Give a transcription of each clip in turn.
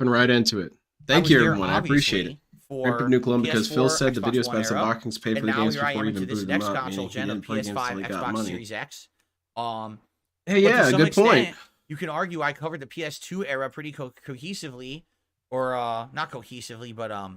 Hopping right into it. Thank you, everyone. I appreciate it. For Nuclear because Phil said the video Xbox expensive One era, boxings paid for and the now games here I before am he even into this booted them next up. console Meaning he gen of didn't play games till PS5, he got Xbox money. Series X. Hey, But to yeah, some good extent, point. you can argue I covered the PS2 era pretty cohesively, or not cohesively, but I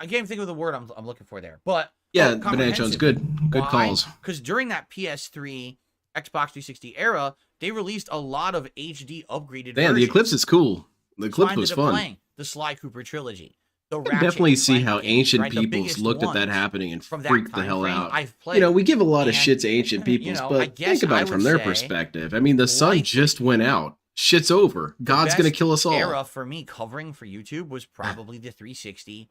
can't even think of the word I'm looking for there. But Yeah, Banana Jones, good calls. Because during that PS3, Xbox 360 era, they released a lot of HD upgraded Man, versions. the Eclipse is cool. The So I Eclipse was ended up fun. playing the Sly Cooper trilogy. The I can Ratchet definitely and see Clank how games, ancient right? The peoples biggest looked at that ones happening and from that freaked the time hell frame out. I've played. You know, we give a lot of And, shit to ancient peoples, I but guess think about I it from would their say perspective. I mean, the sun likely just went out. Shit's over. God's going to kill us all. era for me covering for YouTube was probably the 360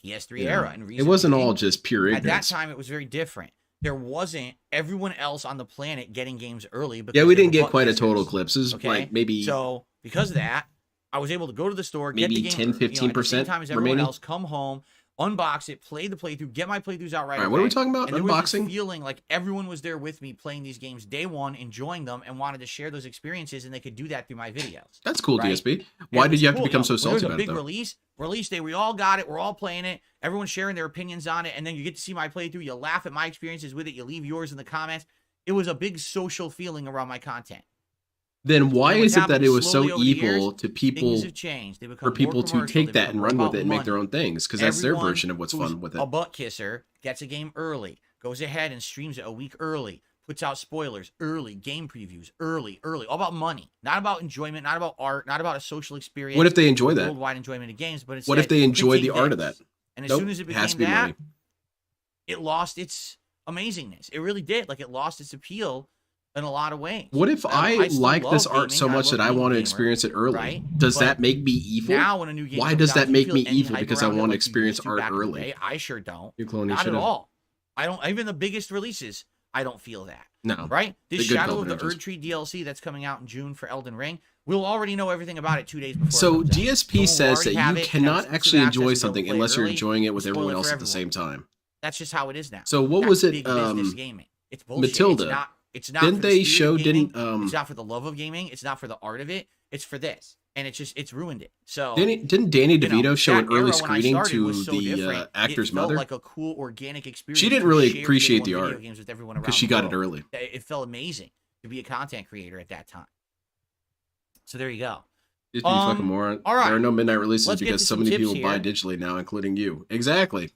PS3 Yeah. era. And It wasn't being, all just pure at ignorance. that time, it was very different. There wasn't everyone else on the planet getting games early. Because Yeah, we they didn't were get quite a butt total kissers, eclipse. It was okay? like maybe So because of that, I was able to go to the store, maybe get the game 10-15% at the same time as everyone remaining. else, come home, unbox it, play the playthrough, get my playthroughs out right All right, away. what are we talking about? And there was this Unboxing? feeling like everyone was there with me playing these games day one, enjoying them, and wanted to share those experiences, and they could do that through my videos. That's cool, right? DSP. And Why it did was you have to cool, become so when salty there about was it, a though? big release day, we all got it, we're all playing it, everyone's sharing their opinions on it, and then you get to see my playthrough, you laugh at my experiences with it, you leave yours in the comments. It was a big social feeling around my content. Then why is it that it was so evil years, to people, things have changed. They become for people more to commercial. take that and run with it and make their own things? Because that's their version of what's fun with it. A butt kisser gets a game early, goes ahead and streams it a week early, puts out spoilers early, game previews early, all about money, not about enjoyment, not about art, not about a social experience. What if they enjoy that? Worldwide enjoyment of games, but what if they enjoy the art of that? And as soon as it became that, it lost its amazingness. It really did. Like, it lost its appeal in a lot of ways. What if I like this art so much that I want to experience it early? Right? Does that make me evil? Now, when a new game Why comes does out, that do you make feel me any evil hype because I around it want to like you experience used to art back in the early? day? I sure don't. You're cloning Not shit at up. all. I don't. Even the biggest releases, I don't feel that. No. Right? This The good Shadow of the covenanters. Erdtree DLC that's coming out in June for Elden Ring, we'll already know everything about it 2 days before. So it comes out. DSP says that you cannot actually enjoy access, something play it unless you're early, enjoying it with spoil everyone it for else at the everyone. same time. That's just how it is now. So what That's was it? big business gaming. It's bullshit. Matilda. It's not Didn't for the they spirit show? of gaming. Didn't It's not for the love of gaming. It's not for the art of it. It's for this, and it's ruined it. So didn't Danny DeVito show an that era early when I screening started to was so the different. actor's It felt mother? like a cool organic experience. She didn't to really share appreciate day the one video art games with everyone because around she the got world. it early. It felt amazing to be a content creator at that time. So there you go. Just be fucking moron. All right. There are no midnight releases Let's get because to so some many tips people buy here. digitally now, including you. Exactly.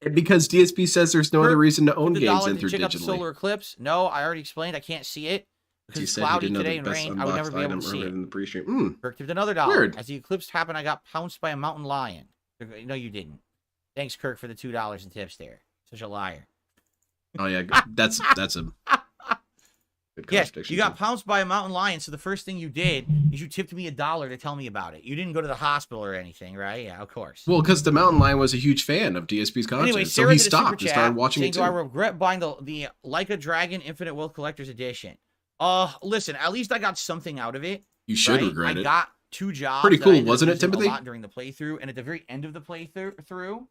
And because DSP says there's no other reason to own the games dollar than to through check out the digitally. solar eclipse. No, I already explained. I can't see it because He it's said he cloudy didn't know today the and best rain. I would never unboxed be able item to see earlier it. in the pre-stream. Kirk tipped $1. Weird. As the eclipse happened, I got pounced by a mountain lion. No, you didn't. Thanks, Kirk, for the $2 in tips there. Such a liar. Oh yeah, that's a good Yes, contradiction, you got too. pounced by a mountain lion, so the first thing you did is you tipped me $1 to tell me about it. You didn't go to the hospital or anything, right? Yeah, of course. Well, because the mountain lion was a huge fan of DSP's content, Anyway, so Sarah he did a super stopped and started watching saying, it too. do I regret buying the Like a Dragon Infinite Wealth Collector's Edition? Listen, at least I got something out of it. You should right? regret I it. got 2 jobs. Pretty that I cool, ended up wasn't it, using Timothy? A lot during the playthrough, and at the very end of the playthrough,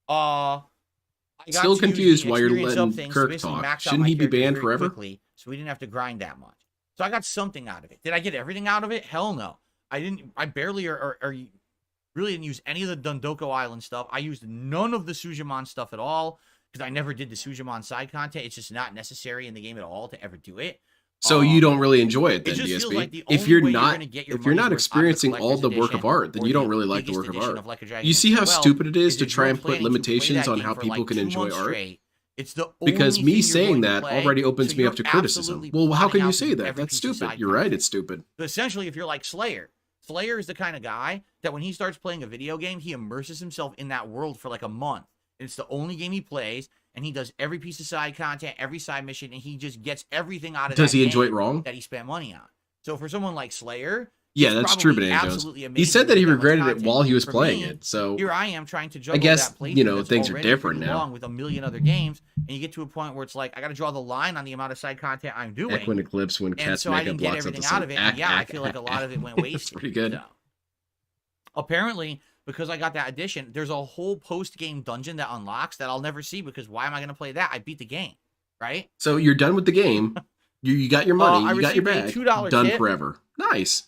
I got Still to use confused the why you're experience letting of things to Kirk basically talk. max out Shouldn't my he be characters banned very forever? quickly, so we didn't have to grind that much. So I got something out of it. Did I get everything out of it? Hell no. I didn't. I barely or really didn't use any of the Dundoko Island stuff. I used none of the Sujimon stuff at all because I never did the Sujimon side content. It's just not necessary in the game at all to ever do it. So you don't really enjoy it then, just feels DSP. like the If only you're way not, gonna get your if you're money's not worth out of the experiencing all the collector's work of edition art, then or you don't the really like the biggest work of edition art. of Like a Dragon You see how as well, stupid it is is to if try you're and put planning to play limitations that on game how for, people like, can 2 enjoy months art? straight, it's the Because only me thing you're saying going to that play, already opens so me you're up to criticism. absolutely Well, how can plotting you out say to do that? every That's piece of stupid. side You're right, content. it's stupid. But essentially, if you're like Slayer is the kind of guy that when he starts playing a video game, he immerses himself in that world for like a month. And it's the only game he plays, and he does every piece of side content, every side mission, and he just gets everything out of Does that he enjoy game it wrong? that he spent money on. So for someone like Slayer, Yeah, it's that's true, probably Banana Jones. absolutely He amazing said that to he get that much regretted it content. while he was For playing me, it. So here I am trying to juggle guess, that playthrough you know, that's things are already different pretty now. long with a million other games, and you get to a point where it's like I got to draw the line on the amount of side content I'm doing. Equine Eclipse when And Cat's so I makeup didn't get blocks up the everything sun. out of it. And yeah, I feel like a lot of it went wasted. That's pretty good. So, apparently, because I got that edition, there's a whole post-game dungeon that unlocks that I'll never see because why am I going to play that? I beat the game, right? So you're done with the game. You got your money. I You got your received bag. a $2 Done tip. forever. Nice.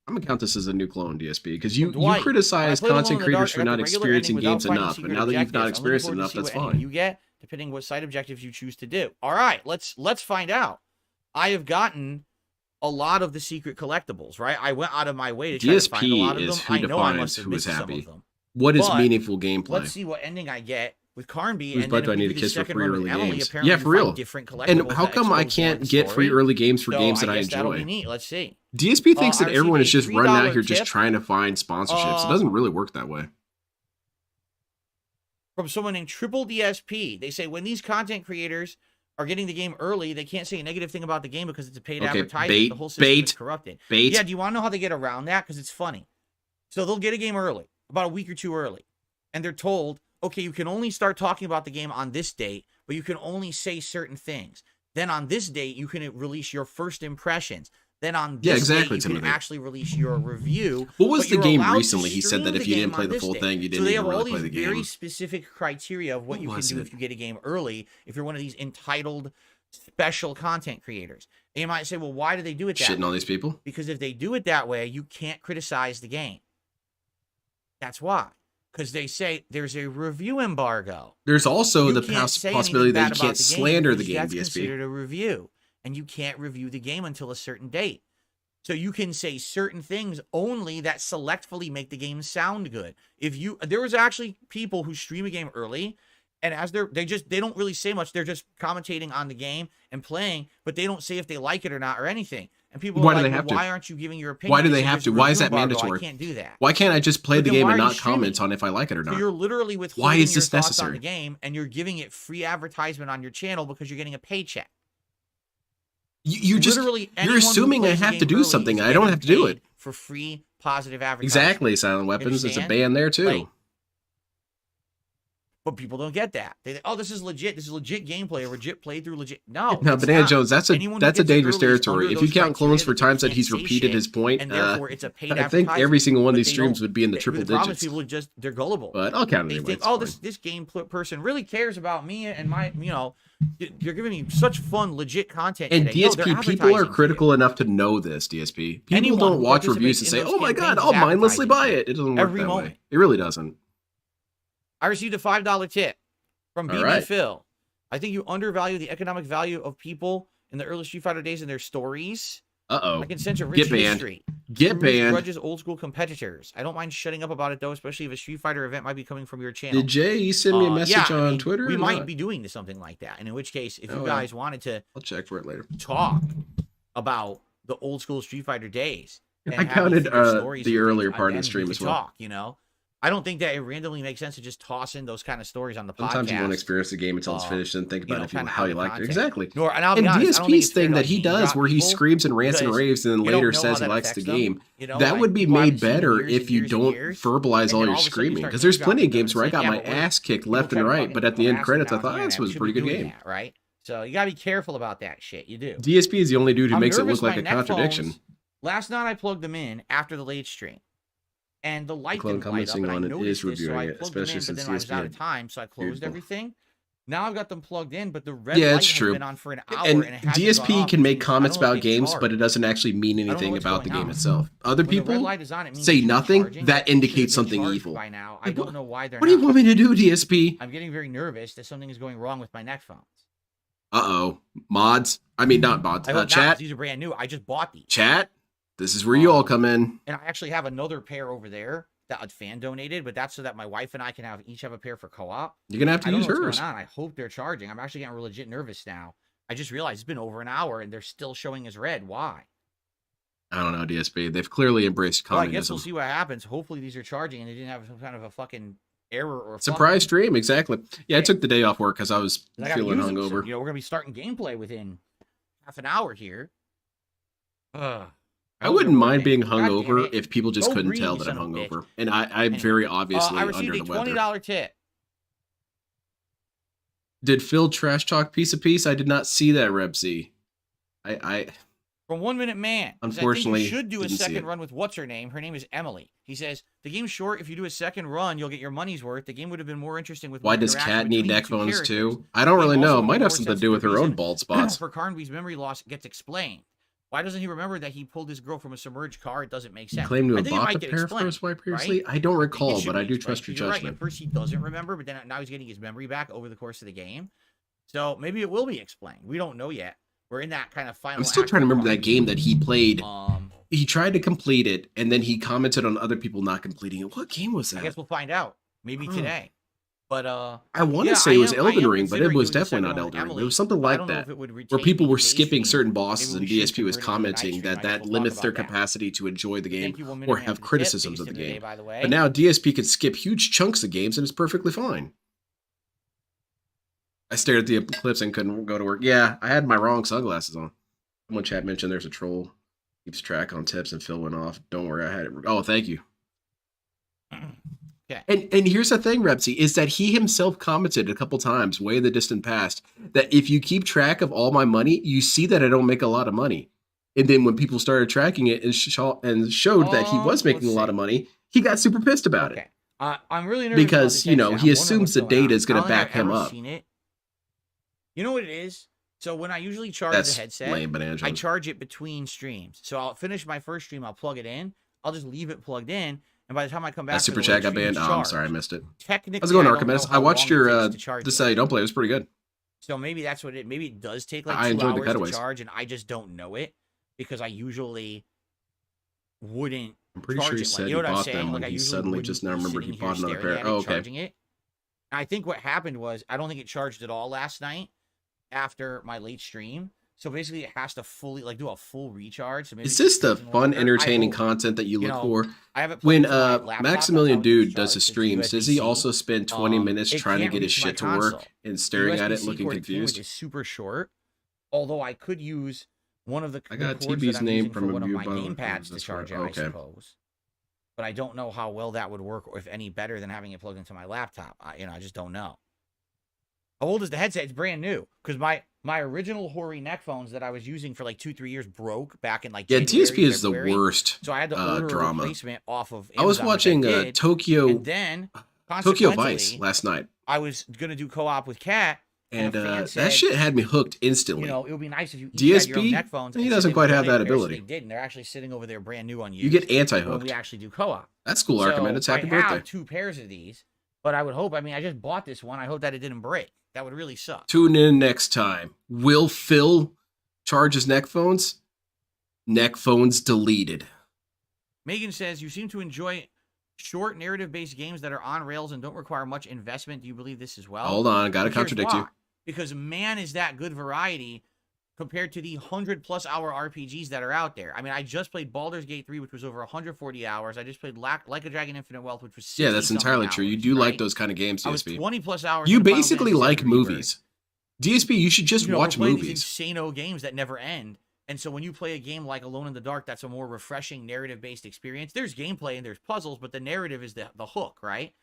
I'm gonna count this as a new clone, DSP, because you Dwight, criticize when I played content Alone in the Dark, creators I for got not the regular experiencing ending without games finding enough, and secret now that you've not objectives. I'm looking experienced it forward to enough, see that's what ending fine. you get, depending what side objectives you choose to do. All right, let's find out. I have gotten a lot of the secret collectibles, right? I went out of my way to try to find a lot DSP of them. is who I know I defines must have who is missed some happy. of them. What is But meaningful gameplay? let's see what ending I get with Carnby. Whose And butt then do I if need we to do the kiss for second free run with early Emily, games? apparently Yeah, you for find real. different collectibles And how that come I expose more of can't the get free story. early games for So games that I guess that'll be enjoy? neat. Let's see. DSP thinks I that everyone received is a just running out $3 here just tip. trying to find sponsorships. It doesn't really work that way. From someone named Triple DSP. They say when these content creators are getting the game early, they can't say a negative thing about the game because it's a paid advertisement. The whole system is corrupted. Yeah, do you want to know how they get around that? Because it's funny. So they'll get a game early, about a week or two early, and they're told, okay, you can only start talking about the game on this date, but you can only say certain things. Then on this date, you can release your first impressions. Then on this date, you can actually release your review. What was the game recently? He said that if you didn't play the full thing, you didn't even really play the game. So they have all these very specific criteria of what you can do if you get a game early, if you're one of these entitled special content creators. And you might say, well, why do they do it that way? Shitting all these people? Because if they do it that way, you can't criticize the game. That's why. Because they say there's a review embargo. There's also the possibility that you can't slander the game, That's DSP. considered a review. And you can't review the game until a certain date. So you can say certain things only that selectively make the game sound good. There was actually people who stream a game early, and as they don't really say much. They're just commentating on the game and playing, but they don't say if they like it or not or anything. And people are like, why aren't you giving your opinion? Why do they have to? Why is that mandatory? I can't do that. Why can't I just play the game and not comment on if I like it or not? So you're literally withholding your thoughts on the game, and you're giving it free advertisement on your channel because you're getting a paycheck. You're assuming I have to do something. I don't have to do it. For free, positive advertising. Exactly, Silent Weapons. It's a ban there, too. But people don't get that. They think, oh, this is legit. This is legit gameplay, a legit playthrough, legit. No, Banana Jones, that's a dangerous territory. If you count clones for times that he's repeated his point, and therefore it's a paid I think every single one of these streams would be in the triple digits. People they're gullible. But I'll count it anyway. They think, oh, this game person really cares about me and my, you're giving me such fun, legit content. And today. DSP, people are critical enough to know this, DSP. People don't watch reviews and say, oh my God, I'll mindlessly buy it. It doesn't work that way. It really doesn't. I received a $5 tip from BB Phil. I think you undervalue the economic value of people in the early Street Fighter days and their stories. Uh-oh. I can sense a rich history. Get banned. Grudges old school competitors. I don't mind shutting up about it, though, especially if a Street Fighter event might be coming from your channel. Did Jay send me a message on Twitter? We might be doing something like that. And in which case, if you guys wanted to... I'll check for it later. ...talk about the old school Street Fighter days... I counted the earlier part of the stream as well. I don't think that it randomly makes sense to just toss in those kind of stories on the podcast. Sometimes you won't experience the game until it's finished and think about how you liked it. Exactly. And DSP's thing that he does where he screams and rants and raves and then later says he likes the game, that would be made better if you don't verbalize all your screaming. Because there's plenty of games where I got my ass kicked left and right, but at the end credits I thought, this was a pretty good game. Right? So you got to be careful about that shit. You do. DSP is the only dude who makes it look like a contradiction. Last night I plugged them in after the late stream. And the light didn't light up, and I noticed this, so I plugged them in, but then I was out of time, so I closed everything. Now I've got them plugged in, but the red light has been on for an hour, and it hasn't DSP gone off, can make comments about games, but it doesn't actually mean anything about the game itself. Other people say nothing, that indicates something evil. By now. I don't know why they're What do you want me to do, DSP? I'm getting very nervous that something is going wrong with my neck phones. Uh-oh. Mods? I mean, not mods. Chat? These are brand new. I just bought these. Chat? This is where you all come in. And I actually have another pair over there that a fan donated, but that's so that my wife and I can each have a pair for co-op. You're going to have to use hers. What's going on. I hope they're charging. I'm actually getting legit nervous now. I just realized it's been over an hour and they're still showing as red. Why? I don't know, DSP. They've clearly embraced communism. Well, I guess we'll see what happens. Hopefully these are charging and they didn't have some kind of a fucking error or surprise stream. Exactly. Yeah, I took the day off work because I was feeling hungover. So, we're going to be starting gameplay within half an hour here. I wouldn't mind being hungover if people just couldn't tell that I'm hungover. And I'm very obviously under the weather. I received a $20 tip. Did Phil trash talk piece of piece? I did not see that, Rebsy. From 1 Minute Man. Unfortunately, I think you should do a second run with what's her name. Her name is Emily. He says, the game's short. If you do a second run, you'll get your money's worth. The game would have been more interesting with why does Kat need neck phones too? I don't really know. It might have something to do with her own bald spots. For Carnby's memory loss gets explained. Why doesn't he remember that he pulled his girl from a submerged car? It doesn't make sense. He claimed to I have think it bought might the get pair for explained, his wife previously. right? I don't I think it recall, should but be I do explained, trust your 'cause you're right. At judgment. first he doesn't remember, but then now he's getting his memory back over the course of the game. So maybe it will be explained. We don't know yet. We're in that kind of final. I'm still trying to remember that game that he played. Um, He tried to complete it, and then he commented on other people not completing it. What game was that? I guess we'll find out. Maybe today. But I want to say it was Elden Ring, but it was definitely not Elden Ring. It was something like that, where people were skipping certain bosses, and DSP was commenting that limits their capacity to enjoy the game or have criticisms of the game. But now DSP can skip huge chunks of games, and it's perfectly fine. I stared at the eclipse and couldn't go to work. Yeah, I had my wrong sunglasses on. Someone chat mentioned there's a troll. Keeps track on tips and Phil went off. Don't worry, I had it. Oh, thank you. Okay. And here's the thing, Repsy, is that he himself commented a couple times, way in the distant past, that if you keep track of all my money, you see that I don't make a lot of money. And then when people started tracking it and showed that he was making a lot of money, he got super pissed about it. I'm really nervous because, you know, he assumes the data is going to back him up. You know what it is? So when I usually charge the headset, I charge it between streams. So I'll finish my first stream, I'll plug it in, I'll just leave it plugged in, and by the time I come back, that super chat got banned. Oh, I'm sorry, I missed it. Technically, how's it going, Archimedes? I watched your This Is How You Don't Play. It was pretty good. So maybe that's what it. Maybe it does take like 2 hours to charge, and I just don't know it because I usually wouldn't. I'm pretty sure he said he bought them when he suddenly just now remembered he bought another pair. Oh, okay. I think what happened was I don't think it charged at all last night after my late stream. So basically, it has to fully do a full recharge. So maybe is this the fun, entertaining content that you look for? When Maximilian Dude does a stream, does he also spend 20 minutes trying to get his shit to work and staring at it, looking confused? Which is super short. Although I could use one of the I got TB's name from one of my gamepads to charge it, I suppose. But I don't know how well that would work, or if any better than having it plugged into my laptop. I just don't know. How old is the headset? It's brand new. Because my original Hori neck phones that I was using for like 2-3 years broke back in January, DSP is February. The worst. So I had to order a replacement off of Amazon, I was watching Tokyo Vice last night. I was gonna do co-op with Kat. And that shit had me hooked instantly. You know, it would be nice if you DSP, had your own neck phones. He doesn't quite have that ability. They did, and they're actually sitting over there brand new on you. You get anti-hooked. We actually do co-op. That's cool, Archimedes. Happy birthday. I have 2 pairs of these, but I would hope. I mean, I just bought this one. I hope that it didn't break. That would really suck. Tune in next time. Will Phil charge his neck phones? Neck phones deleted. Megan says, you seem to enjoy short narrative-based games that are on rails and don't require much investment. Do you believe this as well? Hold on, got to contradict you. Because man, is that good variety compared to the 100+ hour RPGs that are out there. I mean, I just played Baldur's Gate 3, which was over 140 hours. I just played Like a Dragon Infinite Wealth, which was 60 that's entirely true. You do like those kind of games, DSP. 20+ hours. You basically like movies. DSP, you should just watch movies. These insane games that never end. And so when you play a game like Alone in the Dark, that's a more refreshing narrative-based experience. There's gameplay and there's puzzles, but the narrative is the hook, right?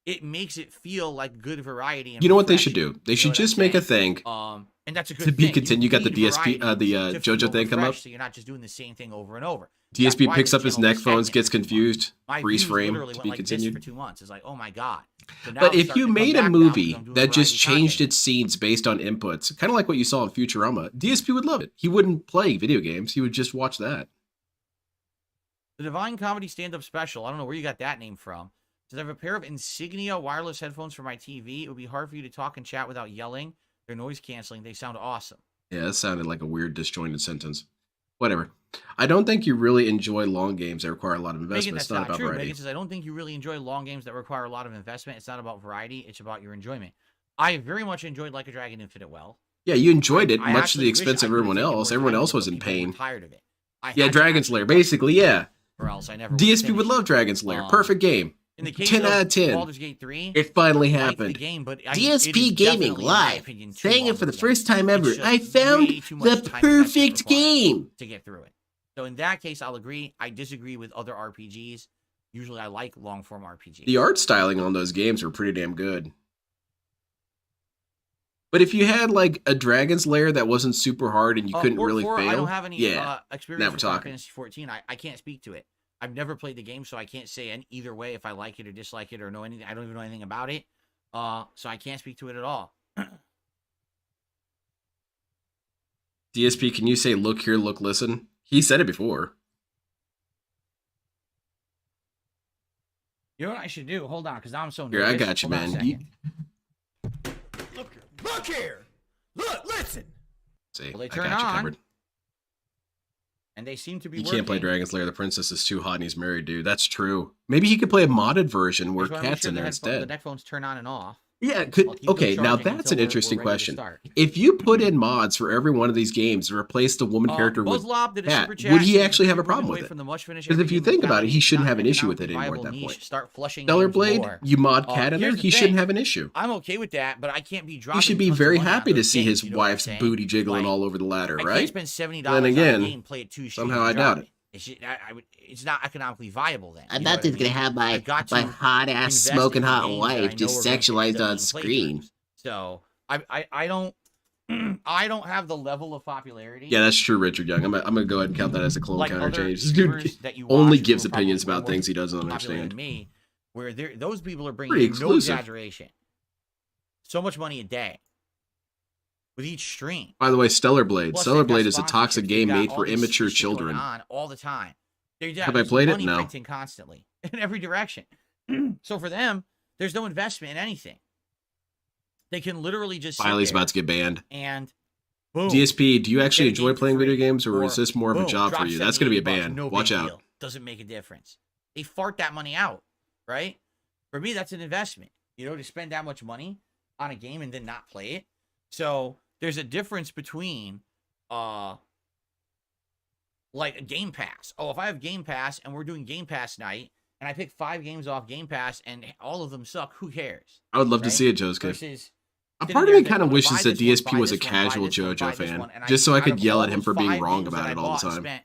It makes it feel like good variety. And you know what they should do? They should just make a thing. And that's a good to be thing. continued. You got the DSP, the JoJo thing come up. So you're not just doing the same thing over and over. DSP picks up his neck phones, gets confused, freeze frame, to be continued. For 2 months. It's like, oh my god. So but if you made a movie that just changed its scenes based on inputs, kind of like what you saw in Futurama, DSP would love it. He wouldn't play video games. He would just watch that. The Divine Comedy stand-up special. I don't know where you got that name from. Says, I have a pair of Insignia wireless headphones for my TV. It would be hard for you to talk and chat without yelling. They're noise canceling. They sound awesome. Yeah, that sounded like a weird disjointed sentence. Whatever. I don't think you really enjoy long games that require a lot of investment. Megan, it's not about variety. Megan says, I don't think you really enjoy long games that require a lot of investment. It's not about variety. It's about your enjoyment. I very much enjoyed Like a Dragon Infinite Wealth. Yeah, you enjoyed it, much to the expense of everyone else. Everyone else was in pain. Tired of it. Yeah, Dragon's Lair, basically, yeah. Or else I never DSP would love Dragon's Lair. Perfect game. In the case 10 out of 10. Baldur's Gate 3, it finally happened. Game, but DSP Gaming Live. Saying it for the first time ever. I found the perfect game to get through it. So in that case, I'll agree. I disagree with other RPGs. Usually I like long-form RPGs. The art styling on those games were pretty damn good. But if you had like a Dragon's Lair that wasn't super hard and you couldn't really fail. I don't have any experience with Final talking. Fantasy 14. I can't speak to it. I've never played the game, so I can't say either way if I like it or dislike it or know anything. I don't even know anything about it. So I can't speak to it at all. DSP, can you say look here, look, listen? He said it before. You know what I should do? Hold on, because now I'm so nervous. Here, I got you, man. Look here. Look, listen. See, well, they I turn got you on, covered. and they seem to be You working. can't play Dragon's Lair. The princess is too hot and he's married, dude. That's true. Maybe he could play a modded version where Cat's in there instead. The neck phones turn on and off. Yeah, okay, now that's an interesting question. If you put in mods for every one of these games to replace the woman character with Cat, would he actually have a problem with it? Because if you think about it, he shouldn't have an issue with it anymore at that point. Stellar Blade, you mod Cat in there, he shouldn't have an issue. I'm okay with that, but I can't be dropping. He should be very happy to see his wife's booty jiggling all over the ladder, right? I can't spend $70 on a game, play it 2 streams, somehow I doubt it. It's not economically viable then. I'm not just gonna have my hot ass smoking hot wife just sexualized on screen. So I don't I don't have the level of popularity. Yeah, that's true, Richard Young. I'm gonna go ahead and count that as a clone counter change. This dude only gives opinions about things he doesn't understand. Me, where those people are bringing no exaggeration, so much money a day with each stream. By the way, Stellar Blade. Stellar Blade is a toxic game made for immature children. On all the time. Have I played it? No. Constantly in every direction. So for them, there's no investment in anything. They can literally just. Biley's about to get banned. And boom. DSP, do you actually enjoy playing video games, or is this more of a job for you? That's going to be a ban. Watch out. Doesn't make a difference. They fart that money out, right? For me, that's an investment. You know, to spend that much money on a game and then not play it. So there's a difference between like a Game Pass. Oh, if I have Game Pass and we're doing Game Pass night and I pick 5 games off Game Pass and all of them suck, who cares? I would love to see it, Josuke. A part of me kind of wishes that DSP was a casual JoJo fan, just so I could yell at him for being wrong about it all the time. Spent,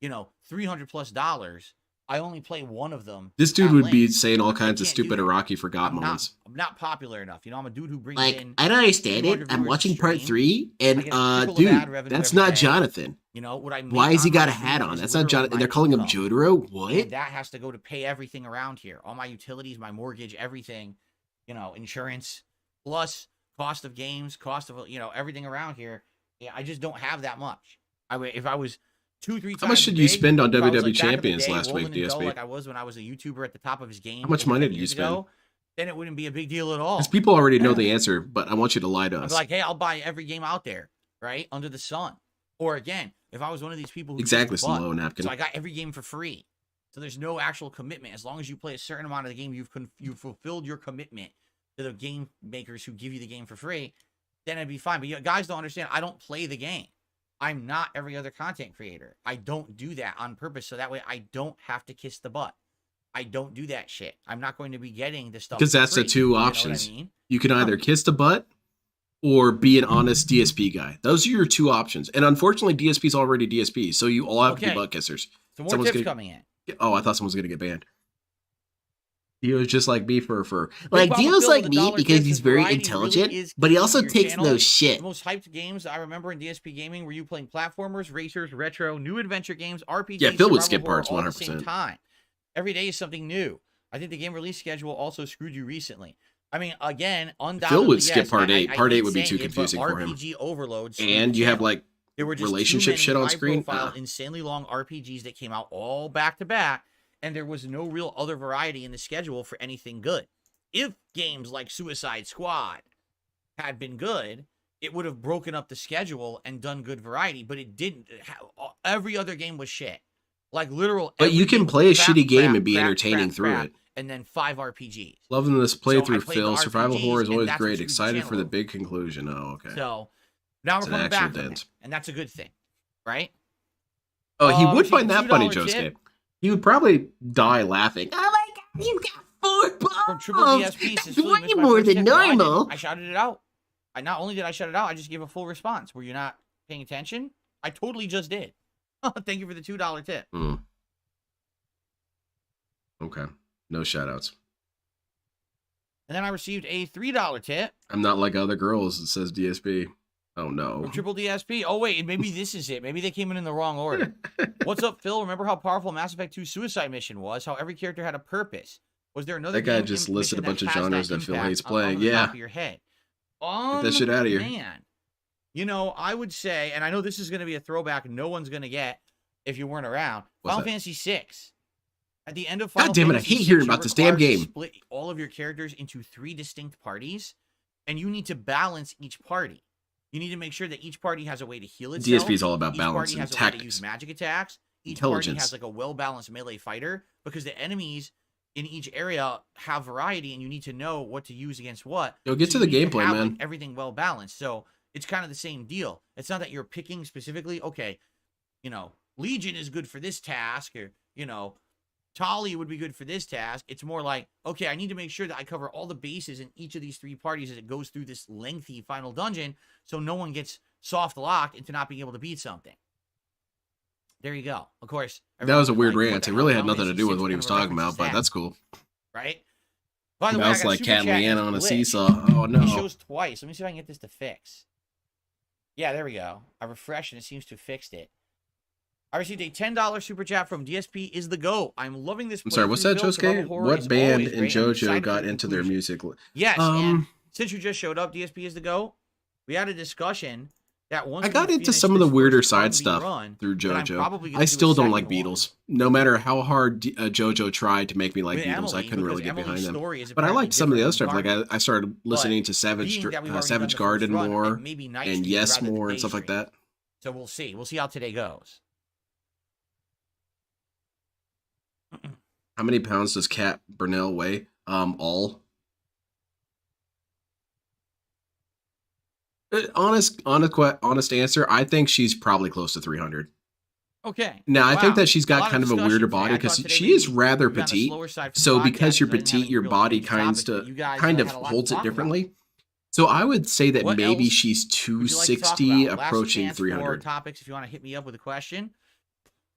you know, $300+. I only play one of them. This dude would be saying all kinds of stupid Iraqi forgot moments. I'm not popular enough. You know, I'm a dude who brings in. I don't understand it. I'm watching part 3, and dude, that's not Jonathan. You know what I mean? Why has he got a hat on? That's not Jonathan. And they're calling him Jotaro. What? And that has to go to pay everything around here. All my utilities, my mortgage, everything. You know, insurance, plus cost of games, cost of everything around here. Yeah, I just don't have that much. If I was 2-3 times. How much did you spend on WWE Champions last week, DSP? Like I was when I was a YouTuber at the top of his game. How much money did you spend? Then it wouldn't be a big deal at all. Because people already know the answer, but I want you to lie to us. I'd be like, hey, I'll buy every game out there, right, under the sun. Or again, if I was one of these people who some low napkin. So I got every game for free. So there's no actual commitment. As long as you play a certain amount of the game, you've fulfilled your commitment to the game makers who give you the game for free. Then it'd be fine. But you guys don't understand. I don't play the game. I'm not every other content creator. I don't do that on purpose, so that way I don't have to kiss the butt. I don't do that shit. I'm not going to be getting the stuff because that's the two options. You can either kiss the butt or be an honest DSP guy. Those are your two options. And unfortunately, DSP is already DSP, so you all have to be butt kissers. So more tips coming in. Oh, I thought someone was going to get banned. Dio's just like me for. Like, Dio's like me because he's very intelligent, but he also takes no shit. The most hyped games I remember in DSP gaming were you playing platformers, racers, retro, new adventure games, RPGs. Yeah, Phil would skip parts 100%. At the same time. Every day is something new. I think the game release schedule also screwed you recently. I mean, again, undoubtedly, Phil would skip part 8. Part 8 would be too confusing for him. RPG overload. And you have like there were just relationship shit on screen. Insanely long RPGs that came out all back to back. And there was no real other variety in the schedule for anything good. If games like Suicide Squad had been good, it would have broken up the schedule and done good variety, but it didn't. Every other game was shit. Like literal. But you can play a shitty game and be entertaining through it. And then 5 RPGs. Loving this playthrough, Phil. Survival horror is always great. Excited for the big conclusion. Oh, okay. So now we're coming back from it, and that's a good thing, right? Oh, he would find that funny, Josuke. He would probably die laughing. Oh my god, you got 4 balls! From Triple DSP, That's way more than normal. I shouted it out. Not only did I shout it out, I just gave a full response. Were you not paying attention? I totally just did. Thank you for the $2 tip. Okay. No shout-outs. And then I received a $3 tip. I'm not like other girls, it says DSP. Oh, no. From Triple DSP. Oh, wait. Maybe this is it. Maybe they came in the wrong order. What's up, Phil? Remember how powerful Mass Effect 2 Suicide Mission was? How every character had a purpose? Was there another That guy just listed a bunch of genres that Phil hates playing. Yeah. Top of your head. Get that shit out of here. Man. You know, I would say, and I know this is going to be a throwback no one's going to get, if you weren't around. What's Final that? Fantasy VI. At the end of Final God damn it, I Fantasy hate VI, hearing you're about this damn required to game. split all of your characters into 3 distinct parties, and you need to balance each party. You need to make sure that each party has a way to heal itself. DSP is all about each balance party and has a way to use tactics. magic attacks. Each Intelligence. party has like a well-balanced melee fighter, because the enemies in each area have variety, and you need to know what to use against what. Yo, get So to the you need gameplay, have, man. like, everything well-balanced. So it's kind of the same deal. It's not that you're picking specifically, okay, you know, Legion is good for this task, or, you know, Tali would be good for this task. It's more like, okay, I need to make sure that I cover all the bases in each of these 3 parties as it goes through this lengthy final dungeon, so no one gets soft locked into not being able to beat something. There you go. Of course, that was a weird like, rant. It really had nothing to do with what he was talking about, but that's cool. Right? By the way, That was like Cat and Leanne on a seesaw. Oh no. It shows twice. Let me see if I can get this to fix. Yeah, there we go. I refreshed and it seems to have fixed it. I received a $10 super chat from DSP is the GOAT. I'm loving this. I'm sorry, what's that, Josuke? What band in JoJo got into their music? Yes, and since you just showed up, DSP is the GOAT, we had a discussion that once I got into some of the weirder side stuff through JoJo. I still don't like Beatles. No matter how hard JoJo tried to make me like Beatles, I couldn't really get behind them. But I liked some of the other stuff. Like I started listening to Savage Garden more and Yes more and stuff like that. So we'll see. We'll see how today goes. How many pounds does Kat Burnell weigh? All. Honest answer. I think she's probably close to 300. Okay. Now I think that she's got kind of a weirder body because she is rather petite. So because you're petite, your body kind of holds it differently. So I would say that maybe she's 260, approaching 300. Topics, if you want to hit me up with a question.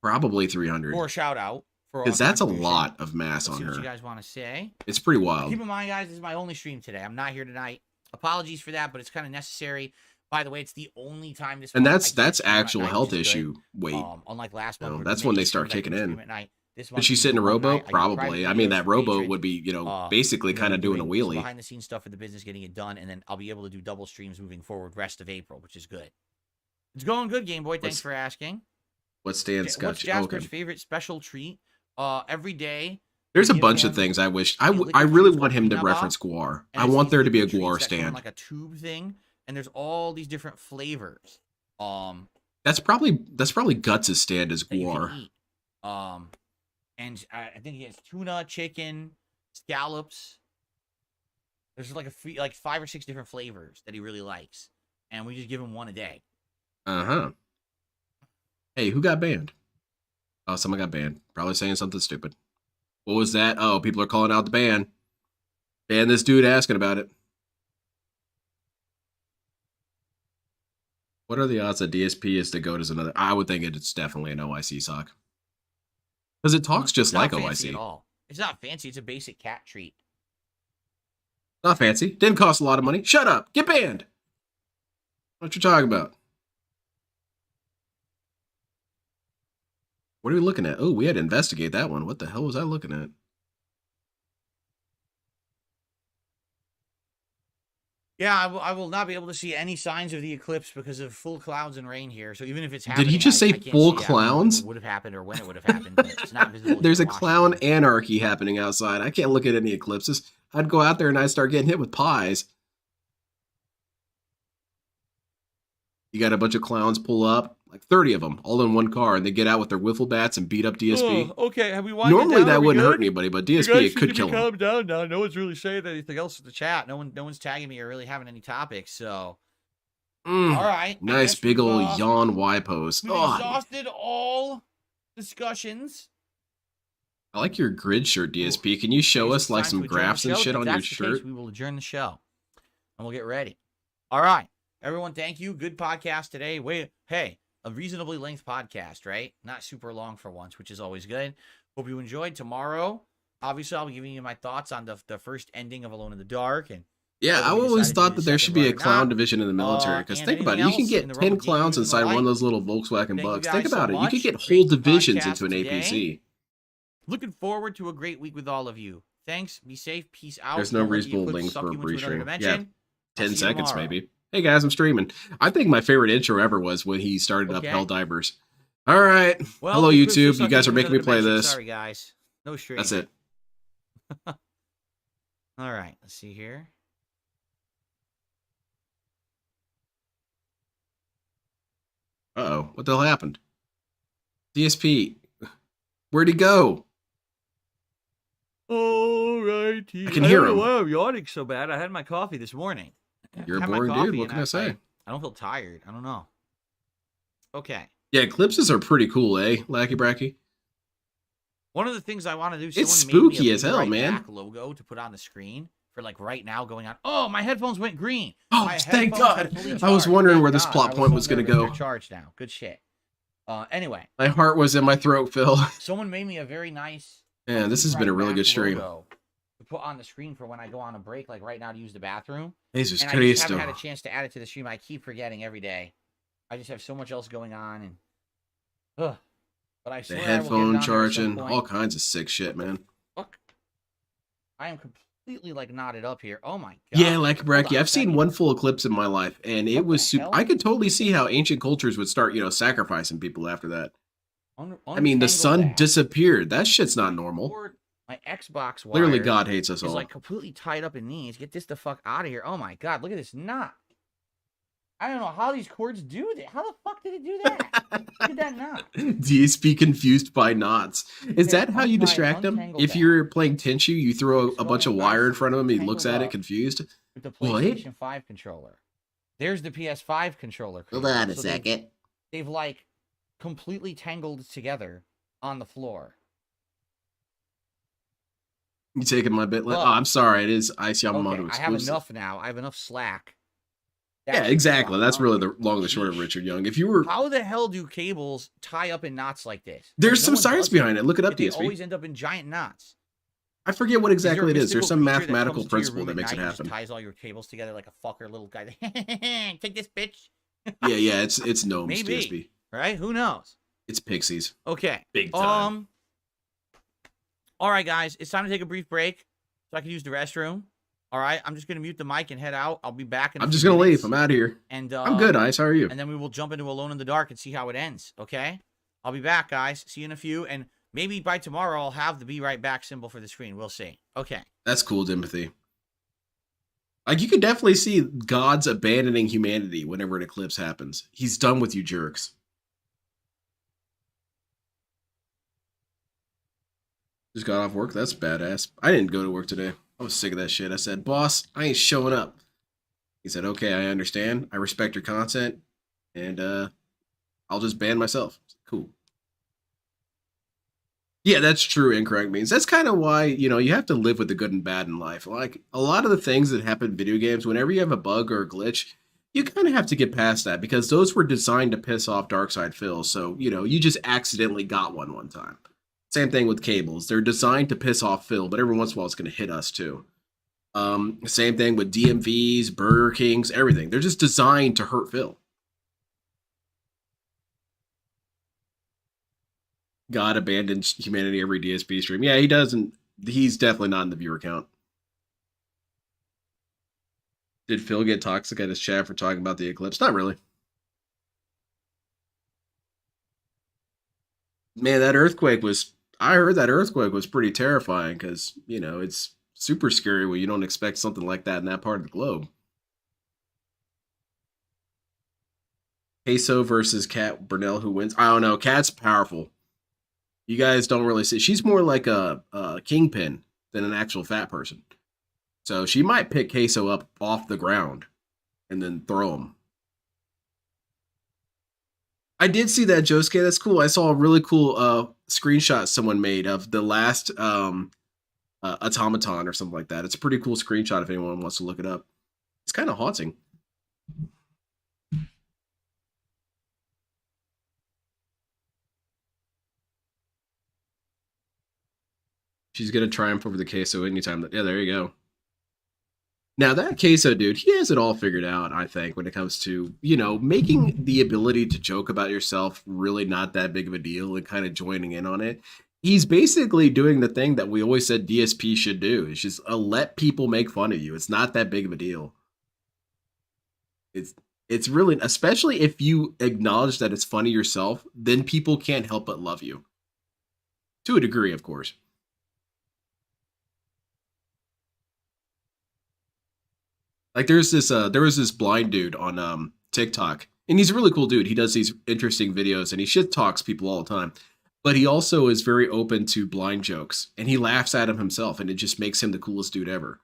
Probably 300. Or a shout out. Because that's a lot of mass on her. What you guys want to say? It's pretty wild. Keep in mind, guys, this is my only stream today. I'm not here tonight. Apologies for that, but it's kind of necessary. By the way, it's the only time this. And that's actual health issue weight. Unlike last month, that's when they start kicking in. Did she sit in a rowboat? Probably. I mean, that rowboat would be, basically kind of doing a wheelie. Behind the scenes stuff for the business, getting it done, and then I'll be able to do double streams moving forward rest of April, which is good. It's going good, Game Boy. Thanks for asking. What stands got What's Jasper's favorite special treat? Every day. There's a bunch of things I wish. I really want him to reference guar. I want there to be a guar stand. Like a tube thing, and there's all these different flavors. That's probably Guts' stand is guar. And I think he has tuna, chicken, scallops. There's like 5 or 6 different flavors that he really likes, and we just give him one a day. Hey, who got banned? Oh, someone got banned. Probably saying something stupid. What was that? Oh, people are calling out the ban. Ban this dude asking about it. What are the odds that DSP is to go to another? I would think it's definitely an OIC sock. Because it talks just like OIC. At all. It's not fancy. It's a basic cat treat. Not fancy. Didn't cost a lot of money. Shut up. Get banned. What you talking about? What are we looking at? Oh, we had to investigate that one. What the hell was I looking at? Yeah, I will not be able to see any signs of the eclipse because of full clouds and rain here. So even if it's happening, did he just say full clowns? Would have happened or when it would have happened. But it's not visible. There's a clown anarchy happening outside. I can't look at any eclipses. I'd go out there and I'd start getting hit with pies. You got a bunch of clowns pull up, like 30 of them, all in one car, and they get out with their wiffle bats and beat up DSP. Oh, okay, have we normally that wouldn't hurt anybody, but DSP it could kill him. Calm down now. No one's really saying anything else in the chat. No one's tagging me or really having any topics. So, all right, nice big old yawn Y pose. We've exhausted all discussions. I like your grid shirt, DSP. Can you show us like some graphs and shit on your shirt? We will adjourn the show, and we'll get ready. All right. Everyone, thank you. Good podcast today. Hey, a reasonably length podcast, right? Not super long for once, which is always good. Hope you enjoyed. Tomorrow, obviously, I'll be giving you my thoughts on the first ending of Alone in the Dark. And yeah, I always thought that there should be a clown division in the military. Because think about it. You can get 10 clowns inside one of those little Volkswagen Bugs. Think about it. You could get whole divisions into an APC. Looking forward to a great week with all of you. Thanks. Be safe. Peace out. There's no reasonable length for a Restream. Yeah, 10 seconds maybe. Hey guys, I'm streaming. I think my favorite intro ever was when he started up Helldivers. All right. Well, hello YouTube. You guys are making me play this. Sorry guys, no stream. That's it. All right, let's see here. Uh-oh, what the hell happened? DSP, where'd he go? Alrighty. I can hear him. Why I'm yawning so bad. I had my coffee this morning. You're a boring dude. What can I say? I don't feel tired. I don't know. Okay. Yeah, eclipses are pretty cool, eh, Lackey Bracky? One of the things I want to do. It's spooky as hell, man. Back logo to put on the screen for like right now going on. Oh, my headphones went green. Oh, thank God. I was wondering where this plot point was going to go. Charged now. Good shit. Anyway. My heart was in my throat, Phil. Someone made me a very nice. Man, this has been a really good stream. To put on the screen for when I go on a break, like right now to use the bathroom. Jesus Christ. I just haven't had a chance to add it to the stream. I keep forgetting every day. I just have so much else going on, and but I swear the headphone charging, all kinds of sick shit, man. Look, I am completely like knotted up here. Oh my God. Yeah, like Bracky, I've seen one full eclipse in my life, and it was super. I could totally see how ancient cultures would start, sacrificing people after that. I mean, the sun disappeared. That shit's not normal. My Xbox wire clearly God hates us all. Is like completely tied up in these. Get this the fuck out of here. Oh my God, look at this knot. I don't know how these cords do that. How the fuck did it do that? Look at that knot. DSP confused by knots. Is that how you distract him? If you're playing Tenchu, you throw a bunch of wire in front of him, he looks at it confused. With the PlayStation 5 controller. There's the PS5 controller. Hold on a second. They've like completely tangled together on the floor. You taking my bit? Oh, I'm sorry. It is Ice Yamamoto exclusive. I have enough now. I have enough slack. Yeah, exactly. That's really the long and the short of Richard Young. If you were, how the hell do cables tie up in knots like this? There's some science behind it. Look it up, DSP. They always end up in giant knots. I forget what exactly it is. There's some mathematical principle that makes it happen. Ties all your cables together like a fucker little guy. Take this, bitch. yeah. It's gnomes, maybe, DSP. Right? Who knows? It's pixies. Okay. Big time. All right, guys. It's time to take a brief break so I can use the restroom. All right, I'm just going to mute the mic and head out. I'll be back in a few minutes. I'm just going to leave. I'm out of here. And I'm good, Ice. How are you? And then we will jump into Alone in the Dark and see how it ends, okay? I'll be back, guys. See you in a few. And maybe by tomorrow I'll have the Be Right Back symbol for the screen. We'll see. Okay. That's cool, Timothy. Like, you can definitely see God's abandoning humanity whenever an eclipse happens. He's done with you jerks. Just got off work. That's badass. I didn't go to work today. I was sick of that shit. I said, boss, I ain't showing up. He said, okay, I understand. I respect your content. And I'll just ban myself. Cool. Yeah, that's true. Incorrect means. That's kind of why, you have to live with the good and bad in life. Like, a lot of the things that happen in video games, whenever you have a bug or a glitch, you kind of have to get past that because those were designed to piss off Darkside Phil. So, you just accidentally got one time. Same thing with cables. They're designed to piss off Phil, but every once in a while it's going to hit us too. Same thing with DMVs, Burger Kings, everything. They're just designed to hurt Phil. God abandons humanity every DSP stream. Yeah, he doesn't. He's definitely not in the viewer count. Did Phil get toxic at his chat for talking about the eclipse? Not really. Man, that earthquake was... I heard that earthquake was pretty terrifying because, it's super scary when you don't expect something like that in that part of the globe. Queso versus Kat Burnell, who wins? I don't know. Kat's powerful. You guys don't really see. She's more like a kingpin than an actual fat person. So she might pick Queso up off the ground and then throw him. I did see that, Josuke. That's cool. I saw a really cool screenshot someone made of the last automaton or something like that. It's a pretty cool screenshot if anyone wants to look it up. It's kind of haunting. She's going to triumph over the Queso anytime. Yeah, there you go. Now, that Queso dude, he has it all figured out, I think, when it comes to, making the ability to joke about yourself really not that big of a deal and kind of joining in on it. He's basically doing the thing that we always said DSP should do. It's just let people make fun of you. It's not that big of a deal. It's It's really, especially if you acknowledge that it's funny yourself, then people can't help but love you. To a degree, of course. Like there was this blind dude on TikTok, and he's a really cool dude. He does these interesting videos and he shit talks people all the time. But he also is very open to blind jokes, and he laughs at him himself, and it just makes him the coolest dude ever.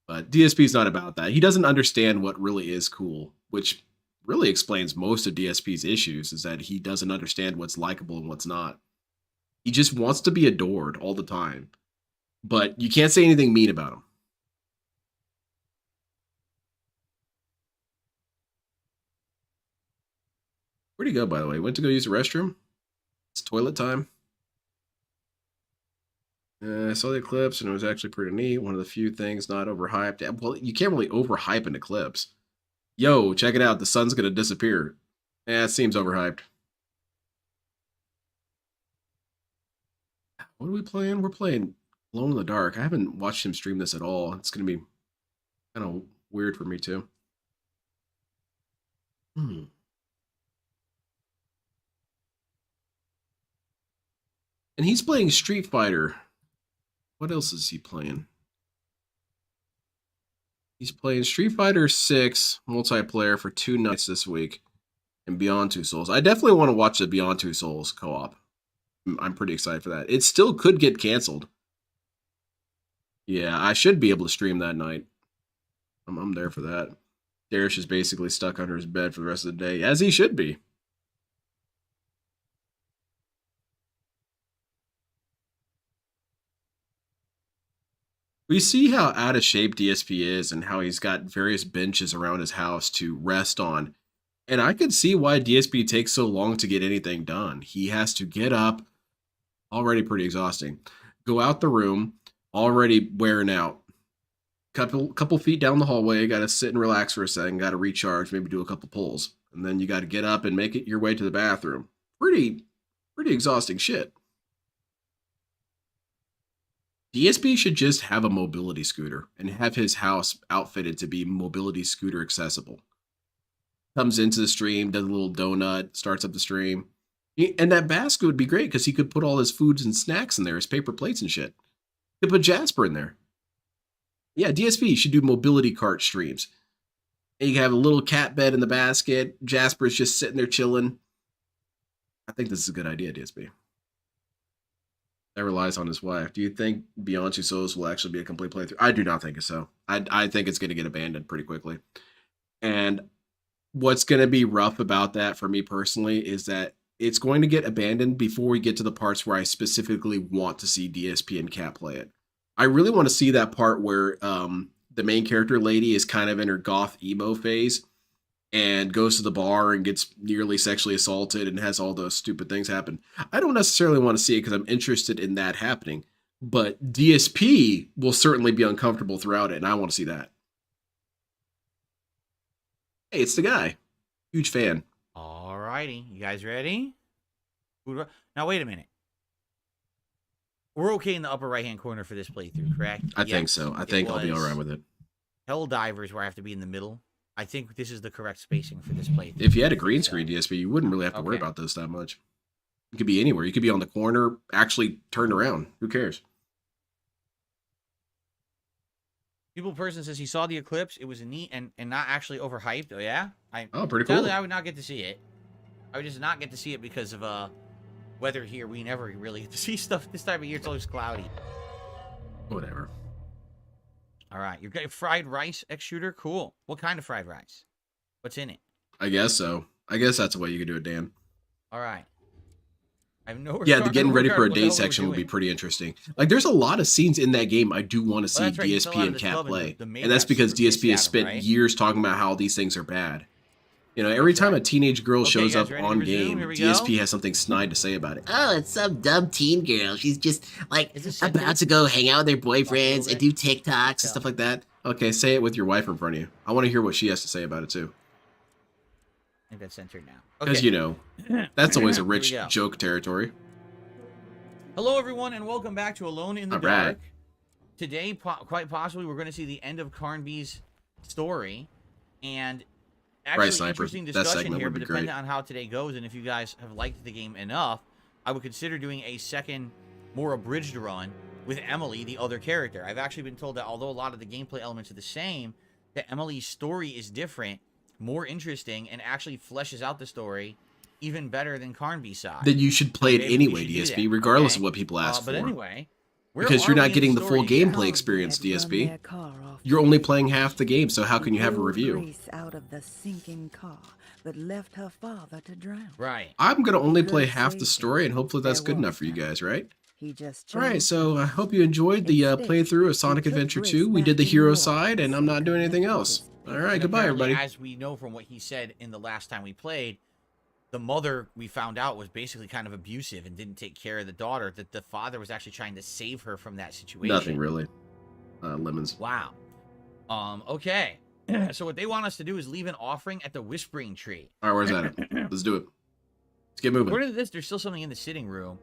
But DSP is not about that. He doesn't understand what really is cool, which really explains most of DSP's issues, is that he doesn't understand what's likable and what's not. He just wants to be adored all the time, but you can't say anything mean about him. Where'd he go, by the way? Went to go use the restroom? It's toilet time. I saw the eclipse, and it was actually pretty neat. One of the few things not overhyped. Well, you can't really overhype an eclipse. Yo, check it out. The sun's going to disappear. It seems overhyped. What are we playing? We're playing Glow in the Dark. I haven't watched him stream this at all. It's going to be kind of weird for me, too. And he's playing Street Fighter. What else is he playing? He's playing Street Fighter 6 multiplayer for 2 nights this week, and Beyond Two Souls. I definitely want to watch the Beyond Two Souls co-op. I'm pretty excited for that. It still could get canceled. Yeah, I should be able to stream that night. I'm there for that. Darish is basically stuck under his bed for the rest of the day, as he should be. We see how out of shape DSP is and how he's got various benches around his house to rest on. And I could see why DSP takes so long to get anything done. He has to get up, already pretty exhausting, go out the room, already wearing out. Couple feet down the hallway, got to sit and relax for a second, got to recharge, maybe do a couple pulls. And then you got to get up and make it your way to the bathroom. Pretty exhausting shit. DSP should just have a mobility scooter and have his house outfitted to be mobility scooter accessible. Comes into the stream, does a little donut, starts up the stream. And that basket would be great because he could put all his foods and snacks in there, his paper plates and shit. He could put Jasper in there. Yeah, DSP should do mobility cart streams. And you can have a little cat bed in the basket. Jasper's just sitting there chilling. I think this is a good idea, DSP. That relies on his wife. Do you think Beyond Two Souls will actually be a complete playthrough? I do not think so. I think it's going to get abandoned pretty quickly. And what's going to be rough about that for me personally is that it's going to get abandoned before we get to the parts where I specifically want to see DSP and Cat play it. I really want to see that part where the main character lady is kind of in her goth emo phase and goes to the bar and gets nearly sexually assaulted and has all those stupid things happen. I don't necessarily want to see it because I'm interested in that happening, but DSP will certainly be uncomfortable throughout it, and I want to see that. Hey, it's the guy. Huge fan. All righty. You guys ready? Now, wait a minute. We're okay in the upper right-hand corner for this playthrough, correct? I think so. I think I'll be all right with it. Helldivers, where I have to be in the middle. I think this is the correct spacing for this playthrough. If you had a green screen DSP, you wouldn't really have to worry about this that much. You could be anywhere. You could be on the corner, actually turned around. Who cares? People person says he saw the eclipse. It was neat and not actually overhyped. Oh, yeah? Pretty cool. I would not get to see it. I would just not get to see it because of weather here. We never really get to see stuff this time of year. It's always cloudy. Whatever. All right, you're getting fried rice X-Shooter? Cool. What kind of fried rice? What's in it? I guess so. I guess that's the way you could do it, Dan. All right. I have no the getting ready for a date section will be pretty interesting. Like, there's a lot of scenes in that game I do want to see DSP and Cat play. And that's because DSP has spent years talking about how these things are bad. You know, every time a teenage girl shows up on game, DSP has something snide to say about it. Oh, it's some dumb teen girl. She's just, like, about to go hang out with her boyfriends and do TikToks and stuff like that. Okay, say it with your wife in front of you. I want to hear what she has to say about it, too. I think that's centered now. Because, you know, that's always a rich joke territory. Hello, everyone, and welcome back to Alone in the Dark. Today, quite possibly, we're going to see the end of Carnby's story. And actually, Sniper. interesting That discussion segment here, would but be depending great. on how today goes, and if you guys have liked the game enough, I would consider doing a second, more abridged run with Emily, the other character. I've actually been told that although a lot of the gameplay elements are the same, that Emily's story is different, more interesting, and actually fleshes out the story even better than Carnby's side. Then you should play it Maybe we anyway, should do DSP, that, regardless okay? of what people ask But for. anyway, where Because you're are we not in getting the full story here? gameplay experience, DSP. You're only playing half the game, so how can you have a review? Grace out of the sinking car that left her father to drown. Right. I'm going to only play half the story, and hopefully that's good enough for you guys, right? He just Alright, so I hope you enjoyed the playthrough of Sonic Adventure 2. We did the hero side, and I'm not doing anything else. Alright, goodbye, Apparently, everybody. as we know from what he said in the last time we played, the mother, we found out, was basically kind of abusive and didn't take care of the daughter, that the father was actually trying to save her from that situation. Nothing, really. Lemons. Wow. Okay. So what they want us to do is leave an offering at the Whispering Tree. Alright, where's that at? Let's do it. Let's get moving. According to this, there's still something in the sitting room.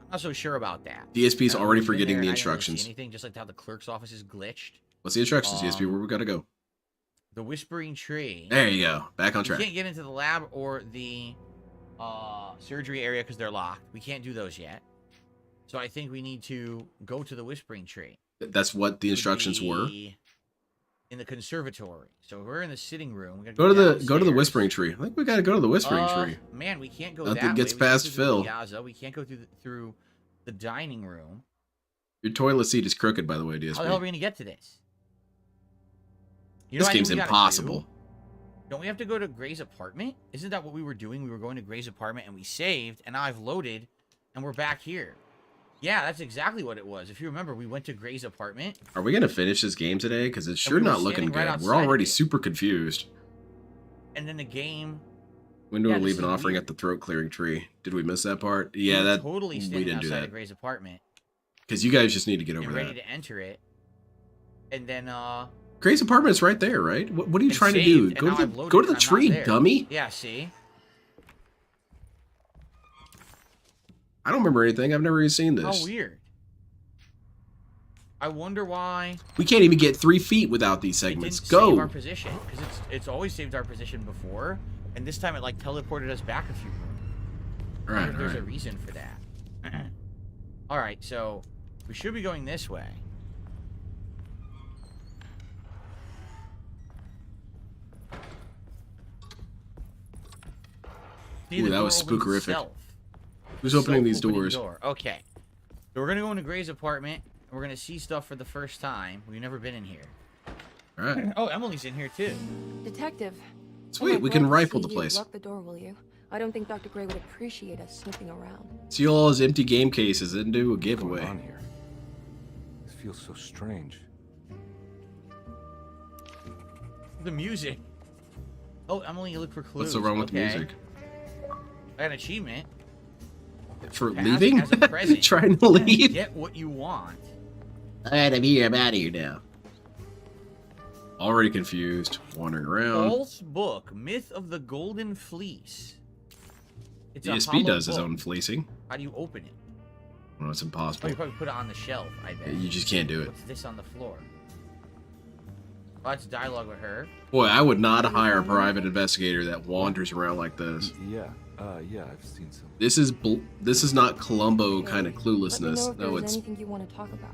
I'm not so sure about that. DSP's I don't already know, we've been forgetting there the and I didn't really see instructions. anything, just like how the clerk's office is glitched. What's the instructions, DSP? Where we gotta go? The Whispering Tree. There you go. Back on We track. can't get into the lab or the surgery area because they're locked. We can't do those yet. So I think we need to go to the Whispering Tree. That's what the instructions were. In the conservatory. So we're in the sitting room. We gotta Go to the downstairs. Whispering Tree. I think we gotta go to the Whispering Tree. Man, we can't go Nothing that gets way. We can't past go through Phil. the piazza. We can't go through the dining room. Your toilet seat is crooked, by the way, How the hell are DSP. we gonna get to this? You This what I think game's we gotta impossible. do? Don't we have to go to Gray's apartment? Isn't that what we were doing? We were going to Gray's apartment and we saved, and now I've loaded, and we're back here. Yeah, that's exactly what it was. If you remember, we went to Gray's apartment. Are we gonna finish this game today? Because it's sure we were not looking standing right good. We're outside of already it. super confused. And then the game. When do Yeah, we this leave an is offering weird. at the throat clearing tree? Did we miss that part? we Yeah, were that totally we standing didn't do outside that. of Gray's apartment Because you guys just need to get and over ready that. to enter it. And then Gray's apartment's right there, right? What are you and trying to saved, do? and Go now to I've the loaded go to the and I'm not tree, there. dummy! Yeah, see? I don't remember anything. I've never even seen How this. weird. I wonder why We can't even get 3 feet without these it segments. didn't save our Go! position. Because it's always saved our position before. And this time it like teleported us back a few rooms. I Alright, wonder if there's a alright. reason for that. Alright, so we should be going this way. See, Ooh, the that door was opens spookerific. itself. Who's opening these Self-opening doors? door. Okay. So we're gonna go into Gray's apartment. And we're gonna see stuff for the first time. We've never been in here. Alright. Oh, Emily's in here too. Detective. Sweet, we can rifle the place. Lock the door, will you? I don't think Dr. Gray would appreciate us snooping around. See all his empty game cases and do a giveaway. What's going on here? This feels so strange. The music. Oh, Emily, you look for clues. What's so wrong with the Okay. music? I got an achievement. For Pass leaving? as a present. Trying to leave? Get what you want. Alright, I'm here. I'm out of here now. Already confused. Wandering around. False book. Myth of the Golden Fleece. It's a DSP hollow does his book. own fleecing. How do you open it? Well, it's Oh, impossible. you probably put it on the shelf, I bet. You just can't do it. What's this on the floor? Oh, it's dialogue with her. Boy, I would not hire a private investigator that wanders around like this. Yeah, yeah, I've seen some. This is not Columbo kind of Let me know cluelessness. if No, there's it's anything you want to talk about.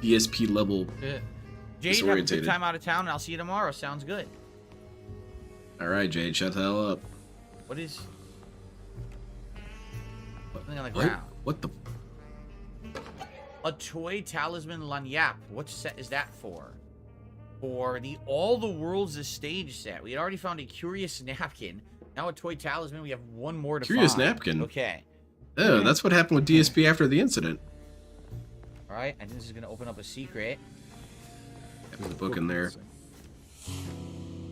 DSP level. Jade, have a good Disorientated. time out of town, and I'll see you tomorrow. Sounds good. All right, Jade, shut the hell up. What is... Something on the What? ground. What the? A toy talisman lanyap. What set is that for? For the All the World's a Stage set. We had already found a curious napkin. Now a toy talisman. We have one more to Curious find. napkin? Okay. Oh, that's what happened with DSP after the incident. All right. I think this is going to open up a secret. There's a book in there.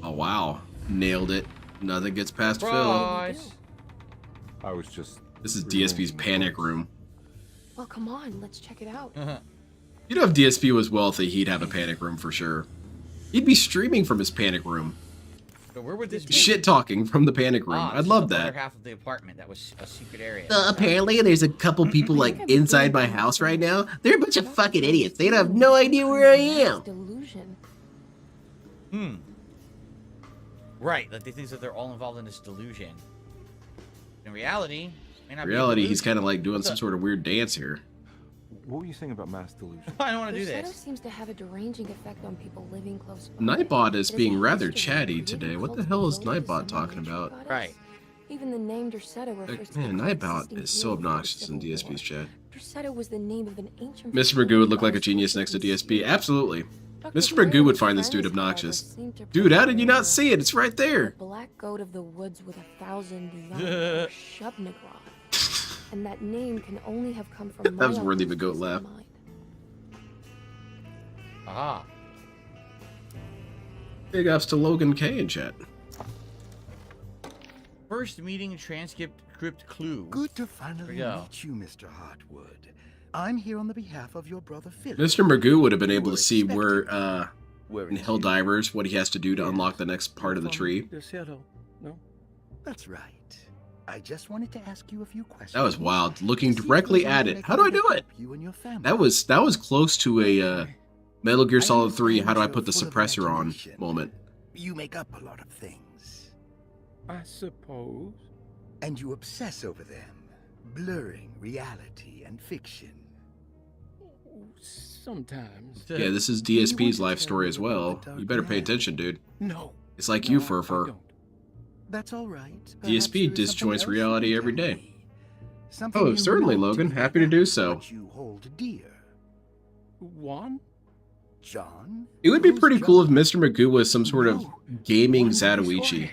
Oh, wow. Nailed it. Nothing gets past Phil. Surprise! I was just. This is DSP's panic room. Well, come on, let's check it out. You know, if DSP was wealthy, he'd have a panic room for sure. He'd be streaming from his panic room. So where would this be? Shit talking from the panic room. Ah, I'd this is love the other that. half of the apartment. That was a secret area. Apparently, there's a couple people like inside my house right now. They're a bunch of fucking idiots. They have no idea where I am. Delusion. Right, like they think that they're all involved in this delusion. In reality, may not In reality, be a he's kind of like doing What's some up? sort of weird dance here. What were you saying about mass delusion? I don't want to do The shadow this. seems to have a deranging effect on people living close by. Nightbot is It has being a rather history of chatty creating today. What the cults hell is devoted to Nightbot some talking ancient about? goddess. Right. Even the name Derceto refers to Man, the Nightbot coexisting is so hero of the obnoxious in Civil DSP's War. chat. Derceto was the name of an ancient. Mr. Magoo would look like a genius next to DSP. Absolutely. Mr. Magoo would find this dude obnoxious. Dude, how did you not see it? It's right there. The black goat of the woods with 1,000 young, Shubnigrod. And that name can only have come from That was my worthy of a uncle's goat peace of laugh. mind. Aha. Big ups to Logan K in chat. First meeting transcript crypt clue. Good to finally Here we go. meet you, Mr. Hartwood. I'm here on the behalf of your brother Philip. Mr. Magoo would have been able We're to see where, expecting Where in is he? Helldivers, what he has to do to unlock the next part of the tree. No? That's right. I just wanted to ask you a few questions. That was wild. Looking to see if directly there's at anything it. How do I do can it? help You and your family. That was close to a Metal Gear I Solid 3, how do I understand put the you're full of suppressor on imagination. moment. You make up a lot of things, I suppose. and you obsess over them, blurring reality and fiction. Sometimes. Yeah, this is Do you want DSP's to life tell story me as about well. the dark You better pay man? attention, dude. No, It's like No, you, I Furfur. don't. that's all right. DSP Perhaps there is disjoints something else reality you every can tell day. me. Something Oh, you certainly, want Logan. me Happy to do about so. what you hold dear. One? John? It would be Who's pretty cool if John? Mr. Magoo was some sort of No. gaming One who is Zatoichi.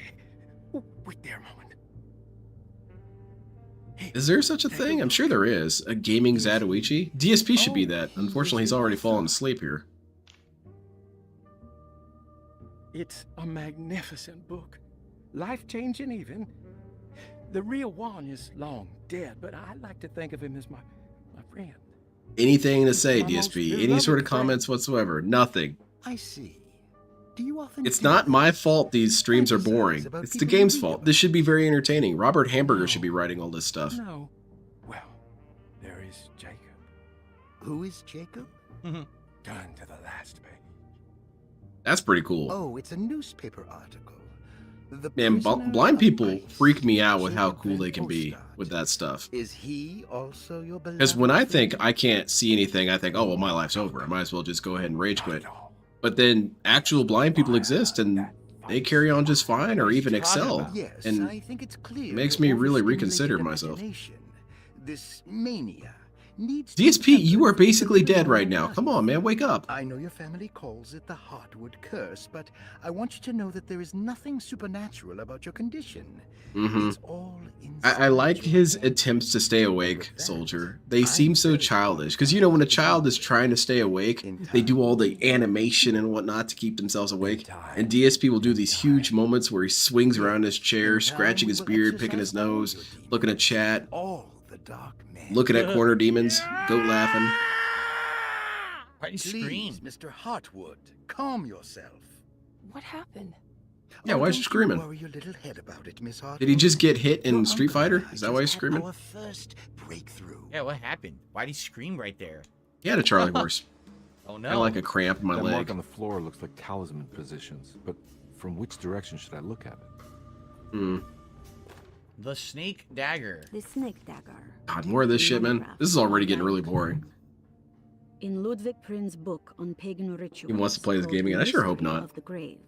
Oh, wait there a moment. Hey, Is there such a take thing? I'm look. sure there is. A gaming Zatoichi? DSP should be Oh, that. he Unfortunately, he's is already the fallen author. asleep here. It's a magnificent book. Life-changing even. The real one is long dead, but I like to think of him as my friend. Anything to say, My most DSP? Any beloved sort of friend. comments whatsoever? Nothing. I see. Do you often It's feel not my this? fault these streams are Fantasize boring. about It's the people you game's read fault. about. This should be very entertaining. Robert Hamburger No. should be writing all this stuff. No. Well, there is Jacob. Who is Jacob? Done to the last page. That's pretty cool. Oh, it's a newspaper article. The Man, Prisoner blind of people Ice, freak me out with how Jacob cool Van they can be Ostad. with that stuff. Is he also your beloved? Because when I think friend? I can't see anything, I think, oh, well, my life's over. I might as well just go ahead and rage Not quit. at all. But then actual blind people exist and they carry on just fine or even excel. Yes, And I think it's clear. it makes your me really overstimulated reconsider myself. imagination, This mania needs to DSP, be you are tempered with basically a little dead right more now. life. Come on, man, wake up. I know your family calls it the Hartwood curse, but I want you to know that there is nothing supernatural about your condition. Mhm. It's all I like inside his your head. attempts to stay awake, With that, Soldier. They I'm seem so very childish. Because, you know, when a child is trying to stay awake, In they do time. all the animation and whatnot to keep themselves awake. And DSP will do these huge moments where he swings around his chair, In time, scratching we his will beard, picking his exercise all nose, your demons. looking at chat, All the dark men. looking at corner demons, goat laughing. Why'd you scream? Please, Mr. Hartwood, calm yourself. What happened? Yeah, Oh, why is don't she screaming? Worry your little head about it, Miss Hartwood. Did he just get hit in Your Street uncle Fighter? and I Is that why he's just had screaming? Our first breakthrough. Yeah, what happened? Why'd he scream right there? He had a Charlie horse. Oh I no. had like a cramp in my That leg. mark on the floor looks like talisman positions, but from which direction should I look at it? Hmm. The snake dagger. The snake dagger. God, more of this shit, man. This is already getting really boring. In Ludwig Prin's book on pagan rituals. He wants to play this called game again. The I sure hope Mystery not. of the Grave,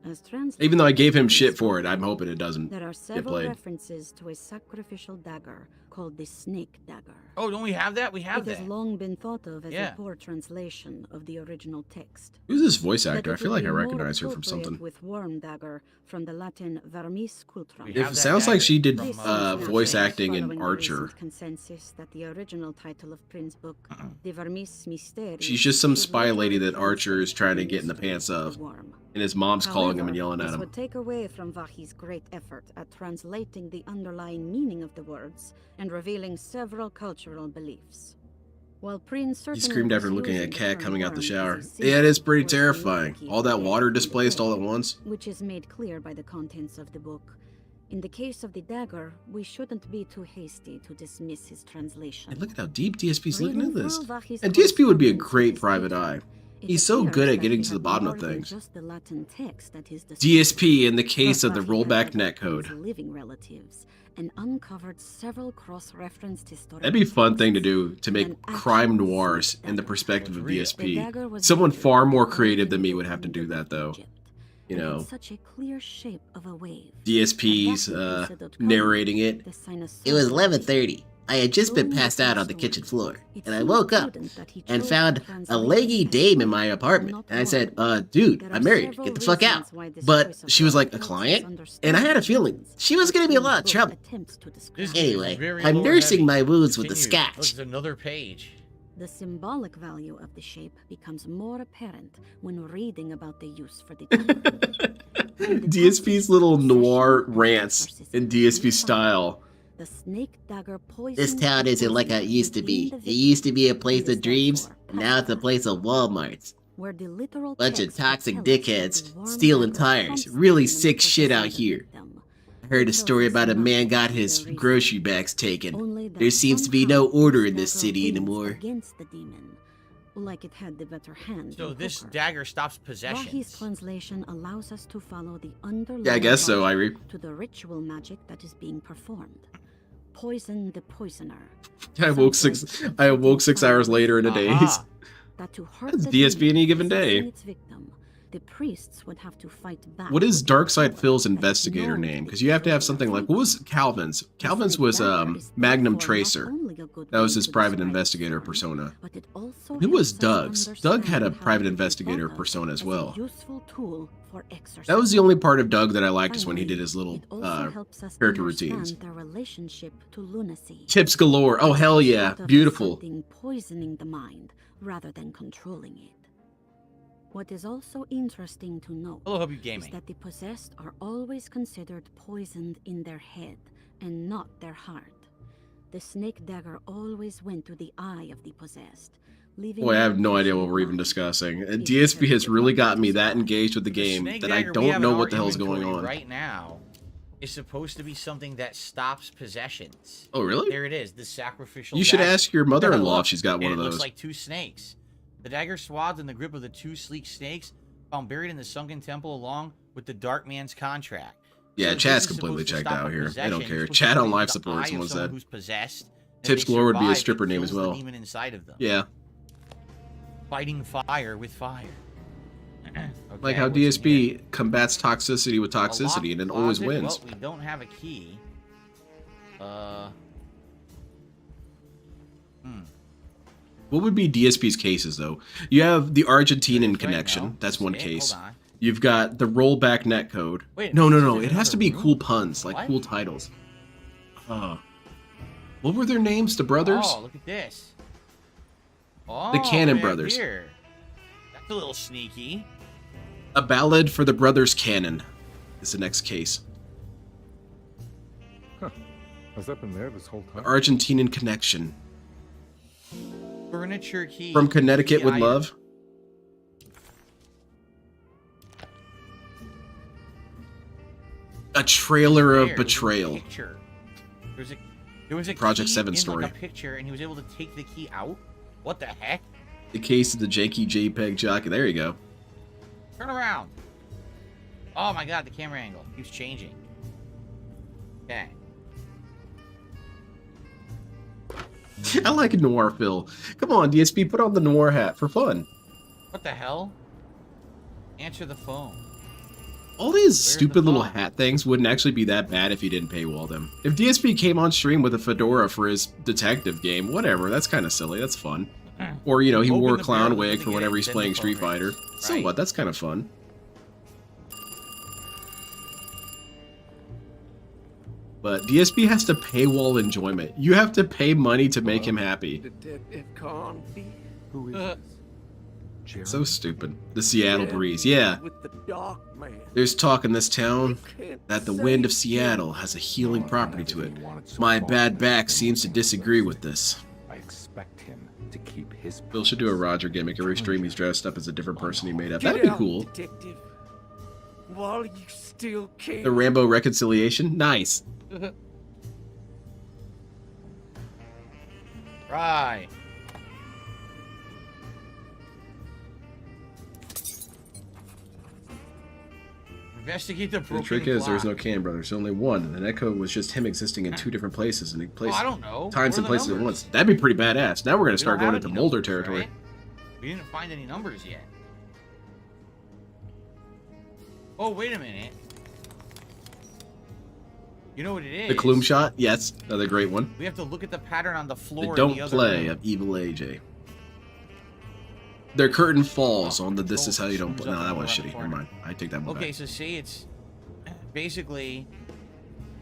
as translated Even though I gave him into shit for it, Scottish, I'm hoping it doesn't There are get several played. references to a sacrificial dagger called the snake dagger. Oh, don't we have that? We have It that. has long been thought of as Yeah. a poor translation of the original text. Who's this voice That actor? I it feel would like I be more recognize her from appropriate something. With worm dagger from the Latin vermis cultram. We It have that sounds like dagger she did from, This is voice naturally acting in following the Archer. recent consensus that the original title of Prin's book, De Vermis Mysteriis, She's just some is spy lady that literally Archer is trying to translated get in the mystery pants of. the worm. And his mom's calling him and However, yelling at this him. would take away from Vahi's great effort at translating the underlying meaning of the words and revealing several cultural beliefs. While Prin He certainly screamed after was looking at a using the cat term coming out the worm shower. as a Yeah, it is symbol pretty for terrifying. communicating All that the water dead displaced all at dead, once. which is made clear by the contents of the book. In the case of the dagger, we shouldn't be too hasty to dismiss his translation. And look at how deep DSP's looking at Reading this. through Vahi's And DSP would be a correspondence with great his private patron, eye. He's so good at getting to the bottom of things. Just the Latin text that is DSP in the case of the Rafi rollback identified netcode. his living relatives and uncovered several cross-referenced historical That'd be a fun thing to texts. do, to make An crime actual noirs secret in the dagger. perspective of The DSP. dagger was Someone dated far more by creative than me the would have to do that, though. Egypt, You and had know, such a clear shape of a wave. DSP's narrating it. It was 11:30. I had just been passed out on the kitchen floor, and I woke up and found a leggy dame in my apartment. And I said, dude, I'm married. Get the fuck out. But she was like, a client? And I had a feeling she was gonna be in a lot of trouble. This is Anyway, very I'm lore nursing heavy. my wounds with the Continue. scotch. Look, there's another page. The symbolic value of the shape becomes more apparent when reading about the use for the DSP's little noir rants in DSP style. The snake dagger poison. This town isn't like it used to be. It used to be a place of dreams, and now it's a place of Walmarts. Where the literal Bunch of text would toxic tell us that dickheads the worm stealing dagger tires. pumps Really venom sick for shit the out side here. victim. I heard a story about a man got his grocery bags taken. There seems to be no order in this city anymore. Against the demon, like it had the better hand. So in this poker. dagger stops Rahi's possessions. translation allows us to follow the underlying Yeah, I guess so, logic Irie. to the ritual magic that is being performed. Poison the poisoner. I awoke 6 hours later in a daze. Aha. That to hurt That's the DSP demon any given possessing day. its victim, the priests would have to fight back. What is with their Darkside power Phil's that investigator no name? Because you have to have something like, what was Calvin's? The Calvin's snake was dagger is Magnum therefore not Tracer. only a good That was way his to private describe investigator its form, persona. but it also Who was helps us Doug's? Doug had a understand private how investigator Ibotta persona as is a well. useful tool for That was the only part of Doug that I liked, Finally, is when he did his little it also helps us character understand routines. their relationship to lunacy. Tips galore. Oh, hell yeah. Sort of Beautiful. something poisoning the mind rather than controlling it. What is also interesting to note Hello, Hope You is Gaming. that the possessed are always considered poisoned in their head and not their heart. The snake dagger always went to the eye of the possessed, leaving Boy, I have no them idea what we're even blind. discussing. And If DSP you has have really the gotten me that desire. engaged with the The game snake that I dagger we don't have know in what our the hell's going inventory on. right now is supposed to be something that stops possessions. Oh, really? There it is, the sacrificial You should dagger. ask your mother-in-law if Look, she's got one and of it those. looks like two snakes. The dagger swathed in the grip of the two sleek snakes found buried in the sunken temple along with the Dark Man's contract. Yeah, So this Chad's is completely supposed to checked stop out a here. I don't possession. care. It's supposed Chad to on leave live the support, eye someone of someone said. who's possessed. and Tips if they Galore would be a survive, it stripper name as kills the well. demon inside of them. Yeah. Fighting fire with fire. Like Okay, how what's in here? DSP combats toxicity with A locked toxicity and then always closet? wins. Well, we don't have a key. What would be DSP's cases, though? You have the Argentinian Right connection. now. That's This one is it. case. Hold on. You've got the rollback netcode. Wait, No. there's It has to another be room? cool puns, like What? cool titles. What were their names? The brothers? Oh, look at this. Oh, The Cannon right Brothers. Here. That's a little sneaky. A Ballad for the Brothers Cannon is the next case. Has that been there this whole The time? Argentinian connection. Furniture key. From Connecticut key with item. Love. A trailer of There was a betrayal. picture. There was a Project key 7 in, story. Like a picture, and he was able to take the key out. What the heck? The case of the janky JPEG jockey. There you go. Turn around. Oh my god, the camera angle keeps changing. Okay. I like a noir Phil. Come on, DSP, put on the noir hat for fun. What the hell? Answer the phone. All these the stupid little phone? hat things wouldn't actually be that bad if you didn't paywall them. If DSP came on stream with a fedora for his detective game, whatever, that's kind of silly, that's fun. Or, you know, he Open wore a the clown barrel wig of for the whenever gate, he's then playing the Street phone Fighter. rings. So Right. what, that's kind of fun. But DSP has to paywall enjoyment. You have to pay money to make him happy. Detective Conby. Who is this? Jeremy? So stupid. The Seattle breeze, yeah. With the dark man. There's talk in this town Can't that the say wind of it. Seattle has a healing Oh, property to it. he wanted so My far bad from back this seems to thing. disagree with this. I expect him to keep his. Phil should do a promise. Roger gimmick. Every stream he's dressed up as a different person he made up. Get That'd be out, cool. Detective. While you still can. The Rambo reconciliation? Nice. Right. Investigate the broken The trick is, clock. there's no Can Brothers, only one. And an echo was just him existing in 2 different places, and he places I don't know. times What and are the places at numbers? once. That'd be pretty badass. Now we're gonna We start don't going have into any Mulder numbers, territory. right? We didn't find any numbers yet. Oh, wait a minute. You know what it is? The Clume shot, yes, another great one. We have to look at the pattern on the floor. The in Don't the other Play room. of Evil AJ. Their curtain falls on the This Is How You Don't Play. No, that one's shitty. Never mind. I take that one Okay, back. so see, it's basically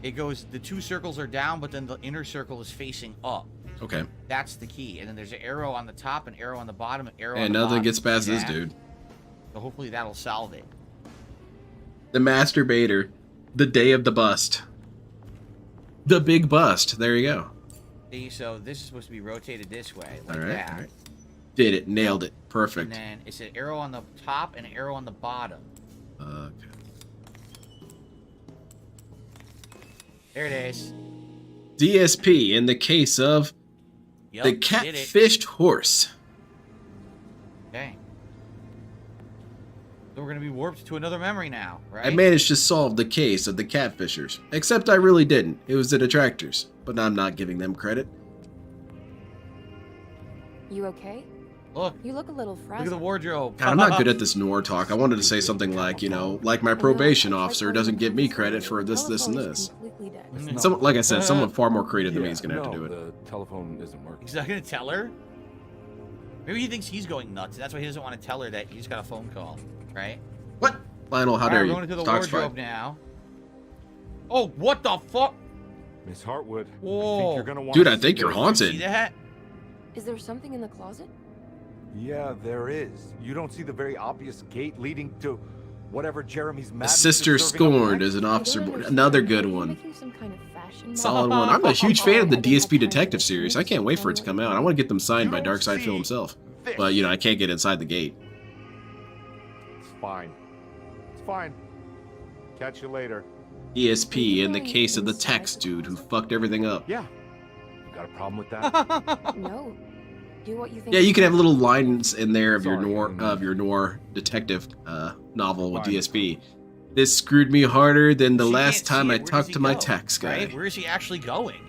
it goes. The 2 circles are down, but then the inner circle is facing up. Okay. That's the key. And then there's an arrow on the top, an arrow on the bottom, an arrow. And on the nothing bottom. gets past this Yeah. dude. So hopefully that'll solve it. The Masturbator. The Day of the Bust. The Big Bust. There you go. See, so this is supposed to be rotated this way, like All right. that. All right. Did it. Nailed it. And Perfect. then it's an arrow on the top and an arrow on the bottom. Okay. There it is. DSP in the case of Yup, the did it. catfished horse. Okay. So we're gonna be warped to another memory now, right? I managed to solve the case of the catfishers. Except I really didn't. It was the detractors. But I'm not giving them credit. You okay? Look. You look a little Look frazzled. at the wardrobe. God, I'm not good at this noir talk. I wanted to say something like, you know, like my probation officer doesn't give me credit for this, this, and this. Some, like I said, someone far more creative than me is going to have to do it. The telephone isn't working. He's not gonna tell her? Maybe he thinks he's going nuts. That's why he doesn't want to tell her that he's got a phone call, right? What? Lionel, how All dare right, you? we're going into the Stock's wardrobe fine. now. Oh, what the fuck? Miss Hartwood, I Whoa. think you're gonna want Dude, to I think you're this. haunted. See that? Is there something in the closet? Yeah, there is. You don't see the very obvious gate leading to whatever Jeremy's A madness Sister is serving up Scorned next? is an I don't officer. understand. Another Are good you one. making some kind of fashion Solid one. I'm a huge fan of the DSP Detective series. I can't wait for it to come out. I want to get them signed by Darkseid Phil himself. This. But, you know, I can't get inside the gate. It's fine. It's fine. Catch you later. ESP in the case of the tax dude who fucked everything up. Yeah. You got a problem with that? No. Do what you think. Yeah, you can have little lines in there of your Sorry, noir detective novel with Fine. DSP. This screwed me harder than the She last can't time see I it. Where does talked he to my go, tax guy. Right? Where is he actually going?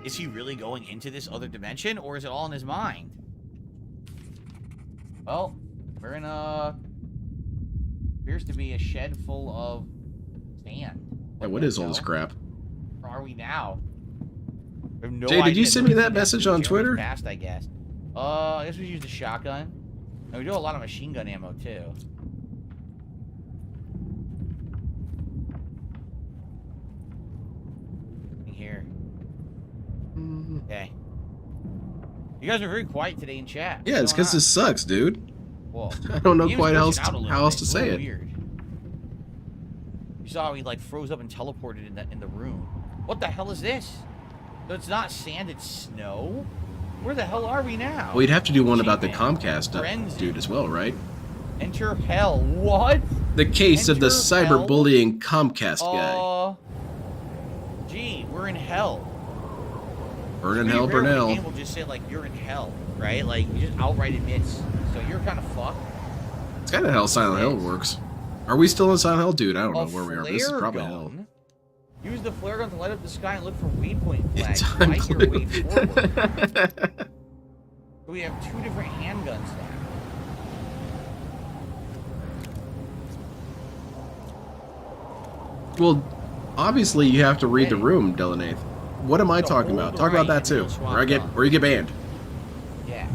Is he really going into this other dimension, or is it all in his mind? Well, we're in a... appears to be a shed full of sand. Yeah, what is all this crap? Where are we now? We have no Jay, did you idea. send me Nobody's that been message after on Jeremy's Twitter? Past, I guess. I guess we used a shotgun. And we do a lot of machine gun ammo, too. Here. Okay. You guys are very quiet today in chat. Yeah, it's because this sucks, dude. Whoa. I don't know Game's quite glitching out a little how else bit. to It's a say little it. Weird. You saw how he like froze up and teleported in the room. What the hell is this? So it's not sand, it's snow? Where the hell are we now? Well, you'd have to do one about the Achievement. Comcast Frenzy. dude as well, right? Enter hell. What? The case of the Enter hell? cyberbullying Comcast guy. Gee, we're in hell. Burn in Pretty hell, rare burn when a hell. game will just say like you're in hell, right? Like you just outright admits. So you're kind of fucked. It's kind of how Silent Hill works. Are we still in Silent Hill? Dude, I don't know where we are. But this is flare probably gun. hell. Use the flare gun to light up the sky and look for waypoint flags. Time Light your way clue. forward. We have 2 different handguns now. Well, obviously you have to read the room, Delanath. What am I So talking hold about? Talk about right that too. and it'll Or swap you get banned. Yes.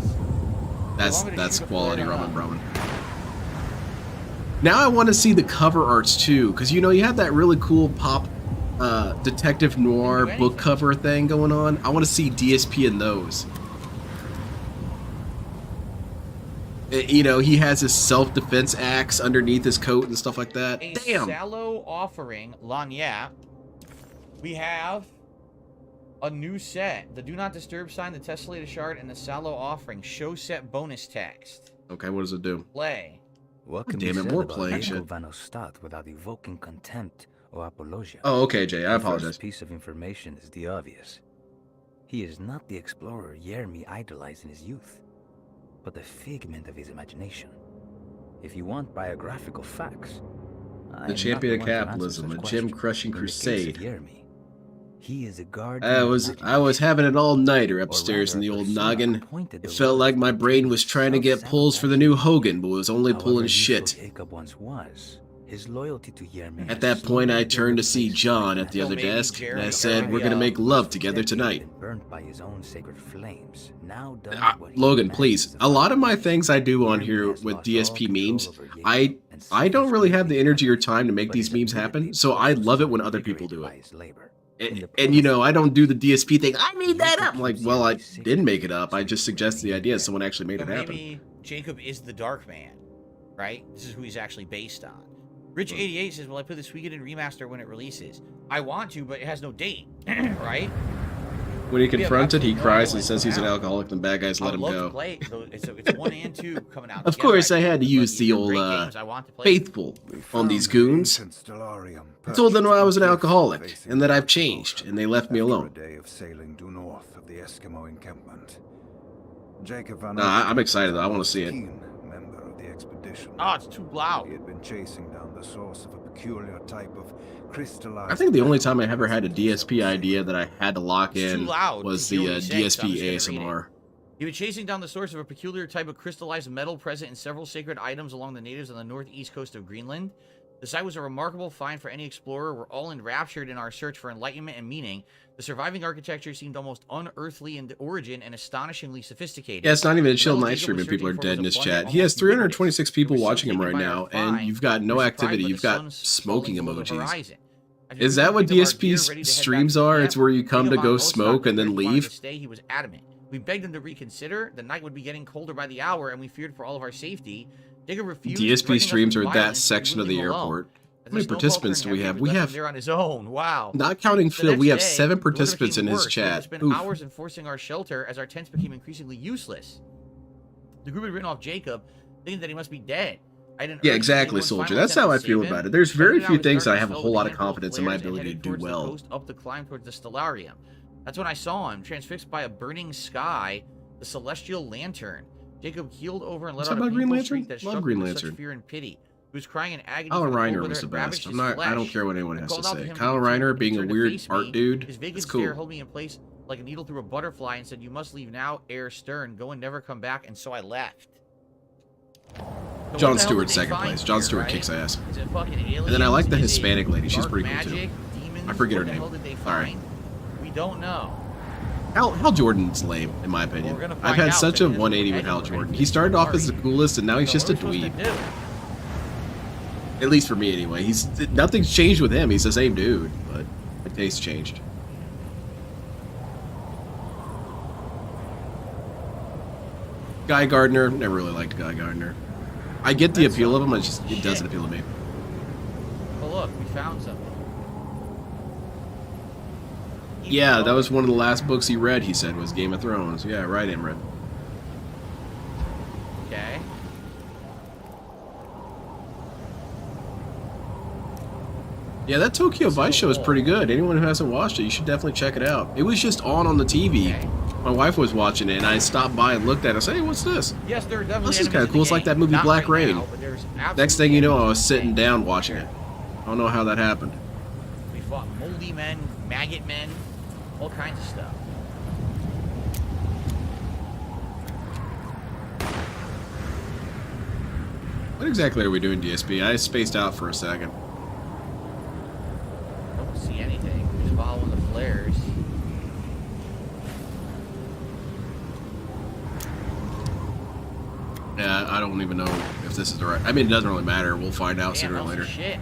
That's want me to shoot a quality flare ramen, gun? ramen. Now I want to see the cover arts too, because you know you have that really cool pop detective noir book cover thing going on. I want to see DSP in those. You know, he has his self-defense axe underneath his coat and stuff like that. A Damn. Sallow offering, Lanyap. We have a new set. The Do Not Disturb sign, the Tessellated Shard, and the Sallow offering. Show set bonus text. Okay, what does it do? Play. What Oh, can damn be it, said more about playing Michael shit. Van Ostad without evoking contempt or apologia? Oh, okay, Jay, I The apologize. first piece of information is the obvious. He is not the explorer Jeremy idolized in his youth, but the figment of his imagination. If you want biographical facts, The champion of capitalism, a gem-crushing crusade. He is a guard. I was having an all-nighter upstairs in the old noggin. It felt like my brain was trying to get pulls for the new Hogan, but was only pulling shit. His loyalty to Yermi. At that point, I turned to see John at the other desk, and I said, "We're gonna make love together tonight." Burnt by his own sacred flames. Now Logan, please. A lot of my things I do on here with DSP memes, I don't really have the energy or time to make these memes happen, so I love it when other people do it. And you know, I don't do the DSP thing. I made that up. I'm like, well, I didn't make it up. I just suggested the idea. Someone actually made it happen. Maybe Jacob is the Dark Man, right? This is who he's actually based on. Rich88 says, "Will I play the Suikoden remaster when it releases?" I want to, but it has no date, right? When he confronted, he cries and says he's an alcoholic, and bad guys let him go. It's 1 and 2 coming out. Of course, I had to use the old faithful on these goons. I told them I was an alcoholic and that I've changed, and they left me alone. I'm excited though. I want to see it. Oh, it's too loud. He had been chasing down the source of a peculiar type of crystallized. I think the only time I ever had a DSP idea that I had to lock in was the DSP ASMR. He was chasing down the source of a peculiar type of crystallized metal present in several sacred items along the natives on the northeast coast of Greenland. The site was a remarkable find for any explorer. We're all enraptured in our search for enlightenment and meaning. The surviving architecture seemed almost unearthly in origin and astonishingly sophisticated. Yeah, it's not even a chill night stream and people are dead in his chat. He has 326 people watching him right now, and you've got no activity. You've got smoking emojis. Is that what DSP's streams are? It's where you come to go smoke and then leave? He was adamant. We begged him to reconsider. The night would be getting colder by the hour, and we feared for all of our safety. Jacob refused. DSP streams are that section of the airport. How many participants do we have? We have, there on his own. Wow. Not counting Phil, we have 7 participants in his chat. We spent hours enforcing our shelter as our tents became increasingly useless. The group had written off Jacob, thinking that he must be dead. Yeah, exactly, Soldier. That's how I feel about it. There's very few things I have a whole lot of confidence in my ability to do well. Up the climb towards the Stellarium. That's when I saw him, transfixed by a burning sky, the celestial lantern. Jacob keeled over and let out a painful shriek that struck him with such fear and pity. He was crying in agony. Kyle Reiner was the best. I don't care what anyone has to say. Kyle Reiner being a weird art dude, it's cool. Stare held me in place like a needle through a butterfly and said, "You must leave now, Air Stern. Go and never come back." And so I left. So John Stewart second place. John Stewart kicks ass. And then I like the Hispanic lady. She's pretty cool too. I forget her name. Alright. We don't know. Hal Jordan's lame, in my opinion. I've had such a 180 with Hal Jordan. He started off as the coolest, and now he's just a dweeb. At least for me, anyway. Nothing's changed with him. He's the same dude, but my taste changed. Guy Gardner, never really liked Guy Gardner. I get the appeal of him, it doesn't appeal to me. Well, look, we found something. Yeah, that was one of the last books he read, he said, was Game of Thrones. Yeah, right, Imran. Okay. Yeah, that Tokyo Vice show is pretty good. Anyone who hasn't watched it, you should definitely check it out. It was just on the TV. Okay. My wife was watching it, and I stopped by and looked at it and said, "Hey, what's this?" Yes, there are definitely. This is kind of cool. It's like that movie Black Rain. Next thing you know, I was sitting down watching it. I don't know how that happened. We fought moldy men, maggot men, all kinds of stuff. What exactly are we doing, DSP? I spaced out for a second. Don't see anything. We're just following the flares. Yeah, I don't even know if this is the right... I mean, it doesn't really matter. We'll find out sooner or later. Shit.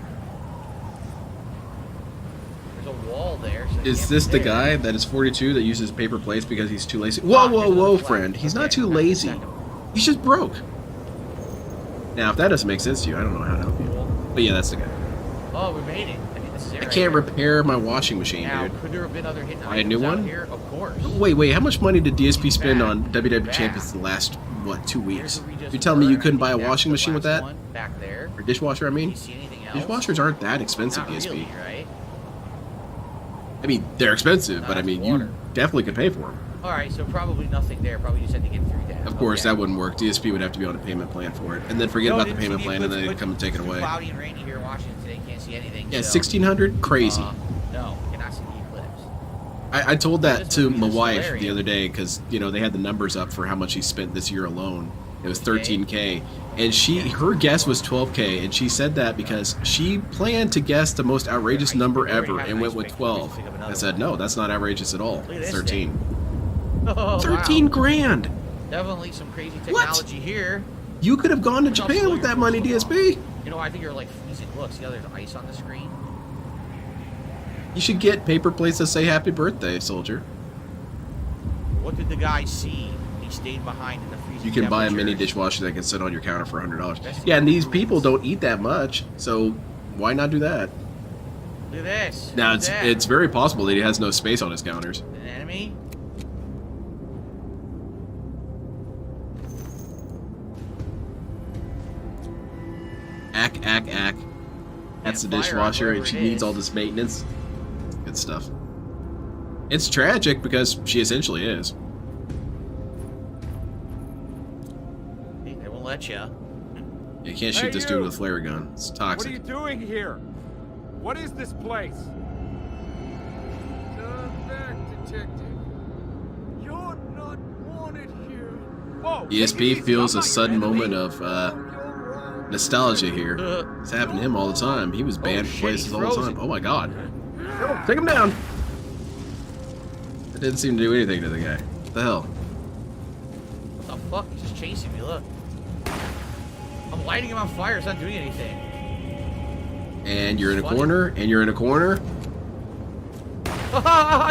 There's a wall there. So is this the guy that is 42 that uses paper plates because he's too lazy? Whoa, whoa, whoa, friend. He's not too lazy. He's just broke. Now, if that doesn't make sense to you, I don't know how to help you. But yeah, that's the guy. Oh, we made it. I think this is it. I can't repair my washing machine, now, dude. Could there have been other hidden a new one? Here? Of course. Wait, how much money did DSP spend on WWE Champions the last, what, 2 weeks? You telling me you couldn't buy a washing machine with that? Back there. Or dishwasher, I mean? Dishwashers aren't that expensive, Not DSP. really, right? I mean, they're expensive, but I mean, you definitely could pay for them. Alright, so probably nothing there. Probably just had to get through that. Of course, that wouldn't work. DSP would have to be on a payment plan for it. And then forget about the payment plan, and then they'd come and take it away. Cloudy and rainy here in Washington today. Can't see anything. Yeah, so, 1600? Crazy. No, cannot see the eclipse. I told that to my wife the other day because, you know, they had the numbers up for how much he spent this year alone. It was 13K. And her guess was 12K, and she said that because she planned to guess the most outrageous number ever and went with 12. I said, no, that's not outrageous at all. It's 13. Oh, 13 wow. grand! Definitely some crazy technology here. You could have gone to Japan with that money, DSP. You know, I think you're like freezing. Look, see how there's ice on the screen? You should get paper plates that say happy birthday, soldier. What did the guy see? He stayed behind in the freezing. You can buy a mini dishwasher that can sit on your counter for $100. Yeah, and these people don't eat that much, so why not do that? Look at this. Now, it's very possible that he has no space on his counters. An enemy? Ack. That's the dishwasher, and she needs all this maintenance. Good stuff. It's tragic because she essentially is. They won't let you. You can't shoot this dude with a flare gun. It's toxic. What are you doing here? What is this place? Turn back, detective. You're not wanted here. Whoa! ESP feels a sudden moment of nostalgia here. It's happened to him all the time. He was banned from places all the time. Oh my god. Take him down! That didn't seem to do anything to the guy. What the hell? What the fuck? He's just chasing me, look. I'm lighting him on fire, it's not doing anything. And you're in a corner, and you're in a corner.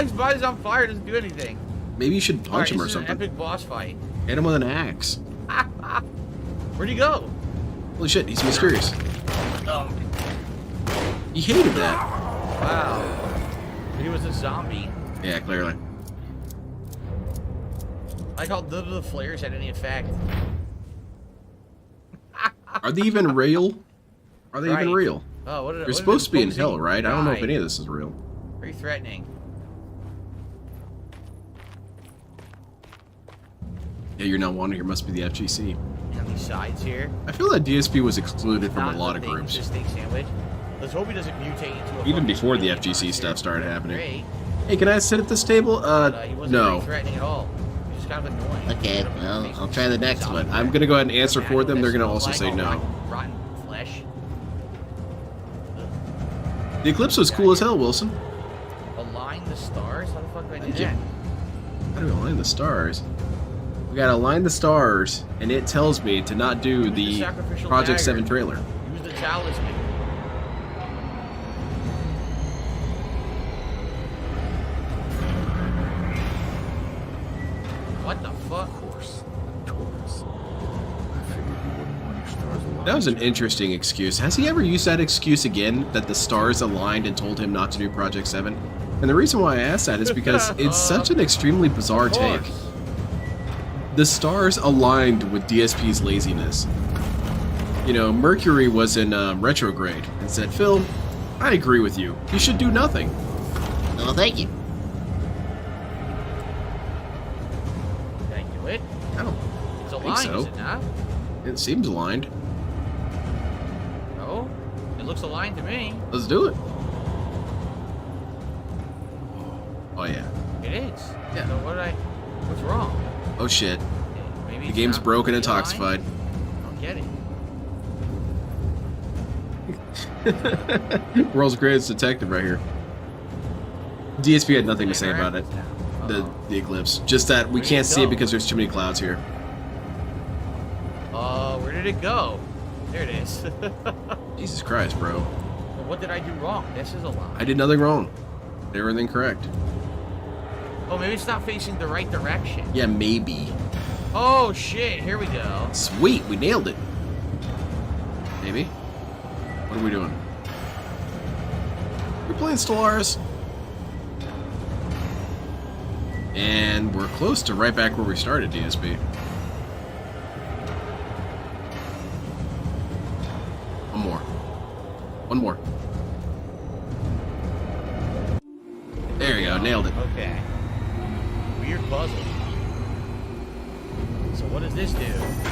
His body's on fire, doesn't do anything. Maybe you should punch him or This is something. an epic boss fight. Hit him with an axe. Where'd he go? Holy shit, he's mysterious. He hated that. Wow. He was a zombie. Yeah, clearly. I like how none of the flares had any effect. Are they even real? Are they even real? Oh, what You're supposed to be in hell, right? I don't know if any of this is real. Very threatening. Yeah, you're not wanted here. Must be the FGC. On these sides here. I feel that DSP was excluded from a lot of groups. Steak sandwich. Let's hope he doesn't mutate into a Even before the FGC stuff started happening. Great. Hey, can I sit at this table? He wasn't no. very threatening at all. He was kind of annoying. Okay, well, I'll try the next one. I'm gonna go ahead and answer for them. They're gonna also say no. Rotten flesh. The eclipse was cool as hell, Wilson. Align the stars? How the fuck do I do Thank you. that? How do we align the stars? We gotta align the stars, and it tells me to not do the sacrificial Project dagger. 7 trailer. Use the talisman. What the fuck? That was an interesting excuse. Has he ever used that excuse again, that the stars aligned and told him not to do Project 7? And the reason why I asked that is because it's such an extremely bizarre take. The stars aligned with DSP's laziness. You know, Mercury was in retrograde and said, Phil, I agree with you. You should do nothing. Oh, thank you. Can I do it? I don't It's think aligned, so. is it not? It seems aligned. No? It looks aligned to me. Let's do it. Oh, yeah. It is. Yeah. So what's wrong? Oh, shit. Maybe The it's game's not broken and aligned? toxified. I don't get it. World's greatest detective right here. DSP had nothing to say about it. The eclipse. Just that we can't see it because there's too many clouds here. Where did it go? There it is. Jesus Christ, bro. Well, what did I do wrong? This is a lie. I did nothing wrong. Did everything correct. Oh, maybe it's not facing the right direction. Yeah, maybe. Oh, shit. Here we go. Sweet, we nailed it. Maybe. What are we doing? We're playing Stellaris. And we're close to right back where we started, DSP. One more. One more. There you go, nailed it. Okay. We weird puzzle. So what does this do?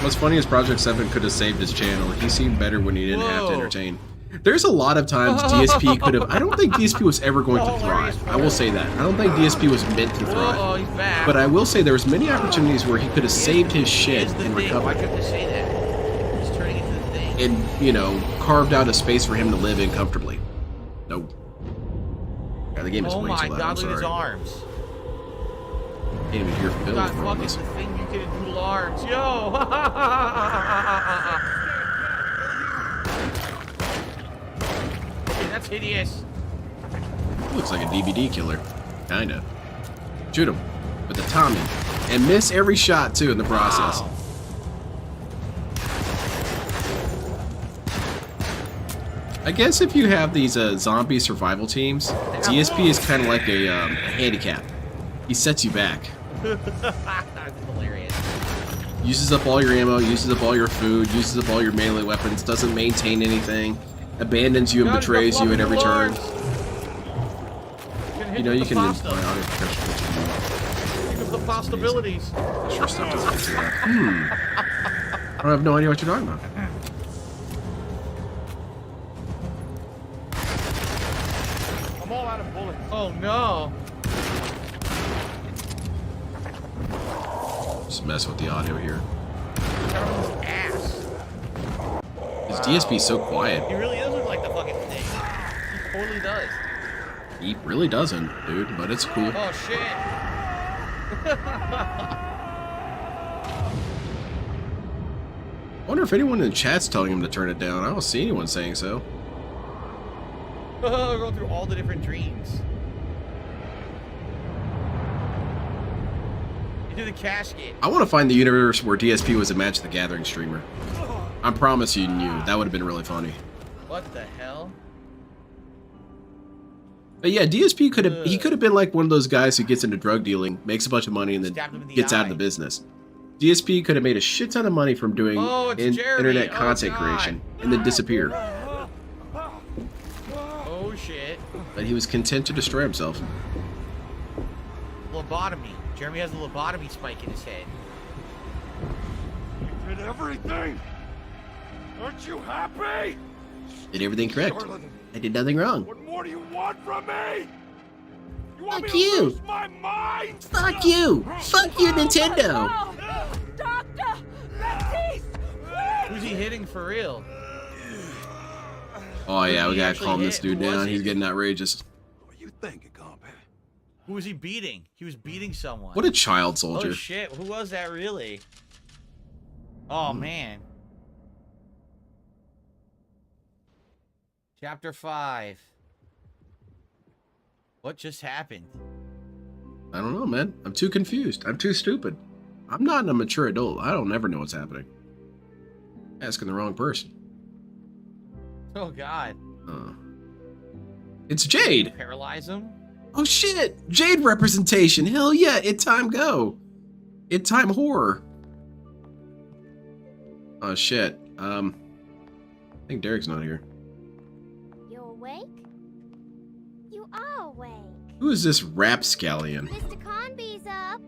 What's funny is Project 7 could have saved his channel. He seemed better when he didn't have to entertain. There's a lot of times DSP could have... I don't think DSP was ever going to thrive. I will say that. I don't think DSP was meant to thrive. Oh, he's back. But I will say there was many opportunities where he could have saved his shit and recovered. Why couldn't they say that? He's turning into the thing. And, you know, carved out a space for him to live in comfortably. Nope. Yeah, the game is way too loud. Oh my god, look at his arms. Can't even hear Phil God, from fuck this. is the thing you can do arms. Yo! Okay, that's hideous. Looks like a DVD killer. Kinda. Shoot him with the Tommy. And miss every shot, too, in the process. Wow. I guess if you have these zombie survival teams, DSP is kind of like a handicap. He sets you back. That's hilarious. Uses up all your ammo, uses up all your food, uses up all your melee weapons, doesn't maintain anything, abandons you and betrays you at every turn. You know, you can... Think of the possibilities. Sure stuff doesn't get to that. I have no idea what you're talking about. I'm all out of bullets. Oh no. Just mess with the audio here. Ass. His DSP is so quiet. He really does look like the fucking thing. He totally does. He really doesn't, dude, but it's cool. Oh shit. I wonder if anyone in the chat's telling him to turn it down. I don't see anyone saying so. Go through all the different dreams. You do the casket. I want to find the universe where DSP was a Magic the Gathering streamer. I promise you knew. That would have been really funny. What the hell? But yeah, DSP could have... He could have been like one of those guys who gets into drug dealing, makes a bunch of money, and then gets out of the business. DSP could have made a shit ton of money from doing internet content creation, and then disappeared. Oh shit. But he was content to destroy himself. Lobotomy. Jeremy has a lobotomy spike in his head. You did everything! Aren't you happy? Did everything correct. I did nothing wrong. What more do you want from me? You want Fuck me to you! lose my mind? Fuck you! Fuck you, Nintendo! Doctor! Baptiste! Who's he hitting for real? Oh yeah, we gotta actually calm this hit? dude Who was down. he? He's getting outrageous. What are you thinking, combat? Who was he beating? He was beating someone. What a child soldier. Oh shit, who was that really? Oh man. Chapter 5. What just happened? I don't know, man. I'm too confused. I'm too stupid. I'm not a mature adult. I don't ever know what's happening. Asking the wrong person. Oh god. It's Jade! Paralyze him? Oh shit! Jade representation! Hell yeah! It time go! It time horror! Oh shit. I think Derek's not here. You awake? You are awake. Who is this rapscallion? Mr. Conby's up.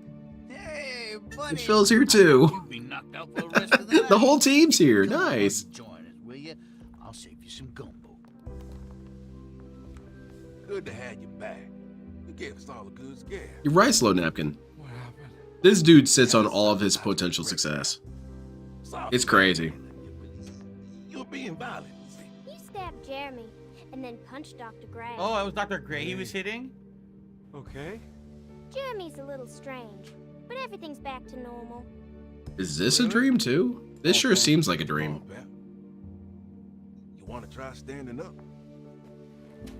Hey, And buddy. Phil's here too. You've been knocked out for the rest of the night. The whole team's here. Nice. Join us, will you? I'll save you some gumbo. Good to have you back. You gave us all a good scare. You're right, Slow Napkin. What happened? This dude sits on all of his potential success. It's crazy. You're being violent. You stabbed Jeremy and then punched Dr. Gray. Oh, that was Dr. Gray he was hitting? Okay. Jeremy's a little strange, but everything's back to normal. Is this a dream too? This sure seems like a dream. You want to try standing up?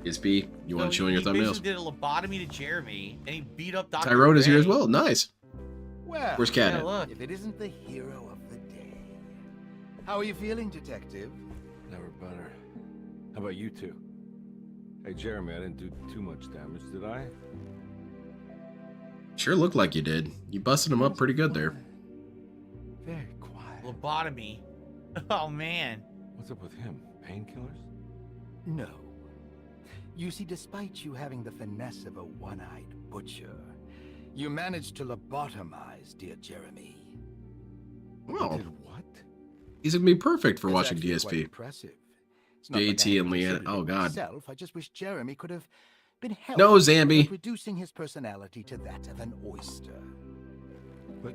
SB, you want to chew on your He thumbnails? basically did a lobotomy to Jeremy, and he beat up Dr. Tyrone is here Gray. as well. Nice. Well, Where's Cat Yeah, at? look. if it isn't the hero of the day. How are you feeling, detective? Never better. How about you two? Hey, Jeremy, I didn't do too much damage, did I? Sure looked like you did. You busted him up pretty good there. Very quiet. Lobotomy. Oh, man. What's up with him? Painkillers? No. You see, despite you having the finesse of a one-eyed butcher, You managed to lobotomize, dear Jeremy. Well, Did what? he's gonna be perfect for It's watching actually quite DSP. impressive. It's not like JT I and Leanne. considered Oh it God. myself. I just wish Jeremy could have been helped No, Zambi. by reducing his personality to that of an oyster. But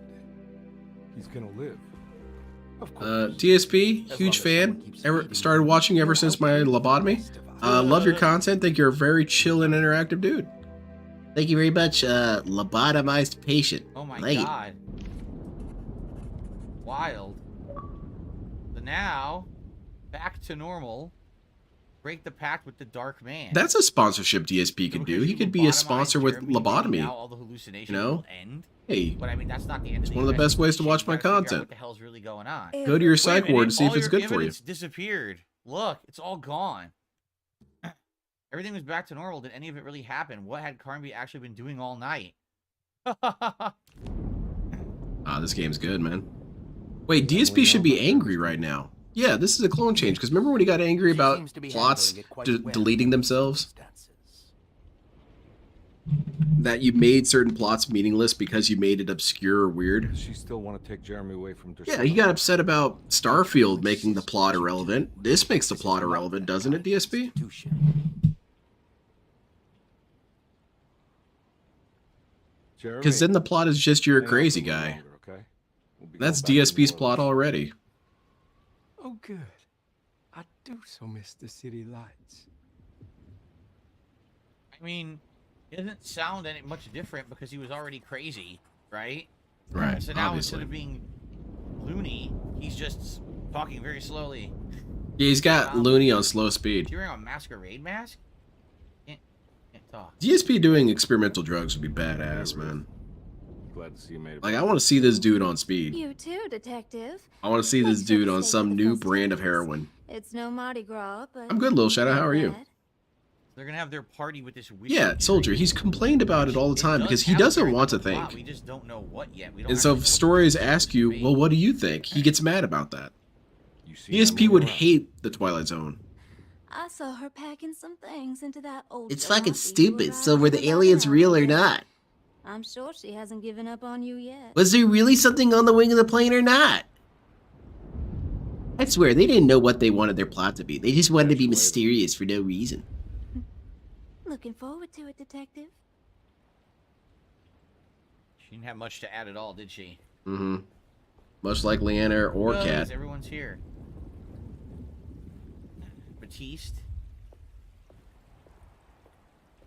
he's gonna live. Of course. DSP, huge fan. Started watching ever since my lobotomy. Love your content. Think you're a very chill and interactive dude. Thank you very much, lobotomized patient. Oh my Like it. god. Wild. So now, back to normal. Break the pact with the Dark Man. That's a sponsorship DSP could do. He could be a sponsor with lobotomy. Now all the hallucinations You know? will end. Hey, But I mean, that's not the end. it's one of the best ways to watch my Gotta figure out content. What the hell's really going on? Go to your Wait a psych ward minute, and see if all it's your good for you. evidence disappeared. Look, it's all gone. Everything was back to normal. Did any of it really happen? What had Carnby actually been doing all night? Ah, this game's good, man. wait, DSP should be angry right now. Yeah, this is a clone change. Because remember when he got angry about plots deleting themselves? That you made certain plots meaningless because you made it obscure or weird? Does she still want to take Jeremy away from Drusilla? Yeah, he got upset about Starfield making the plot irrelevant. This makes the plot irrelevant, doesn't it, DSP? Because then the plot is just you're a crazy guy. That's DSP's plot already. Oh, good. I do so miss the city lights. I mean, it doesn't sound any much different because he was already crazy, right? Right, So now obviously. instead of being loony, he's just talking very slowly. Yeah, he's got Looney on slow speed. Is he wearing a masquerade mask? Can't talk. DSP doing experimental drugs would be badass, man. Glad to see you made it. Like, I want to see this dude on speed. You too, Detective. I want to see this Thanks for dude the on sake some of the new brand of festivities. heroin. It's no Mardi Gras, but I'm good, Lil Shadow. How are you? They're gonna have their party with this weird. Yeah, Soldier. He's complained about it all the time because he doesn't want to think. We just don't know what yet. We don't And so if stories ask you, well, what do you think? He gets mad about that. DSP would hate the Twilight Zone. I saw her packing some things into that old. It's fucking jalopy stupid. you So were were the riding aliens around real or with. not? I'm sure she hasn't given up on you yet. Was there really something on the wing of the plane or not? I swear, they didn't know what they wanted their plot to be. They just wanted to be mysterious for no reason. Looking forward to it, Detective. She didn't have much to add at all, did she? Mm-hmm. Much like Leanna or Well, Cat. everyone's here. Batiste.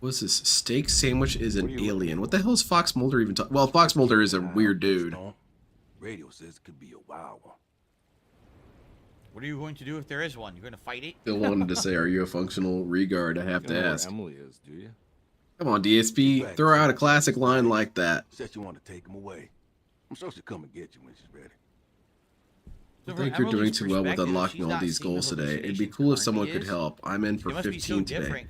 What's this? Steak sandwich is an alien. What the hell is Fox Mulder even talking? Well, Fox Mulder is a weird dude. Radio says it could be a wild one. What are you going to do if there is one? You're going to fight it? Still wanted to say, are you a functional regard? I have You to know where ask. Emily is, do you? Come on, DSP. Throw out a classic line like that. Said you want to take him away. I'm sure she'll come and get you when she's ready. I think you're doing too well with unlocking all these goals today. It'd be cool if someone could help. I'm in for 15 today.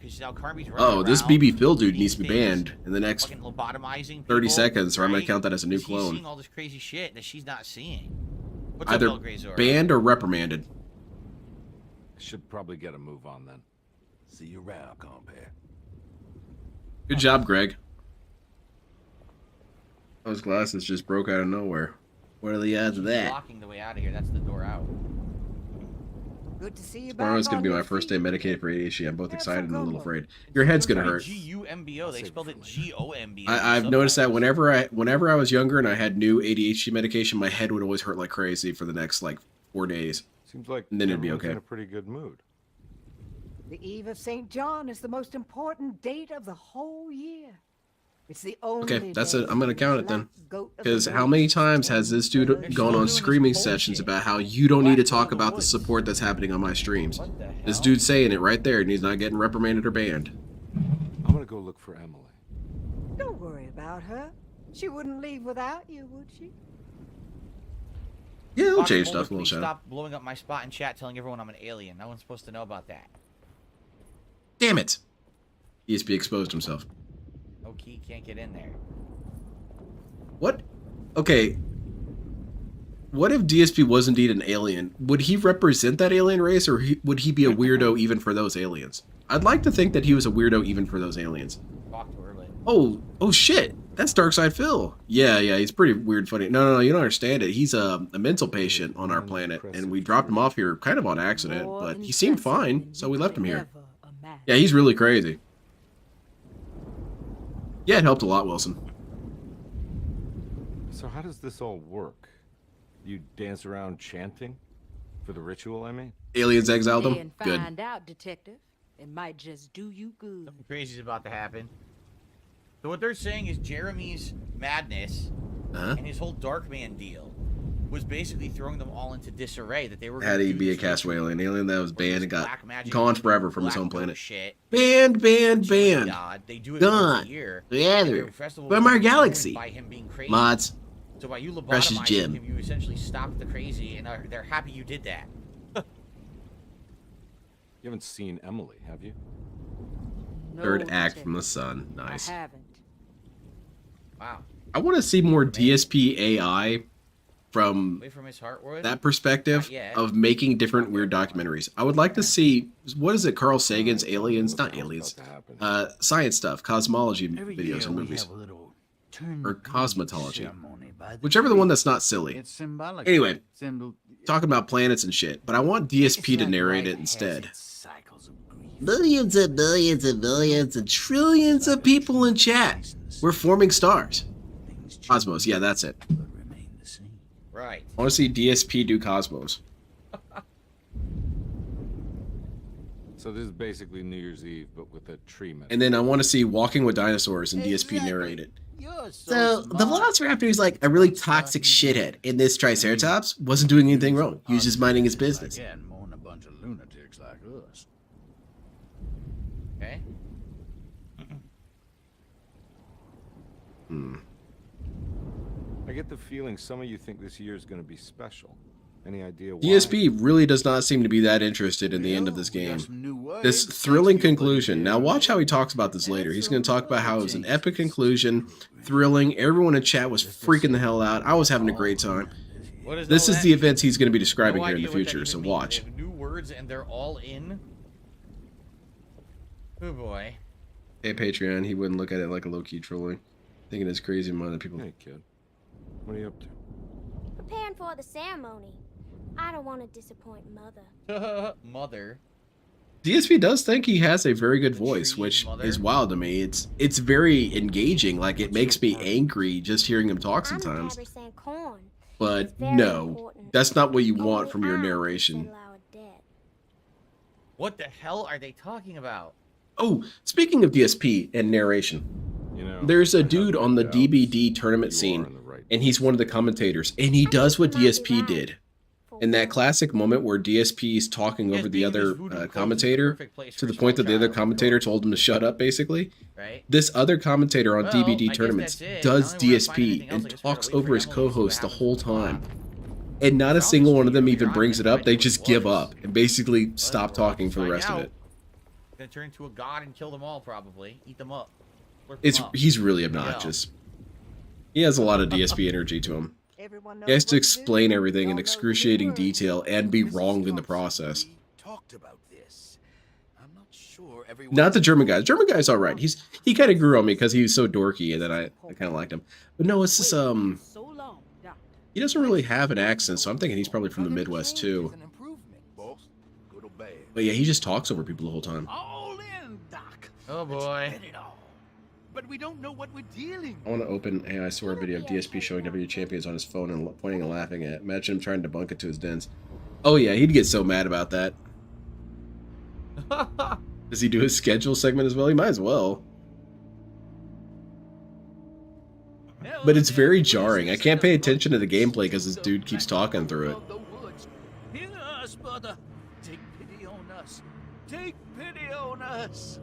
Oh, this BB Phil dude needs to be banned in the next 30 seconds, or I'm gonna count that as a new He's clone. seeing all this crazy shit that she's not seeing. What's Either up, Belgrazor? banned or reprimanded. Should probably get a move on then. See you around, compare. Good job, Greg. Those glasses just broke out of nowhere. What are the odds of that? Blocking the way out of here. That's the door out. Good to see you back. Tomorrow's gonna on be your my first day feet. medicated for ADHD. I'm both excited and a little afraid. Your head's gonna hurt. G-U-M-B-O. They spelled it G-O-M-B-O. I've noticed that whenever I was younger and I had new ADHD medication, my head would always hurt like crazy for the next like 4 days. Seems like And then it'd be everyone's okay. in a pretty good mood. The Eve of St. John is the most important date of the whole year. It's the only Okay, that's day it. I'm gonna count it then. black goat of the Because how village many times has this dude gone on screaming sessions about how you don't need to talk about the support that's happening on my streams? This dude's saying it right there, and he's not getting reprimanded or banned. I'm gonna go look for Emily. Don't worry about her. She wouldn't leave without you, would she? Yeah, he'll Fox change Mulder, stuff, little please shadow. Stop blowing up my spot in chat telling everyone I'm an alien. No one's supposed to know about that. Damn it! ESP exposed himself. No key, can't get in there. What? Okay. What if DSP was indeed an alien? Would he represent that alien race, or would he be a weirdo even for those aliens? I'd like to think that he was a weirdo even for those aliens. Talk to her later. Oh shit! That's Darkside Phil. Yeah, he's pretty weird, funny. No, you don't understand it. He's a mental patient on our planet, and we dropped him off here kind of on accident, but he seemed fine, so we left him here. Yeah, he's really crazy. Yeah, it helped a lot, Wilson. So how does this all work? You dance around chanting? For the ritual, I mean? Aliens exiled him? Good. Find out, detective. It might just do you good. Something crazy is about to happen. So what they're saying is Jeremy's madness and his whole Darkman deal was basically throwing them all into disarray. That they were had he be a castaway alien that was banned and got gone forever from his home planet. Shit. Banned. God, they do it gone. Together. From our galaxy. By him being crazy. Mods. So by you Precious lobotomizing Jim. him, you essentially stopped the crazy, and they're happy you did that. You haven't seen Emily, have you? Third act from the sun. Nice. I haven't. Wow. I want to see more DSP AI from his Heartwood? that perspective of making different weird documentaries. I would like to see, what is it, Carl Sagan's Aliens? Not Aliens. Science stuff, cosmology videos and movies. Or cosmetology. Whichever the one that's not silly. Anyway, talking about planets and shit, but I want DSP to narrate it instead. Billions and billions and billions and trillions of people in chat. We're forming stars. Cosmos, yeah, that's it. Right. I want to see DSP do Cosmos. So this is basically New Year's Eve, but with a tree metaphor. And then I want to see Walking with Dinosaurs and DSP narrate it. So the Velociraptor is like a really toxic shithead, and this Triceratops wasn't doing anything wrong. He was just minding his business. Again, more than a bunch of lunatics like us. Okay. I get the feeling some of you think this year is going to be special. Any idea why? DSP really does not seem to be that interested in the end of this game. This thrilling conclusion. Now watch how he talks about this later. He's going to talk about how it was an epic conclusion, thrilling. Everyone in chat was freaking the hell out. I was having a great time. This is the events he's going to be describing here in the future, so watch. They have new words and they're all in. Oh boy. Hey Patreon, he wouldn't look at it like a low-key trolling. Thinking it's crazy among other people. Hey kid, what are you up to? Preparing for the ceremony. I don't want to disappoint Mother. Mother. DSP does think he has a very good voice, which is wild to me. It's very engaging. Like, it makes me angry just hearing him talk sometimes. But no, that's not what you want from your narration. What the hell are they talking about? Oh, speaking of DSP and narration, there's a dude on the DBD tournament scene, and he's one of the commentators, and he does what DSP did. In that classic moment where DSP is talking over the other commentator to the point that the other commentator told him to shut up, basically. This other commentator on DBD tournaments does DSP and talks over his co-host the whole time. And not a single one of them even brings it up. They just give up and basically stop talking for the rest of it. Gonna turn into a god and kill them all, probably. Eat them up. He's really obnoxious. He has a lot of DSP energy to him. He has to explain everything in excruciating detail and be wrong in the process. Not the German guy. The German guy's all right. He kind of grew on me because he was so dorky, and then I kind of liked him. But no, it's just he doesn't really have an accent, so I'm thinking he's probably from the Midwest too. But yeah, he just talks over people the whole time. Oh boy. But we don't know what we're dealing with. I want to open AI Sword video of DSP showing W champions on his phone and pointing and laughing at. Imagine him trying to debunk it to his dens. Oh yeah, he'd get so mad about that. Does he do his schedule segment as well? He might as well. But it's very jarring. I can't pay attention to the gameplay because this dude keeps talking through it. Hear us, brother. Take pity on us. Take pity on us.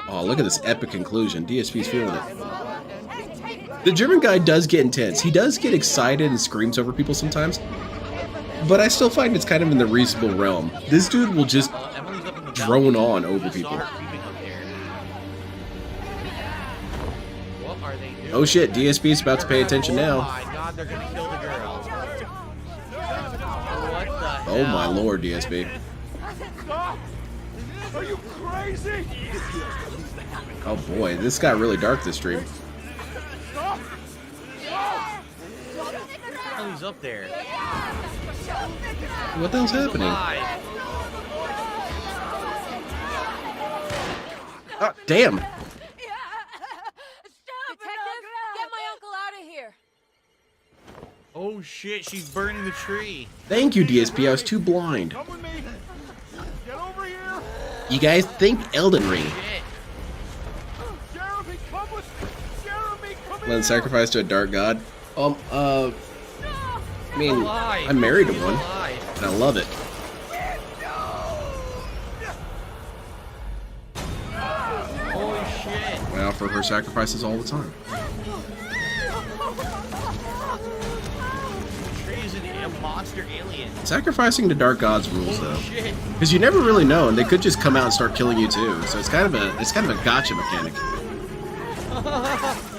Oh, look at this epic conclusion. DSP's feeling it. The German guy does get intense. He does get excited and screams over people sometimes. But I still find it's kind of in the reasonable realm. This dude will just drone on over people. Oh shit, DSP is about to pay attention now. Oh my god, they're gonna kill the girl. What the hell? Oh my lord, DSP. Are you crazy? Oh boy, this got really dark this stream. Oh, he's up there. What the hell's happening? Oh, damn. Detective, get my uncle out of here. Oh shit, she's burning the tree. Thank you, DSP. I was too blind. Come with me. Get over here. You guys think Elden Ring. Jeremy, come with Jeremy, come Lend sacrifice to a dark god. I mean, I'm married to one, and I love it. Holy shit. I offer her sacrifices all the time. Tree's a monster alien. Sacrificing to dark gods rules though, because you never really know, and they could just come out and start killing you too. So it's kind of a gotcha mechanic.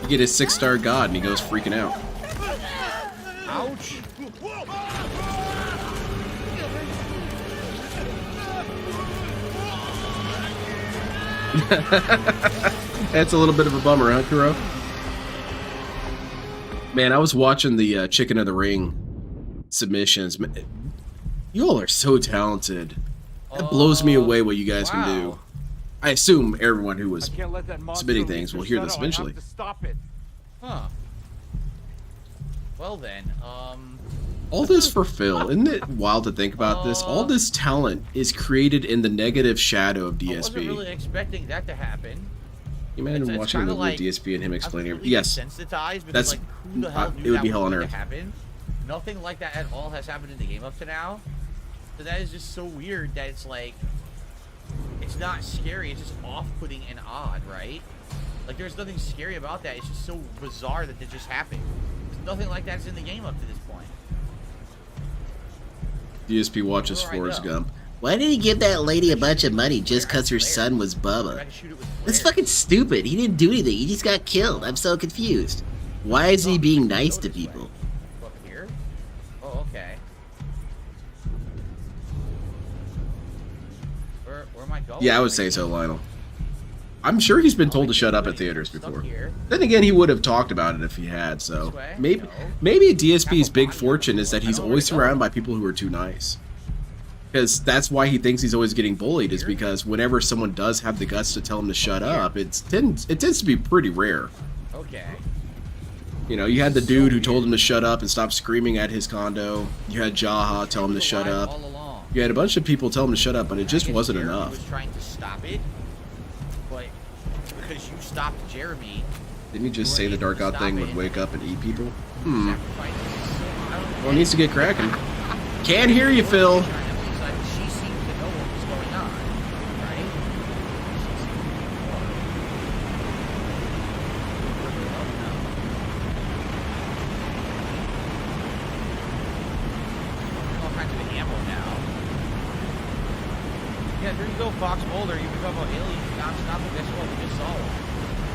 You get his 6-star god, and he goes freaking out. Ouch. That's a little bit of a bummer, huh, Kuro? Man, I was watching the Chicken of the Ring submissions. You all are so talented. That blows me away what you guys can do. I assume everyone who was submitting things will hear this eventually. Huh. Well then, All this for Phil. Isn't it wild to think about this? All this talent is created in the negative shadow of DSP. I wasn't really expecting that to happen. You imagine watching the like, DSP and him explaining everything. Yes, desensitized, that's like, who the hell knew it would that be was hell on going earth. to happen? Nothing like that at all has happened in the game up to now. So that is just so weird that it's like, it's not scary, it's just off-putting and odd, right? Like there's nothing scary about that, it's just so bizarre that it just happened. There's nothing like that's in the game up to this point. DSP watches Forrest Gump. Why did he give that lady a bunch of money just because her son was Bubba? That's fucking stupid. He didn't do anything. He just got killed. I'm so confused. Why is he being nice to people? Up here? Oh, okay. Where am I going? Yeah, I would say so, Lionel. I'm sure he's been told to shut up at theaters before. Then again, he would have talked about it if he had, so maybe DSP's big fortune is that he's always surrounded by people who are too nice. Because that's why he thinks he's always getting bullied, is because whenever someone does have the guts to tell him to shut up, it tends to be pretty rare. Okay. You know, you had the dude who told him to shut up and stop screaming at his condo. You had Jaha tell him to shut up. You had a bunch of people tell him to shut up, but it just wasn't enough. Was trying to stop it, but because you stopped Jeremy. Didn't he just say the Dark God thing would wake up and eat people? Well, it needs to get cracking. Can't hear you, Phil. She seemed to know what was going on, right? All kinds of ammo now. Yeah, there you go, Fox Mulder. You can talk about aliens non-stop, but guess what? We just saw one.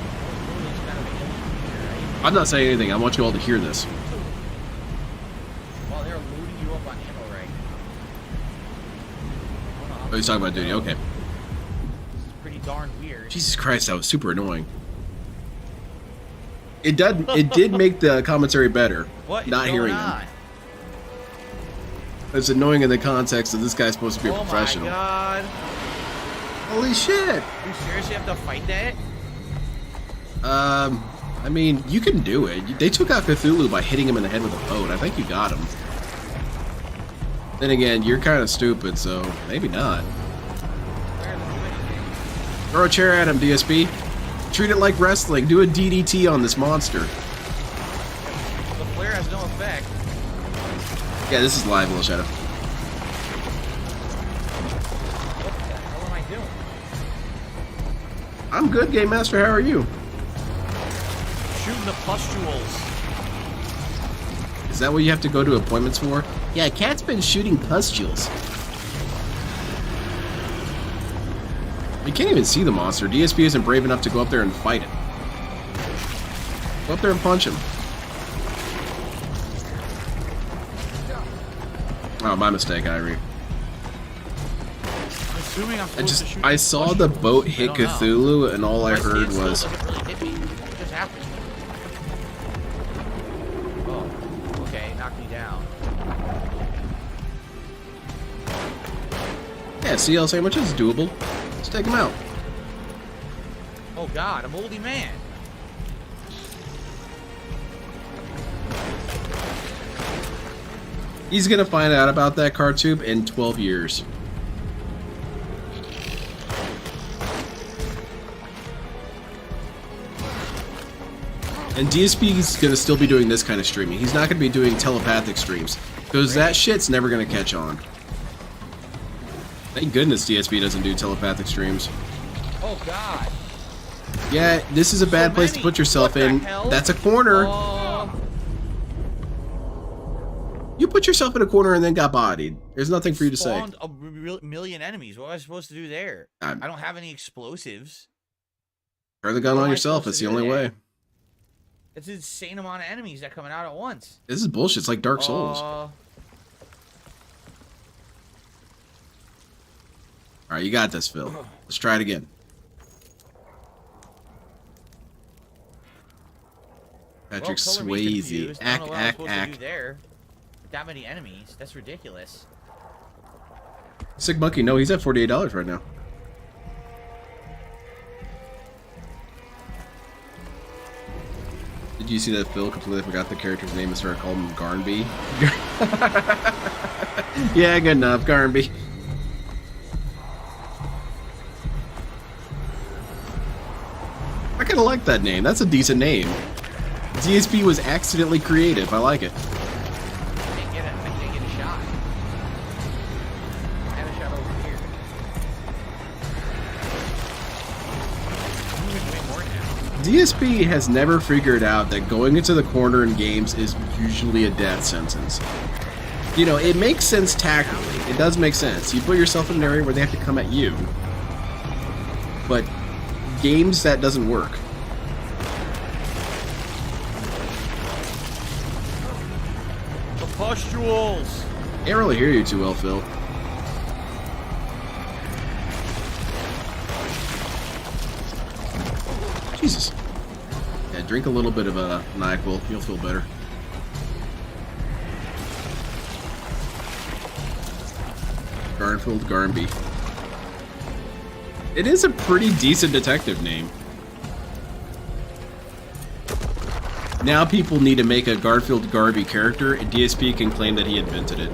That was really just kind of an alien creature, right? I'm not saying anything. I want you all to hear this. Well, they're loading you up on ammo right now. Oh, he's talking about duty. Okay. This is pretty darn weird. Jesus Christ, that was super annoying. It did make the commentary better. What is not going hearing on? him. It's annoying in the context that this guy's supposed to be a professional. Oh my god. Holy shit. You seriously have to fight that? I mean, you can do it. They took out Cthulhu by hitting him in the head with a boat. I think you got him. Then again, you're kind of stupid, so maybe not. Throw a chair at him, DSP. Treat it like wrestling. Do a DDT on this monster. The flare has no effect. Yeah, this is live, Little Shadow. What the hell am I doing? I'm good, Game Master. How are you? Shooting the pustules. Is that what you have to go to appointments for? Yeah, Cat's been shooting pustules. You can't even see the monster. DSP isn't brave enough to go up there and fight it. Go up there and punch him. Oh, my mistake, Irie. assuming I'm supposed to shoot I saw the boat hit Cthulhu, and all I heard was. Really hit me. It just happened. Oh, okay, knock me down. Yeah, CL sandwich is doable. Let's take him out. Oh God, a moldy man. He's gonna find out about that car tube in 12 years. And DSP is gonna still be doing this kind of streaming. He's not gonna be doing telepathic streams, because that shit's never gonna catch on. Thank goodness DSP doesn't do telepathic streams. Oh God. Yeah, this is a bad place to put yourself in. That's a corner. You put yourself in a corner and then got bodied. There's nothing for you to say. Spawned a million enemies. What am I supposed to do there? I don't have any explosives. Turn the gun on yourself. It's the only way. It's an insane amount of enemies that coming out at once. This is bullshit. It's like Dark Souls. All right, you got this, Phil. Let's try it again. Patrick Swayze. Ack. There. That many enemies. That's ridiculous. Sick Monkey. No, he's at $48 right now. Did you see that Phil completely forgot the character's name and started calling him Garnby? Yeah, good enough. Garnby. I kind of like that name. That's a decent name. DSP was accidentally creative. I like it. I can't get a shot. I have a shot over here. I'm moving way more now. DSP has never figured out that going into the corner in games is usually a death sentence. You know, it makes sense tactically. It does make sense. You put yourself in an area where they have to come at you. But games, that doesn't work. The pustules. Can't really hear you too well, Phil. Jesus. Yeah, drink a little bit of a NyQuil. You'll feel better. Garfield Garnby. It is a pretty decent detective name. Now people need to make a Garfield Garby character, and DSP can claim that he invented it.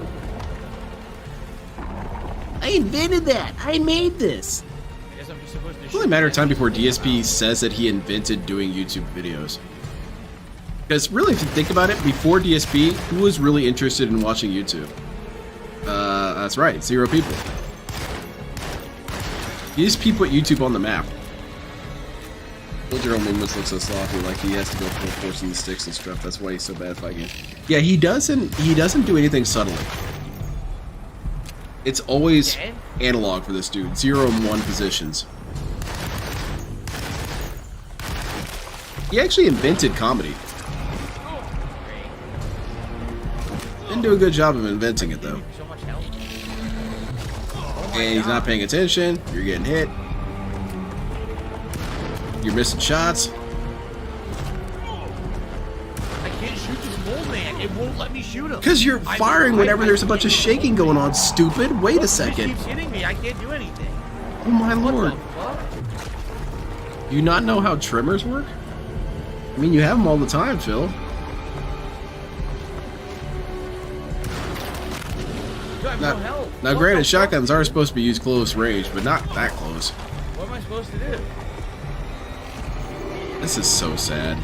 I invented that! I made this! I guess I'm just supposed to It's only a matter of time before DSP says that he invented doing YouTube videos. Because really, if you think about it, before DSP, who was really interested in watching YouTube? That's right, 0 people. DSP put YouTube on the map. Gerald Movements looks so sloppy, like he has to go full force in the sticks and stuff. That's why he's so bad at fighting. Yeah, he doesn't do anything subtly. It's always analog for this dude. 0 and 1 positions. He actually invented comedy. Didn't do a good job of inventing it though. And he's not paying attention. You're getting hit. You're missing shots. I can't shoot this mole man. It won't let me shoot him. Because you're firing whenever there's a bunch of shaking going on, stupid. Wait a second. He keeps hitting me. I can't do anything. Oh my lord. Do you not know how trimmers work? I mean, you have them all the time, Phil. Now, granted, shotguns are supposed to be used close range, but not that close. What am I supposed to do? This is so sad.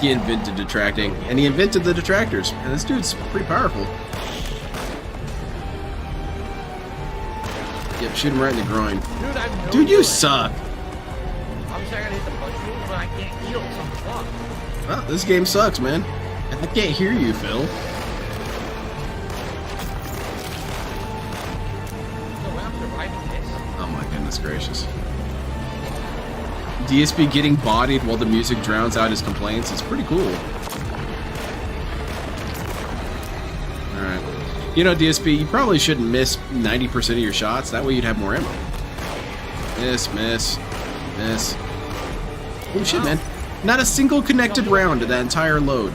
He invented detracting, and he invented the detractors. And this dude's pretty powerful. Yep, shoot him right in the groin. Dude, you suck. Obviously, I gotta hit the punch move, but I can't heal. So fuck. Well, this game sucks, man. I can't hear you, Phil. Oh my goodness gracious. DSP getting bodied while the music drowns out his complaints is pretty cool. Alright. You know, DSP, you probably shouldn't miss 90% of your shots. That way you'd have more ammo. Miss. Oh shit, man. Not a single connected round to that entire load.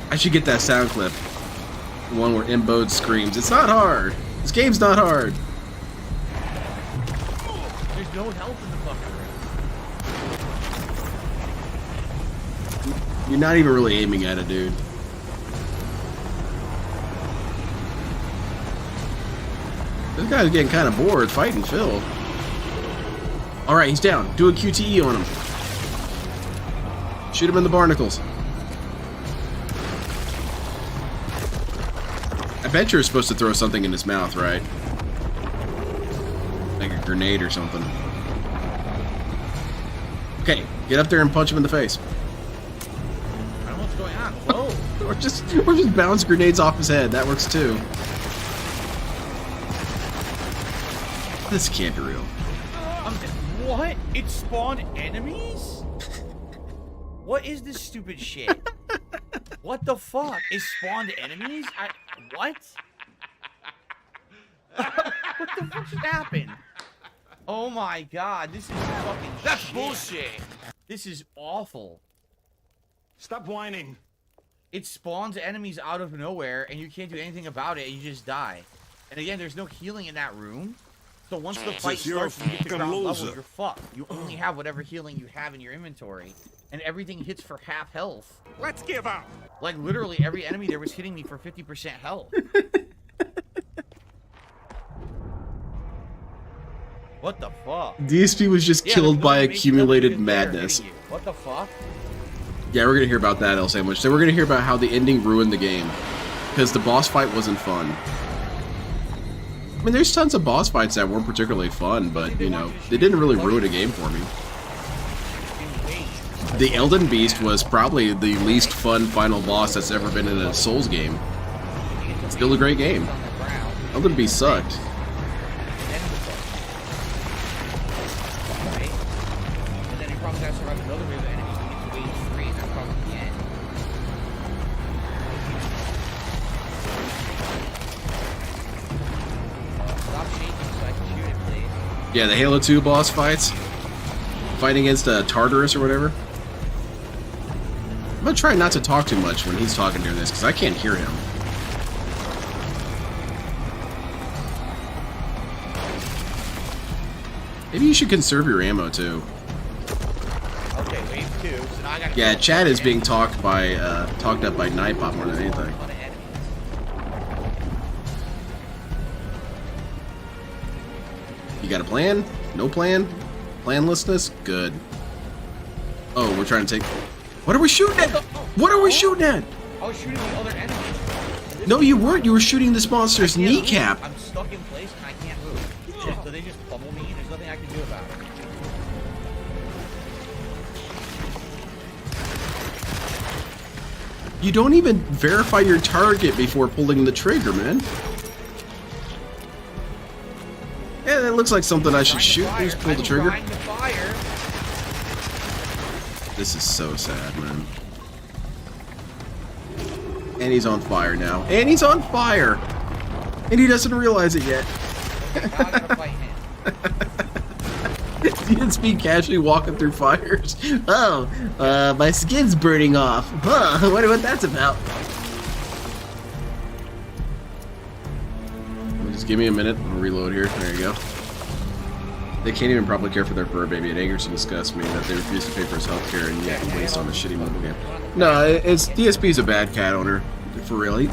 I should get that sound clip. The one where Imbode screams, "It's not hard! This game's not hard!" There's no health in the fucking room. You're not even really aiming at it, dude. This guy's getting kind of bored fighting Phil. Alright, he's down. Do a QTE on him. Shoot him in the barnacles. I bet you're supposed to throw something in his mouth, right? Like a grenade or something. Okay, get up there and punch him in the face. I don't know what's going on. Whoa. or just bounce grenades off his head. That works too. This can't be real. What? It spawned enemies? What is this stupid shit? What the fuck? It spawned enemies? What? What the fuck just happened? Oh my god, this is fucking That's bullshit. This is awful. Stop whining. It spawns enemies out of nowhere and you can't do anything about it and you just die. And again, there's no healing in that room. So once the fight starts and you get to ground level, you're fucked. You only have whatever healing you have in your inventory. And everything hits for half health. Let's give up. Like literally every enemy there was hitting me for 50% health. What the fuck? DSP was just killed by accumulated madness. What the fuck? Yeah, we're gonna hear about that, L Sandwich. So we're gonna hear about how the ending ruined the game. Because the boss fight wasn't fun. I mean, there's tons of boss fights that weren't particularly fun, but, you know, they didn't really ruin a game for me. The Elden Beast was probably the least fun final boss that's ever been in a Souls game. Still a great game. Elden Beast sucked. Yeah, the Halo 2 boss fights. Fighting against Tartarus or whatever. I'm gonna try not to talk too much when he's talking during this, because I can't hear him. Maybe you should conserve your ammo, too. Okay, wave 2. So now I gotta yeah, Chad is being talked up by Nightbot more than anything. You got a plan? No plan? Planlessness? Good. Oh, we're trying to take... What are we shooting at? What are we shooting at? I was shooting the other enemies. No, you weren't. You were shooting this monster's kneecap. I'm stuck in place and I can't move. So they just pummel me and there's nothing I can do about it. You don't even verify your target before pulling the trigger, man. Yeah, that looks like something I should shoot. Just pull the trigger. This is so sad, man. And he's on fire now. And he's on fire! And he doesn't realize it yet. DSP casually walking through fires. Oh, my skin's burning off. Huh, I wonder what that's about. Just give me a minute. I'll reload here. There you go. They can't even probably care for their fur baby. It angers and disgusts me that they refuse to pay for his health care and yet waste on a shitty mobile game. No, it's DSP's a bad cat owner. For real.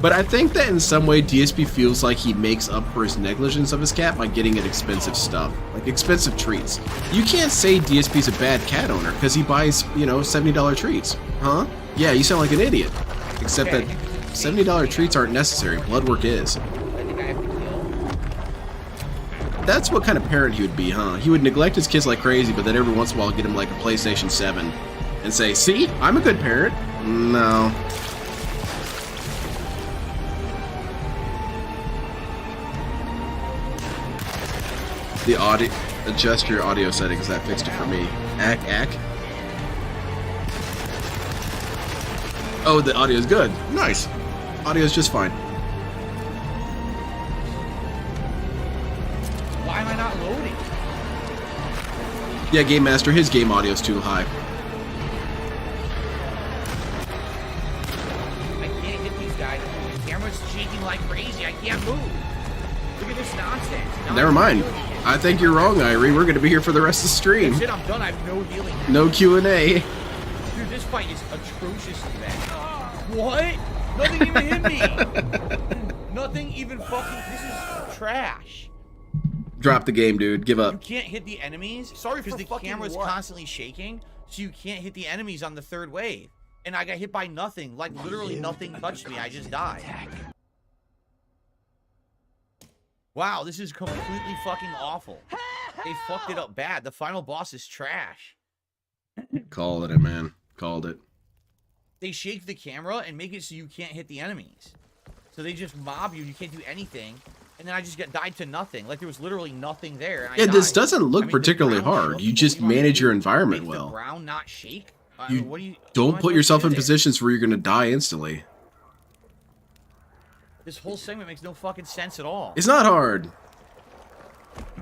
But I think that in some way DSP feels like he makes up for his negligence of his cat by getting it expensive stuff. Like expensive treats. You can't say DSP's a bad cat owner because he buys, you know, $70 treats. Huh? Yeah, you sound like an idiot. Except that $70 treats aren't necessary. Blood work is. That's what kind of parent he would be, huh? He would neglect his kids like crazy, but then every once in a while get him like a PlayStation 7 and say, see, I'm a good parent. No. The audio, adjust your audio settings, that fixed it for me. Ack. Oh, the audio's good. Nice. Audio's just fine. Yeah, Game Master, his game audio's too high. I can't hit these guys. The camera's shaking like crazy. I can't move. Look at this nonsense. Now Never mind. I think you're wrong, Irie. We're gonna be here for the rest of the stream. That's it, I'm done. I have no healing. No Q&A. Dude, this fight is atrocious today. What? Nothing even hit me. Nothing even fucking. This is trash. Drop the game, dude. Give up. You can't hit the enemies. Sorry, because the camera's constantly shaking, so you can't hit the enemies on the third wave. And I got hit by nothing. Like literally nothing touched me. I just died. Wow, this is completely fucking awful. They fucked it up bad. The final boss is trash. Called it, man. Called it. They shake the camera and make it so you can't hit the enemies. So they just mob you. You can't do anything. And then I just died to nothing. Like there was literally nothing there. And Yeah, I this died. doesn't look I mean, particularly hard. You just manage your environment Make the well. ground not shake? You don't put yourself in positions where you're going to die instantly. This whole segment makes no fucking sense at all. It's not hard.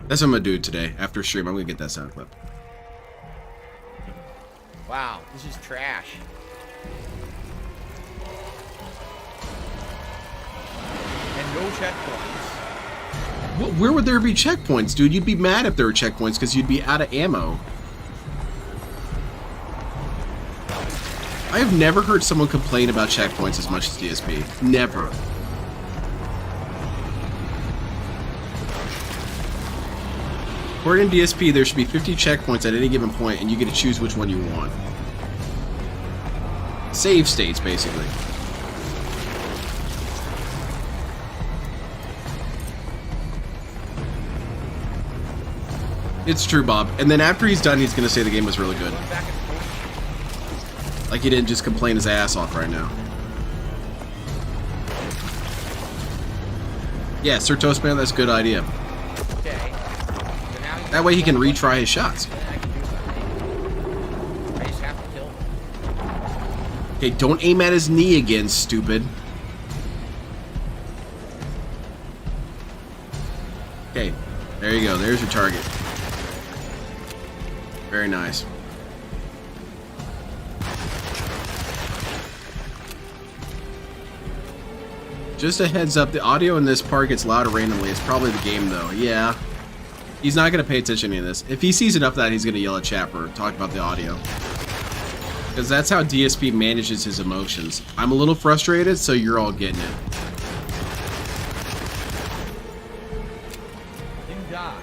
That's what I'm going to do today. After stream, I'm going to get that sound clip. Wow, this is trash. And no checkpoints. Where would there be checkpoints, dude? You'd be mad if there were checkpoints because you'd be out of ammo. I have never heard someone complain about checkpoints as much as DSP. Never. According to DSP, there should be 50 checkpoints at any given point, and you get to choose which one you want. Save states, basically. It's true, Bob. And then after he's done, he's going to say the game was really good. Like he didn't just complain his ass off right now. Yeah, Sir Toastman, that's a good idea. Okay. That way he can retry his shots. I just have to kill him. Okay, don't aim at his knee again, stupid. Okay, there you go. There's your target. Very nice. Just a heads up, the audio in this part gets louder randomly. It's probably the game, though. Yeah. He's not going to pay attention to any of this. If he sees enough of that, he's going to yell at chat or talk about the audio. Because that's how DSP manages his emotions. I'm a little frustrated, so you're all getting it. Didn't die.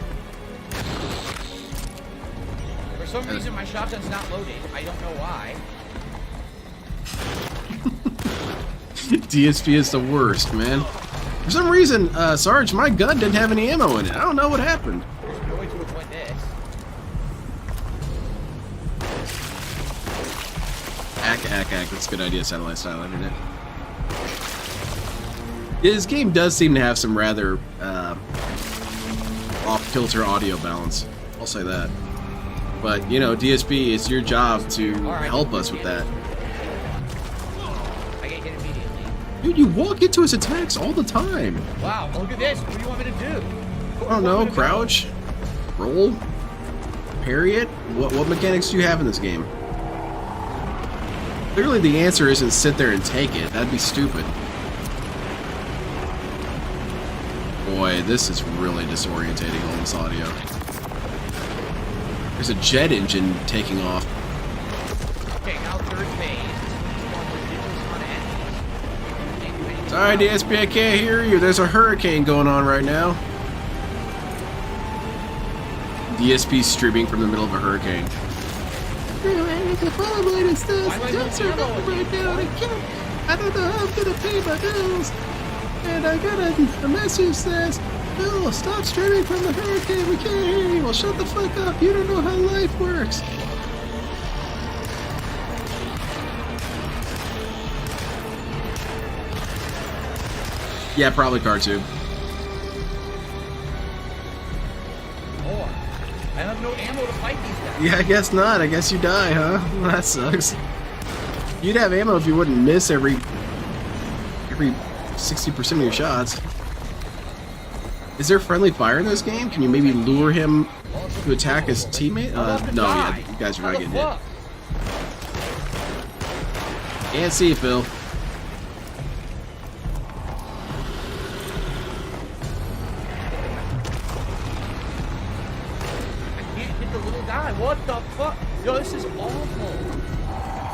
For some reason, my shotgun's not loaded. I don't know why. DSP is the worst, man. For some reason, Sarge, my gun didn't have any ammo in it. I don't know what happened. There's no way to avoid this. Ack. That's a good idea, satellite style internet. This game does seem to have some rather off-kilter audio balance. I'll say that. But, you know, DSP, it's your job to help us with that. I get hit immediately. Dude, you walk into his attacks all the time. Wow, look at this. What do you want me to do? I don't know, crouch, roll, parry it. What mechanics do you have in this game? Clearly the answer isn't sit there and take it. That'd be stupid. Boy, this is really disorientating, all this audio. There's a jet engine taking off. Okay, now third phase. Sorry, DSP, I can't hear you. There's a hurricane going on right now. DSP's streaming from the middle of a hurricane. I don't know how I'm gonna pay my bills. And I got a message says, Bill, stop streaming from the hurricane. We can't hear you. Well, shut the fuck up. You don't know how life works. Yeah, probably cartoon. More. I have no ammo to fight these guys. Yeah, I guess not. I guess you die, huh? Well, that sucks. You'd have ammo if you wouldn't miss every 60% of your shots. Is there friendly fire in this game? Can you maybe lure him to attack his teammate? No, yeah, you guys are not getting hit. Can't see, Phil. I can't hit the little guy. What the fuck? Yo, this is awful.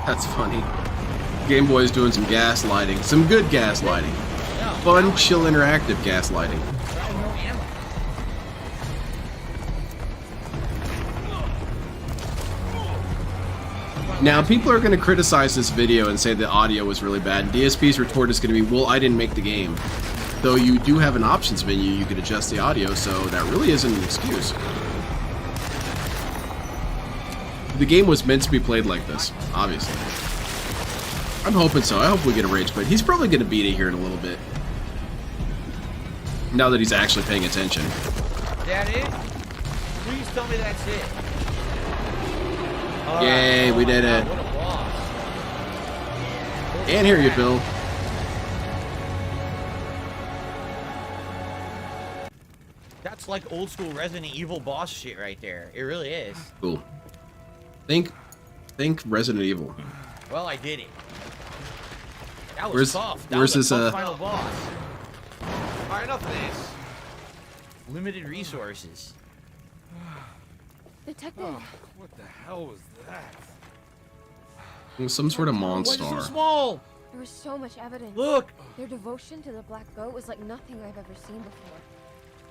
That's funny. Game Boy's doing some gaslighting. Some good gaslighting. Fun, chill, interactive gaslighting. Now, people are going to criticize this video and say the audio was really bad. And DSP's retort is going to be, well, I didn't make the game. Though you do have an options menu, you can adjust the audio, so that really isn't an excuse. The game was meant to be played like this, obviously. I'm hoping so. I hope we get a rage quit. He's probably going to beat it here in a little bit. Now that he's actually paying attention. That it? Please tell me that's it. Yay, we did it. What a boss. Can't hear you, Phil. That's like old school Resident Evil boss shit right there. It really is. Cool. Think Resident Evil. Well, I did it. That was tough. That where's was this, a tough final boss. Alright, enough of this. Limited resources. Detective. Oh, what the hell was that? Some sort of Why is monster. it so small? There was so much evidence. Look. Their devotion to the Black Boat was like nothing I've ever seen before.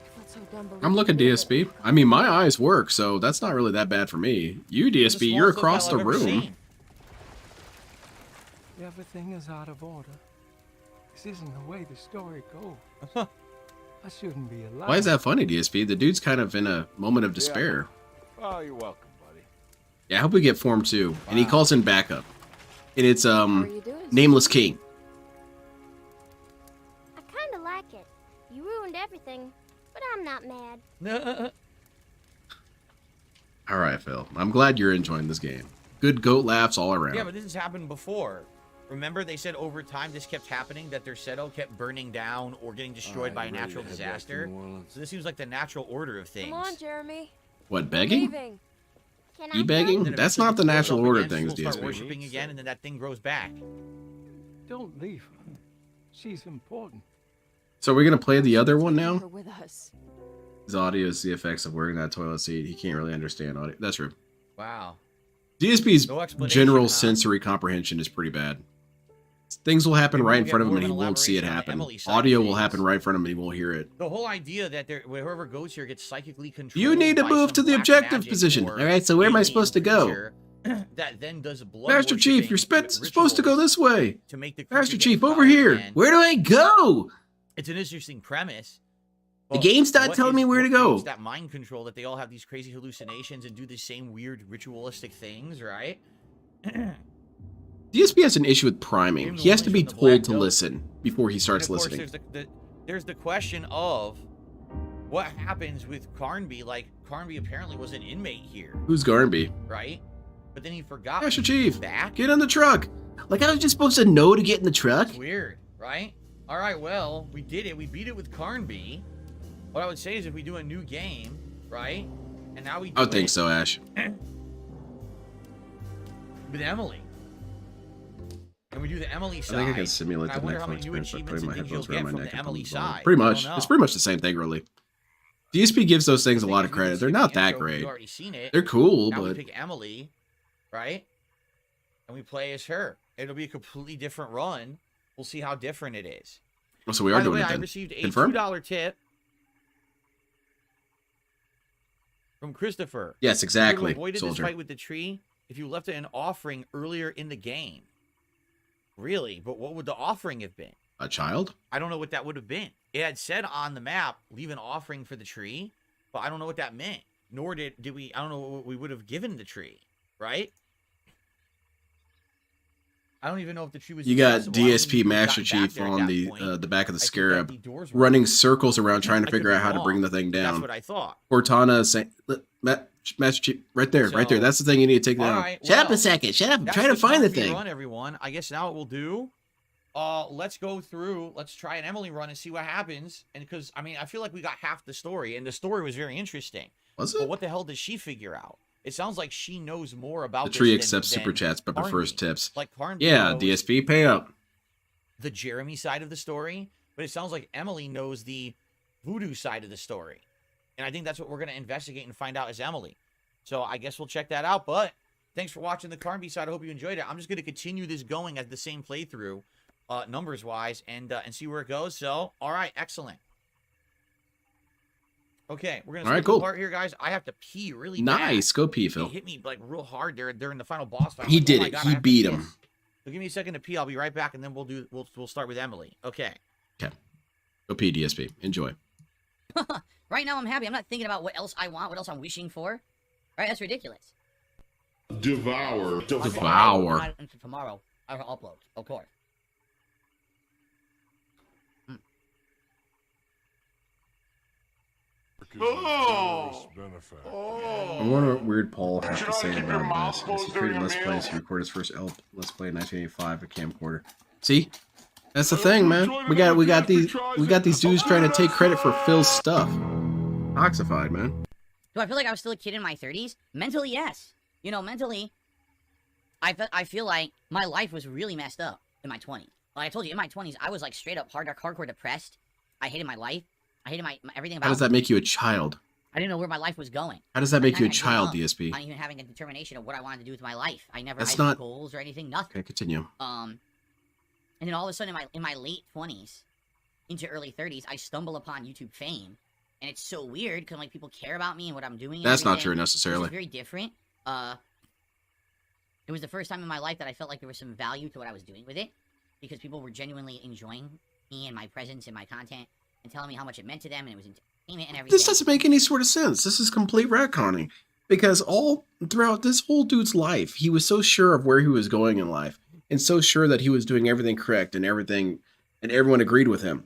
I felt so dumb. I'm looking DSP. I mean, my eyes work, so that's not really that bad for me. You, DSP, you're across the room. Everything is out of order. This isn't the way the story goes. I shouldn't be alive. Why is that funny, DSP? The dude's kind of in a moment of despair. Oh, you're welcome, buddy. Yeah, I hope we get Form 2. And he calls in backup. And it's, Nameless King. I kind of like it. You ruined everything, but I'm not mad. Alright, Phil. I'm glad you're enjoying this game. Good goat laughs all around. Yeah, but this has happened before. Remember, they said over time this kept happening, that their Seto kept burning down or getting destroyed by a natural disaster. So this seems like the natural order of things. Come on, Jeremy. What, begging? Can You begging? That's not the natural order of things, Start DSP. worshiping again, and then that thing grows back. Don't leave her. She's important. So we're going to play the other one now? Her with us. His audio is the effects of wearing that toilet seat. He can't really understand audio. That's true. Wow. DSP's No explanation, general huh? sensory comprehension is pretty bad. Things will happen right in front of him and he won't see it happen. Audio will happen right in front of him and he won't hear it. The whole idea that whoever goes here gets psychically controlled. You need to by move some to the black objective magic position. or Alright, so where am I supposed to go? creature that then does blood Master Chief, you're supposed to go this way. to make the Master creature Chief, get over power here. again. Where do I go? It's an interesting premise. The But game's not what telling me where to what go. creates that mind control that they all have these crazy hallucinations and do the same weird ritualistic things, right? DSP has an issue with priming. Even He has to be the Black told to Goat. listen before he And starts of course, listening. there's the question of what happens with Carnby. Like, Carnby apparently was an inmate here, Who's Garnby? right? But then he forgot. Master to Chief, come back. get in the truck. Like, I was just supposed to know to get in the truck? It's weird, right? All right, well, we did it. We beat it with Carnby. What I would say is if we do a new game, right? And now we do I would think it so, Ash. with Emily. And we do the Emily side. I think I can simulate and I the wonder how Netflix many new experience by achievements putting my and things you'll headphones around get my from neck the and Emily pulling forward. side. Pretty I don't much. know. It's pretty much the same thing, really. DSP gives those things a lot of Because credit. we've They're seen not the that intro, great. We've already seen it. They're cool, Now we but pick Emily, right? And we play as her. It'll be a completely different run. We'll see how different it is. oh, so we are By the doing way, it I then. received a Confirmed? $2 tip from Christopher. Yes, You exactly, avoided soldier. this fight with the tree if you left it an offering earlier in the game. Really? But what would the offering have been? A child? I don't know what that would have been. It had said on the map, leave an offering for the tree, but I don't know what that meant. Nor did we, I don't know what we would have given the tree, right? I don't even know if the tree was You got accessible. I don't even DSP think we Master got back Chief there at on that the point. the back of the I think that Scarab, the doors were running open. circles around trying to I could figure be out how to bring wrong. the thing That's down. what I thought. Cortana saying, Master Chief, right there, right there. So, That's the thing you need to take all down. right, Shut up well, a second. Shut up. I'm that's trying to find the Carnby thing. Run, everyone. I guess now what we'll do let's go through. Let's try an Emily run and see what happens. And because I mean, I feel like we got half the story, and the story was very interesting. Was it? But what the hell does she figure out? It sounds like she knows more about the this tree than- accepts than super chats but prefers Carnby. tips. Like Carnby Yeah, knows DSP pay up. the Jeremy side of the story, but it sounds like Emily knows the voodoo side of the story. And I think that's what we're going to investigate and find out is Emily. So I guess we'll check that out. But thanks for watching the Carnby side. I hope you enjoyed it. I'm just going to continue this going as the same playthrough, numbers-wise, and see where it goes. So, all right, excellent. Okay, we're going to cool. part here, guys. I have to pee really bad. Nice. Go pee, Phil. He hit me like real hard there during the final boss fight. He Like, did oh my it. God, He I have to beat piss. him. So give me a second to pee. I'll be right back, and then we'll start with Emily. Okay. Okay. Go pee, DSP. Enjoy. Right now I'm happy. I'm not thinking about what else I want, what else I'm wishing for. Right? That's ridiculous. Devour. Tomorrow I will upload, of course. I wonder what Weird Paul has to say about this. As he created Let's Plays, he recorded his first Let's Play in 1985, a camcorder. See? That's the thing, man. We got these dudes trying to take credit for Phil's stuff. Oxified, man. Do I feel like I was still a kid in my 30s? Mentally, yes. You know, mentally, I feel like my life was really messed up in my 20s. Like I told you, in my 20s, I was like straight up hardcore depressed. I hated my life. I hated my everything about How does that make you a child? I didn't know where my life was going. How does that make you a I child, gave up DSP? on even having a determination of what I wanted to do with my life. I never That's had not... goals or anything, nothing. Okay, continue. And then all of a sudden, in my late 20s, into early 30s, I stumble upon YouTube fame, and it's so weird because like people care about me and what I'm doing. And That's not everything, true necessarily. It's very different. It was the first time in my life that I felt like there was some value to what I was doing with it, because people were genuinely enjoying me and my presence and my content, and telling me how much it meant to them, and it was entertainment and everything. This doesn't make any sort of sense. This is complete retconning. Because all throughout this whole dude's life, he was so sure of where he was going in life, and so sure that he was doing everything correct and everyone agreed with him.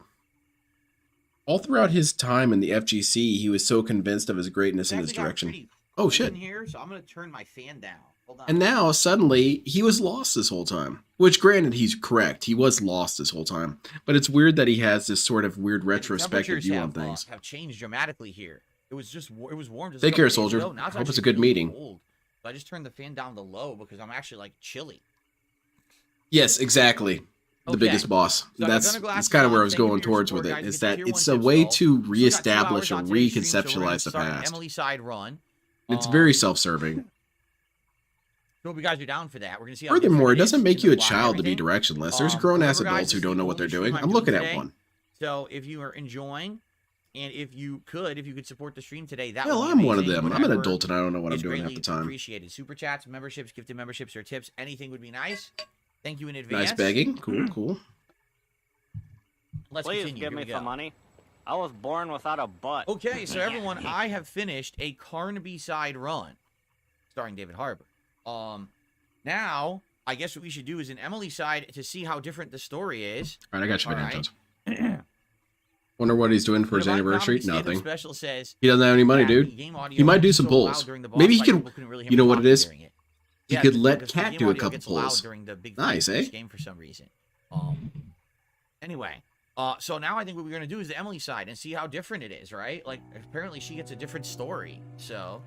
All throughout his time in the FGC, he was so convinced of his greatness in his direction. Oh shit. Here, so I'm going to turn my fan down. Hold on. And now, suddenly, he was lost this whole time. Which, granted, he's correct. He was lost this whole time. But it's weird that he has this sort of weird retrospective view on things. Have changed dramatically here. It was warm. Just Take care, soldier. I hope it's a good meeting. Cold. So I just turned the fan down to low because I'm actually like chilly. Yes, exactly. The biggest boss. So that's kind of where I was going towards with it. Is that it's a way to reestablish or reconceptualize the past. Emily side run. It's very self-serving. So if you guys are down for that, we're gonna see. Furthermore, it doesn't make you a child to be directionless. There's grown-ass adults who don't know what they're doing. I'm looking at one. So if you are enjoying, and if you could support the stream today, that Hell, would be I'm one of amazing. them. I'm an Whatever adult and I don't know what I'm is doing half greatly the time. Appreciated. Super chats, memberships, gifted memberships, or tips. Anything would be nice. Thank you in advance. Nice begging. Cool, cool. Let's Please continue. give Here me we some go. money. I was born without a butt. Okay, so everyone, I have finished a Carnby side run, starring David Harbour. Now, I guess what we should do is an Emily side to see how different the story is. All right, I got you, All Vincenzo. right. Wonder what he's doing for his Divine anniversary? Comedy Stand-Up Nothing. Special says He doesn't have any money, that dude. the game audio He might do gets some so loud pulls. during the boss Maybe he fight, could. people couldn't really hear You know me what it talking is? during it. He Yeah, could let because the Cat game do a audio couple gets loud pulls. during the big Nice, fight in eh? this game for some reason. Anyway, so now I think what we're gonna do is the Emily side and see how different it is, right? Like apparently she gets a different story. So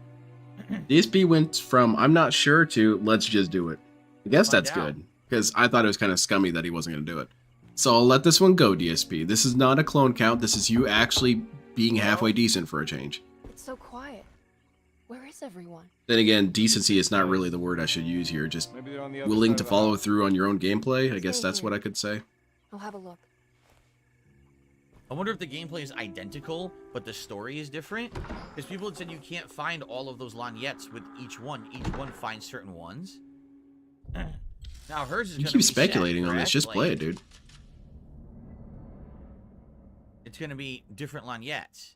DSP went from I'm not sure to let's just do it. I guess that's Find out. good because I thought it was kind of scummy that he wasn't going to do it. So I'll let this one go, DSP. This is not a clone count. This is you actually being halfway decent for a change. It's so quiet. Where is everyone? Then again, decency is not really the word I should use here. Just Maybe they're on the other willing side to of the follow house. through on your own gameplay. I guess Stay that's here. what I could say. I'll have a look. I wonder if the gameplay is identical, but the story is different. Because people had said you can't find all of those lagnettes with each one. Each one finds certain ones. Now hers is You gonna keep reset, speculating on this. correct? Just play Like, it, dude. It's gonna be different lagnettes.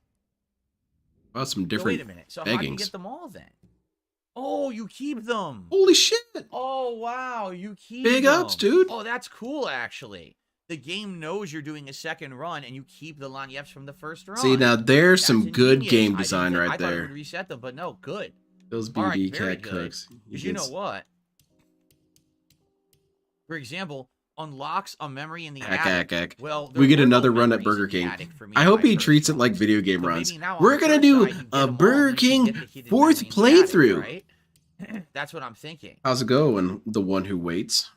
About some So different wait a minute. So how do you beggings. get them all then? Oh, you keep them. Holy shit! Oh wow, you keep Big them. ups, dude. Oh, that's cool actually. The game knows you're doing a second run, and you keep the lagnettes from the first run. See, now there's That's some good ingenious. game I design didn't think- right I thought it there. would reset them, but no, good. Those All right, BD very cat good. cooks. Because you know what? For example, unlocks a memory in the Ack, attic. ack, ack. Well, We get there were no another run at memories Burger in the King. attic for me I in hope my he first treats it one. like video game So runs. maybe now on We're the gonna third do side, you get a them all, Burger and you can King get the hidden 4th memory in the attic, playthrough. right? That's what I'm thinking. How's it going? The one who waits.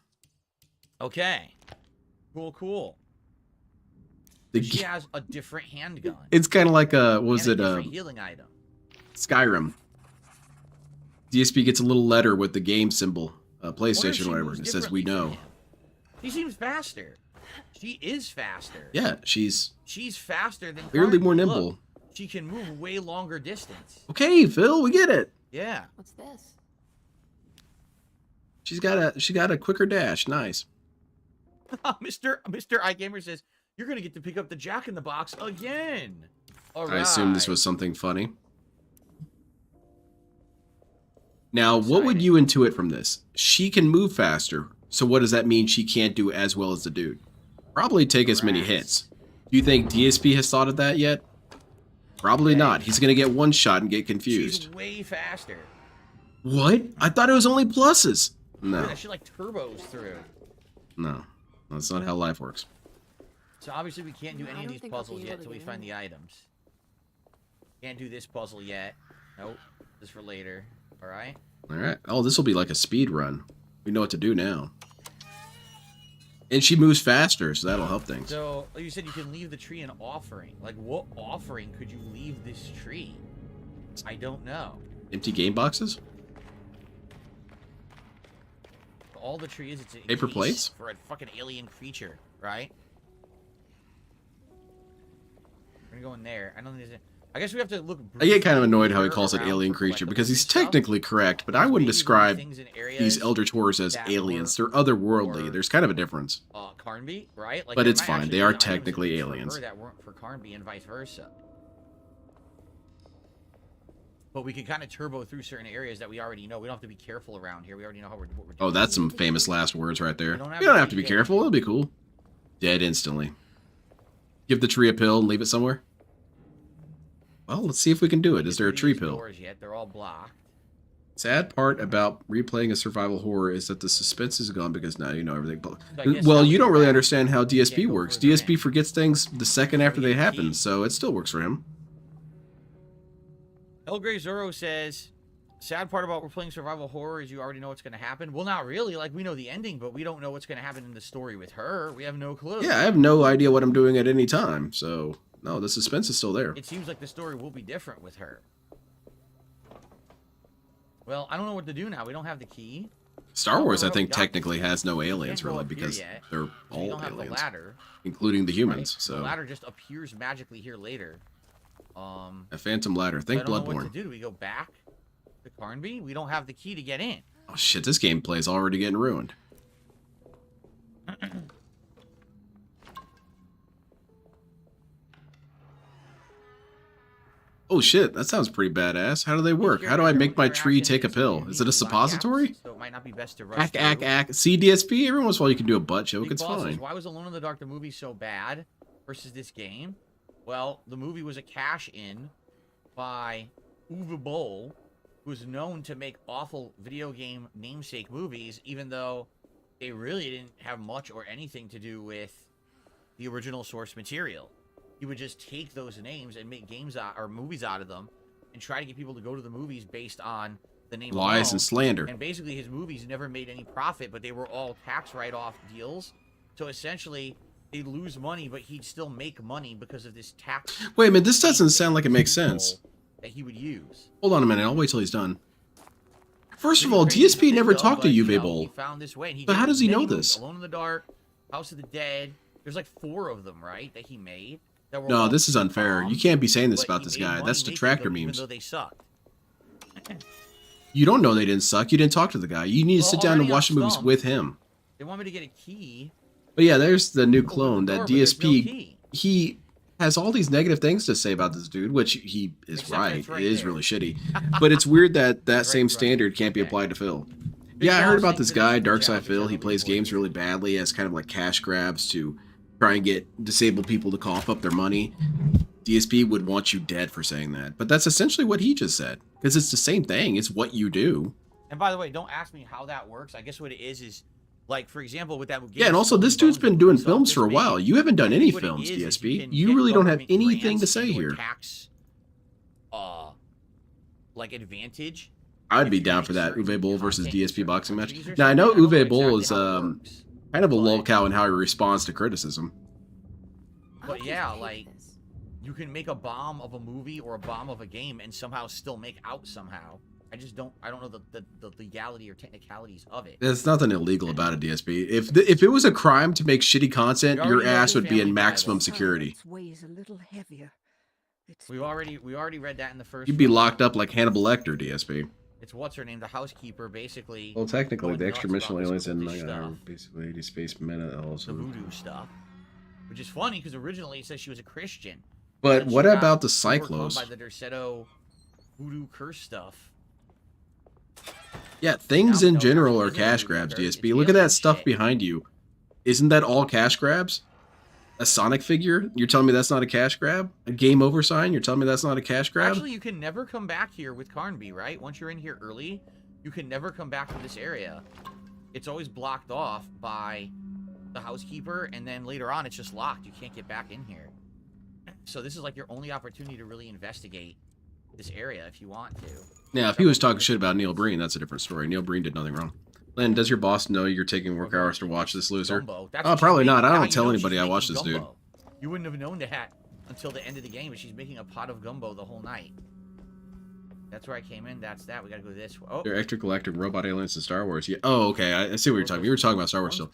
Okay. Cool. She has a different handgun. It's kind of like a different healing item. Skyrim. DSP gets a little letter with the game symbol, PlayStation, whatever, and it says "We know." She seems faster. She is faster. Yeah, she's faster than clearly more Carmen. nimble. Look, she can move way longer distance. Okay, Phil, we get it. Yeah. What's this? She got a quicker dash. Nice. Mr. iGamer says you're gonna get to pick up the Jack in the Box again. All right. I assume this was something funny. Now, what would you intuit from this? She can move faster, so what does that mean she can't do as well as the dude? Probably take as many hits. Do you think DSP has thought of that yet? Probably not. He's going to get one shot and get confused. She's way faster. What? I thought it was only pluses. No. Yeah, she like turbos through. No. That's not how life works. So obviously we can't do any of these puzzles yet till we find the items. Can't do this puzzle yet. Nope. This for later. Alright. Alright. Oh, this will be like a speed run. We know what to do now. And she moves faster, so that'll help things. So, like you said, you can leave the tree an offering. Like, what offering could you leave this tree? I don't know. Empty game boxes? All the tree is, it's a Paper case plates? for a fucking alien creature, right? We're gonna go in there. I don't think there's I guess we have to look. I get kind of annoyed how he calls it alien creature because he's technically correct, but I wouldn't describe these Eldritch Horrors as aliens. They're otherworldly. There's kind of a difference. Carnby, right? Like, but it's might fine. actually They are be items technically for aliens. her that weren't for Carnby and vice versa. But we can kind of turbo through certain areas that we already know. We don't have to be careful around here. We already know what we're doing. Oh, that's some famous last words right there. You don't have to be careful. It'll be cool. Dead instantly. Give the tree a pill and leave it somewhere. Well, let's see if we can do it. Is there a tree pill? Yet. They're all blocked. Sad part about replaying a survival horror is that the suspense is gone because now you know everything. guess Well, you don't really understand how DSP works. DSP forgets things the second after they happen, so it still works for him. El Grey Zoro says, sad part about we're playing survival horror is you already know what's going to happen. Well, not really. Like, we know the ending, but we don't know what's going to happen in the story with her. We have no clue. Yeah, I have no idea what I'm doing at any time, so no, the suspense is still there. It seems like the story will be different with her. Well, I don't know what to do now. We don't have the key. Star Wars, I think, technically has no aliens, really, because they're all don't have aliens, the ladder, including the humans. right? So the ladder just appears magically here later. A phantom ladder. Think I don't know Bloodborne. what to do. Do we go back to Carnby? We don't have the key to get in. Oh shit! This gameplay is already getting ruined. Oh shit, that sounds pretty badass. How do they work? How do I make my tree take a pill? Is it a suppository? So it might not be best to rush Ack. CDSP? Every once in a while you can do a butt joke, it's fine. Why was Alone in the Dark the movie so bad versus this game? Well, the movie was a cash-in by Uwe Boll, who's known to make awful video game namesake movies, even though they really didn't have much or anything to do with the original source material. He would just take those names and make games out, or movies out of them and try to get people to go to the movies based on the name Lies alone. and slander. And basically his movies never made any profit, but they were all tax write-off deals. So essentially they lose money, but he'd still make money because of this tax. Wait a minute, this doesn't sound like it makes sense. That he would use. Hold on a minute, I'll wait till he's done. First of all, DSP never talked to Uwe Boll. He found this way. And he But did how does he many know movies. this? Alone in the Dark, House of the Dead. There's like 4 of them, right, that he made. That were No, all this is unfair. You can't be saying this but about he this made guy. money That's making detractor them, memes. Even though they sucked. You don't know they didn't suck. You didn't talk to the guy. You need to sit down and already watch the I'm movies stumped. with him. They want me to get a key. But yeah, there's the new clone, that but there's no DSP. key. He has all these negative things to say about this dude, which he is Except for right. it's right It is there. really shitty. But it's weird that that same standard can't be applied to Phil. Yeah, I heard about this guy, Darkside Phil. He plays games really badly as kind of like cash grabs to try and get disabled people to cough up their money. DSP would want you dead for saying that. But that's essentially what he just said. Because it's the same thing. It's what you do. And by the way, don't ask me how that works. I guess what it is Like, for example, with that game, Yeah, and also this dude's been doing films for a while. You haven't done any films, DSP. You really don't have anything to say here. Tax, like, advantage. I'd be down for that Uwe Boll versus DSP boxing match. Now, I know Uwe Boll is kind of a lolcow in how he responds to criticism. But yeah, like, you can make a bomb of a movie or a bomb of a game and somehow still make out somehow. I don't know the legality or technicalities of it. There's nothing illegal about it, DSP. If it was a crime to make shitty content, your ass would be in maximum security. Weighs a little heavier. We already read that in the first. You'd be locked up like Hannibal Lecter, DSP. It's what's her name, the housekeeper, basically. Well, technically, the extra-dimensional aliens in basically 80 Space Minute also. The voodoo stuff, which is funny because originally it says she was a Christian. But what about the Cyclos? By the Derceto voodoo curse stuff. Yeah, things in general are cash grabs, DSP. Look at that stuff behind you. Isn't that all cash grabs? A Sonic figure? You're telling me that's not a cash grab? A game over sign? You're telling me that's not a cash grab? Actually, you can never come back here with Carnby, right? Once you're in here early, you can never come back to this area. It's always blocked off by the housekeeper, and then later on, it's just locked. You can't get back in here. So this is like your only opportunity to really investigate this area if you want to. Now, if he was talking shit about Neil Breen, that's a different story. Neil Breen did nothing wrong. Len, does your boss know you're taking work hours to watch this loser? Oh, probably not. I don't tell anybody I watch this dude. You wouldn't have known that until the end of the game, but she's making a pot of gumbo the whole night. That's where I came in. That's that. We gotta go this way. Oh. They're extragalactic robot aliens in Star Wars. Yeah. Oh, okay. I see what you're talking about. You were talking about Star Wars still.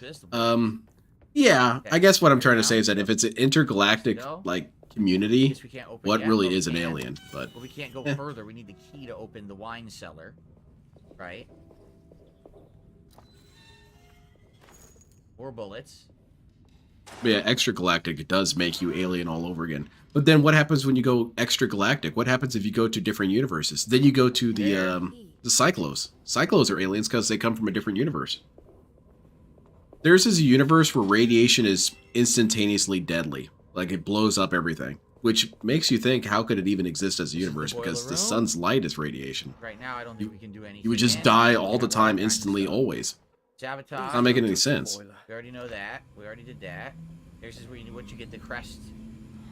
Yeah. I guess what I'm trying to say is that if it's an intergalactic, like, community, what really is an alien? But we can't go further. We need the key to open the wine cellar. Right? Or bullets. But yeah, extragalactic, it does make you alien all over again. But then what happens when you go extragalactic? What happens if you go to different universes? Then you go to the Cyclos. Cyclos are aliens because they come from a different universe. Theirs is a universe where radiation is instantaneously deadly. Like, it blows up everything. Which makes you think, how could it even exist as a universe? Because the sun's light is radiation. Right now, I don't think we can do anything. You would just die all the time, instantly, always. Sabotage. It's not making any sense. We already know that. We already did that. This is where you get the crest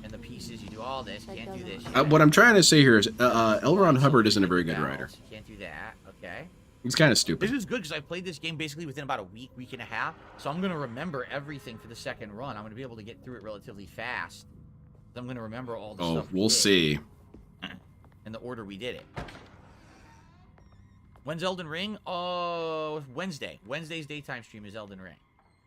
and the pieces. You do all this. Can't do this. What I'm trying to say here is, L. Ron Hubbard isn't a very good writer. Can't do that. Okay. He's kind of stupid. This is good because I played this game basically within about a week and a half. So I'm going to remember everything for the second run. I'm going to be able to get through it relatively fast. I'm going to remember all the stuff. We'll see. And the order we did it. When's Elden Ring? Oh, Wednesday. Wednesday's daytime stream is Elden Ring.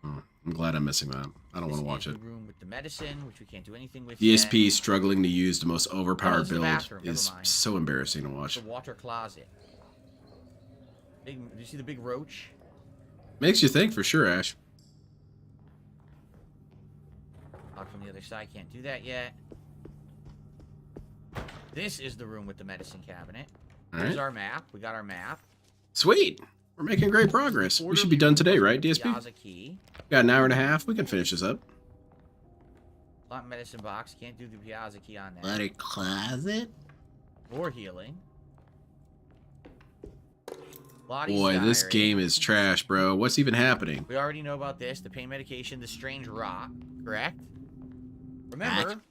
I'm glad I'm missing that. I don't want to watch it. The room with the medicine, which we can't do anything with. DSP yet. Struggling to use the most overpowered build is so embarrassing to watch. The water closet. Do you see the big roach? Makes you think for sure, Ash. Lock from the other side. Can't do that yet. This is the room with the medicine cabinet. Here's our map. We got our map. Sweet. We're making great progress. We should be done today, right, DSP? Piazza key. Got an hour and a half. We can finish this up. Lock medicine box. Can't do the Piazza key on that. Water closet? Or healing. Boy, this game is trash, bro. What's even happening? We already know about this. The pain medication, the strange rock. Correct? Remember,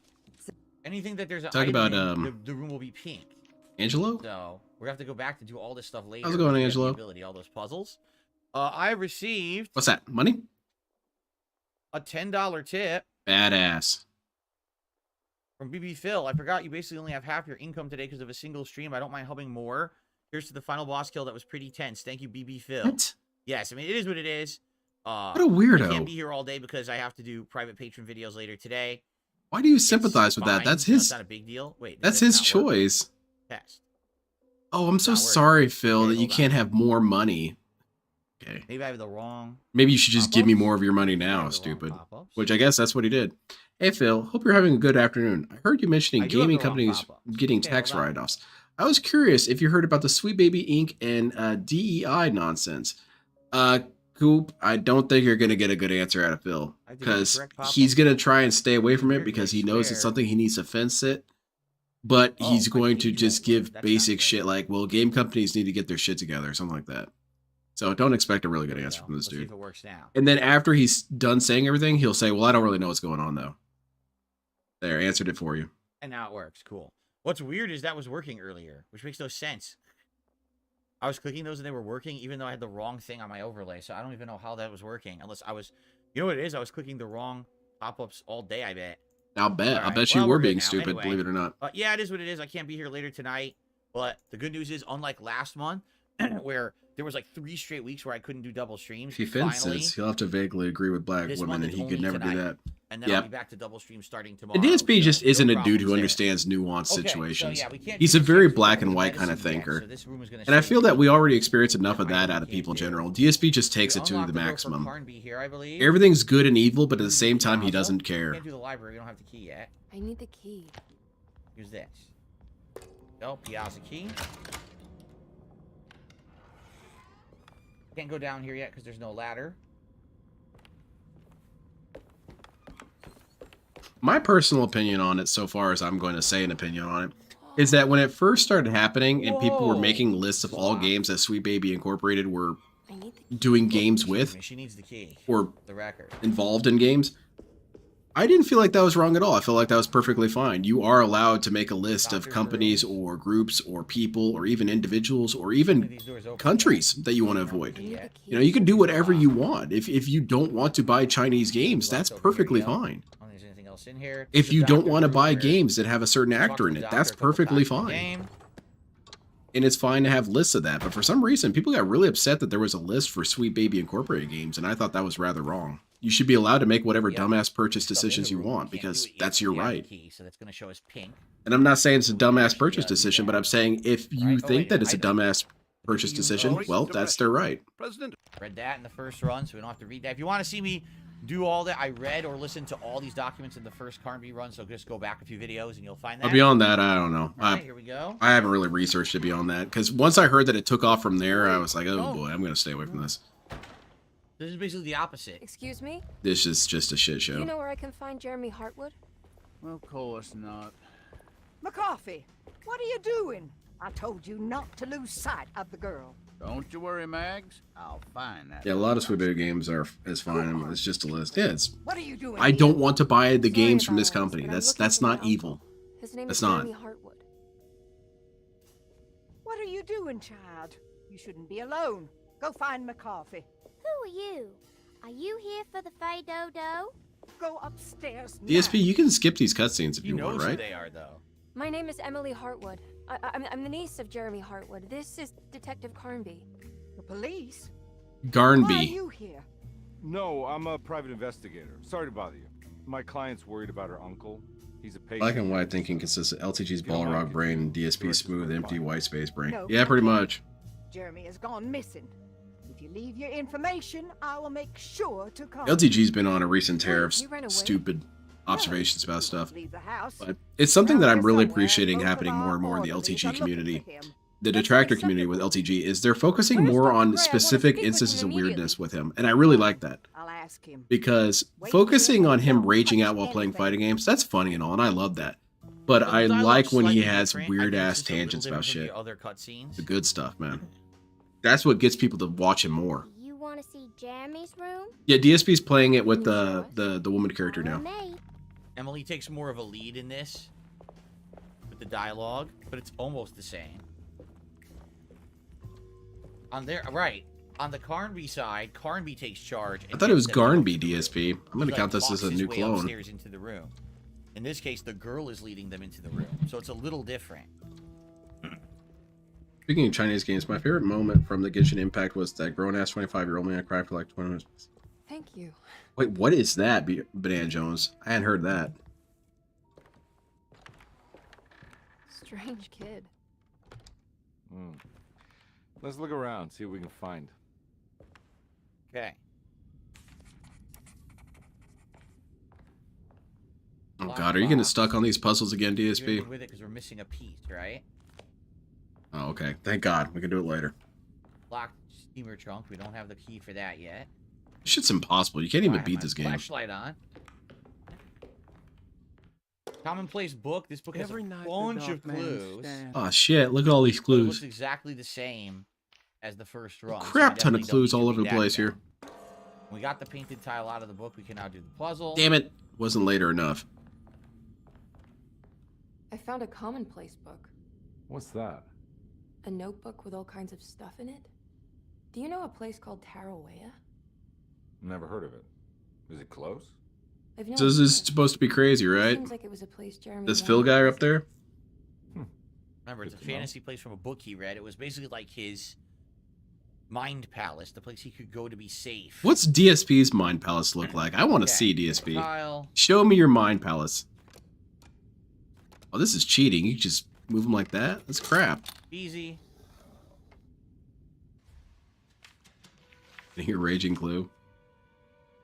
anything that there's an Talk about, the room will be pink. Angelo? So, we're going to have to go back to do all this stuff later. How's it going, Angelo? All those puzzles. I received... What's that? Money? A $10 tip. Badass. From BB Phil. I forgot you basically only have half your income today because of a single stream. I don't mind helping more. Here's to the final boss kill that was pretty tense. Thank you, BB Phil. What? Yes, I mean, it is what it is. What a weirdo. I can't be here all day because I have to do private patron videos later today. Why do you sympathize with that? That's his... It's not a big deal. Wait, that's his choice. Test. Oh, I'm so sorry, Phil, that you can't have more money. Okay. Maybe I have the wrong... Maybe you should just give me more of your money now, stupid. Which I guess that's what he did. Hey, Phil, hope you're having a good afternoon. I heard you mentioning gaming companies getting tax write-offs. I was curious if you heard about the Sweet Baby Inc. and DEI nonsense. Coop, I don't think you're going to get a good answer out of Phil. Because he's going to try and stay away from it because he knows it's something he needs to fence it. But he's going to just give basic shit like, well, game companies need to get their shit together or something like that. So don't expect a really good answer from this Let's see dude. if it works now. And then after he's done saying everything, he'll say, well, I don't really know what's going on, though. There, answered it for you. And now it works. Cool. What's weird is that was working earlier, which makes no sense. I was clicking those and they were working, even though I had the wrong thing on my overlay. So I don't even know how that was working. Unless I was... You know what it is? I was clicking the wrong pop-ups all day, I bet. I'll bet. All I right. bet you Well, were we're good being now. stupid, Anyway, believe it or not. yeah, it is what it is. I can't be here later tonight. But the good news is, unlike last month, where there was like 3 straight weeks where I couldn't do double streams. If he fences, he'll have to vaguely agree with black this women, month and it's he could only never tonight. do that. And then Yeah. I'll be back to double stream starting tomorrow. And DSP just isn't a dude problems who there. understands nuanced Okay, so situations. yeah, we can't He's do a the very same black thing and with white kind of medicine yet, thinker. so this room is gonna And I stay feel that we already experienced enough of that out of people in general. DSP just takes it to Unlock the the door for maximum. Carnby here, I believe. Everything's good and evil, but at the same time, he doesn't care. Can't do the library. We don't have the key yet. I need the key. Use this. Oh, Piazza key. Can't go down here yet because there's no ladder. My personal opinion on it, so far as I'm going to say an opinion on it, is that when it first started happening and people were making lists of all games that Sweet Baby Incorporated were doing games with, She needs the key. or The record. involved in games, I didn't feel like that was wrong at all. I feel like that was perfectly fine. You are allowed to make a list of companies or groups or people or even individuals or even countries that you want to avoid. You know, you can do whatever you want. If you don't want to buy Chinese games, that's perfectly fine. I don't think there's anything else in here. If you don't want to buy games that have a certain actor in it, that's perfectly fine. And it's fine to have lists of that. But for some reason, people got really upset that there was a list for Sweet Baby Incorporated games, and I thought that was rather wrong. You should be allowed to make whatever dumbass purchase decisions you want, because that's your right. So that's going to show us pink. And I'm not saying it's a dumbass purchase decision, but I'm saying if you think that it's a dumbass purchase decision, well, that's their right. Read that in the first run, so we don't have to read that. If you want to see me do all that, I read or listened to all these documents in the first Carnby run, so just go back a few videos and you'll find that. But beyond that, I don't know. All right, here we go. I haven't really researched it beyond that, because once I heard that it took off from there, I was like, oh boy, I'm going to stay away from this. This is basically the opposite. Excuse me? This is just a shit Do show. you know where I can find Jeremy Hartwood? Of course not. McCarthy, what are you doing? I told you not to lose sight of the girl. Don't you worry, Mags. I'll find that. Yeah, a lot of Sweet Baby games is fine. It's just a list. Yeah, it's. What are you doing? I don't want to buy the games from this company. That's not evil. His name That's is not. Jeremy Hartwood. What are you doing, child? You shouldn't be alone. Go find McCarthy. Who are you? Are you here for the Fay Dodo? Go upstairs now. DSP, you can skip these cutscenes if you want, knows who right? they are, though. My name is Emily Hartwood. I'm the niece of Jeremy Hartwood. This is Detective Carnby. The police? Why are Garnby. you here? No, I'm a private investigator. Sorry to bother you. My client's worried about her uncle. He's a patient. Black and white thinking consists of LTG's Balrog brain and DSP's smooth, empty white space brain. No, Yeah, pretty much. Jeremy has gone missing. If you leave your information, I will make sure to call. LTG's been on a recent tear of He ran away? stupid observations about stuff. Leave the house. But it's something that I'm really appreciating happening more and more in the LTG community. The detractor community with LTG is they're focusing more on specific instances of weirdness with him, and I really like that. I'll ask him. Because focusing on him raging out while playing fighting games, that's funny and all, and I love that. But I like when he has weird ass tangents about shit. Other cutscenes. The good stuff, man. That's what gets people to watch him more. You want to see Jeremy's room? Yeah, DSP's playing it with the woman character now. Emily takes more of a lead in this with the dialogue, but it's almost the same. On there, right. On the Carnby side, Carnby takes charge. I thought it was Garnby DSP. I'm gonna count this as a new clone. Upstairs into the room. In this case, the girl is leading them into the room, so it's a little different. Speaking of Chinese games, my favorite moment from the Genshin Impact was that grown-ass 25-year-old man cried for like 20 minutes. Thank you. Wait, what is that, Banana Jones? I hadn't heard that. Strange kid. Let's look around, see what we can find. Okay. Oh god, are you getting stuck on these puzzles again, DSP? With it because we're missing a piece, right? Oh, okay. Thank God. We can do it later. Locked steamer trunk. We don't have the key for that yet. This shit's impossible. You can't even beat this game. Flashlight on. Commonplace book. This book has a bunch of clues. Oh shit, look at all these It clues. looks exactly the same as the first run. Crap ton of clues all over the place here. We got the painted tile out of the book. We can now do the puzzle. Damn it. Wasn't later enough. I found a commonplace book. What's that? A notebook with all kinds of stuff in it. Do you know a place called Tarawea? Never heard of it. Is it close? So this is supposed to be crazy, right? Seems like it was a place Jeremy This Phil guy up there? Remember, it's a fantasy place from a book he read. It was basically like his mind palace, the place he could go to be safe. What's DSP's mind palace look like? I want to see DSP. Tile. Show me your mind palace. Oh, this is cheating. You just move them like that? That's crap. Easy. You hear Raging Clue?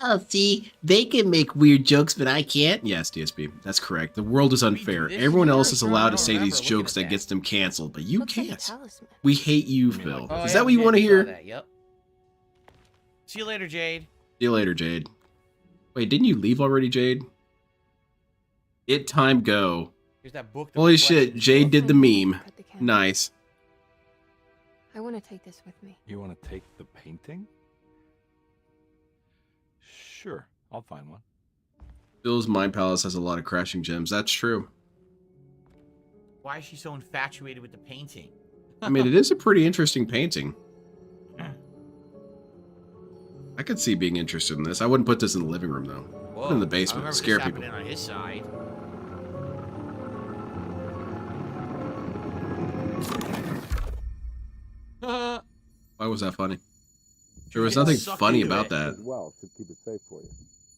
Oh, see, they can make weird jokes, but I can't. Yes, DSP. That's correct. The world is unfair. Everyone else is allowed to say these jokes that gets them canceled, but you can't. We hate you, Phil. Is that what you want to hear? Yep. See you later, Jade. See you later, Jade. Wait, didn't you leave already, Jade? It time go. Here's that book. Holy shit, Jade did the meme. Nice. I want to take this with me. You want to take the painting? Sure, I'll find one. Phil's mind palace has a lot of crashing gems. That's true. Why is she so infatuated with the painting? I mean, it is a pretty interesting painting. I could see being interested in this. I wouldn't put this in the living room, though. Whoa, Put it in the basement. Scare people. On his side. Why was that funny? There was nothing funny about that. Well, to keep it safe for you.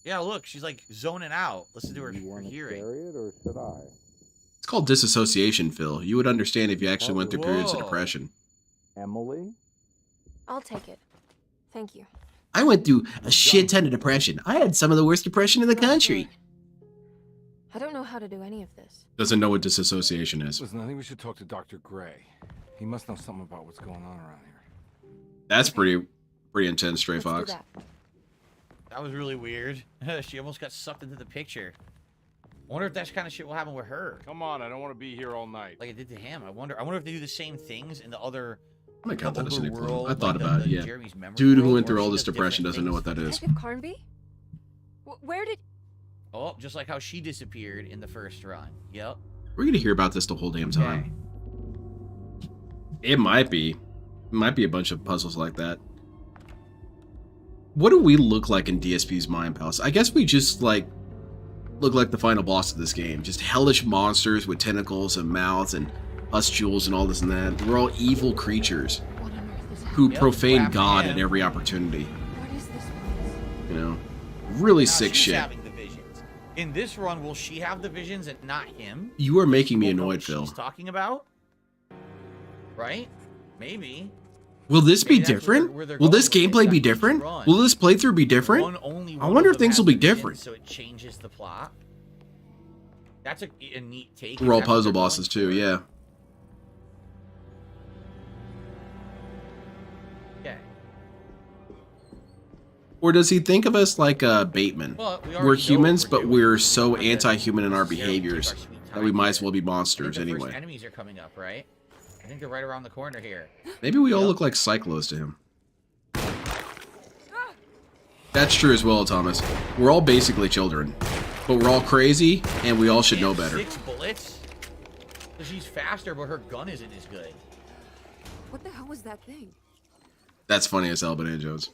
Yeah, look, she's like zoning out. Listen to her, her hearing. It or should I? It's called disassociation, Phil. You would understand if you actually went through periods of depression. Emily? I'll take it. Thank you. I went through a shit ton of depression. I had some of the worst depression in the country. I don't know how to do any of this. Doesn't know what disassociation is. Listen, I think we should talk to Dr. Gray. He must know something about what's going on around here. That's pretty intense, Stray Fox. That was really weird. She almost got sucked into the picture. I wonder if that kind of shit will happen with her. Come on, I don't want to be here all night. Like it did to him. I wonder if they do the same things in the other. I might count that as an world, I thought about it, yeah. Jeremy's memory Dude who world, went through or all she this does depression different doesn't know things. what that is. Detective Carnby? Where did... Oh, just like how she disappeared in the first run. Yep. We're gonna hear about this the whole damn time. It might be. It might be a bunch of puzzles like that. What do we look like in DSP's Mind Palace? I guess we just, like, look like the final boss of this game. Just hellish monsters with tentacles and mouths and pustules and all this and that. We're all evil creatures who profane God at every opportunity. What is this? You know? Really Now sick she's shit. having the visions. In this run, will she have the visions and not him? You are making me Won't know annoyed, what Phil. she's talking about? Right? Maybe. Will this be Maybe that's different? where they're Will this going with gameplay this be after each different? run. Will this playthrough be different? Only I one wonder of if them things will has be the visions, different. So it changes the plot. That's a neat take. We're all That's what puzzle they're going bosses too, for. yeah. Okay. Or does he think of us like Bateman? Well, we We're already know humans, what but doing. we're so We're gonna anti-human in our necessarily take behaviors our sweet that time we might as here. well be I think monsters the first anyway. enemies are coming up, right? I think they're right around the corner here. Maybe we all look like Cyclos to him. That's true as well, Thomas. We're all basically children, but we're all crazy, and we all should know better. 6 bullets? So she's faster, but her gun isn't as good. What the hell was that thing? That's funny as hell, Banana Jones.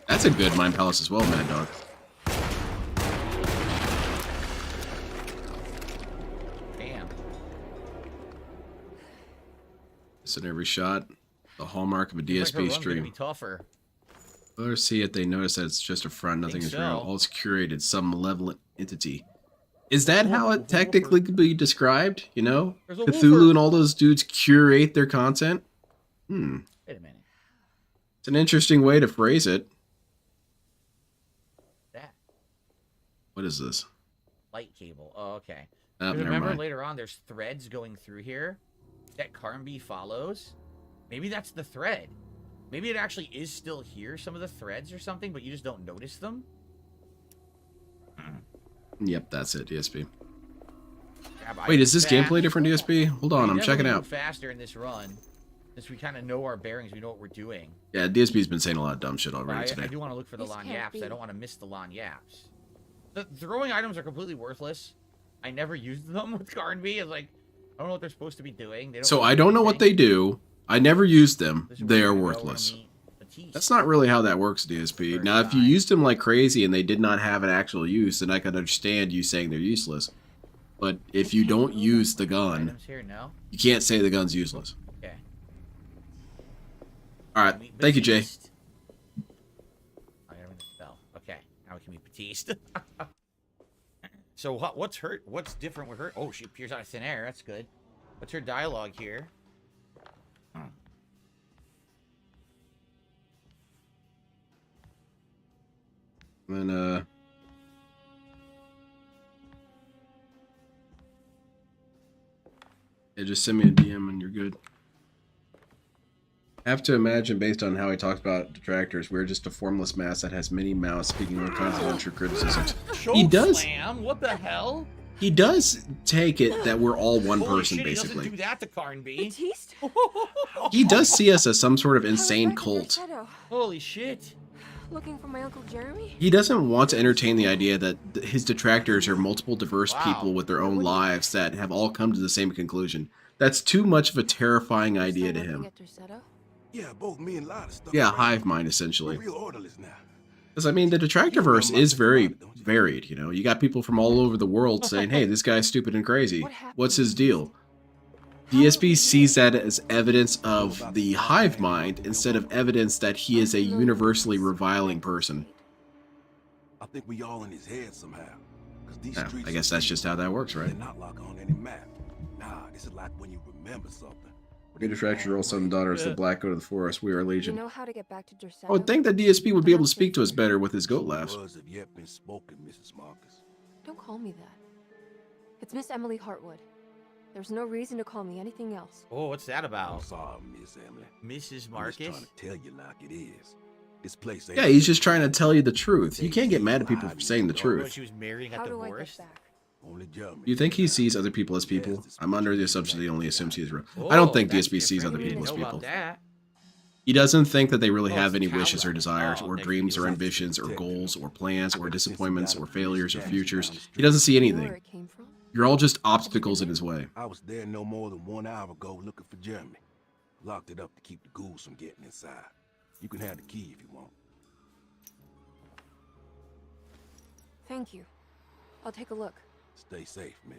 That's a good Mind Palace as well, Mad Dog. Damn. It's in every shot. The hallmark of a Like her DSP run's gonna stream. be tougher. Let's see if they notice that it's just a front, nothing is so. real. All it's curated, some malevolent entity. Is that how it technically could be described? You know? There's a Cthulhu wolfer. and all those dudes curate their content? Wait a minute. It's an interesting way to phrase it. That What is this? light cable. Oh, okay. Oh, 'Cause never remember mind. later on, there's threads going through here that Carnby follows. Maybe that's the thread. Maybe it actually is still here, some of the threads or something, but you just don't notice them. Yep, that's it, DSP. Wait, is this gameplay different, DSP? Hold on, I'm checking out. Faster in this run, since we kind of know our bearings, we know what we're doing. Yeah, DSP's been saying a lot of dumb shit already today. I do want to look for the lagniappes. I don't want to miss the lagniappes. The throwing items are completely worthless. I never used them with Carnby. It's like, I don't know what they're supposed to be doing. They don't So I don't know what they do. I never used them. They are worthless. That's not really how that works, DSP. Now, if you used them like crazy and they did not have an actual use, then I could understand you saying they're useless. But if you don't use the gun, you can't say the gun's useless. Okay. Alright, thank you, Jay. Okay, now we can be Batiste. So what's different with her? Oh, she appears out of thin air. That's good. What's her dialogue here? And then, yeah, just send me a DM and you're good. I have to imagine, based on how he talks about detractors, we're just a formless mass that has many mouths speaking all kinds of untrue criticisms. He does. Slam? What the hell? He does take it that we're all one person, shit, basically. He doesn't do that to Carnby. He does see us as some sort of insane cult. Holy shit. Looking for my Uncle Jeremy? He doesn't want to entertain the idea that his detractors are multiple diverse people with their own lives that have all come to the same conclusion. That's too much of a terrifying idea to him. Yeah, both me and Lotta stuff. Yeah, hive mind, essentially. We're real orderlies now. Because, I mean, the detractorverse is very varied, you know? You got people from all over the world saying, hey, this guy's stupid and crazy. What's his deal? DSP sees that as evidence of the hive mind instead of evidence that he is a universally reviling person. I think we all in his head somehow. Yeah, I guess that's just how that works, right? They're not like on any map. Nah, this is like when you remember something. We detract your old son and daughters, the black go to the forest. We are legion. You know how to get back to I would think that DSP would be able to speak to us better with his goat laughs. Words have yet been spoken, Mrs. Marcus. Don't call me that. It's Miss Emily Hartwood. There's no reason to call me anything else. Oh, what's that about? I'm sorry, Miss Emily. Mrs. I'm just Marcus? trying to tell you like it is. This place ain't. Yeah, he's just trying to tell you the truth. You can't get mad at people for saying the truth. She was married and got divorced? You think he sees other people as people? I'm under the assumption that he only assumes he is real. I don't think DSP sees other people as people. He doesn't think that they really have any wishes or desires or dreams or ambitions or goals or plans or disappointments or failures or futures. He doesn't see anything. You're all just obstacles in his way. I was there no more than 1 hour ago looking for Jeremy. Locked it up to keep the ghouls from getting inside. You can have the key if you want. Thank you. I'll take a look. Stay safe, miss.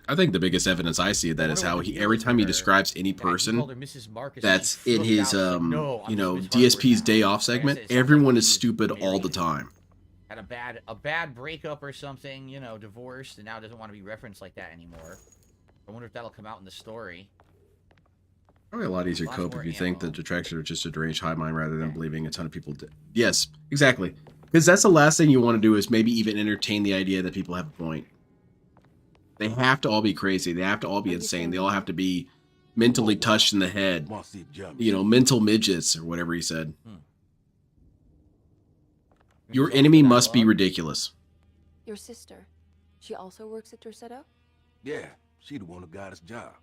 I think the biggest evidence I see of that is how he, every time he describes any person that's in his, you know, DSP's day off segment, everyone is stupid all the time. Had a bad breakup or something, you know, divorced, and now doesn't want to be referenced like that anymore. I wonder if that'll come out in the story. Probably a lot easier to cope if you think the detractors are just a deranged high mind rather than believing a ton of people did. Yes, exactly. Because that's the last thing you want to do is maybe even entertain the idea that people have a point. They have to all be crazy. They have to all be insane. They all have to be mentally touched in the head. You know, mental midgets or whatever he said. Your enemy must be ridiculous. Your sister, she also works at Dorsetto? Yeah, she the one who got us jobs.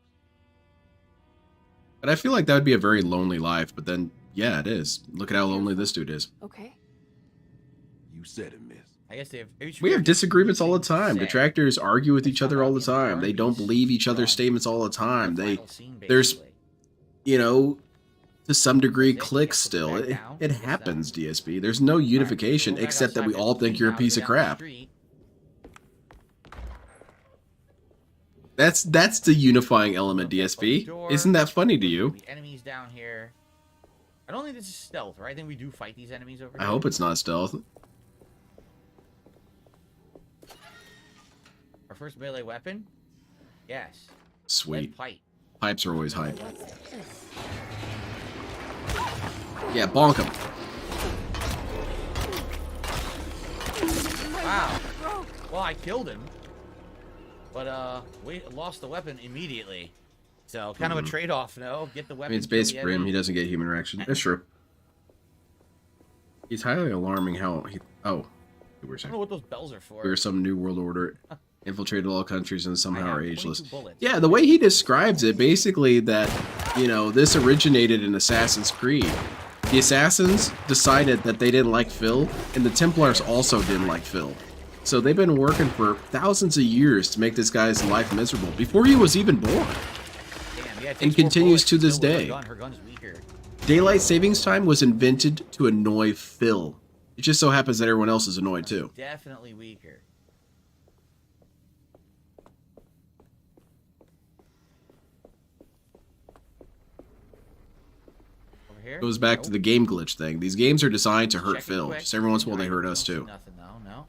But I feel like that would be a very lonely life. But then, yeah, it is. Look at how lonely this dude is. Okay. You said it, miss. I guess they have. We have disagreements all the time. Detractors argue with each other all the time. They don't believe each other's statements all the time. There's, you know, to some degree, cliques still. It happens, DSP. There's no unification except that we all think you're a piece of crap. That's the unifying element, DSP. Isn't that funny to you? The enemies down here. I don't think this is stealth, right? I think we do fight these enemies over here. I hope it's not stealth. Our first melee weapon? Yes. Sweet. Pipe. Pipes are always hype. Yeah, bonk him. Wow. Well, I killed him. But, we lost the weapon immediately. So, kind of a trade-off, no? Get the weapon. I mean, it's basic for him. He doesn't get human reaction. That's true. He's highly alarming how he... Oh. I don't know what those bells are for. We're some new world order. Infiltrated all countries and somehow are ageless. bullets. Yeah, the way he describes it, basically that, you know, this originated in Assassin's Creed. The Assassins decided that they didn't like Phil, and the Templars also didn't like Phil. So they've been working for thousands of years to make this guy's life miserable, before he was even born. Damn, yeah, And continues to this day. Her gun's weaker. Daylight savings time was invented to annoy Phil. It just so happens that everyone else is annoyed too. Definitely weaker. Over here? Goes back to the game glitch thing. These games are designed to hurt Check it Phil. quick. Just every once in a while they hurt us Don't see too. Nothing, no.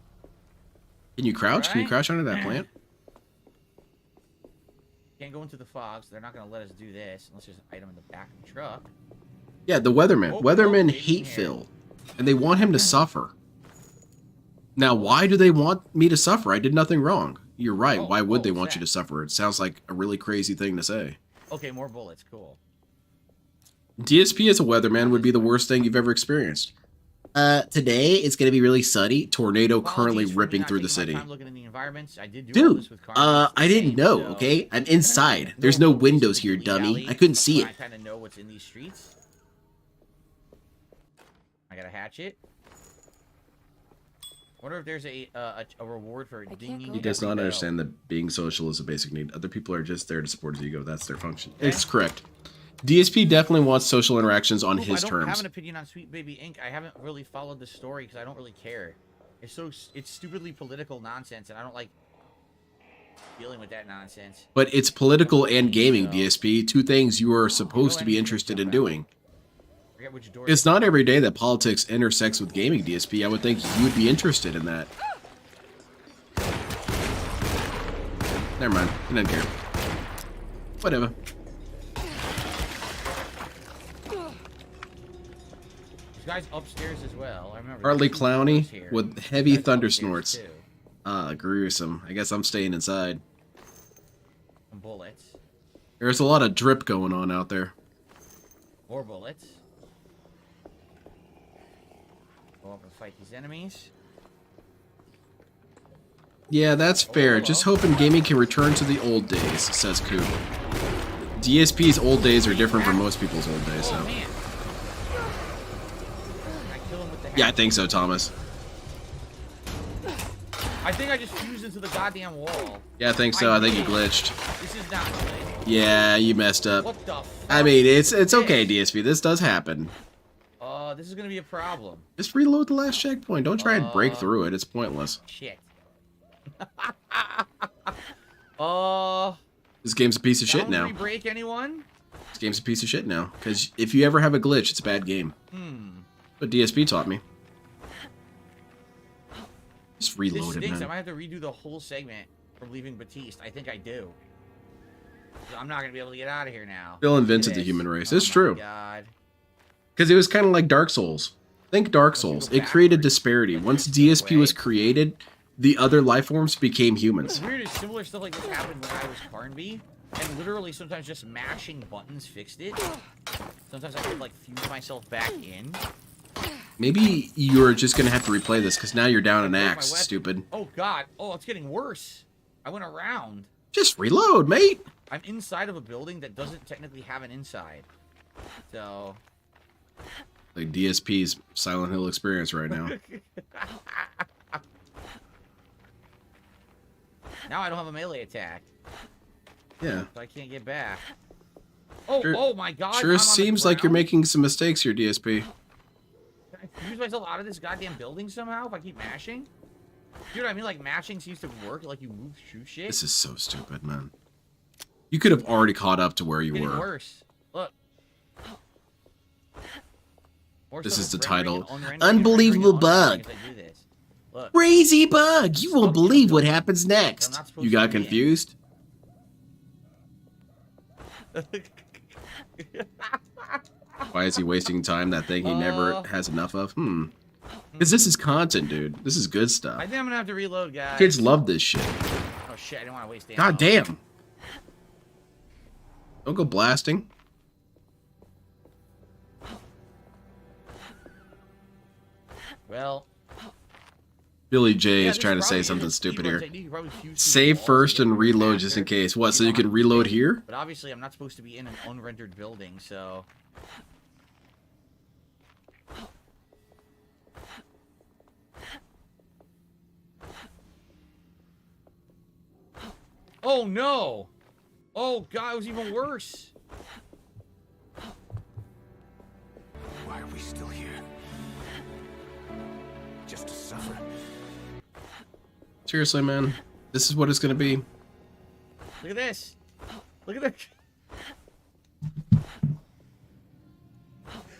Can you crouch? Can you Alright. crouch under that plant? Can't go into the fog, so they're not going to let us do this unless there's an item in the back of the truck. Yeah, the Weathermen. Oh, Weathermen oh, hate here. Phil. And they want him to suffer. Now, why do they want me to suffer? I did nothing wrong. You're right. Why would they want you to suffer? It sounds like a really crazy thing to say. Okay, more bullets. Cool. DSP as a weatherman would be the worst thing you've ever experienced. Today it's gonna be really sunny. Tornado currently ripping through the city. I'm looking in the environments. I did do all Dude, this with cars. I didn't know, okay? I'm inside. There's no windows here, dummy. I couldn't see it. I kind of know what's in these streets. I got a hatchet. Wonder if there's a reward for dinging. He does not understand that being social is a basic need. Other people are just there to support his ego. That's their function. It's correct. DSP definitely wants social interactions on his I don't have terms. an opinion on Sweet Baby Inc. I haven't really followed the story because I don't really care. It's stupidly political nonsense, and I don't like dealing with that nonsense. But it's political and gaming, DSP. Two things you are supposed to be interested in doing. Forget which door. It's not every day that politics intersects with gaming, DSP. I would think you would be interested in that. Never mind. I didn't care. Whatever. There's guys upstairs as well. I remember. Partly there's two clowny doors here. with heavy Guys thunder upstairs, snorts. too. Ah, gruesome. I guess I'm staying inside. Some bullets. There's a lot of drip going on out there. More bullets. Go up and fight these enemies. Yeah, that's fair. Just hoping gaming can return to the old days, says Coop. DSP's old days are different from most people's old days, so. Man. Can I kill him with the Yeah, I think so, Thomas. I think I just fused into the goddamn wall. Yeah, I think so. I think you glitched. This is not good. Yeah, you messed up. What the fuck? I mean, it's okay, DSP. This does happen. This is gonna be a problem. Just reload the last checkpoint. Don't try and break through it. It's pointless. Shit. This game's a piece of shit now. Did we break anyone? This game's a piece of shit now. Because if you ever have a glitch, it's a bad game. But DSP taught me. Just reload This it, stinks. I man. might have to redo the whole segment from leaving Batiste. I think I do. I'm not gonna be able to get out of here now. Phil Look at invented the this. human race. Oh It's my true. God. Because it was kind of like Dark Souls. Think Dark Souls. It created disparity. Once DSP was created, the other life forms became humans. What's weird is similar stuff like this happened when I was Carnby, and literally sometimes just mashing buttons fixed it. Sometimes I could like fuse myself back in. Maybe you're just going to have to replay this because now you're down an My axe, weapon- stupid. Oh God! Oh, it's getting worse. I went around. Just reload, mate. I'm inside of a building that doesn't technically have an inside. So. Like DSP's Silent Hill experience right now. Now I don't have a melee attack. Yeah. So I can't get back. Oh, Sure- oh my God! Sure I'm on the seems like you're ground? making some mistakes here, DSP. Can I fuse myself out of this goddamn building somehow if I keep mashing? You know what I mean? Like mashing seems to work. Like you move through shit. This is so stupid, man. You could have already caught up to where you Getting were. worse. Look. More This stuff is the rendering title. and unrendering and Unbelievable rendering bug. as I do this. Look. Crazy bug! You won't believe what happens next. You got confused? Why is he wasting time? That thing he never has enough of? Because this is content, dude. This is good I stuff. think I'm gonna have to reload, guys. Kids love this shit. Oh shit! I didn't want to waste ammo. God damn. Don't go blasting. Well, Billy J Yeah, is this trying to say probably something is stupid speedruns. here. I think you probably fuse Save walls first to get and rid of reload faster. just in case. What, so know you can how to reload think. here? But obviously, I'm not supposed to be in an unrendered building, so. Oh no! Oh god, it was even worse. Why are we still here? Just to suffer? Seriously, man. This is what it's gonna be. Look at this. Look at this.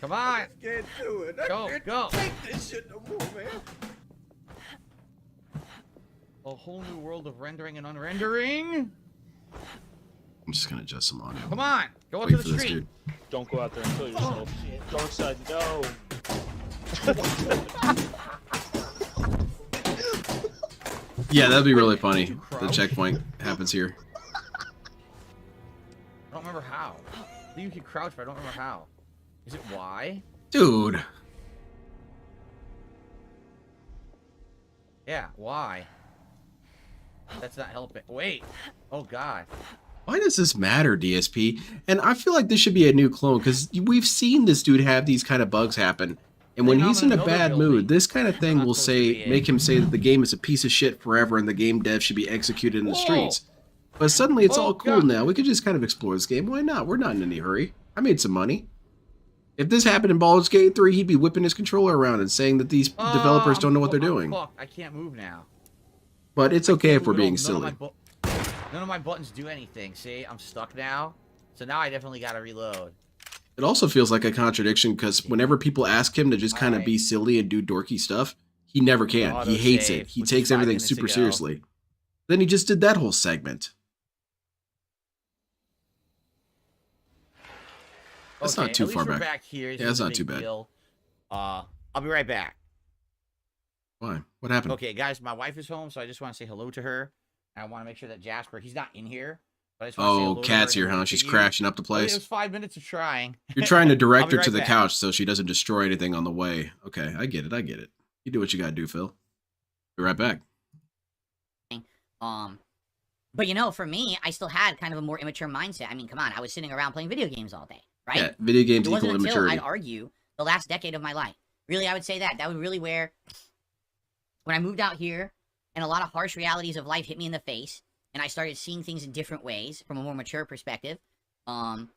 Come on. Can't do it. Go. Take this shit no more, man. A whole new world of rendering and unrendering. I'm just gonna adjust some audio. Come on. Go out Wait to for the this street. dude. Don't go out there and kill yourself. Dark side, no. Yeah, that'd be really funny. The checkpoint happens here. I don't remember how. I think you can crouch, but I don't remember how. Is it Y? Dude. Yeah, Y. That's not helping. Wait. Oh god. Why does this matter, DSP? And I feel like this should be a new clone, because we've seen this dude have these kind of bugs happen. And when he's in a bad mood, this kind of thing will make him say that the game is a piece of shit forever and the game dev should be executed in the streets. But suddenly it's all cool now. We could just kind of explore this game. Why not? We're not in any hurry. I made some money. If this happened in Baldur's Gate 3, he'd be whipping his controller around and saying that these developers don't know what they're doing. Fuck, I can't move now. But it's okay if we're being silly. None of my buttons do anything. See, I'm stuck now. So now I definitely gotta reload. It also feels like a contradiction because whenever people ask him to just kind of be silly and do dorky stuff, he never can. He hates it. He takes everything super seriously. Then he just did that whole segment. That's not too far back. Here. Yeah, that's not too bad. I'll be right back. Why? What happened? Okay, guys, my wife is home, so I just want to say hello to her. I want to make sure that Jasper, he's not in here. But I just want to say hello Kat's to her here, huh? She's crashing up the place. It was 5 minutes of trying. You're trying to direct her to the couch so she doesn't destroy anything on the way. Okay, I get it. I get it. You do what you gotta do, Phil. Be right back. But you know, for me, I still had kind of a more immature mindset. I mean, come on, I was sitting around playing video games all day, right? Yeah, video games equal immaturity. Until immaturity. I'd argue the last decade of my life. Really, I would say that. That was really where, when I moved out here, and a lot of harsh realities of life hit me in the face, and I started seeing things in different ways from a more mature perspective. You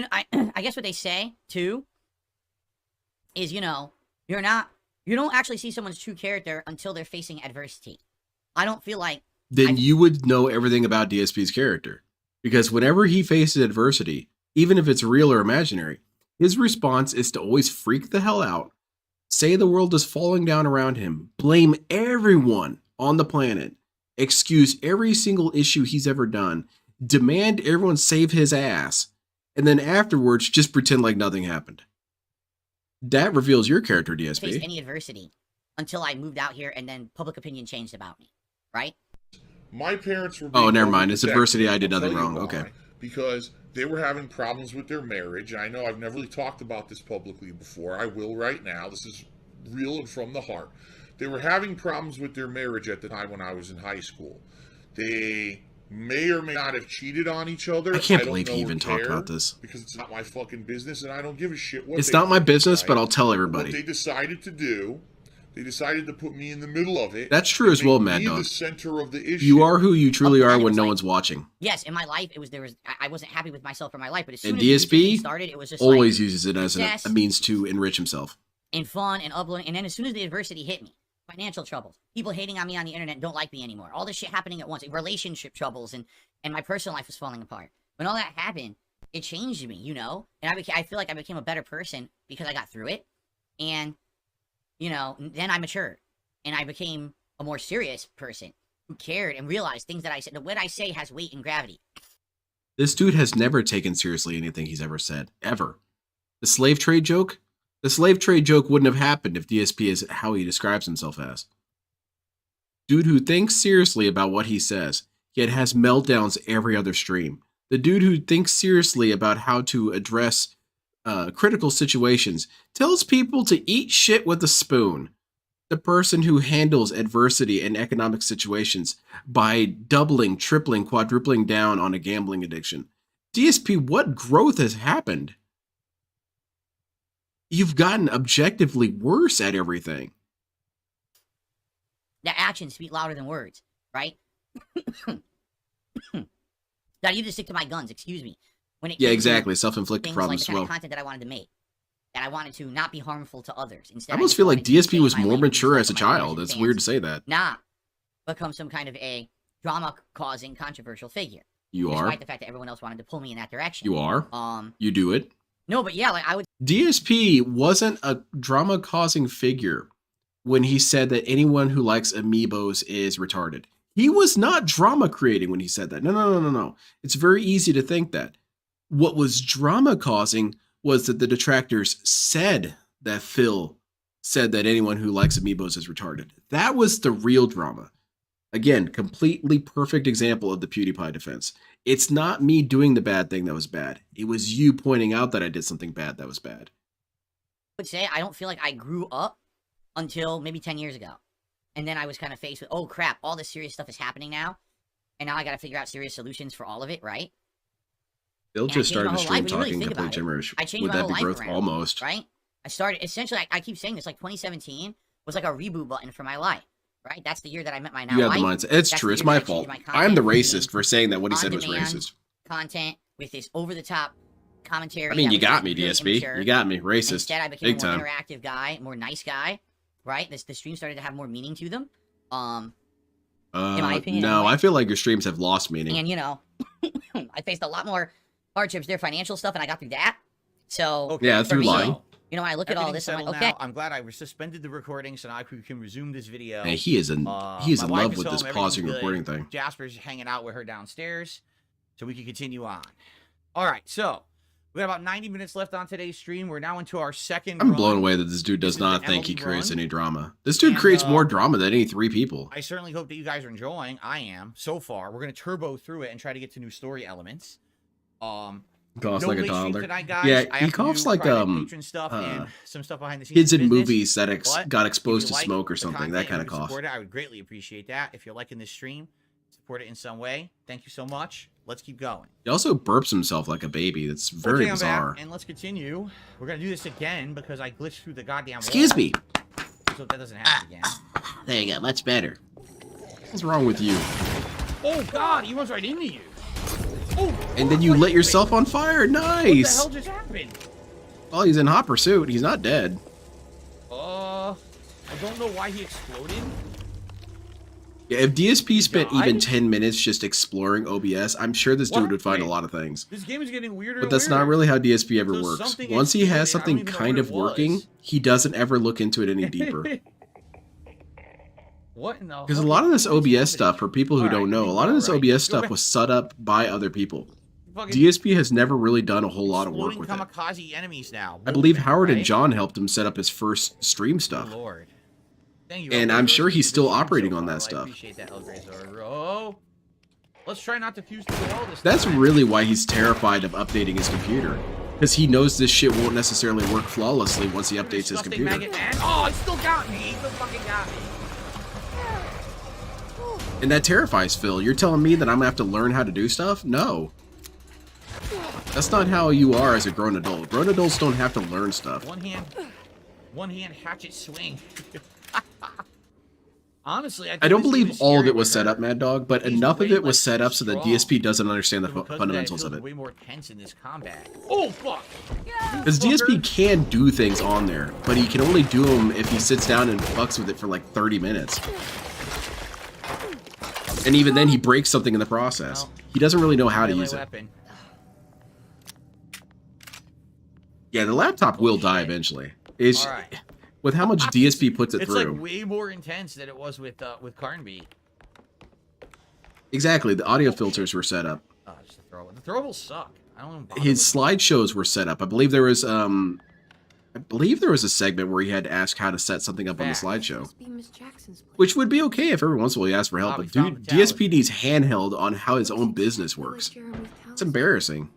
know, I guess what they say too is, you know, you don't actually see someone's true character until they're facing adversity. I don't feel like then you would know everything about DSP's character. Because whenever he faces adversity, even if it's real or imaginary, his response is to always freak the hell out, say the world is falling down around him, blame everyone on the planet, excuse every single issue he's ever done, demand everyone save his ass, and then afterwards just pretend like nothing happened. That reveals your character, DSP. Face any adversity until I moved out here and then public opinion changed about me, right? My parents were never mind. It's adversity. I did nothing wrong. Okay. Because they were having problems with their marriage. I know I've never really talked about this publicly before. I will right now. This is real and from the heart. They were having problems with their marriage at the time when I was in high school. They may or may not have cheated on each other. I can't believe he even talked about this. Because it's not my fucking business and I don't give a shit what it's not my business, but I'll tell everybody. What they decided to do, they decided to put me in the middle of it. That's true as well, Mad Dog. The center of the issue. You are who you truly are when no one's watching. Yes, in my life, I wasn't happy with myself for my life, but as soon and as DSP started, it was just always like, uses it as a means to enrich himself. And fun and uploading, and then as soon as the adversity hit me, financial troubles, people hating on me on the internet don't like me anymore, all this shit happening at once, relationship troubles, and my personal life was falling apart. When all that happened, it changed me, you know? And I feel like I became a better person because I got through it, and, you know, then I matured. And I became a more serious person who cared and realized things that I said. What I say has weight and gravity. This dude has never taken seriously anything he's ever said. Ever. The slave trade joke? The slave trade joke wouldn't have happened if DSP is how he describes himself as. Dude who thinks seriously about what he says, yet has meltdowns every other stream. The dude who thinks seriously about how to address critical situations tells people to eat shit with a spoon. the person who handles adversity in economic situations by doubling, tripling, quadrupling down on a gambling addiction. DSP, what growth has happened? You've gotten objectively worse at everything. The actions speak louder than words, right? I need to stick to my guns, excuse me. When it exactly. Self-inflicted problems like as well. The kind of content that I wanted to make. That I wanted to not be harmful to others. Instead, I almost feel like DSP was more mature as a child. It's weird to say that. Not become some kind of a drama-causing, controversial figure. You are. Despite the fact that everyone else wanted to pull me in that direction. You are. You do it. No, but yeah, like I would. DSP wasn't a drama-causing figure when he said that anyone who likes amiibos is retarded. He was not drama creating when he said that. No. It's very easy to think that. What was drama causing was that the detractors said that Phil said that anyone who likes amiibos is retarded. That was the real drama. Again, completely perfect example of the PewDiePie defense. It's not me doing the bad thing that was bad. It was you pointing out that I did something bad that was bad. I would say I don't feel like I grew up until maybe 10 years ago. And then I was kind of faced with, oh crap, all this serious stuff is happening now. And now I got to figure out serious solutions for all of it, right? Bill just started a stream talking complete gibberish. Would that be growth? Almost. Right? I started, essentially, I keep saying this, like 2017 was like a reboot button for my life. Right? That's the year that I met my now wife. You have the mindset. It's true. It's my fault. I'm the racist for saying that what he said was racist. Content with this over-the-top commentary. I mean, you got me, DSP. You got me. Racist. Instead, I became a more interactive guy, more nice guy. Right? The stream started to have more meaning to them. In my opinion. No, I feel like your streams have lost meaning. And, you know, I faced a lot more hardships there, financial stuff, and I got through that. So, yeah, through lying. You know, when I look at all this, I'm like, okay. I'm glad I suspended the recording so now we can resume this video. Hey, he is in love with this pausing recording thing. Jasper's hanging out with her downstairs, so we can continue on. All right, so we got about 90 minutes left on today's stream. We're now into our second I'm blown away that this dude does not think he creates any drama. This dude creates more drama than any 3 people. I certainly hope that you guys are enjoying. I am, so far. We're going to turbo through it and try to get to new story elements. Coughs like a toddler. Tonight, guys. Yeah, he coughs like stuff and some stuff behind the scenes kids in movies that got exposed to smoke or something. That kind of cough. I would greatly appreciate that. If you're liking this stream, support it in some way. Thank you so much. Let's keep going. He also burps himself like a baby. That's very bizarre. And let's continue. We're gonna do this again because I glitched through the goddamn wall. Excuse me. So that doesn't happen again. There you go. Much better. What's wrong with you? Oh God, he runs right into you. Oh, and then you lit yourself on fire. Nice. What the hell just happened? Well, he's in hot pursuit. He's not dead. I don't know why he exploded. Yeah, if DSP spent even 10 minutes just exploring OBS, I'm sure this dude would find a lot of things. This game is getting weirder. But that's not really how DSP ever works. Once he has something kind of working, he doesn't ever look into it any deeper. What in the? Because a lot of this OBS stuff, for people who don't know, a lot of this OBS stuff was set up by other people. DSP has never really done a whole lot of work with it. Kamikaze enemies now. I believe Howard and John helped him set up his first stream stuff. Oh, Lord. Thank you, and I'm sure he's still operating on that stuff. I appreciate that, oh, let's try not to fuse through all this. That's really why he's terrified of updating his computer. Because he knows this shit won't necessarily work flawlessly once he updates his computer. Oh, he still got me. He still fucking got me. And that terrifies Phil. You're telling me that I'm gonna have to learn how to do stuff? No. That's not how you are as a grown adult. Grown adults don't have to learn stuff. One hand hatchet swing. Honestly, I don't believe all of it was set up, Mad Dog, but enough of it was set up so that DSP doesn't understand the fundamentals of it. Way more tense in this combat. Oh fuck! Because DSP can do things on there, but he can only do them if he sits down and fucks with it for like 30 minutes. And even then, he breaks something in the process. He doesn't really know how to use it. Yeah, the laptop will die eventually. It's with how much DSP puts it through. It's like way more intense than it was with Carnby. Exactly, the audio filters were set up. Oh, just the throwable. The throwables suck. I don't know. His slideshows were set up. I believe there was a segment where he had to ask how to set something up on the slideshow. Which would be okay if every once in a while he asked for help, but dude, DSP needs handheld on how his own business works. It's embarrassing.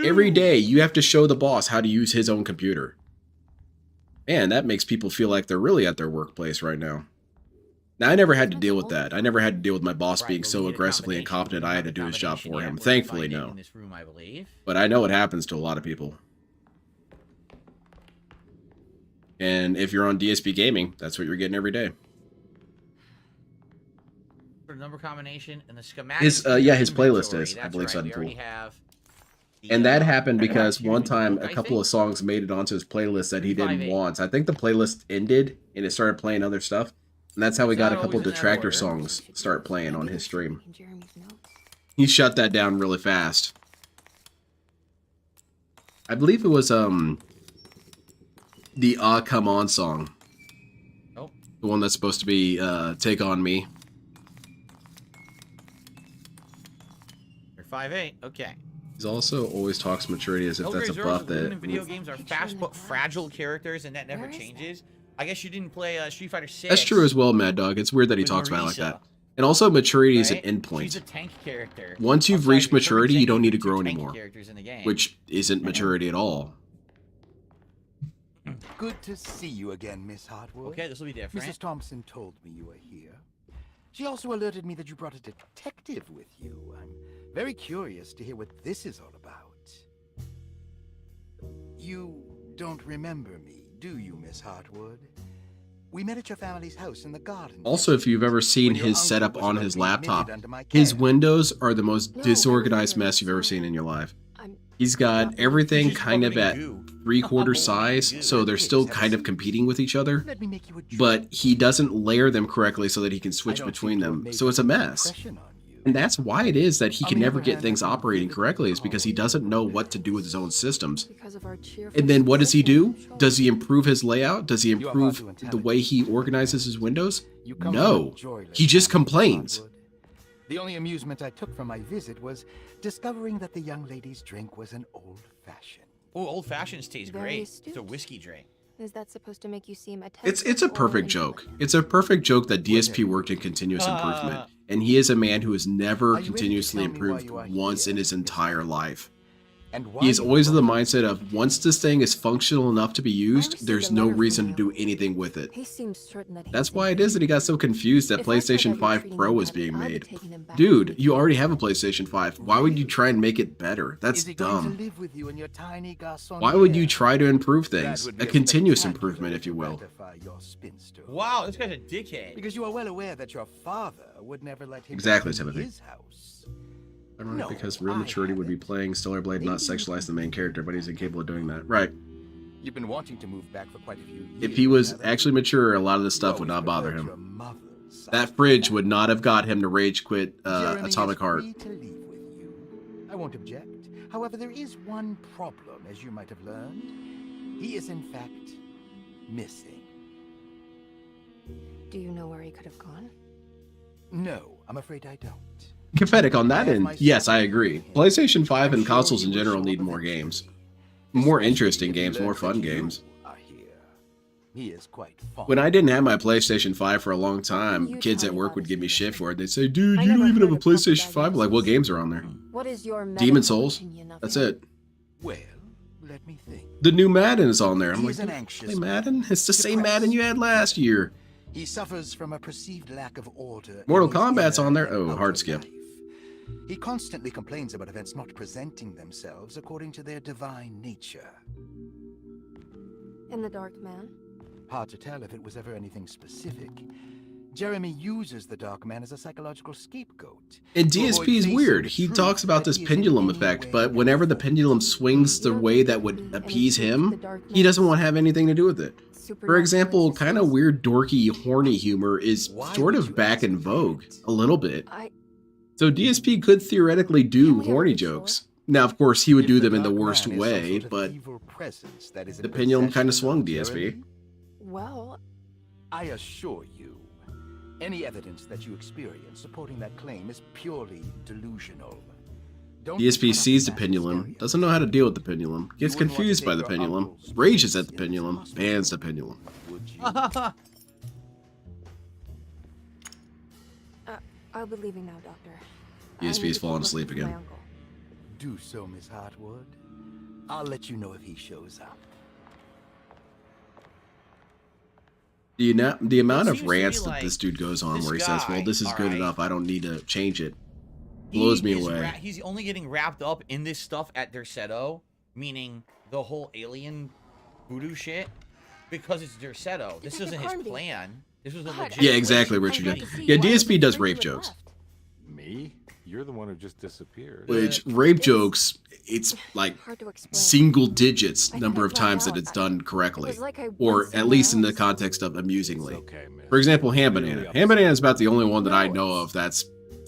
Every day you have to show the boss how to use his own computer. Man, that makes people feel like they're really at their workplace right now. Now, I never had to deal with that. I never had to deal with my boss being so aggressively incompetent I had to do his job for him. Thankfully, no. But I know it happens to a lot of people. And if you're on DSP Gaming, that's what you're getting every day. For number combination and the schematic. His playlist is, I believe, Sudden Pool. And that happened because one time a couple of songs made it onto his playlist that he didn't want. I think the playlist ended and it started playing other stuff. And that's how we got a couple detractor songs start playing on his stream. He shut that down really fast. I believe it was the Ah Come On song. Oh. The one that's supposed to be Take On Me. You're 5'8", okay. He's also always talks maturity as if that's a buff that... Video games are fast but fragile characters, and that never changes. I guess you didn't play Street Fighter 6. That's true as well, Mad Dog. It's weird that he talks about it like that. And also, maturity is an endpoint. She's a tank character. Once you've reached maturity, you don't need to grow anymore. Which isn't maturity at all. Good to see you again, Miss Hartwood. Okay, this will be different. Mrs. Thompson told me you were here. She also alerted me that you brought a detective with you. I'm very curious to hear what this is all about. You don't remember me, do you, Miss Hartwood? We met at your family's house in the garden. Also, if you've ever seen his setup on his laptop, his windows are the most disorganized mess you've ever seen in your life. He's got everything kind of at 3/4 size, so they're still kind of competing with each other, but he doesn't layer them correctly so that he can switch between them, so it's a mess. And that's why it is that he can never get things operating correctly, is because he doesn't know what to do with his own systems. And then what does he do? Does he improve his layout? Does he improve the way he organizes his windows? No. He just complains. The only amusement I took from my visit was discovering that the young lady's drink was an old-fashioned. Oh, old-fashions taste great. It's a whiskey drink. Is that supposed to make you seem It's a perfect joke. It's a perfect joke that DSP worked in continuous improvement. And he is a man who has never continuously improved once in his entire life. He is always of the mindset of, once this thing is functional enough to be used, there's no reason to do anything with it. That's why it is that he got so confused that PlayStation 5 Pro was being made. Dude, you already have a PlayStation 5. Why would you try and make it better? That's dumb. Why would you try to improve things? A continuous improvement, if you will. Wow, this guy's a dickhead. Because you are well aware that your father would never let him Exactly, into Timothy. his house. Ironic, because real maturity would be playing Stellar Blade, not sexualize the main character, but he's incapable of doing that. Right. You've been wanting to move back for quite a few years. If he was actually mature, a lot of this stuff would not bother him. That fridge would not have got him to rage quit Atomic Heart. I won't object. However, there is one problem, as you might have learned. He is, in fact, missing. Do you know where he could have gone? No, I'm afraid I don't. Pathetic on that end. Yes, I agree. PlayStation 5 and consoles in general need more games. More interesting games, more fun games. He is quite fond. When I didn't have my PlayStation 5 for a long time, kids at work would give me shit for it. They'd say, dude, you don't even have a PlayStation 5? Like, what games are on there? What is your Demon Souls. That's it. Well, let me think. The new Madden is on there. I'm like, play Madden? It's the same Madden you had last year. He suffers from a perceived lack of order. Mortal Kombat's on there. Oh, hard skip. He constantly complains about events not presenting themselves according to their divine nature. And the Dark Man? Hard to tell if it was ever anything specific. Jeremy uses the Dark Man as a psychological scapegoat. And DSP is weird. He talks about this pendulum effect, but whenever the pendulum swings the way that would appease him, he doesn't want to have anything to do with it. For example, kind of weird, dorky, horny humor is sort of back in vogue, a little bit. So DSP could theoretically do horny jokes. Now, of course, he would do them in the worst way, but the pendulum kind of swung DSP. Well, I assure you, any evidence that you experience supporting that claim is purely delusional. DSP sees the pendulum, doesn't know how to deal with the pendulum, gets confused by the pendulum, rages at the pendulum, bans the pendulum. I'll be leaving now, Doctor. DSP's fallen asleep again. Do so, Miss Hartwood. I'll let you know if he shows up. The amount of seems to me rants that like this dude goes on where he says, well, guy, this is good alright, enough, I don't need to change it, blows me away. He's only getting wrapped up in this stuff at Derceto, meaning the whole alien voodoo shit, because it's Derceto. This isn't his plan. This was a legit Yeah, exactly, Richard. Yeah, DSP does rape jokes. Me? You're the one who just disappeared. Which, rape jokes, it's like single digits number of times that it's done correctly. Or at least in the context of amusingly. For example, Ham Banana. Ham Banana is about the only one that I know of that's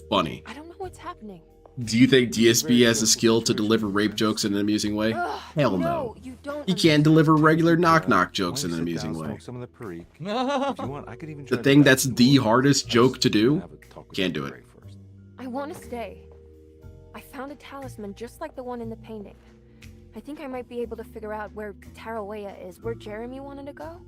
funny. I don't know what's happening. Do you think DSP has the skill to deliver rape jokes in an amusing way? Hell no. He can't deliver regular knock-knock jokes in an amusing way. The thing that's the hardest joke to do, can't do it. I want to stay. I found a talisman just like the one in the painting. I think I might be able to figure out where Tarawea is, where Jeremy wanted to go.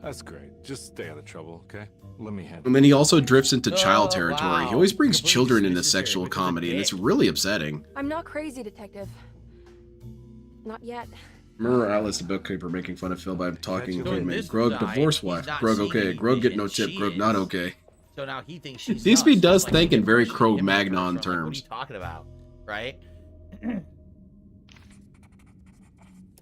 That's great. Just stay out of trouble, okay? Let me handle it. And then he also drifts into child territory. He always brings children into sexual comedy, and it's really upsetting. I'm not crazy, Detective. Not yet. Remember Alice the bookkeeper making fun of Phil by talking to him and Grug divorce wife. Grug okay, Grug get no tip, Grug not okay. So now he thinks she's DSP does like, think in very Cro-Magnon terms. What are you talking about, right?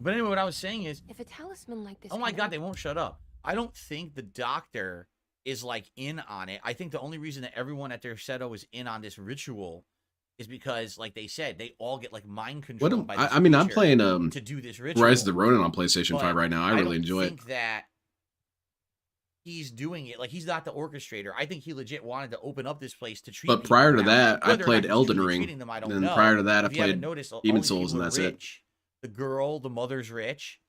But anyway, what I was saying is, if a talisman like this, oh my god, they won't shut up. I don't think the doctor is like in on it. I think the only reason that everyone at their Derceto is in on this ritual is because, like they said, they all get like mind controlled by this I mean, I'm creature playing to do this ritual. Rise of the Ronin on PlayStation But 5 right now. I really enjoy it. think that he's doing it like he's not the orchestrator. I think he legit wanted to open up this place to treat. But prior to people. that, I Whether or played not he's Elden truly Ring. treating them, I don't And know. prior to that, I If you haven't played noticed, all Demon these Souls, people and are that's it. rich. The girl, the mother's rich.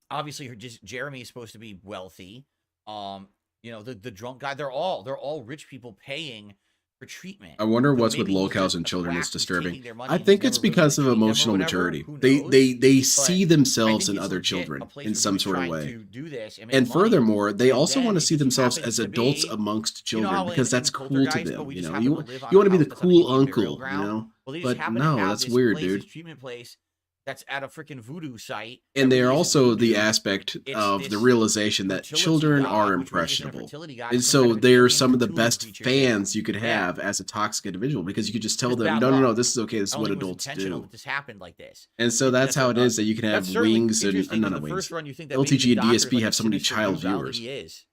Obviously, Jeremy is supposed to be wealthy. You know, the drunk guy. They're all rich people paying for treatment. I wonder what's with maybe he's locales just and a children quack that's who's disturbing. taking their money I and think he's it's never really because of gonna treat them or emotional whatever. maturity. Who They knows? see But themselves I in think other it's legit children a place in where some they're sort of trying way. to do this and make And money. furthermore, they And also then want to it see just themselves happens as to adults be, amongst you know children how because in that's cool to Poltergeist, them. but we You just know, happen you to live on want to a be the house that's on a cool burial uncle. You ground. know, Well, they just but happen to no, have that's this weird, place, dude. this treatment place that's at a freaking voodoo site. And they are Everybody's also voodoo. the aspect It's of the this realization that fertility children god, are which really isn't a impressionable. fertility god, And it's some kind so of a they're alien some of the Cthulhu best creature. fans you could Yeah. have as a toxic individual because you could just tell It's them, bad no, no, no, luck. this is okay, this is I don't what think it was adults intentional do. that this happened like this. And so that's how it is that you can have That's certainly wings and interesting. not In the wings. first run, you think that maybe LTG the and doctor's DSP like have a so many sinister child goofball that viewers. He is.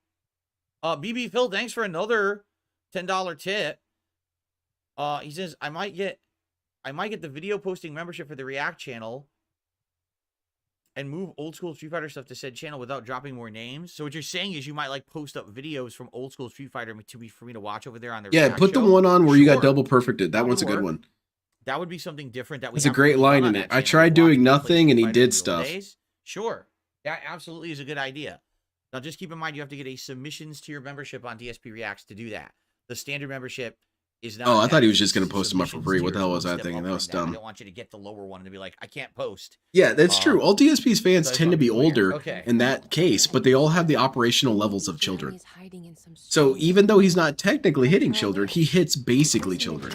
BB Phil, thanks for another $10 tip. He says I might get the video posting membership for the React channel and move old school Street Fighter stuff to said channel without dropping more names. So what you're saying is you might like post up videos from old school Street Fighter for me to watch over there on their Yeah, React put the show? one on where you got Sure. double perfected. That one's a would good work. one. That would be something different that we It's a haven't great really line done in on it. that I channel. tried Watching doing people play nothing and he Street Fighter did in the old stuff. days. Sure. That absolutely is a good idea. Now just keep in mind you have to get a submissions to your membership on DSP Reacts to do that. The standard membership is not. Oh, I that. thought he was just It's going to post them up for submissions free. What the tier. hell It's was one that step thing? up That from was I dumb. don't want you to get the lower one and to be like, I can't post. Yeah, that's true. All DSP's fans so I tend to thought be it was weird. older Okay. in that case, but they all have the operational levels of children. So even though he's not technically hitting children, he hits basically children.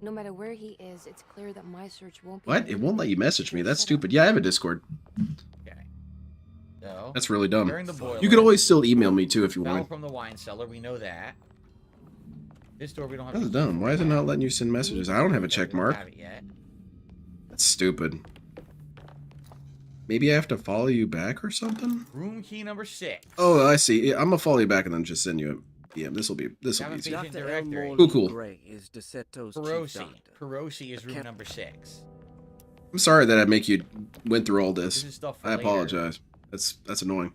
No matter where he is, it's clear that my search won't be. What? It won't let you message me. That's stupid. Yeah, I have a Discord. Okay. So, That's really dumb. during the boiler, You could always still email me too if you fell want. from the wine cellar. We know that. This door we don't have. That's to dumb. Why is it not letting you send messages? I don't have a check We don't mark. have it yet. That's stupid. Maybe I have to follow you back or something? Room key number 6. Oh, I see. Yeah, I'm gonna follow you back and then just send you a DM. This will be easy. Patient directory. Cool. Perosi is room number 6. I'm sorry that I make you went through all this. This is stuff for I later. apologize. That's annoying.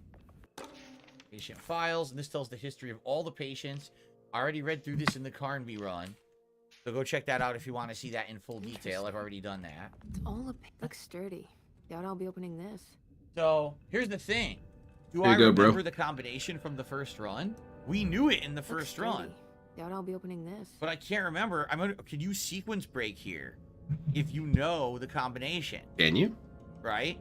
Patient files, and this tells the history of all the patients. I already read through this in the Carnby run. So go check that out if you want to see that in full detail. I've already done that. It's all looks sturdy. Doubt I'll be opening this. So here's the thing. Do Here I you go, bro. remember the combination from the first run? We knew it in the first run. Doubt I'll be opening this. But I can't remember. Can you sequence break here? If you know the combination. Can you? Right?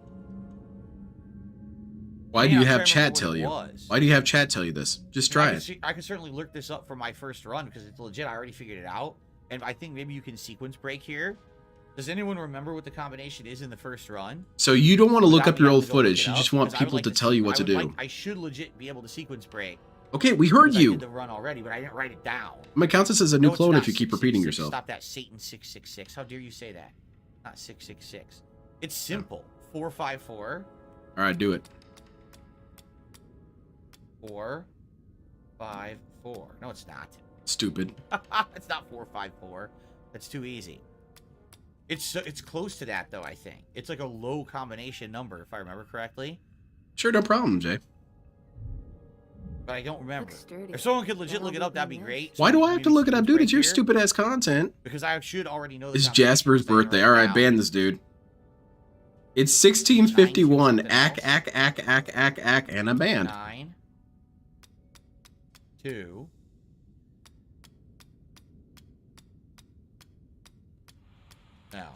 Why do you have chat tell you? Why do you have chat tell you this? Just try it. I can certainly look this up for my first run because it's legit. I already figured it out. And I think maybe you can sequence break here. Does anyone remember what the combination is in the first run? So you don't want to look I up your would old have to go look footage. it You up, just want 'cause I would people like to to tell see- you what to do. I should legit be able to sequence break. Okay, we heard because I you. did the run already, but I didn't write it down. My count this as a new No, it's clone not if you keep 666. repeating yourself. Stop that, Satan 666. How dare you say that? Not 666. It's simple. 454. All right, do it. 454. No, it's not. Stupid. It's not 454. That's too easy. It's close to that though. I think it's like a low combination number if I remember correctly. Sure, no problem, Jay. But I don't remember. If someone could legit look it up, that'd be great. Why do I have to look it up, dude? It's your stupid ass content. Because I should already know. It's Jasper's birthday. All right, ban this dude. It's 1651. Ack, and I'm banned. 9, 2. No.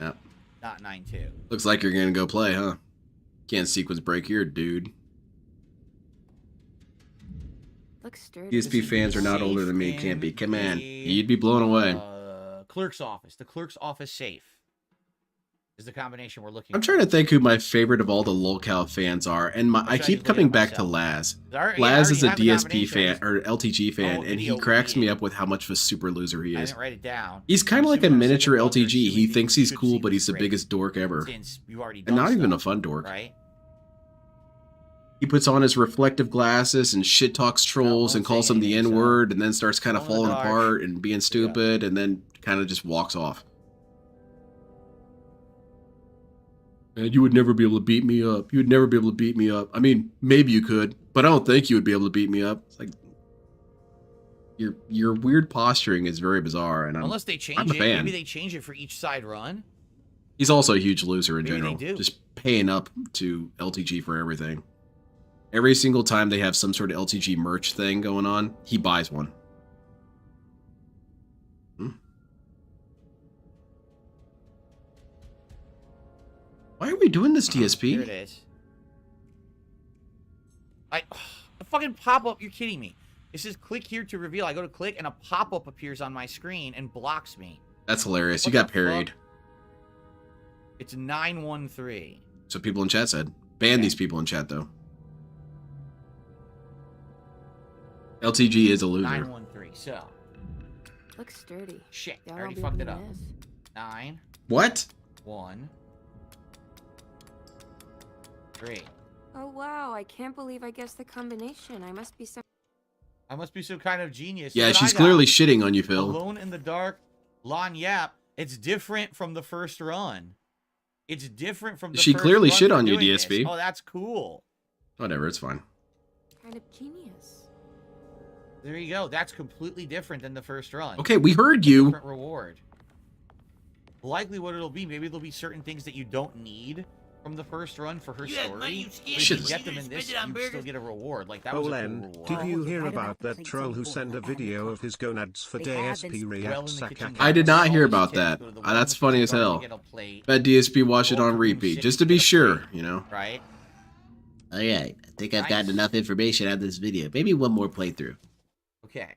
Yep. Not 9-2. Looks like you're gonna go play, huh? Can't sequence break here, dude. Looks sturdy. DSP fans are not older than me. Can't be. Come on. You'd be blown away. Clerk's office. The clerk's office safe is the combination we're looking I'm for. trying to think who my favorite of all the lolcow fans are, and I keep coming back to Laz. Laz is a DSP fan or LTG fan, and he cracks me up with how much of a super loser he I is. didn't write it down. He's kind of like a miniature LTG. He thinks he's cool, but he's the biggest dork ever, Since you've already and done not even a stuff, fun dork. right? He puts on his reflective glasses and shit talks trolls and calls them the N-word, and then starts kind of falling apart and being stupid, and then kind of just walks off. And you would never be able to beat me up. You would never be able to beat me up. I mean, maybe you could, but I don't think you would be able to beat me up. It's like your weird posturing is very bizarre, and Unless they change I'm a it, fan. maybe they change it for each side run. He's also a huge loser in Maybe they general. do. Just paying up to LTG for everything. Every single time they have some sort of LTG merch thing going on, he buys one. Why are we doing this, DSP? Here it is. The fucking pop-up, you're kidding me. It says click here to reveal. I go to click and a pop-up appears on my screen and blocks me. That's hilarious. What You got the parried. fuck? It's 913. So people in chat said. Ban these people in chat, though. LTG is a loser. 913. So. Looks sturdy. Shit, I Y'all already be fucked it opening up. this. 9. What? 1. 3. Oh wow, I can't believe I guessed the combination. I must be some I must be some kind of genius. Yeah, Look what she's I got. clearly shitting on you, Phil. Alone in the dark, Lon Yap. It's different from the first run. It's different from the She first clearly run shit we're on you, doing this. DSP. Oh, that's cool. Whatever, it's fine. kind of genius. There you go. That's completely different than the first run. Okay, we heard you. Different reward. Likely what it'll be, maybe there'll be certain things that you don't need from the first run for her story. But if you get them in this, you still get a reward. Like, that was a cool Olen, reward. did you hear about that troll who sent a video of his gonads for DSP reacts? I did not hear about that. That's funny as hell. Bet DSP watch it on repeat, just to be sure, you know. Right? Alright, I think I've gotten enough information out of this video. Maybe one more playthrough. Okay.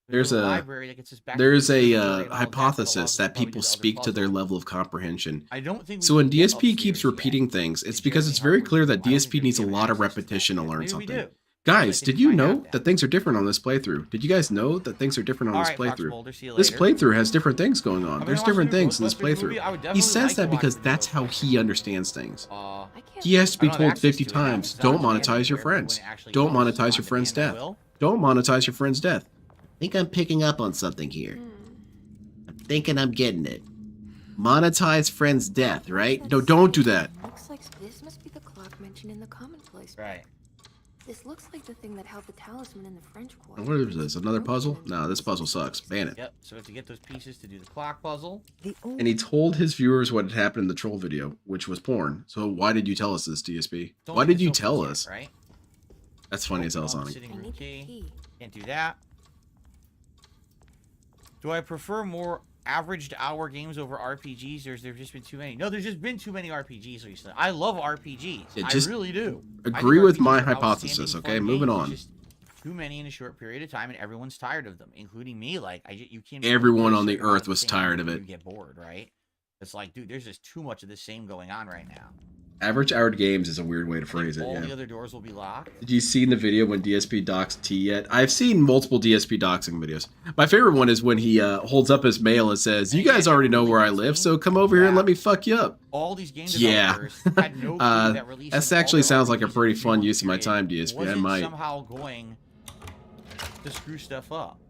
There's a library that gets us back to the story and all that, hypothesis but that people speak to their level of comprehension. I don't think we So when can get DSP keeps repeating things, it's because it's very clear that DSP needs a lot of repetition to learn Maybe we something. do. Guys, did you know that things are different on this playthrough? Did you guys know that things are different on this Alright, Fox playthrough? Boulder, see you This later. playthrough has different things going on. mean, There's I watched different the things in this Ghostbusters movie. I would playthrough. He definitely says like that to watch because the that's how he understands things. I He has to be don't have told access 50 to it now, times, because don't I was monetize your everywhere friends. when it actually Don't goes monetize on your friend's demand, I death. will. Don't monetize your friend's death. I think I'm picking up on something here. I'm thinking I'm getting it. Monetize friend's death, right? No, don't do that. Looks like this must be the clock mentioned in the commonplace. Right. This looks like the thing that held the talisman in the French quarter. What is this? Another puzzle? No, this puzzle sucks. Ban it. Yep, so we have to get those pieces to do the clock puzzle. And he told his viewers what had happened in the troll video, which was porn. So why did you tell us this, DSP? Don't Why think did you it's tell open yet, us? Right? That's funny as hell, Open on Sonic. sitting room key. Can't do that. Do I prefer more averaged hour games over RPGs, or has there just been too many? No, there's just been too many RPGs recently. I love RPGs. Yeah, I just really do. I Agree think with RPGs my are hypothesis, outstanding okay? fun Moving games. on. It's just too many in a short period of time, and everyone's tired of them, including me. Like, you can't. Everyone on the earth was tired of it. You get bored, right? It's like, dude, there's just too much of the same going on right now. Average hour games is a weird way to phrase it. All Yeah. the other doors will be locked. Did you see in the video when DSP docks T yet? I've seen multiple DSP doxing videos. My favorite one is when he holds up his mail and says, "You guys already know where I live, so come over here and let me fuck you up." All these game Yeah. developers had no clue that releasing That all actually their sounds like a RPGs pretty in the fun one use of my period time, DSP. I wasn't might. somehow going to screw stuff up.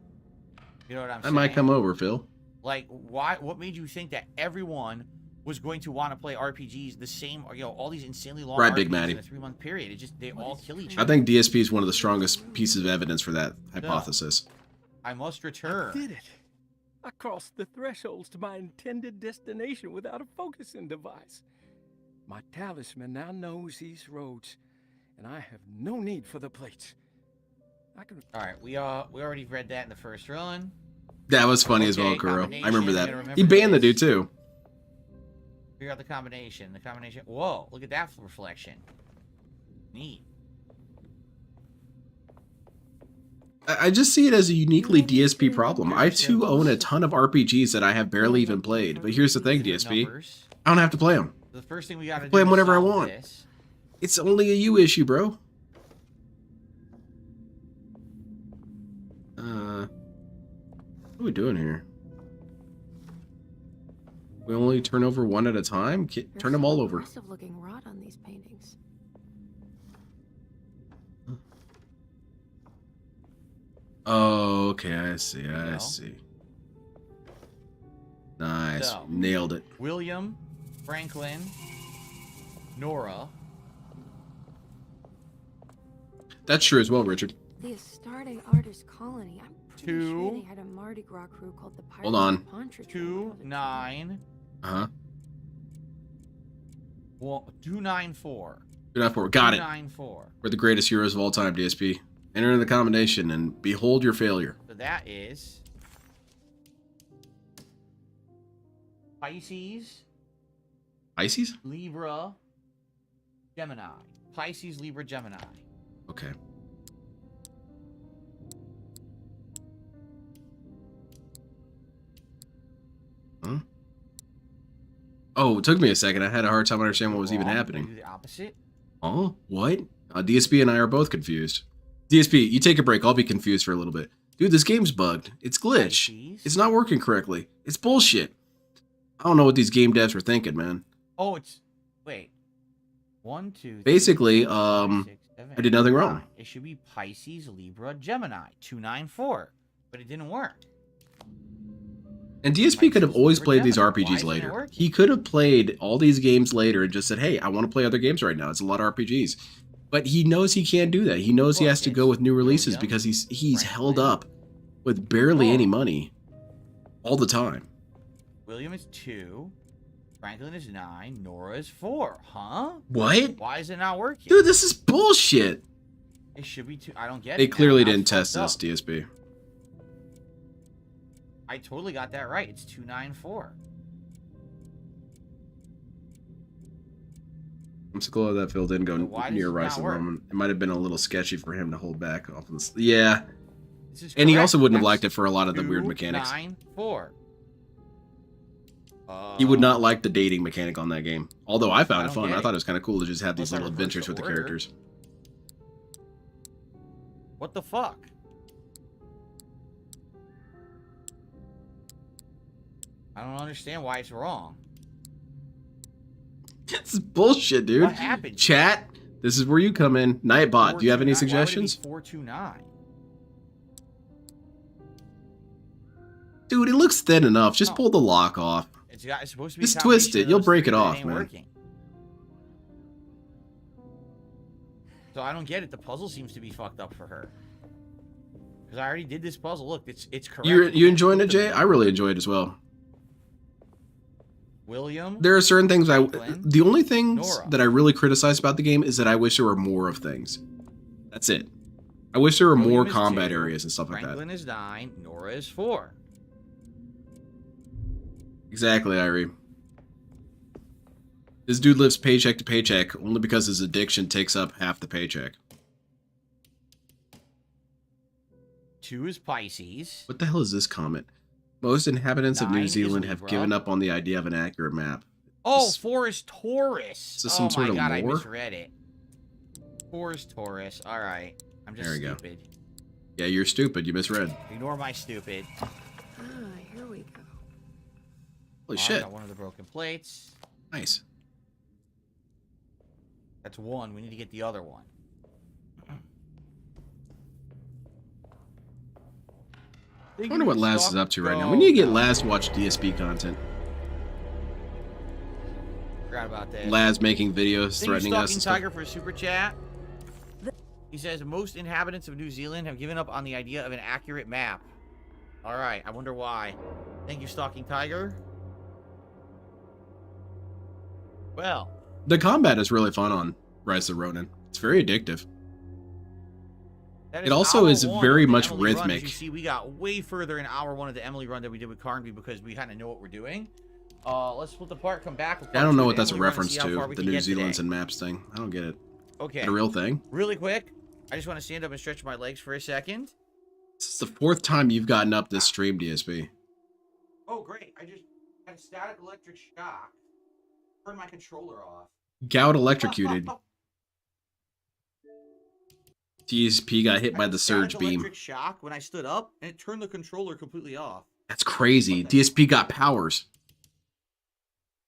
You know what I'm I saying? might come over, Phil. Like, why? What made you think that everyone was going to want to play RPGs the same? You know, all these insanely long Right, RPGs Big Matty. in a 3-month period. It just they all kill each I other. think DSP is one of the strongest pieces of evidence for that hypothesis. I must return. I did it. I crossed the thresholds to my intended destination without a focusing device. My talisman now knows these roads, and I have no need for the plates. I can. All right, we already read that in the first run. That was funny as well, Kuro. I remember that. He banned the dude too. Figure out the combination. The combination. Whoa! Look at that reflection. Neat. I just see it as a uniquely DSP problem. I too own a ton of RPGs that I have barely even played. But here's the thing, DSP. I don't have to play them. The first thing we got to do Play them is whenever I solve want. this. It's only a you issue, bro. What are we doing here? We only turn over one at a time? Turn them all over. Impressive looking rot on these paintings. Oh, okay, I see, I see. Nice, So, nailed it. William, Franklin, Nora. That's true as well, Richard. The Astarte Artist Colony. I'm pretty sure 2. they had a Mardi Gras crew called the Pirates Hold on. of Pontryagin. 2, 9. Uh-huh. 294. 294, got it. 294. We're the greatest heroes of all time, DSP. Enter in the combination and behold your failure. So that is Pisces, Pisces? Libra, Gemini. Pisces, Libra, Gemini. Okay. Huh? Oh, it took me a second. I had a hard time understanding what was even Do happening. the opposite. Oh, what? DSP and I are both confused. DSP, you take a break. I'll be confused for a little bit. Dude, this game's bugged. It's glitch. It's not working correctly. It's bullshit. I don't know what these game devs were thinking, man. Oh, it's wait. 1, 2. 3, Basically, 4, 5, 6, 7, I did nothing 8, wrong. 9. It should be Pisces, Libra, Gemini. 294. But it didn't work. And DSP could have always played these RPGs later. He could have played all these games later and just said, hey, I want to play other games right now. It's a lot of RPGs. But he knows he can't do that. He knows he has to go with new releases because he's held up with barely any money all the time. William is 2. Franklin is 9. Nora is 4. Huh? What? Why is it not working? Dude, this is bullshit. It should be 2. I don't get it. They clearly now. didn't That's test fucked this, up. DSP. I totally got that right. It's 294. I'm so glad that Phil didn't go why does near it Rise not of work? Roman. It might have been a little sketchy for him to hold back off of this. Yeah. This is And he correct. also wouldn't have That's liked it for a lot of the weird mechanics. 294. He would not like the dating mechanic on that game. Although I found I it don't fun. get I it. thought it was kind of cool to just have these Unless I little reverse adventures the with the order. characters. What the fuck? I don't understand why it's wrong. It's bullshit, dude. What happened? Chat, this is where you come in. Nightbot, do you have any 429. Why would it be suggestions? 429. Dude, it looks thin enough. Just pull the lock off. It's supposed to be. Just a twist combination it. of You'll those break three, it but off, ain't man. working. So I don't get it. The puzzle seems to be fucked up for her. Because I already did this puzzle. Look, it's correct. You enjoying it, Jay? I really enjoyed it as well. William. There are certain things Franklin, the only things Nora. that I really criticize about the game is that I wish there were more of things. That's it. I wish there were more William is combat 2, areas and stuff like that. Franklin is 9. Nora is 4. Exactly, Irie. This dude lives paycheck to paycheck only because his addiction takes up half the paycheck. 2 is Pisces. What the hell is this comment? Most inhabitants of 9 New is Zealand have Libra. given up on the idea of an accurate map. Oh, 4 is Taurus. Is this some sort of God, I lore? misread it. 4 is Taurus. All right. I'm just There we go. stupid. Yeah, you're stupid. You misread. Ignore my stupid. Here we go. Holy I shit. got one of the broken plates. Nice. That's 1. We need to get the other one. I wonder what Laz is up to right now. We need to get Laz to watch DSP content. Forgot about that. Laz making videos threatening us. Stalking And stuff. Tiger for a super chat. He says most inhabitants of New Zealand have given up on the idea of an accurate map. All right, I wonder why. Thank you, Stalking Tiger. Well, The combat is really fun on Rise of the Ronin. It's very addictive. that It also hour is 1 very of the much Emily run. As rhythmic. you see, we got way further in hour 1 of the Emily run than we did with Carnby because we kind of know what we're doing. Let's split apart, come back. I don't know what that's a reference to, the New Zealand's and maps thing. I don't get it. Okay. Is that a real thing? Really quick, I just want to stand up and stretch my legs for a second. This is the 4th time you've gotten up this stream, DSP. Oh, great. I just had a static electric shock. Turned my controller off. Gout electrocuted. DSP got hit by the surge beam. Electric shock when I stood up, and it turned the controller completely off. That's crazy. DSP got powers.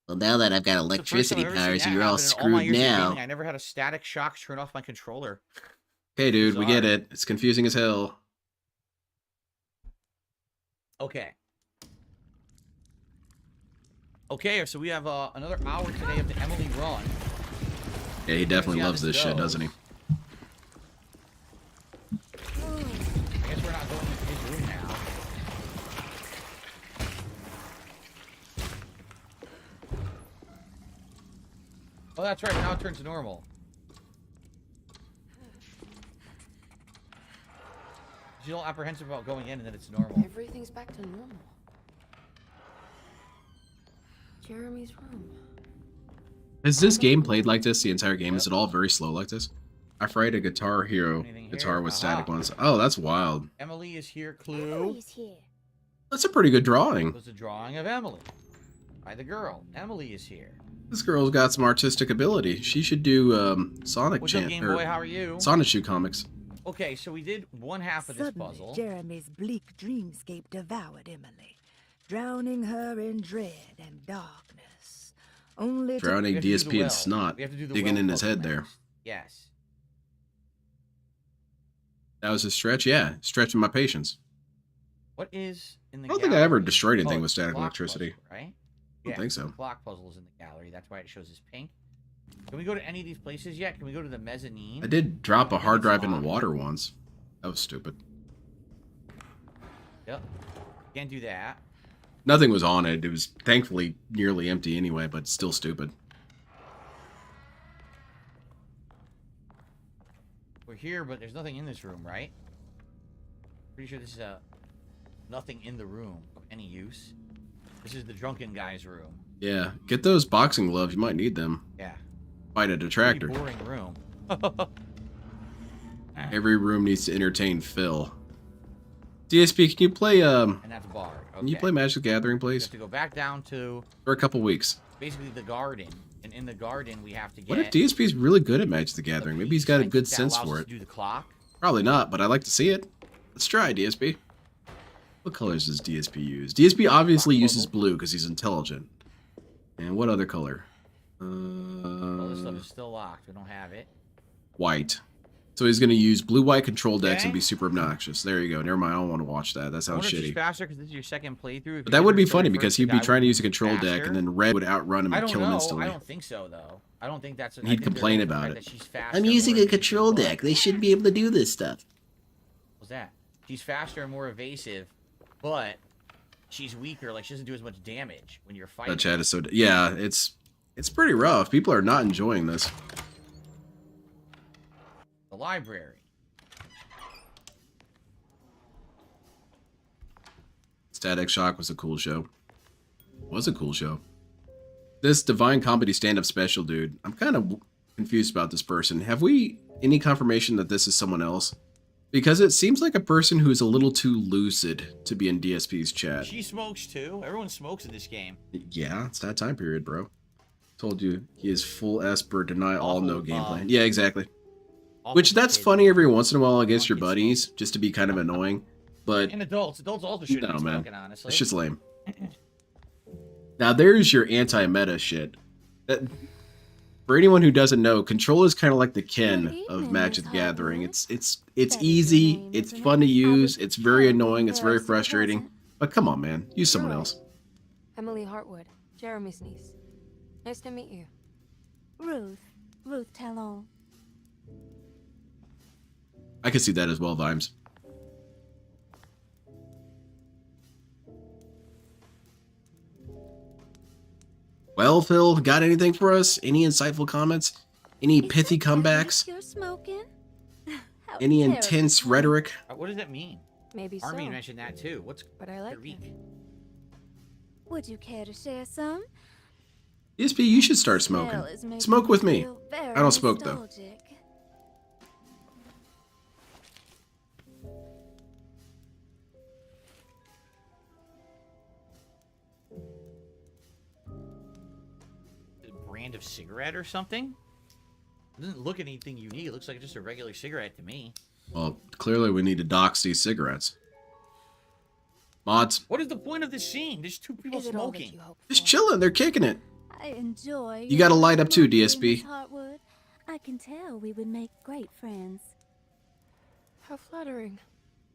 Well, now that I've got electricity powers, you're all screwed now. I never had a static shock turn off my controller. Okay, dude, we get it. It's confusing as hell. Okay. Okay, so we have another hour today of the Emily run. Yeah, he definitely loves this shit, doesn't he? I guess we're not going into his room now. Oh, that's right. Now it turns to normal. You're all apprehensive about going in and then it's normal. Everything's back to normal. Jeremy's room. Is this game played like this the entire game? Is it all very slow like this? I fried a Guitar Hero guitar with static ones. Oh, that's wild. Emily is here, clue. That's a pretty good drawing. It was a drawing of Emily by the girl. Emily is here. This girl's got some artistic ability. She should do Sonic What's up, Chant Game or Boy? How are you? Sonic Shoe comics. Okay, so we did one half of this puzzle. Jeremy's bleak dreamscape devoured Emily, drowning her in dread and darkness. Only Drowning DSP in snot, digging in his head there. Yes. That was a stretch? Yeah, stretching my patience. What is in the I don't think I ever destroyed anything with static clock electricity. puzzle, right? I don't think so. The clock puzzle is in the gallery. That's why it shows as pink. Can we go to any of these places yet? Can we go to the mezzanine? I did drop a hard drive in the water once. That was stupid. Yep. Can't do that. Nothing was on it. It was thankfully nearly empty anyway, but still stupid. We're here, but there's nothing in this room, right? Pretty sure this is nothing in the room of any use. This is the drunken guy's room. Yeah, get those boxing gloves. You might need them. Yeah. Fight a detractor. Pretty boring room. Every room needs to entertain Phil. DSP, can you play And that's a bar. Okay. Can you play Magic the Gathering, We please? have to go back down to For a couple weeks. basically the garden, and in the garden we have to get. What if DSP's really good at Magic the Gathering? Maybe he's got a good sense for it. Do the clock. Probably not, but I'd like to see it. Let's try, DSP. What colors does DSP use? DSP obviously uses blue because he's intelligent. And what other color? Well, this stuff is still locked. We don't have it. White. So he's going to use blue-white control decks and be super obnoxious. There you go. Never mind. I don't want to watch that. That I sounds wonder if shitty. she's faster because this is your second playthrough. But that would be funny because he'd be trying to use a control deck and then red would outrun him I and don't kill him know. instantly. I don't think so though. I don't think that's. And he'd complain about it. I'm using a control deck. They should be able to do this stuff. What's that? She's faster and more evasive, but she's weaker. Like she doesn't do as much damage when you're fighting. That chat is so... Yeah, it's pretty rough. People are not enjoying this. The library. Static Shock was a cool show. Was a cool show. This Divine Comedy stand-up special, dude. I'm kind of confused about this person. Have we any confirmation that this is someone else? Because it seems like a person who's a little too lucid to be in DSP's chat. She smokes too. Everyone smokes in this game. Yeah, it's that time period, bro. Told you, he is full Esper, deny all, no game plan. Yeah, exactly. Which, that's funny every once in a while against your buddies, just to be kind of annoying. But And adults also should be man, smoking, honestly. it's just lame. Now there's your anti-meta shit. For anyone who doesn't know, Control is kind of like the Ken of Magic the Gathering. It's easy, it's fun to use, it's very annoying, it's very frustrating. But come on, man, use someone else. Emily Hartwood, Jeremy's niece. Nice to meet you. Ruth Talon. I can see that as well, Vimes. Well, Phil, got anything for us? Any insightful comments? Any pithy comebacks? You're smoking? Any intense rhetoric? What does that mean? Maybe so. Armin mentioned that too. What's But I like it. Would you care to share some? DSP, you should start smoking. Smoke with me. I don't smoke, though. Brand of cigarette or something? It doesn't look anything unique. It looks like just a regular cigarette to me. Well, clearly we need to dox these cigarettes. Mods. What is the point of this scene? There's two people smoking. Just chilling. They're kicking it. I enjoy. You gotta light up too, DSP. Hartwood. I can tell we would make great friends. How flattering.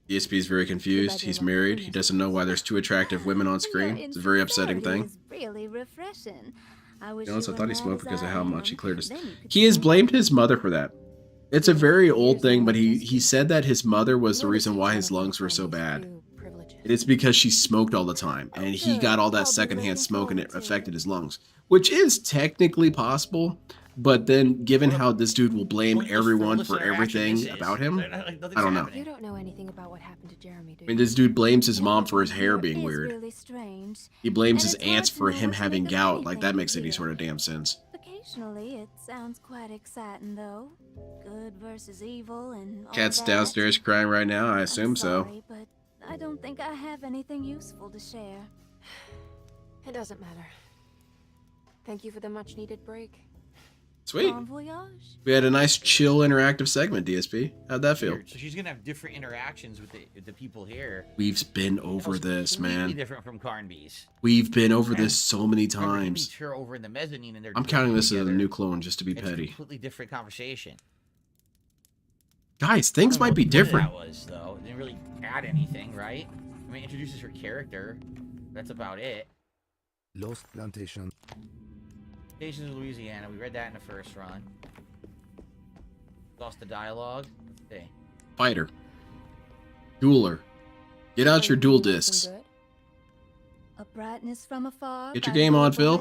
DSP is very confused. He's married. He doesn't know why there's two attractive women on screen. It's a very upsetting thing. Really refreshing. I thought he smoked because of how much he cleared his... He has blamed his mother for that. It's a very old thing, but he said that his mother was the reason why his lungs were so bad. It is because she smoked all the time, and he got all that secondhand smoke and it affected his lungs. Which is technically possible, but then given how this dude will blame everyone for everything about him, I don't know. You don't know anything about what happened to Jeremy, do you? I mean, this dude blames his mom for his hair being weird. Really strange. He blames his aunts for him having gout, like that makes any sort of damn sense. Occasionally, it sounds quite exciting, though. Good versus evil and all Cat's that. downstairs crying right now, I assume Sorry, but I don't think I have anything useful to share. It doesn't matter. Thank you for the much-needed break. Sweet. Bon voyage. We had a nice, chill, interactive segment, DSP. How'd that feel? So she's gonna have different interactions with the people here. We've been over this, man. Different from Carnby's. We've been over this so many times. Her over in the mezzanine and I'm counting this as a new clone just to be it's petty. A completely different conversation. Guys, things might be different. That was though. It didn't really add anything, right? I mean, it introduces her character. That's about it. Lost Plantation. Stations of Louisiana. We read that in the first run. Lost the dialogue. Let's see. Fighter. Dueler. Get out your duel discs. A brightness from afar. Get your game on, Phil.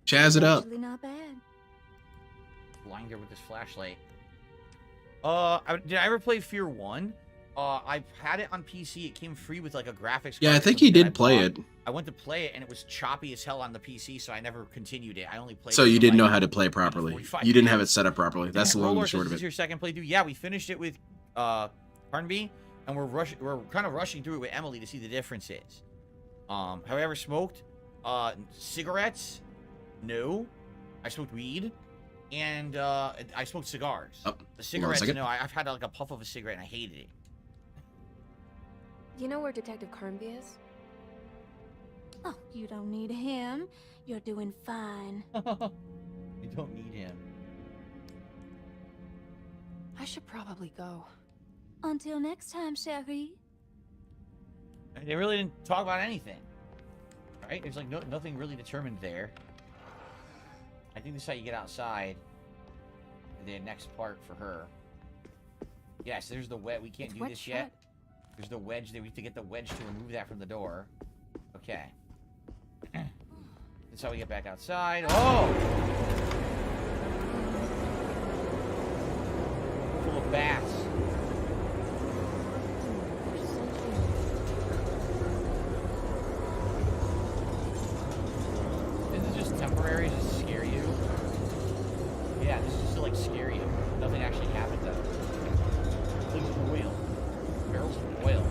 Chaz it up. Actually not bad. Blind her with this flashlight. Did I ever play Fear 1? I've had it on PC. It came free with like a graphics. Yeah, I think he did play it. I went to play it and it was choppy as hell on the PC, so I never continued it. I only played. So it you for, didn't like, know how to play properly. You didn't have it set up properly. That's the long and short of This is it. your second playthrough. Yeah, we finished it with Carnby, and we're kind of rushing through it with Emily to see the differences. Have I ever smoked cigarettes? No. I smoked weed. And I smoked cigars. The cigarettes, no, I've had like a puff of a cigarette and I hated it. You know where Detective Carnby is? Oh, you don't need him. You're doing fine. You don't need him. I should probably go. Until next time, Sherry. They really didn't talk about anything. Right? There's like nothing really determined there. I think this is how you get outside. The next part for her. Yes, there's the wedge. We can't do this yet. There's the wedge there. We have to get the wedge to remove that from the door. Okay. That's how we get back outside. Oh! Full of bats. Is this just temporary? Does it scare you? Yeah, this is just to like scare you. Nothing actually happened though. Oil. Barrels of oil.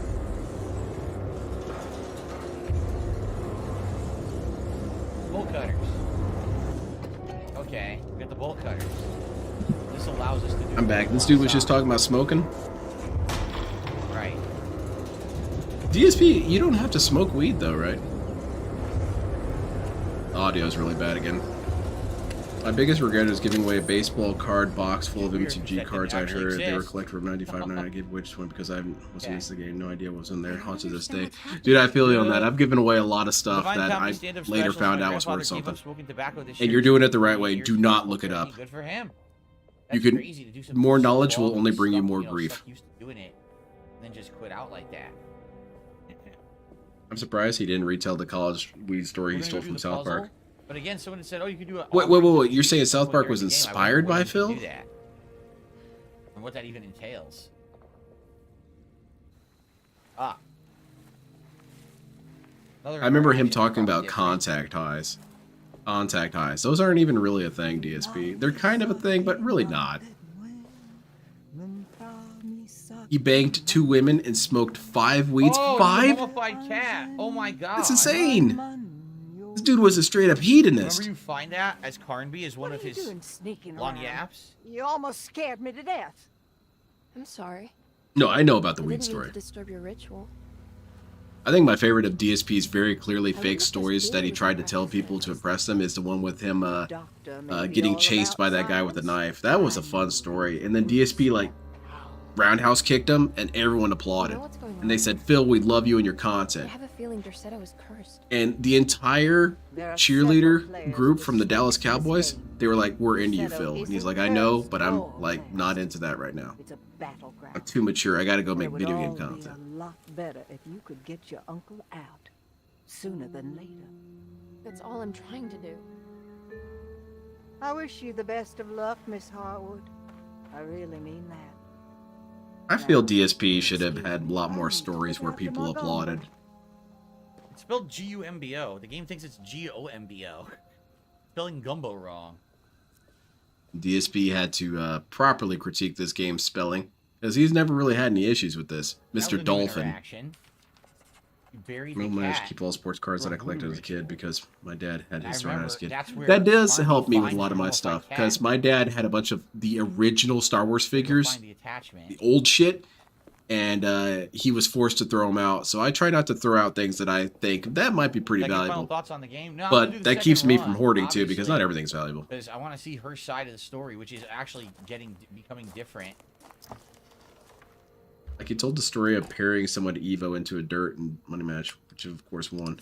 Bolt cutters. Okay, we got the bolt cutters. This allows us to do. I'm back. This dude was just talking about smoking. Right. DSP, you don't have to smoke weed though, right? The audio's really bad again. My biggest regret is giving away a baseball card box full of MTG cards. I heard they were collected for $95.99. I gave away just one because I was missed the game. No idea what was in there. Haunts to this day. Dude, I feel you on that. I've given away a lot of stuff that I later found out was worth something. And you're doing it the right way. Do not look it up. Good for him. You can. More knowledge will only bring you more grief. Doing it, and then just quit out like that. I'm surprised he didn't retell the college weed story he stole from South Park. But again, someone said, "Oh, you can do it." Wait! You're saying South Park was inspired by Phil? And what that even entails. Ah. I remember him talking about contact highs. Contact highs. Those aren't even really a thing, DSP. They're kind of a thing, but really not. He banged 2 women and smoked 5 weeds. Oh, 5? Mummified cat. Oh my god. That's insane. This dude was a straight up hedonist. Remember you find that as Carnby as one of his long yaps? You almost scared me to death. I'm sorry. No, I know about the I weed didn't mean story. to disturb your ritual. I think my favorite of DSP's very clearly fake stories that he tried to tell people to impress them is the one with him getting chased by that guy with a knife. That was a fun story. And then DSP like roundhouse kicked him and everyone applauded. And they said, "Phil, we love you and your I content." have a feeling Dorsetto is cursed. And the entire cheerleader group from the Dallas Cowboys, they were like, "We're into you, Phil." And he's like, "I know, but I'm like not into that right now. I'm too mature. I gotta go make video game content." A lot better if you could get your uncle out sooner than later. That's all I'm trying to do. I wish you the best of luck, Miss Harwood. I really mean that. I feel DSP should have had a lot more stories where people applauded. It's spelled G-U-M-B-O. The game thinks it's G-O-M-B-O. Spelling gumbo wrong. DSP had to properly critique this game's spelling, because he's never really had any issues with this. Mr. Dolphin. I managed to keep all sports cards that I collected as a kid because my dad had his around as a kid. That does help me with a lot of my stuff, because my dad had a bunch of the original Star Wars figures, the old shit, and he was forced to throw them out. So I try not to throw out things that I think that might be pretty valuable. Thoughts on the game? No, but that keeps me from hoarding too, because not everything's valuable. Because I want to see her side of the story, which is actually becoming different. Like he told the story of pairing someone to Evo into a dirt and money match, which of course won.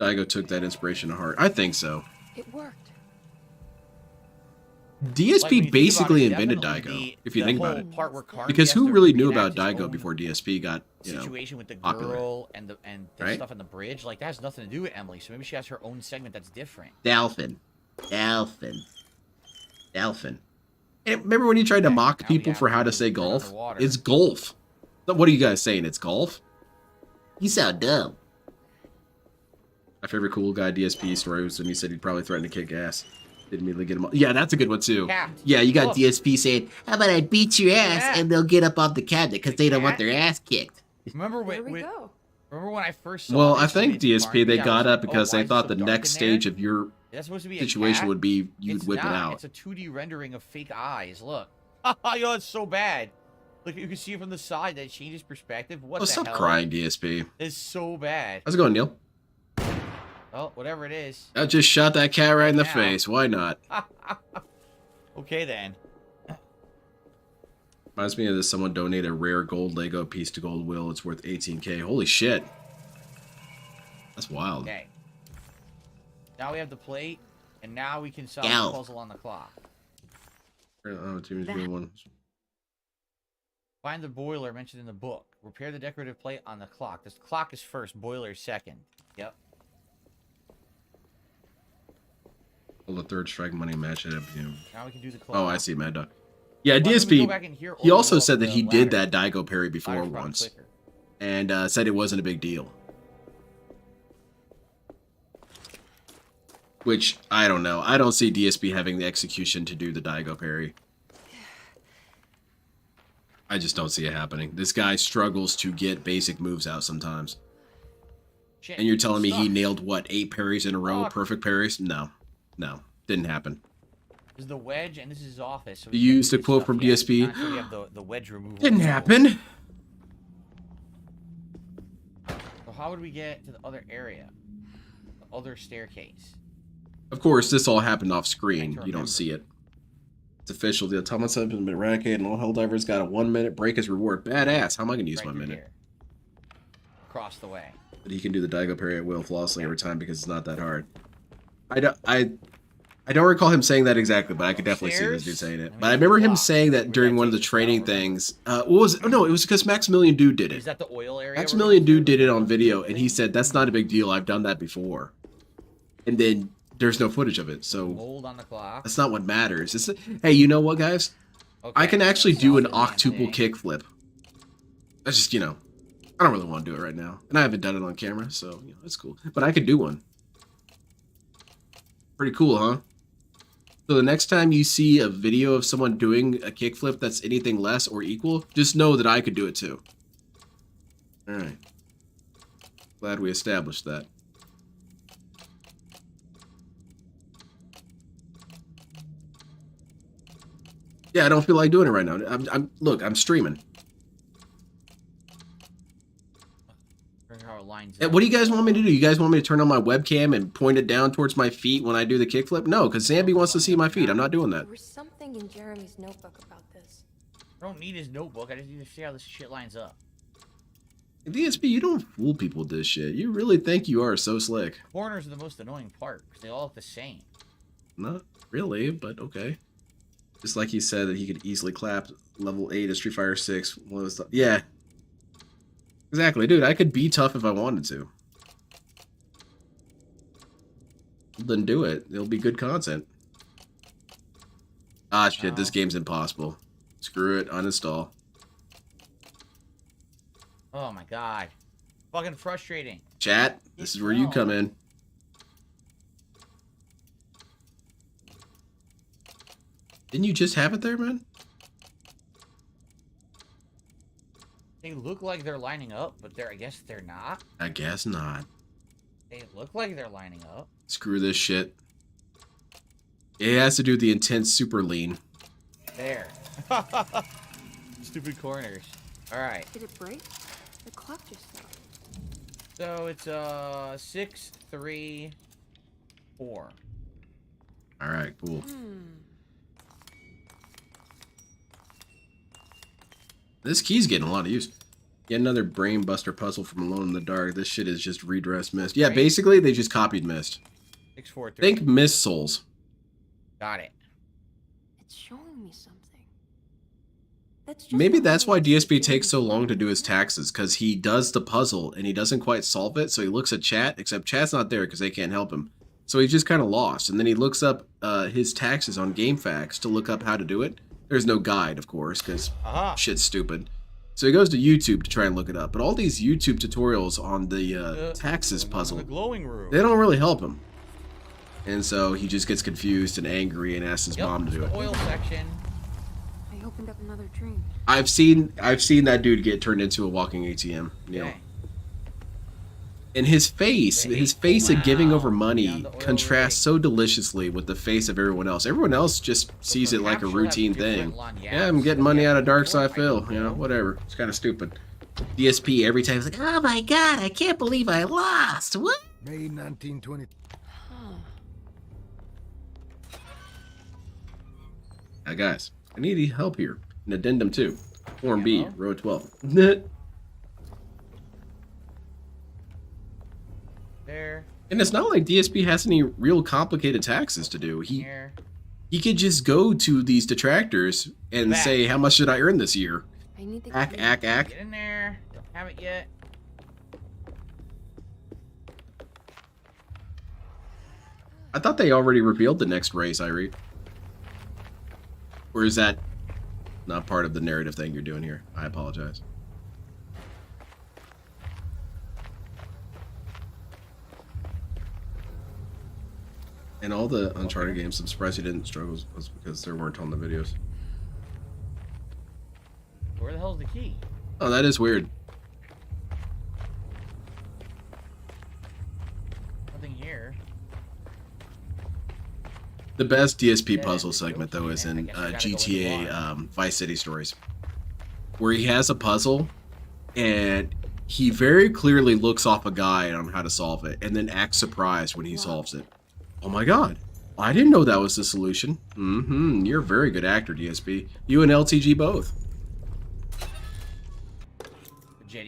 Daigo took that inspiration to heart. I think so. It worked. DSP basically invented Daigo, if you think about it. Because who really knew about Daigo before DSP got, you know, situation with the popular? girl and the Right? stuff on the bridge, like that has nothing to do with Emily. So maybe she has her own segment that's different. Dolphin. And remember when you tried to mock people for how to say golf? It's golf. What are you guys saying? It's golf? You sound dumb. My favorite cool guy DSP story was when he said he'd probably threaten to kick ass. Didn't immediately get him up. Yeah, that's a good one too. Yeah, you got DSP saying, "How about I beat your ass?" And they'll get up off the cabinet because they don't want their ass kicked. Remember when I first saw Well, I think DSP, they got up because they thought the next stage of your situation would be you'd whip it out. It's a 2D rendering of fake eyes. Look. Yo, it's so bad. Look, you can see it from the side that it changes perspective. What the hell? Stop crying, DSP. It's so bad. How's it going, Neil? Oh, whatever it is. I just shot that cat right in the face. Why not? Okay, then. Reminds me of this. Someone donated a rare gold Lego piece to Gold Will. It's worth 18K. Holy shit. That's wild. Okay. Now we have the plate, and now we can solve the puzzle on the clock. Find the boiler mentioned in the book. Repair the decorative plate on the clock. This clock is first, boiler is second. Yep. Well, the third strike money match it up. You know. Now we can do the clock. Oh, I see, Mad Dog. Yeah, DSP. He also said that he did that Daigo parry before once, and said it wasn't a big deal. Which I don't know. I don't see DSP having the execution to do the Daigo parry. I just don't see it happening. This guy struggles to get basic moves out sometimes. Shit, And you're telling me he stuck. nailed, what, 8 parries in a row? Fuck. Perfect parries? No. No. Didn't happen. This is the wedge, and this is his office. So You used a quote from DSP. Not sure we have the wedge removal. Didn't happen. So how would we get to the other area? The other staircase. Of course, this all happened off screen. You don't see it. It's official. The automaton has been eradicated, and all Helldivers got a 1-minute break as reward. Badass. How am I going to use my minute? Here. Across the way. But he can do the Daigo parry at will flawlessly every time because it's not that hard. I don't recall him saying that exactly, but I could definitely see this dude saying it. But I remember him saying that during one of the training things. What was it? Oh, no, it was because Maximilian Dude did it. Is that the oil area? Maximilian Dude did it on video, and he said, that's not a big deal. I've done that before. And then there's no footage of it, so Hold on the clock. that's not what matters. Hey, you know what, guys? Okay. I can actually do an octuple kickflip. That's just, I don't really want to do it right now. And I haven't done it on camera, so, it's cool. But I could do one. Pretty cool, huh? So the next time you see a video of someone doing a kickflip that's anything less or equal, just know that I could do it too. Alright. Glad we established that. Yeah, I don't feel like doing it right now. Look, I'm streaming. How it lines Hey, what do you guys want me to do? You guys want me to turn on my webcam and point it down towards my feet when I do the kickflip? No, because Zambi wants to see my feet. I'm not doing that. There was something in Jeremy's notebook about this. I don't need his notebook. I just need to see how this shit lines up. DSP, you don't fool people with this shit. You really think you are so slick. Corners are the most annoying part because they all look the same. Not really, but okay. Just like he said that he could easily clap level 8 of Street Fighter 6. Yeah. Exactly, dude. I could be tough if I wanted to. Then do it. It'll be good content. Ah, shit. This game's impossible. Screw it. Uninstall. Oh my god. Fucking frustrating. Chat, this is where you come in. Didn't you just have it there, man? They look like they're lining up, but I guess they're not. I guess not. They look like they're lining up. Screw this shit. It has to do with the intense super lean. There. Stupid corners. Alright. Did it break? The clock just stopped. So it's 6, 3, 4. Alright, cool. This key's getting a lot of use. Yet another brain buster puzzle from Alone in the Dark. This shit is just redress Mist. Yeah, basically they just copied Mist. 6, 4, 3. Think Mist Souls. Got it. It's showing me something. Maybe that's why DSP takes so long to do his taxes, because he does the puzzle and he doesn't quite solve it, so he looks at chat, except chat's not there because they can't help him. So he's just kind of lost, and then he looks up his taxes on GameFAQs to look up how to do it. There's no guide, of course, because shit's stupid. So he goes to YouTube to try and look it up, but all these YouTube tutorials on the taxes puzzle, glowing room. they don't really help him. And so he just gets confused and angry and asks his mom to do it. Oil section. I opened up another dream. I've seen that dude get turned into a walking ATM. You know. And his face of giving over money contrasts so deliciously with the face of everyone else. Everyone else just sees it like a routine thing. Yeah, I'm getting money out of Darkside Phil. You know, whatever. It's kind of stupid. DSP every time is like, oh my god, I can't believe I lost. What? May 1920. Guys, I need help here. An addendum 2. Form B, row 12. There. And it's not like DSP has any real complicated taxes to do. He could just go to these detractors and say, how much did I earn this year? I need the Ack. Get in there. Don't have it yet. I thought they already revealed the next race, Irie. Or is that not part of the narrative thing you're doing here? I apologize. And all the Uncharted games, I'm surprised you didn't struggle was because there weren't on the videos. Where the the hell's the key? Oh, that is weird. Nothing here. The best DSP puzzle segment, though, is in GTA Vice City Stories, where he has a puzzle, and he very clearly looks off a guide on how to solve it, and then acts surprised when he solves it. Oh my god, I didn't know that was the solution. You're a very good actor, DSP. You and LTG both.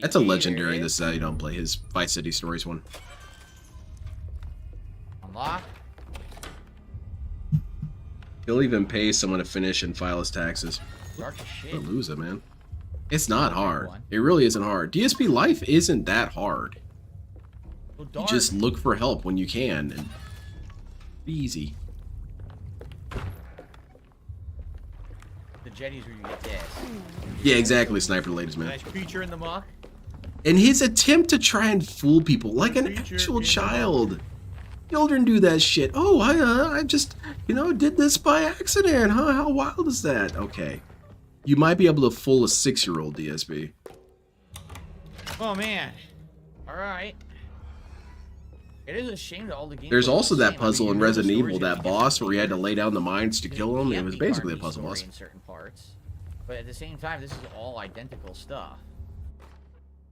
That's a legendary, this is how you don't play his Vice City Stories one. Unlock. He'll even pay someone to finish and file his taxes. Dark as shit. But lose it, man. It's not hard. It really isn't hard. DSP life isn't that hard. You just look for help when you can, and be easy. The jetty's where you get dead. Yeah, exactly, Sniper Ladies, man. Nice creature in the muck. And his attempt to try and fool people like an actual child. Children do that shit. Oh, I just, you know, did this by accident, huh? How wild is that? Okay. You might be able to fool a 6-year-old, DSP. Oh, man. All right. It is a shame that all the games. There's also that puzzle in Resident Evil, that boss where you had to lay down the mines to kill him. It was basically a puzzle boss. In certain parts. But at the same time, this is all identical stuff.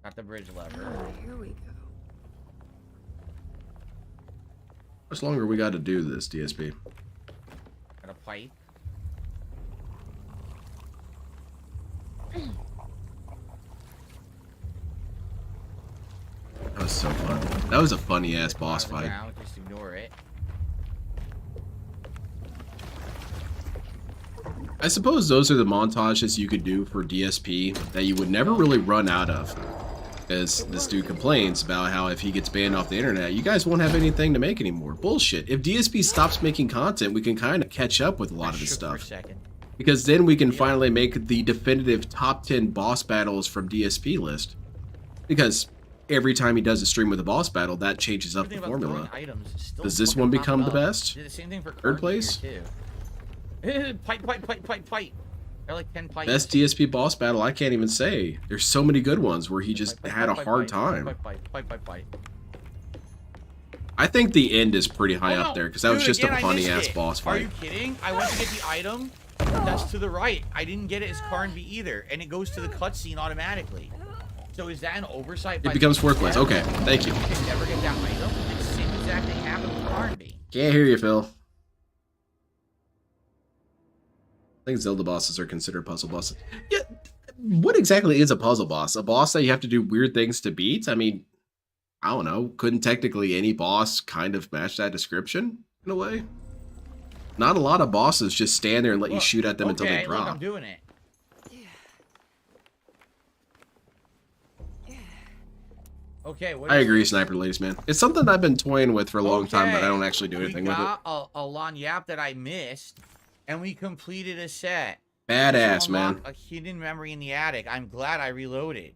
Got the bridge lever. Here we go. How much longer we got to do this, DSP? Got a pipe. That was so fun. That was a funny ass boss fight. Just ignore it. I suppose those are the montages you could do for DSP that you would never really run out of. Because this dude complains about how if he gets banned off the internet, you guys won't have anything to make anymore. Bullshit. If DSP stops making content, we can kind of catch up with a lot of this stuff. Because then we can finally make the definitive top 10 boss battles from DSP list. Because every time he does a stream with a boss battle, that changes up the formula. Does this one become the best? Did the same thing for Third place? Pipe. They're like 10 pipes. Best DSP boss battle, I can't even say. There's so many good ones where he just had a hard time. Pipe. I think the end is pretty high up there because that was just a funny ass boss fight. Are you kidding? I went to get the item that's to the right. I didn't get it as Carnby either, and it goes to the cutscene automatically. So is that an oversight? It becomes fourth place. Okay, thank you. I never get that item. It's the same exact thing happened with Carnby. Can't hear you, Phil. I think Zelda bosses are considered puzzle bosses. Yeah, what exactly is a puzzle boss? A boss that you have to do weird things to beat? I mean, I don't know. Couldn't technically any boss kind of match that description in a way? Not a lot of bosses just stand there and let you shoot at them until they drop. Look, I'm doing it. Okay, I agree, Sniper Ladies, man. It's something I've been toying with for a long time, but I don't actually do anything with it. We got a lanyap that I missed, and we completed a set. Badass, man. A hidden memory in the attic. I'm glad I reloaded.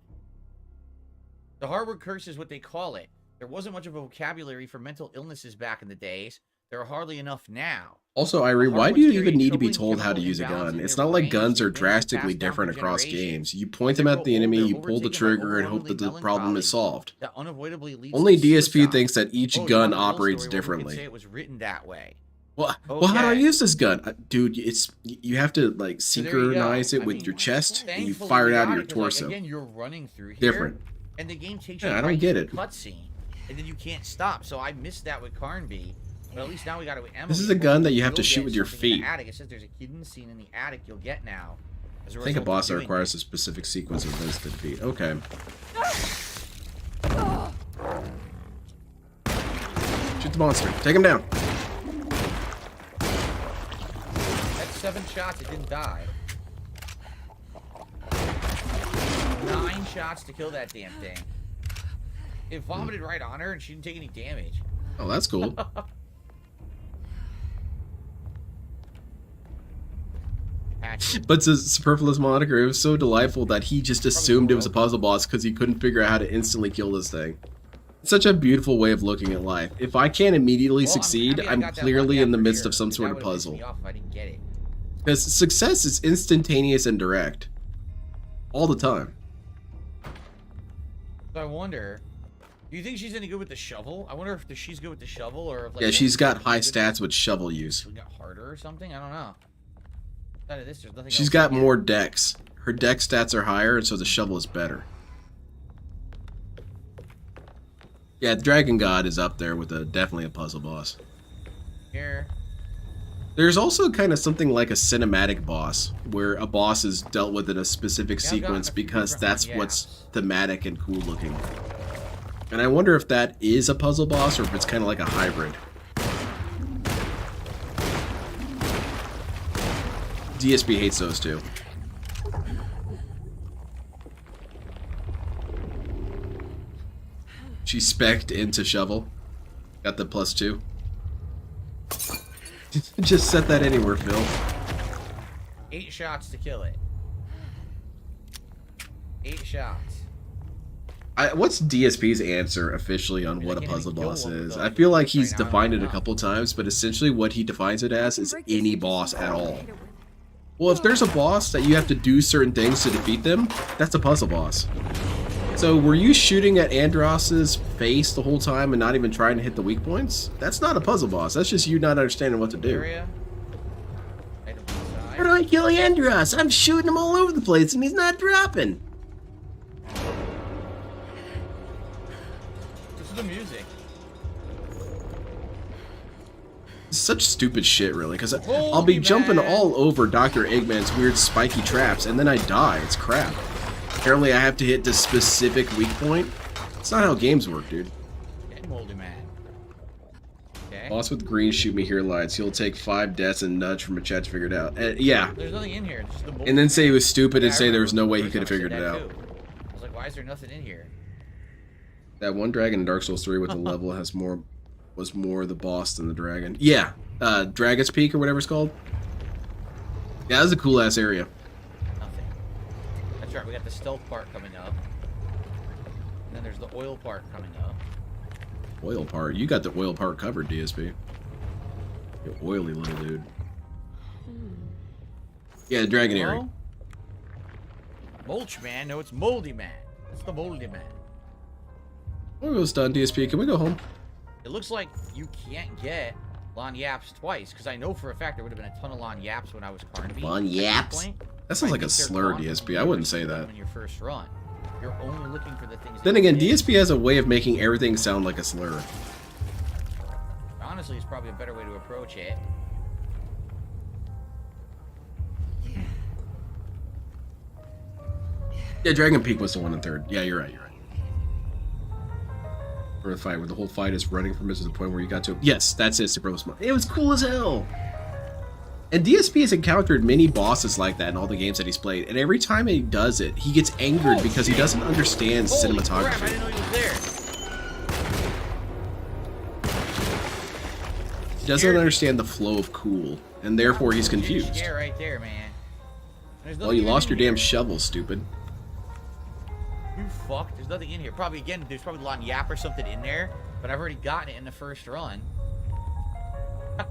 The hardware curse is what they call it. There wasn't much of a vocabulary for mental illnesses back in the days. There are hardly enough now. Also, Irie, why do you even need to be told how to use a gun? It's not like guns are drastically different across games. You point them at the enemy, you pull the trigger, and hope that the problem is solved. Only DSP thinks that each gun operates differently. Say it was written that way. Well, how do I use this gun? Dude, you have to like synchronize it with your chest, and you fire it out of your torso. Again, you're running through here, different. And the game takes you I don't get it. Cutscene, and then you can't stop. So I missed that with Carnby. But at least now we got it with Emily. This is a gun that you have to shoot with your feet. It says there's a hidden scene in the attic you'll get now. I think a boss that requires a specific sequence of events to defeat. Okay. Shoot the monster. Take him down. That's 7 shots. It didn't die. 9 shots to kill that damn thing. It vomited right on her and she didn't take any damage. Oh, that's cool. But to Superfluous Moniker, it was so delightful that he just assumed it was a puzzle boss because he couldn't figure out how to instantly kill this thing. It's such a beautiful way of looking at life. If I can't immediately succeed, I'm clearly in the midst of some sort of puzzle. Because success is instantaneous and direct. all the time. So I wonder, do you think she's any good with the shovel? I wonder if she's good with the shovel or if like, Yeah, she's got high stats with shovel use. We got harder or something. I don't know. Outside of this, there's nothing She's else got in more dex. Her dex stats are higher, and so the shovel is better. Yeah, Dragon God is up there with definitely a puzzle boss. here. There's also kind of something like a cinematic boss, where a boss is dealt with in a specific sequence because that's what's thematic and cool looking. And I wonder if that is a puzzle boss or if it's kind of like a hybrid. DSP hates those too. She spec'd into shovel. Got the +2. Just set that anywhere, Phil. 8 shots to kill it. 8 shots. What's DSP's answer officially on what a puzzle boss is? I feel like he's defined it a couple times, but essentially what he defines it as is any boss at all. Well, if there's a boss that you have to do certain things to defeat them, that's a puzzle boss. So were you shooting at Andross's face the whole time and not even trying to hit the weak points? That's not a puzzle boss. That's just you not understanding what to do. How do I kill Andross? I'm shooting him all over the place and he's not dropping. This is the music. Such stupid shit, really, because I'll be jumping all over Dr. Eggman's weird spiky traps, and then I die. It's crap. Apparently I have to hit this specific weak point. It's not how games work, dude. Okay, moldy man. Okay. Boss with green shoot me here lights. He'll take 5 deaths and nudge from a chat to figure it out. Yeah. There's nothing in here. Just the And then say he was stupid and say there was no way he could have figured it out. I was like, why is there nothing in here? That one dragon in Dark Souls 3 with the level was more the boss than the dragon. Yeah. Dragon's Peak or whatever it's called. Yeah, that was a cool ass area. Nothing. That's right, we got the stealth part coming up. And then there's the oil part coming up. Oil part? You got the oil part covered, DSP. You oily little dude. Yeah, the dragon area. Mulch man? No, it's moldy man. It's the moldy man. We're almost done, DSP. Can we go home? It looks like you can't get Lon Yaps twice, because I know for a fact there would have been a ton of Lon Yaps when I was Carnaby. Lon Yaps? That sounds like a slur, DSP. I wouldn't say that. In your first run, you're only looking for the things. Then again, DSP has a way of making everything sound like a slur. Honestly, it's probably a better way to approach it. Yeah, Dragon Peak was the one in third. Yeah, you're right. You're right. For the fight, where the whole fight is running from it to the point where you got to. Yes, that's it. Super Smart. It was cool as hell. And DSP has encountered many bosses like that in all the games that he's played, and every time he does it, he gets angered because he doesn't understand cinematography. Crap, I didn't know he was there. He doesn't understand the flow of cool, and therefore he's confused. Yeah, right there, man. Well, you lost your damn shovel, stupid. You fuck. There's nothing in here. Probably, again, there's probably Lon Yap or something in there, but I've already gotten it in the first run. I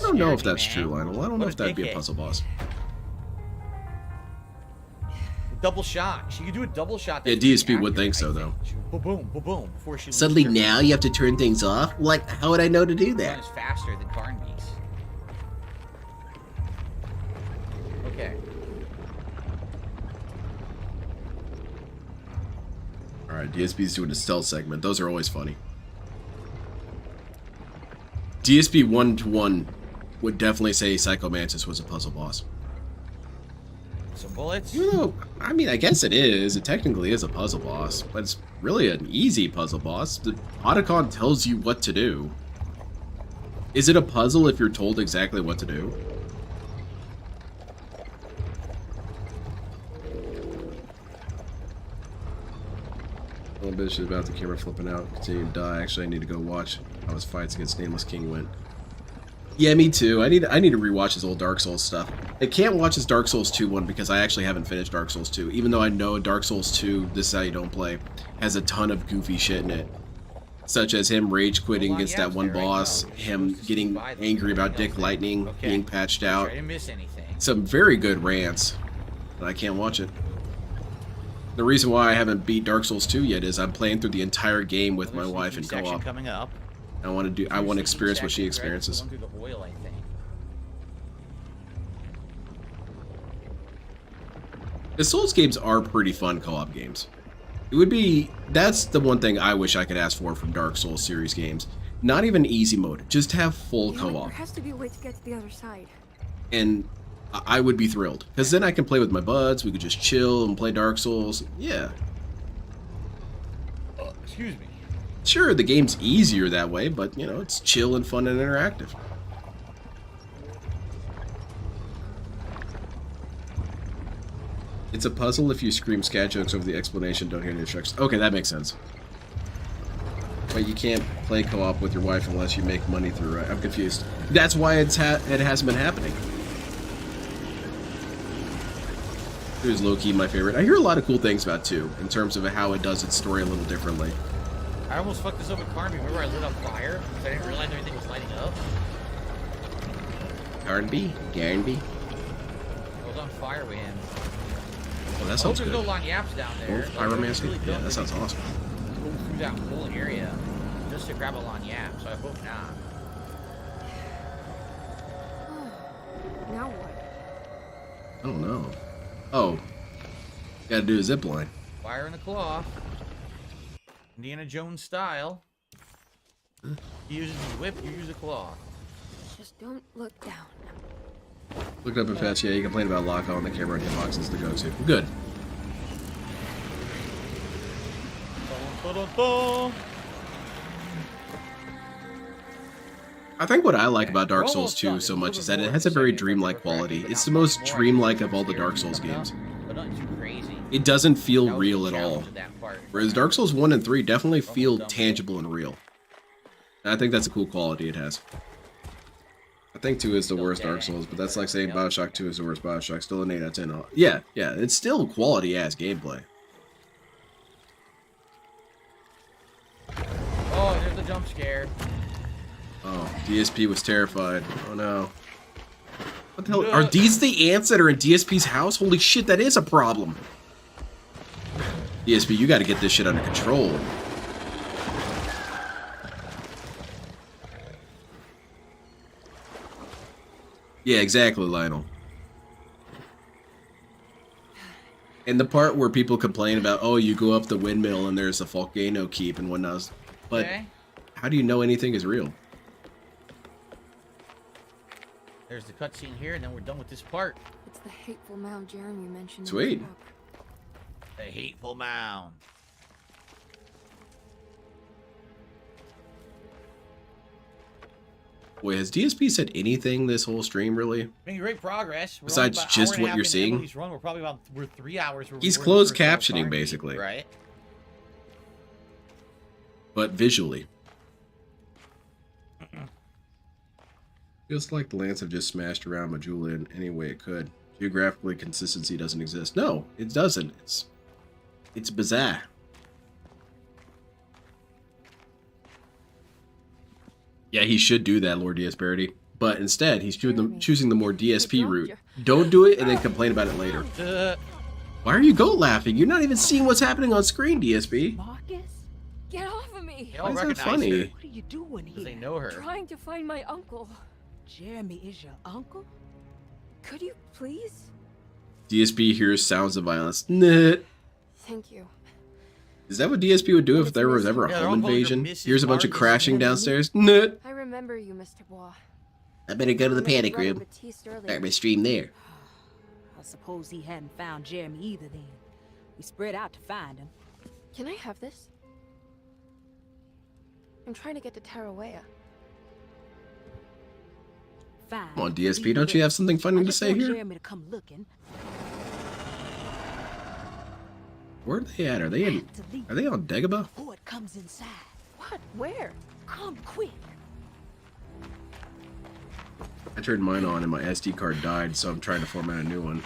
don't know if that's true, Lionel. I don't know if that'd be a puzzle boss. Double shot. She could do a double shot. Yeah, DSP would think so, though. Boom, boom, boom, boom. Before she Suddenly now you have to turn things off? Like, how would I know to do that? It's faster than Carnby's. Okay. Alright, DSP's doing a stealth segment. Those are always funny. DSP 1-to-1 would definitely say Psycho Mantis was a puzzle boss. Some bullets? Even though, I mean, I guess it is. It technically is a puzzle boss, but it's really an easy puzzle boss. The Otacon tells you what to do. Is it a puzzle if you're told exactly what to do? A little bitch is about the camera flipping out. Continue to die. Actually, I need to go watch how his fights against Nameless King went. Yeah, me too. I need to rewatch his old Dark Souls stuff. I can't watch his Dark Souls 2 one because I actually haven't finished Dark Souls 2, even though I know Dark Souls 2, This Is How You Don't Play, has a ton of goofy shit in it. Such as him rage quitting against that one boss, him getting angry about Dick Lightning being patched out. I didn't miss anything. Some very good rants. but I can't watch it. The reason why I haven't beat Dark Souls 2 yet is I'm playing through the entire game with my wife in co-op. Coming up. I want to experience what she experiences. Right? The one through the oil, I think. The Souls games are pretty fun co-op games. That's the one thing I wish I could ask for from Dark Souls series games. Not even easy mode, just have full co-op. There has to be a way to get to the other side. And I would be thrilled, because then I can play with my buds, we could just chill and play Dark Souls. Yeah. Excuse me. Sure, the game's easier that way, but, you know, it's chill and fun and interactive. It's a puzzle if you scream scat jokes over the explanation, don't hear the instructions. Okay, that makes sense. But you can't play co-op with your wife unless you make money through it. I'm confused. That's why it hasn't been happening. It was low-key my favorite. I hear a lot of cool things about 2, in terms of how it does its story a little differently. I almost fucked this up with Carnby. Remember I lit up fire? I didn't realize everything was lighting up. Garnby? I was on fire with him. Oh, that sounds good. There's no long yaps down there. Pyromancy? Really yeah, that sounds awesome. Go through that whole area just to grab a long yap, so I hope not. Now what? I don't know. Oh. Gotta do a zip line. Fire in the claw. Indiana Jones style. He uses his whip, you use a claw. Just don't look down. Looked up in fast, yeah, you complain about lock on the camera and hitbox is the go-to. Good. I think what I like about Dark Souls 2 so much is that it has a very dreamlike quality. It's the most dreamlike of all the Dark Souls games. It doesn't feel real at all. Whereas Dark Souls 1 and 3 definitely feel tangible and real. And I think that's a cool quality it has. I think 2 is the worst Dark Souls, but that's like saying Bioshock 2 is the worst Bioshock. Still an 8 out of 10. Yeah, it's still quality-ass gameplay. Oh, there's the jump scare. Oh, DSP was terrified. Oh no. What the hell? Are these the ants that are in DSP's house? Holy shit, that is a problem. DSP, you gotta get this shit under control. Yeah, exactly, Lionel. And the part where people complain about, oh, you go up the windmill and there's a volcano keep and whatnot. But how do you know anything is real? There's the cutscene here, and then we're done with this part. It's the hateful mound Jeremy mentioned. Sweet. The hateful mound. Wait, has DSP said anything this whole stream, really? Making great progress. Besides just what you're seeing? We're probably about 3 hours. He's closed captioning, basically. Right. But visually. Feels like the Lance have just smashed around Majula in any way it could. Geographically, consistency doesn't exist. No, it doesn't. It's bizarre. Yeah, he should do that, Lord Diasparity. But instead, he's choosing the more DSP route. Don't do it and then complain about it later. Why are you goat laughing? You're not even seeing what's happening on screen, DSP. Marcus, get off of me! They all Why is that recognize funny? her. What are you doing here? They know her. Trying to find my uncle. Jeremy is your uncle? Could you please? DSP hears sounds of violence. Nah. Thank you. Is that what DSP would do if there was ever a home invasion? Here's a bunch of crashing downstairs. Nah. I remember you, Mr. Bois. I better go to the panic room. Start my stream there. I suppose he hadn't found Jeremy either then. We spread out to find him. Can I have this? I'm trying to get to Tarawea. Fine. Come on, DSP, don't you have something funny to say here? Jeremy to come looking. Where are they at? Are they on Dagobah? Before it comes inside. What? Where? Come quick. I turned mine on and my SD card died, so I'm trying to format a new one.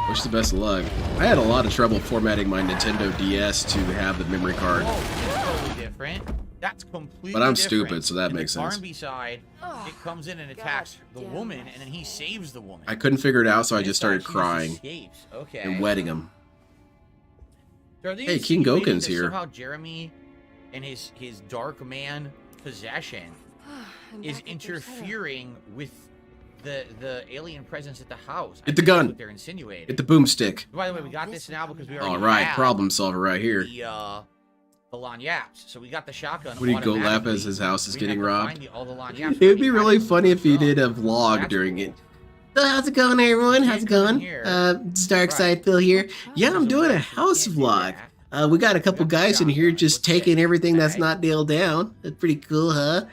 Wish the best of luck. I had a lot of trouble formatting my Nintendo DS to have the memory card. Oh, totally different. That's completely But I'm different. stupid, so that In makes the sense. Carnby side, it comes in and attacks the woman, and then he saves the woman. I couldn't figure it out, so I This just side, started she crying escapes. Okay. and wetting him. So are they Hey, King insinuating Goken's that here. Somehow Jeremy and his dark man possession is interfering with the alien presence at the house. Get the I think that's gun. what they're insinuating. Get the boomstick. By the way, we got this now because we already All right, have problem solver right here. the lanyards. So we got the shotgun. Would he go lap automatically. as his house is We getting didn't have to robbed? find all the lanyards. It would be really funny if he did a vlog during it. So how's it going, everyone? How's it going? It's Darkside Phil here. Yeah, I'm doing a house vlog. We got a couple guys in here just taking everything that's not nailed down. That's pretty cool, huh?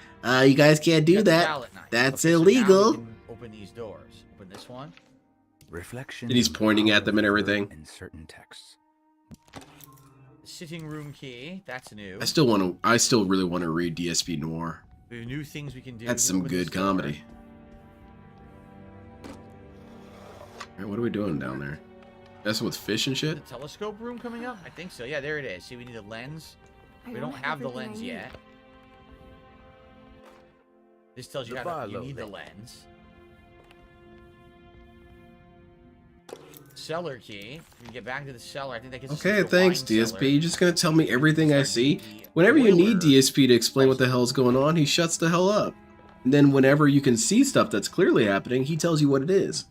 You guys can't do that. That's illegal. Open these doors. Open this one. Reflection. And he's pointing at them and everything. In certain texts. Sitting room key. That's new. I still really want to read DSP Noir. There are new things we can do. That's to some open good this door. comedy. Alright, what are we doing down there? Messing with fish and shit? The telescope room coming up? I think so. Yeah, there it is. See, we need a lens. We don't have the lens yet. This tells you you need the lens. Cellar key. We can get back to the cellar. I think that gets us Okay, into a thanks, wine DSP. cellar. You're just gonna tell me everything I see? Whenever you need DSP to explain what the hell's going on, he shuts the hell up. And then whenever you can see stuff that's clearly happening, he tells you what it is.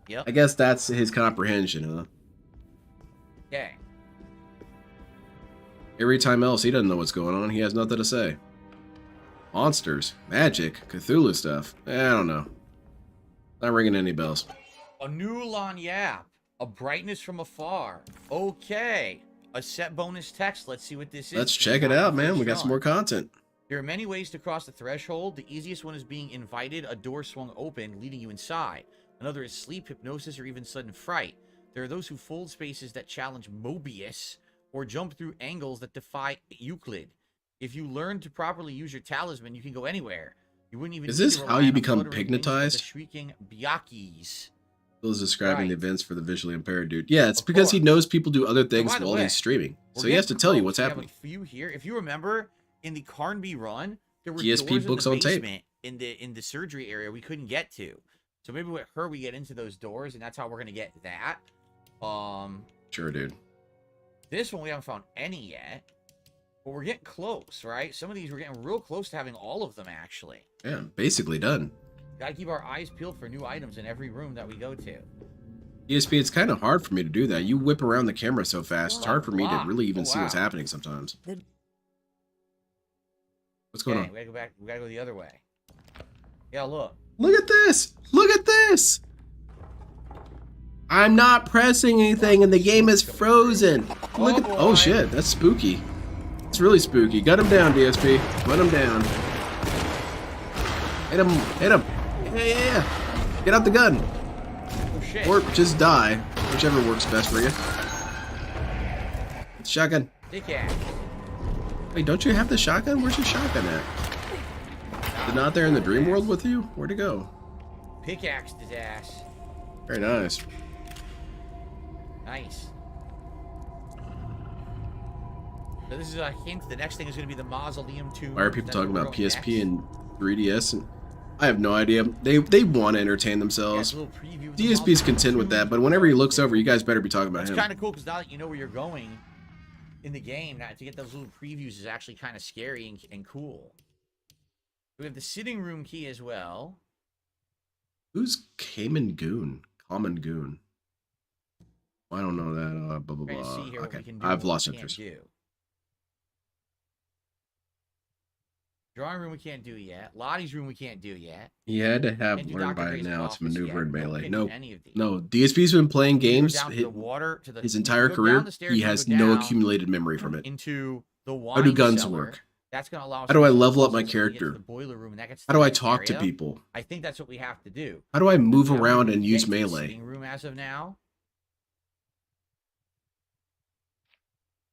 Yep. I guess that's his comprehension, huh? Okay. Every time else, he doesn't know what's going on. He has nothing to say. Monsters, magic, Cthulhu stuff. I don't know. Not ringing any bells. A new lanyard. A brightness from afar. Okay. A set bonus text. Let's see what this is. Let's check it out, man. We got some more content. There are many ways to cross the threshold. The easiest one is being invited, a door swung open, leading you inside. Another is sleep, hypnosis, or even sudden fright. There are those who fold spaces that challenge Mobius, or jump through angles that defy Euclid. If you learn to properly use your talisman, you can go anywhere. You wouldn't even. Is this how you become hypnotized? The shrieking Byakis. Phil's describing the events for the visually impaired dude. Yeah, it's because he knows people do other things by the while way, he's streaming. we're So he has to getting tell you close. what's We have happening. a few here. If you remember, in the Carnby run, there were DSP doors books in the on tape. basement in the surgery area we couldn't get to. So maybe with her we get into those doors, and that's how we're gonna get that. Sure, dude. This one we haven't found any yet, but we're getting close, right? Some of these we're getting real close to having all of them actually. Yeah, basically done. Gotta keep our eyes peeled for new items in every room that we go to. DSP, it's kind of hard for me to do that. You whip around the camera so fast. It's hard for me to really even see what's happening sometimes. What's going on? We gotta go back. We gotta go the other way. Yeah, look. Look at this! Look at this! I'm not pressing anything and the game is frozen. Look at oh shit, that's spooky. It's really spooky. Gun him down, DSP. Run him down. Hit him. Hit him. Yeah. Get out the gun. Oh shit. Or just die. Whichever works best for you. Shotgun. Dickhead. Wait, don't you have the shotgun? Where's your shotgun at? Is it not there in the dream world with you? Where'd it go? Pickaxed his ass. Very nice. Nice. So this is a hint. The next thing is going to be the Mausoleum tomb. Why are people talking about PSP and 3DS? And I have no idea. They want to entertain themselves. DSP's content with that, but whenever he looks over, you guys better be talking about It's him. kind of cool because now that you know where you're going in the game, to get those little previews is actually kind of scary and cool. We have the sitting room key as well. Who's Cayman Goon? Common Goon. I don't know that. Blah blah Trying to blah. see here what Okay, we can do I've and what lost we can't interest. do. Drawing room we can't do yet. Lottie's room we can't do yet. He had to have Can't do learned Dr. by Gray's now office to maneuver yet. in No, melee. can't No, do any of these. no. DSP's been playing games Down to the water, to the, his entire go career. down the stairs, He you has go no down accumulated memory from it. into the wine How do guns cellar. work? That's going to allow us How do I to level up my puzzles when we get to character? the boiler room, and that gets How to do I that talk to area. people? I think that's what we have to do. How do I move Now, around we and get use to the melee? sitting room as of now.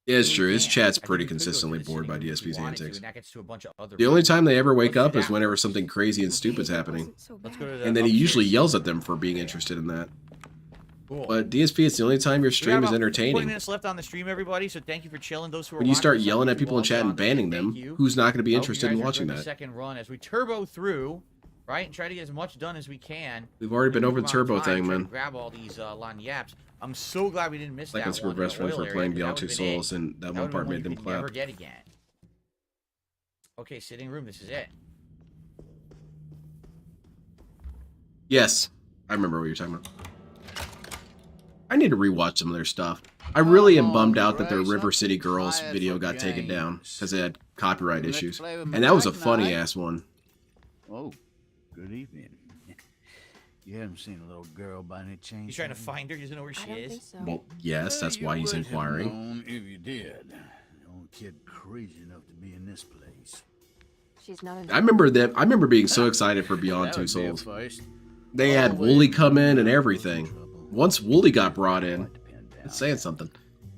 Yeah, it's We true. His can't. chat's I think pretty we could go to consistently the bored by sitting room if we DSP's wanted to, antics. and that gets to a bunch of other The only rooms. time they ever wake Let's up do is that whenever one. something crazy and stupid's happening. Let's go to the And then he usually upstairs. yells at them for being interested in that. Cool. But DSP, it's the only time your We got stream is about 20 entertaining. minutes left on the stream, everybody. So thank you for chilling. Those who are When you start watching, yelling at some of you people in chat also and on banning there, them, thank you. who's not going to be I hope interested you in guys watching enjoyed the that? second run as we turbo through, right, and try to get as much done as we can. We've already been over the turbo thing, try to man. grab all these lagniappes. I'm so glad we didn't miss Like that us, we're one in best the friends oil for area, playing 'cause Beyond that Two would've been it. Souls, and that one would've part been made them you could clap. never get again. Okay, sitting room. This is it. Yes, I remember what you're talking about. I need to rewatch some of their stuff. I really am bummed out that their River City Girls video got taken down because they had copyright issues. And that was a funny ass one. Oh, good evening. You haven't seen a little girl by any chance? He's trying to find her. He doesn't know where she is. Well, yes, that's why he's inquiring. Known if you did. The only kid crazy enough to be in this place. She's not in I remember being so excited for Beyond Two Souls. They had Wooly come in and everything. Once Wooly got brought in, it's saying something.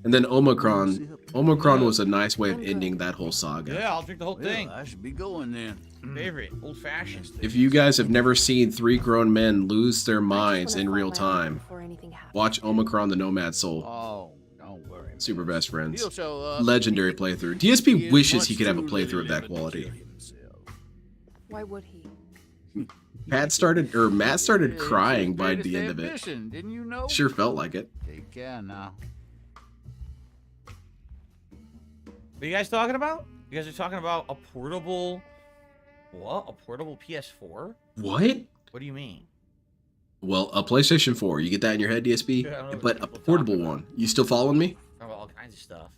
And then Omicron was a nice way of ending that whole saga. Yeah, I'll drink the whole thing. I should be going then. Favorite, old fashioned. If you guys have never seen three grown men lose their minds in real time, watch Omicron the Nomad Soul. Oh, don't worry. Super best friends. He'll show up. Legendary playthrough. DSP wishes he could have a playthrough of that quality. Why would he? Matt started crying by the end of it. Didn't you know? Sure felt like it. Take care now. What are you guys talking about? You guys are talking about a portable... What? A portable PS4? What? What do you mean? Well, a PlayStation 4. You get that in your head, DSP? Yeah, I don't know But a what people portable one. You still following me? Talking about all kinds of stuff.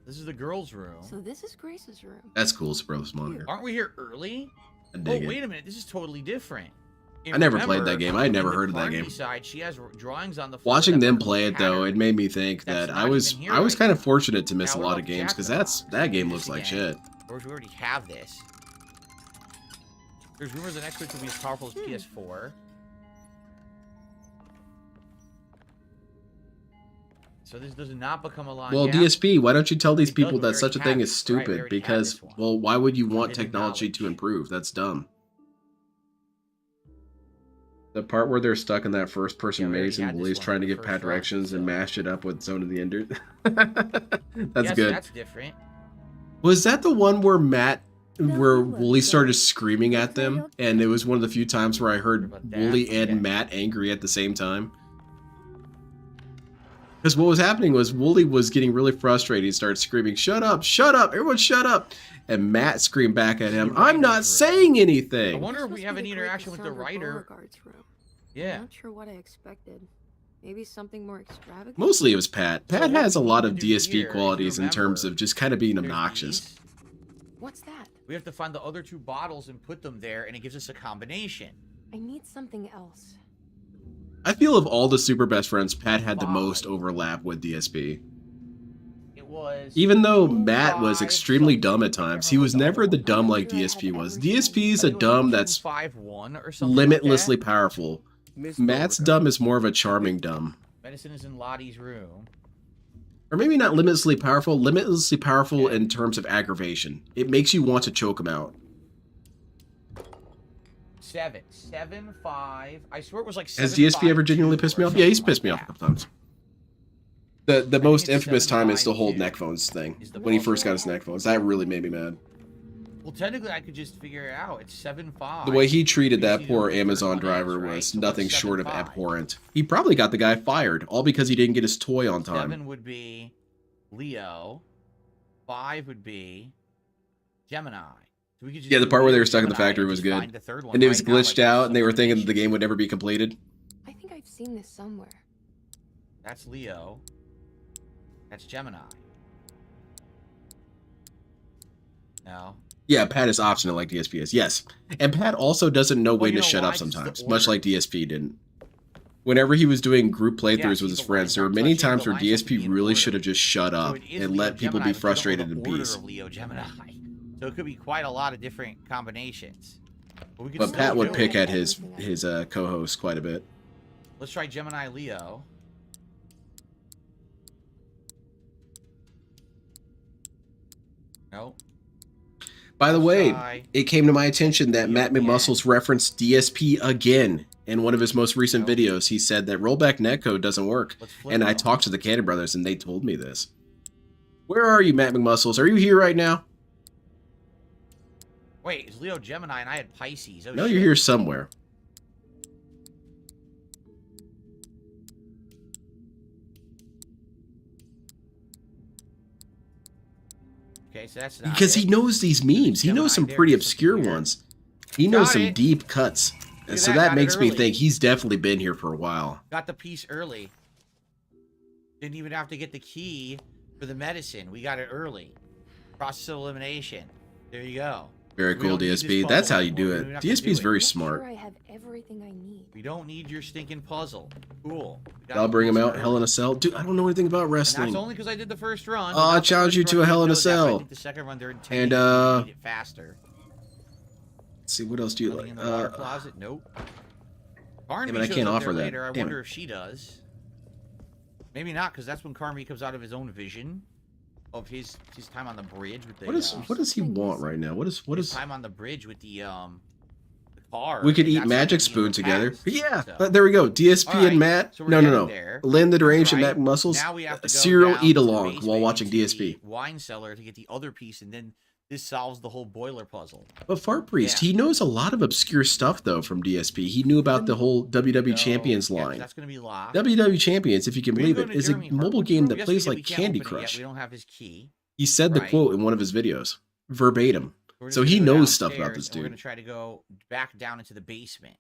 This is the girls' room. So this is Grace's room. That's cool, Spro's monitor. Aren't we here early? I dig Oh, it. wait a minute. This is totally different. I never played that game. I had never in the heard of that Carnegie game. Side, she has drawings on the floor Watching that them look play it though, it made me think that I was kind of fortunate to miss a lot of games because that game looks like shit. Or we already have this. There's rumors the next Switch will be as powerful as PS4. So this does not become a line. Well, gap. DSP, why don't you tell these It does, people we that such a already thing have is it. Right, we stupid? already have Because, this one. well, why would you want Hidden technology to improve? That's dumb. The part where they're stuck in that first-person maze and Wooly's trying to give Pat directions and mash it up with Zone of the Ender. That's Yes, good. That's different. Was that the one where Wooly started screaming at them, and it was one of the few times where I heard Wooly and Matt angry at the same time? Because what was happening was Wooly was getting really frustrated. He started screaming, "Shut up! Shut up! Everyone shut up!" And Matt screamed back at him, "I'm not saying I anything!" wonder if we have any interaction with the writer. Yeah. Not sure what I expected. Maybe something more extravagant. Mostly it was Pat. Pat has a lot of DSP qualities in terms of just kind of being obnoxious. What's that? We have to find the other two bottles and put them there, and it gives us a combination. I need something else. I feel of all the super best friends, Pat had the most overlap with DSP. It was... Even though Matt was extremely dumb at times, he was never the dumb like DSP was. DSP's a dumb that's 5-1 or something limitlessly like that. powerful. Matt's dumb is more of a charming dumb. Medicine is in Lottie's room. Or maybe not limitlessly powerful in terms of aggravation. It makes you want to choke him out. 7, 5. I swear it was like 7. Has DSP ever genuinely pissed me off? Yeah, he's pissed me off a couple times. The most infamous time is the whole neck phones thing. When he first got his neck phones. That really made me mad. Well, technically, I could just figure it out. It's 7-5. The way he treated that poor Amazon driver was nothing short of abhorrent. He probably got the guy fired, all because he didn't get his toy on time. 7 would be Leo. 5 would be Gemini. So we could just Yeah, the part where they were stuck in the Gemini factory and was just good. find the third one And it was right now, glitched like, out, and they were some thinking that the game would never be completed. I think I've seen this somewhere. That's Leo. That's Gemini. No. Yeah, Pat is obstinate like DSP is. Yes. And Pat also doesn't know when to shut up sometimes, much like DSP didn't. Whenever he was doing group playthroughs with his friends, there were many times where DSP really should have just shut up and let people be frustrated in peace. Leo Gemini. So it could be quite a lot of different combinations. But, we could But still Pat would do pick it. at his co-host quite a bit. Let's try Gemini Leo. No. By the way, it came to my attention that Matt McMuscles referenced DSP again in one of his most recent videos, he said that rollback netcode doesn't work. And I talked to the Cannon brothers, and they told me this. Where are you, Matt McMuscles? Are you here right now? Wait, it's Leo Gemini, and I had Pisces. Oh, No, shit. you're here somewhere. Okay, so that's not Because it. he knows these memes. He knows some pretty obscure ones. He knows some deep cuts. And so that makes me think he's definitely been here for a while. Got the piece early. Didn't even have to get the key for the medicine. We got it early. Process of elimination. There you go. Very cool, DSP. That's how you do it. DSP is very smart. I have everything I need. We don't need your stinking puzzle. Cool. I'll bring him out. Hell in a Cell. Dude, I don't know anything about wrestling. And that's only because I did the first run. Oh, I challenge you to a Hell in a Cell. The second run, they're in And, need it faster. Let's see, what else do you Nothing like? in the water closet? Nope. Barnaby I shows can't up offer there that. later. I Damn wonder it. if she does. Maybe not, because that's when Carmi comes out of his own vision of his time on the bridge with the. What does he want right now? What is time on the bridge with the car? We could and eat that's Magic when he Spoon was together. passed, Yeah, so. there we go. DSP All and Matt. so we're No. getting there. Lynn the Deranged and Right. Matt Muscles. Now we have to go Cereal down eat to the along while basement watching into DSP. the wine cellar to get the other piece, and then this solves the whole boiler puzzle. But Fart Priest, he knows a lot of obscure stuff though from DSP. He knew about the whole WW Champions line. That's going to be locked. WW Champions, if you can We believe go it, to is a Jeremy mobile Hartman. game that Yes, plays we like can't Candy open it yet. Crush. We don't have his key. He said the Right. quote in one of his videos, verbatim. We're just So gonna he go knows stuff about downstairs, this and We're dude. going to try to go back down into the basement.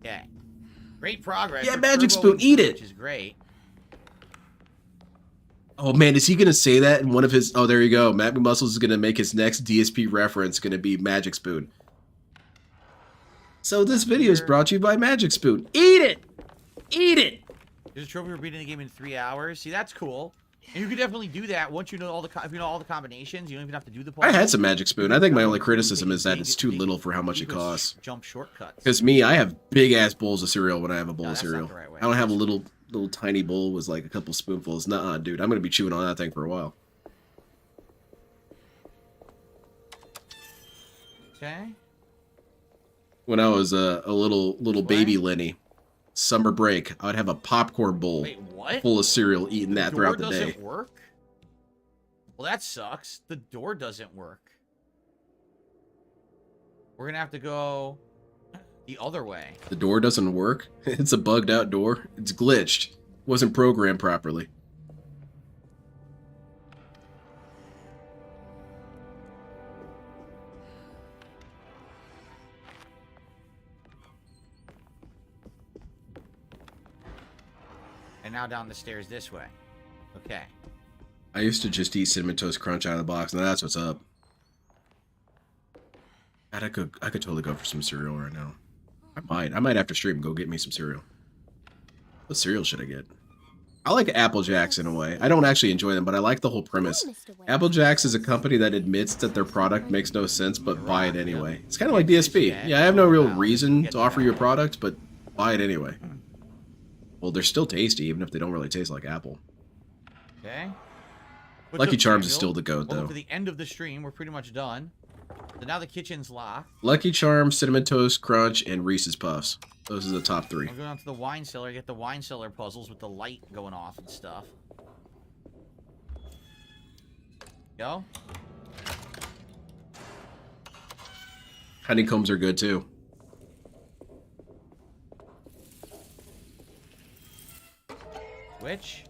Okay. Great progress. Yeah, We're Magic turboing Spoon, eat through, it. Which is great. Oh man, is he gonna say that in one of his? Oh, there you go. Matt McMuscles is gonna make his next DSP reference gonna be Magic Spoon. So this video is brought to you by Magic Spoon. Eat it, eat it. There's a trophy for beating the game in 3 hours. See, that's cool. And you could definitely do that once you know all the if you know all the combinations. You don't even have to do the. I had some Magic Spoon. I think my only criticism is that it's too little for how much it costs. Jump shortcuts. Because me, I have big ass bowls of cereal when I have a bowl of that's not cereal. the right way. I don't have a little tiny bowl with like a couple spoonfuls. Nuh-uh, dude. I'm gonna be chewing on that thing for a while. Okay. When I was a little baby Lenny, summer break, I'd have a popcorn bowl Wait, what? full of cereal, eating that throughout the day. Doesn't work? Well, that sucks. The door doesn't work. We're gonna have to go the other way. The door doesn't work. It's a bugged out door. It's glitched. Wasn't programmed properly. And now down the stairs this way. Okay. I used to just eat Cinnamon Toast Crunch out of the box. Now that's what's up. God, I could totally go for some cereal right now. I might after stream go get me some cereal. What cereal should I get? I like Apple Jacks in a way. I don't actually enjoy them, but I like the whole premise. Apple Jacks is a company that admits that their product makes no sense, but buy it anyway. It's kind of like DSP. Yeah, I have no real reason to offer you a product, but buy it anyway. Well, they're still tasty, even if they don't really taste like Apple. Okay. Lucky Charms is still the goat, Welcome though. to the end of the stream. We're pretty much done. So now the kitchen's locked. Lucky Charms, Cinnamon Toast Crunch, and Reese's Puffs. Those are the top three. I'm going on to the wine cellar. Get the wine cellar puzzles with the light going off and stuff. Go. Honeycombs are good, too. Which?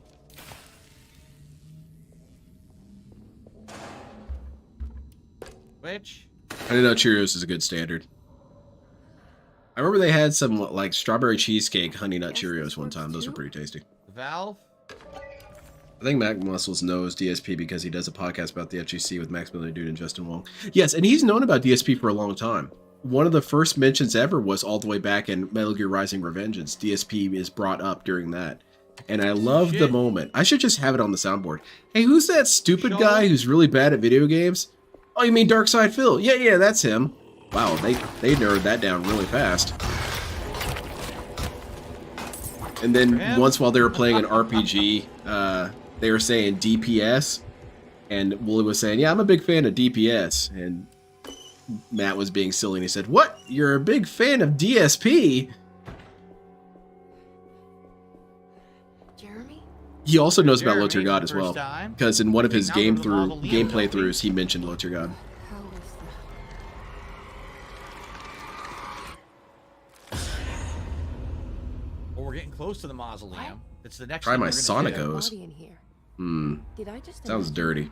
Which? Honey Nut Cheerios is a good standard. I remember they had some like strawberry cheesecake Honey Nut Cheerios one time. Those were pretty tasty. Valve? I think Mac Muscles knows DSP because he does a podcast about the FGC with Max Miller Dude and Justin Wong. Yes, and he's known about DSP for a long time. One of the first mentions ever was all the way back in Metal Gear Rising Revengeance. DSP is brought up during that. And I love the moment. I should just have it on the soundboard. Hey, who's that stupid guy who's really bad at video games? Oh, you mean Darkside Phil? Yeah, that's him. Wow, they narrowed that down really fast. And then once while they were playing an RPG, they were saying DPS, and Wooly was saying, yeah, I'm a big fan of DPS. And Matt was being silly and he said, "What? You're a big fan of DSP?" Jeremy? He also knows about Jeremy, Lothar God for as the well, first time. because in one of his Now go to the mausoleum, game don't we? playthroughs, he mentioned Lothar God. Well, we're getting close to the mausoleum. It's the next Try thing my we're gonna Sonic do. O's. Body in here. Did I just Sounds imagine? dirty.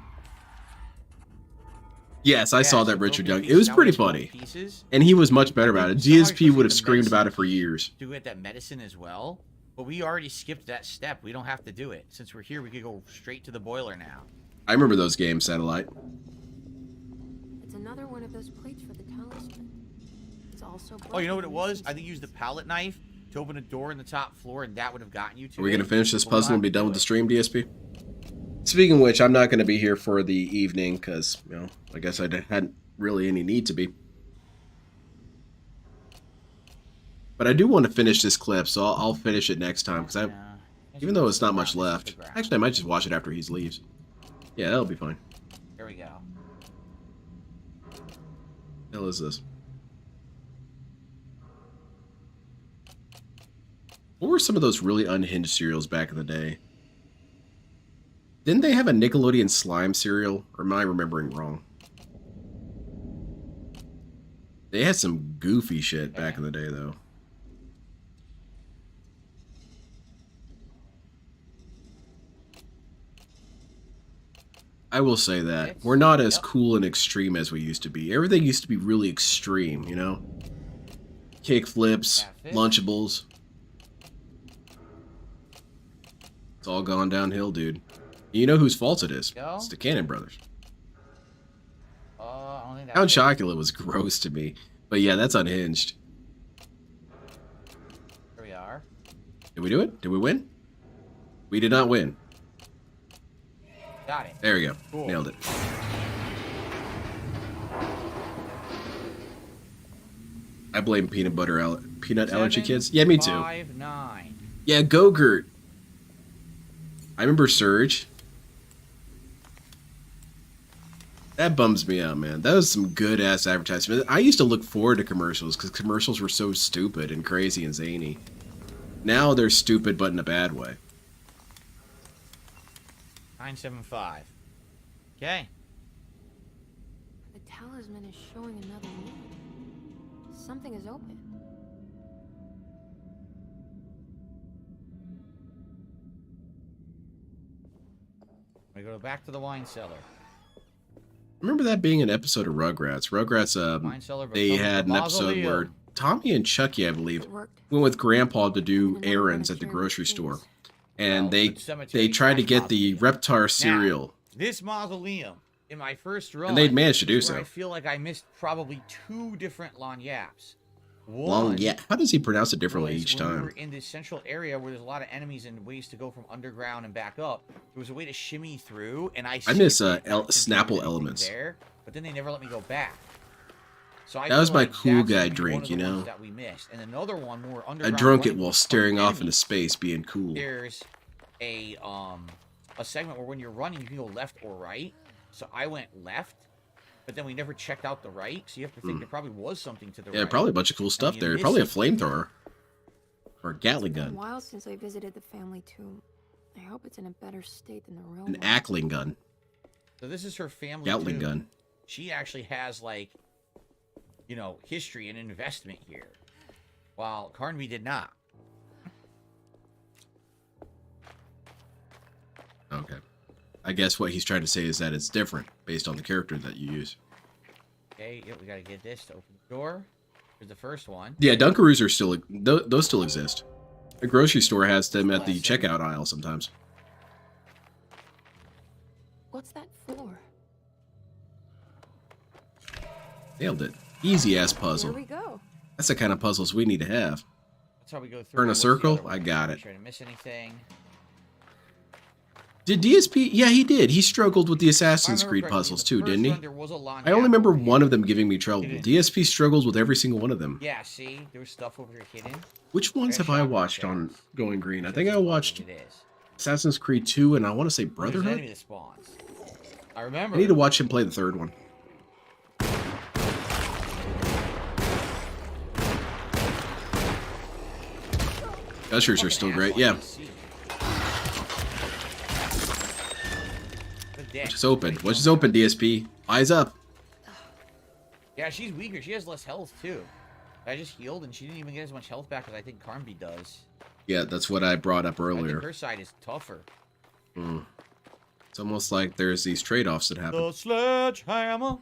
Yes, I Yeah, saw that so Richard broken Young. It was pieces. Now we pretty just want funny. pieces. And he was much better about it. Somehow DSP you're would have supposed to screamed get the about it for medicine years. Do get that medicine as well. But we already skipped that step. We don't have to do it. Since we're here, we could go straight to the boiler now. I remember those games, Satellite. It's another one of those plates for the talisman. It's also Oh, you know what it broken. was? I think you used the pallet knife to open a door in the top floor, and that would have gotten you to Are we it. going to finish this But we don't puzzle and have be to done do with the it. stream, DSP? Speaking of which, I'm not going to be here for the evening because, you know, I guess I hadn't really any need to be. But I do want to finish this clip, so I'll finish it next time because even though it's not much left. Actually, I might just watch it after he leaves. Yeah, that'll be fine. Here we go. What the hell is this? What were some of those really unhinged cereals back in the day? Didn't they have a Nickelodeon slime cereal? Or am I remembering wrong? They had some goofy shit back in the day, though. I will say that. We're not as cool and extreme as we used to be. Everything used to be really extreme, you know? Kick flips, Lunchables. It's all gone downhill, dude. You know whose fault it is? It's the Cannon Brothers. I don't think that Count was it. Chocula was gross to me. But yeah, that's unhinged. Here we are. Did we do it? Did we win? We did not win. Got it. There we go. Cool. Nailed it. I blame peanut allergy kids. Yeah, me too. 5, 9. Yeah, Go-Gurt. I remember Surge. That bums me out, man. That was some good-ass advertisement. I used to look forward to commercials because commercials were so stupid and crazy and zany. Now they're stupid, but in a bad way. 975. Okay. The talisman is showing another need. Something is open. We go back to the wine cellar. Remember that being an episode of Rugrats? Rugrats, Wine cellar they becomes had the an episode where mausoleum. Tommy and Chucky, I believe, went with Grandpa to do errands at the grocery store. And they tried to get the Reptar cereal. This mausoleum, in my first run, And they'd managed to do is where so. I feel like I missed probably 2 different Lagniappes. Long, yeah. How does he pronounce it differently was each when we time? were in this central area where there's a lot of enemies and ways to go from underground and back up. There was a way to shimmy through, and I miss skipped it. I didn't think there was Snapple anything Elements. there, but then they never let me go back. So I That was feel my like cool that's guy gonna be one drink, of you the ones know? that we missed. And another one more I underground. drunk it running while from staring off into enemies. space, being cool. There's a segment where when you're running, you can go left or right. So I went left, but then we never checked out the right. So you have to think there probably was something to the right. Yeah, probably a bunch of cool and stuff you there. miss Probably a it. flamethrower. Or a Gatling It's been a gun. while since I visited the family tomb. I hope it's in a better state than the real An one. Ackling gun. So this is her family Gatling tomb. gun. She actually has, like, you know, history and investment here, while Carnby did not. Okay. I guess what he's trying to say is that it's different based on the character that you use. Okay, yep, we gotta get this to open the door. Here's the first one. Yeah, Dunkaroos are still, those still exist. The grocery store has them at the checkout aisle sometimes. What's that for? Nailed it. Easy ass Here puzzle. we go. That's the kind of puzzles we need to have. That's how we go through. Turn a What's the circle? other one? I got it. Make sure I didn't miss anything. Did DSP? Yeah, he did. He struggled with the Assassin's If I Creed remember puzzles correctly, too, the didn't he? first one, there was a Lagniappe I only remember over here. one of them giving me trouble. Hidden. DSP struggles with every single one of them. Yeah, see, there was stuff over here hidden. Which ones have I watched on Going Green? I think I watched It is. Assassin's Creed 2 and I want to say There's an Brotherhood? enemy that spawns. I remember. I need to watch him play the third one. Gushers are still great, yeah. Just open. What's just open, DSP? Eyes up. Yeah, she's weaker. She has less health, too. I just healed, and she didn't even get as much health back as I think Carnby does. Yeah, that's what I brought up I earlier. think her side is tougher. It's almost like there's these trade-offs that happen. The sledgehammer.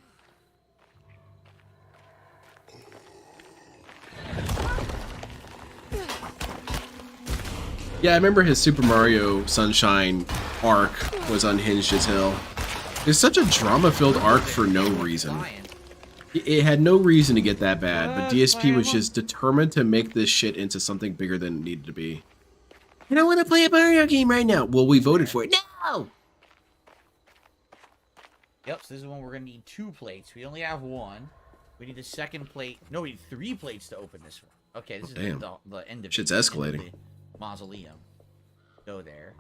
Yeah, I remember his Super Mario Sunshine arc was unhinged as hell. It's such a drama-filled arc for no reason. It had no reason to get that bad, but DSP was just determined to make this shit into something bigger than it needed to be. I don't want to play a Mario game right now. Well, we voted for it. No! Yep, so this is one we're going to need 2 plates. We only have 1. We need the second plate. No, we need 3 plates to open this one. Okay, this is the end of Shit's it. escalating. End of the mausoleum. Go there.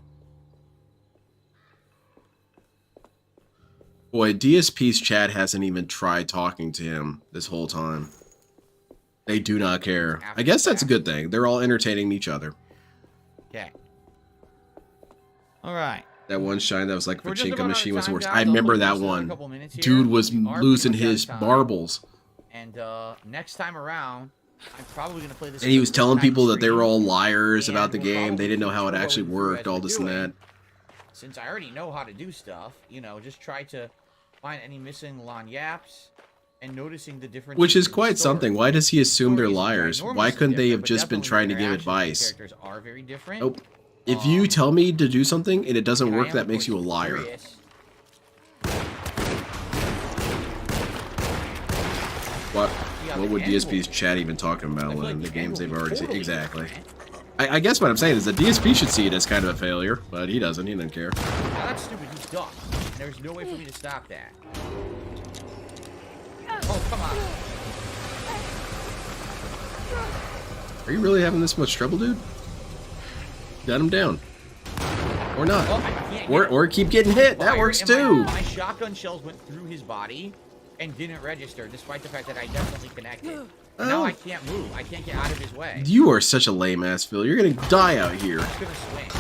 Boy, DSP's chat hasn't even tried talking to him this whole time. They do not care. I guess that's a good thing. They're all entertaining each other. Okay. All right. That one shine that was like We're just Pachinko about machine out was of time, worse. guys. I I'll remember look that this in a one. couple minutes here. Dude was We are losing pretty much his out of time. marbles. And next time around, I'm probably going to play this. And he was telling people that they were all liars and about the we'll game. They didn't know how it probably actually go through worked, as all we're this and doing. that. Since I already know how to do stuff, you know, just try to find any missing lagniappes and noticing the difference. Which is quite something. Why does he assume they're liars? Why couldn't they have but just been trying to give advice? Characters are very different. Nope. If you tell me to do something and it doesn't and I work, am, that of makes you a course, liar. curious. What would DSP's chat even talking about when the games they've already seen? Exactly. I guess what I'm saying is that DSP should see it as kind of a failure, but he doesn't. He doesn't care. Now that's stupid. He's ducked. There's no way for me to stop that. Oh, come on. Are you really having this much trouble, dude? Gun him down. Or not. Or keep getting hit. That works too. My shotgun shells went through his body and didn't register, despite the fact that I definitely connected. And now I can't move. I can't get out of his way. You are such a lame ass, Phil. You're gonna die out here. I'm gonna swing.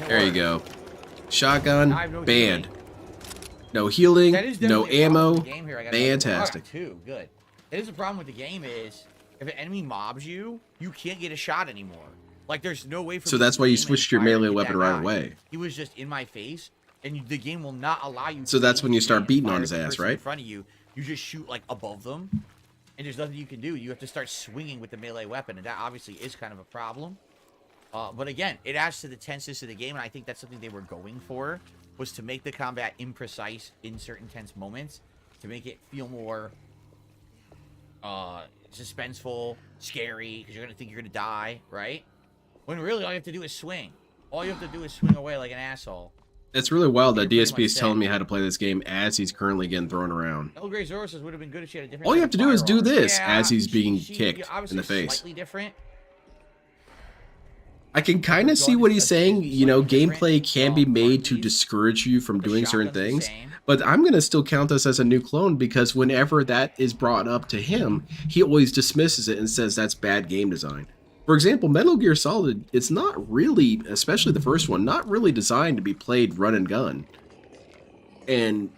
There you go. Shotgun, banned. No healing, no ammo. Fantastic. Too good. It is a problem with the game is if an enemy mobs you, you can't get a shot anymore. Like there's no way for. So that's why you switched your melee weapon right away. He was just in my face, and the game will not allow you. So that's when you start beating on his ass, right? In front of you, you just shoot like above them, and there's nothing you can do. You have to start swinging with the melee weapon, and that obviously is kind of a problem. But again, it adds to the tenseness of the game, and I think that's something they were going for, was to make the combat imprecise in certain tense moments, to make it feel more suspenseful, scary, because you're going to think you're going to die, right? When really all you have to do is swing. All you have to do is swing away like an asshole. It's really wild that DSP is telling me how to play this game as he's currently getting thrown around. El Grey Zorus would have been good if she had a different. All you have to do is do this yeah, as he's being kicked in the face. Slightly different. I can kind of see what he's saying. You know, gameplay can be made to discourage you from doing certain things. But I'm going to still count this as a new clone because whenever that is brought up to him, he always dismisses it and says that's bad game design. For example, Metal Gear Solid, it's not really, especially the first one, not really designed to be played run and gun. And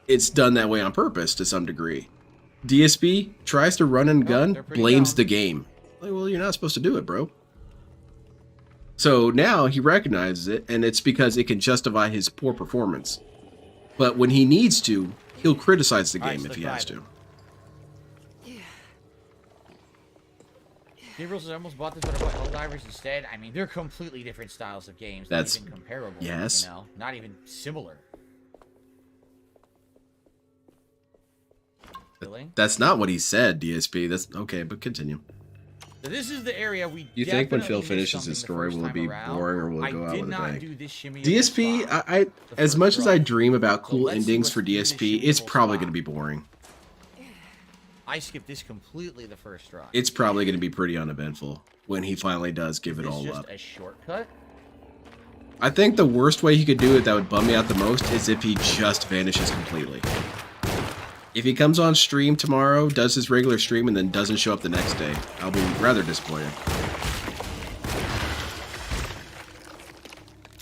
it's done that way on purpose to some degree. DSP tries to run and gun, blames the game. Like, well, you're not supposed to do it, bro. So now he recognizes it, and it's because it can justify his poor performance. But when he needs to, he'll criticize the game if he has to. Gabriel's almost bought this, but I bought Helldivers instead. I mean, they're completely different styles of games. That's not even comparable. Yes. You know, not even similar. That's not what he said, DSP. That's okay, but continue. So this is the area we. You think when Phil finishes his story, will it be boring or will it go out with a bang? DSP, I as much as I dream about cool endings for DSP, it's probably going to be boring. I skipped this completely the first try. It's probably going to be pretty uneventful when he finally does give it all up. A shortcut. I think the worst way he could do it that would bum me out the most is if he just vanishes completely. If he comes on stream tomorrow, does his regular stream, and then doesn't show up the next day, I'll be rather disappointed.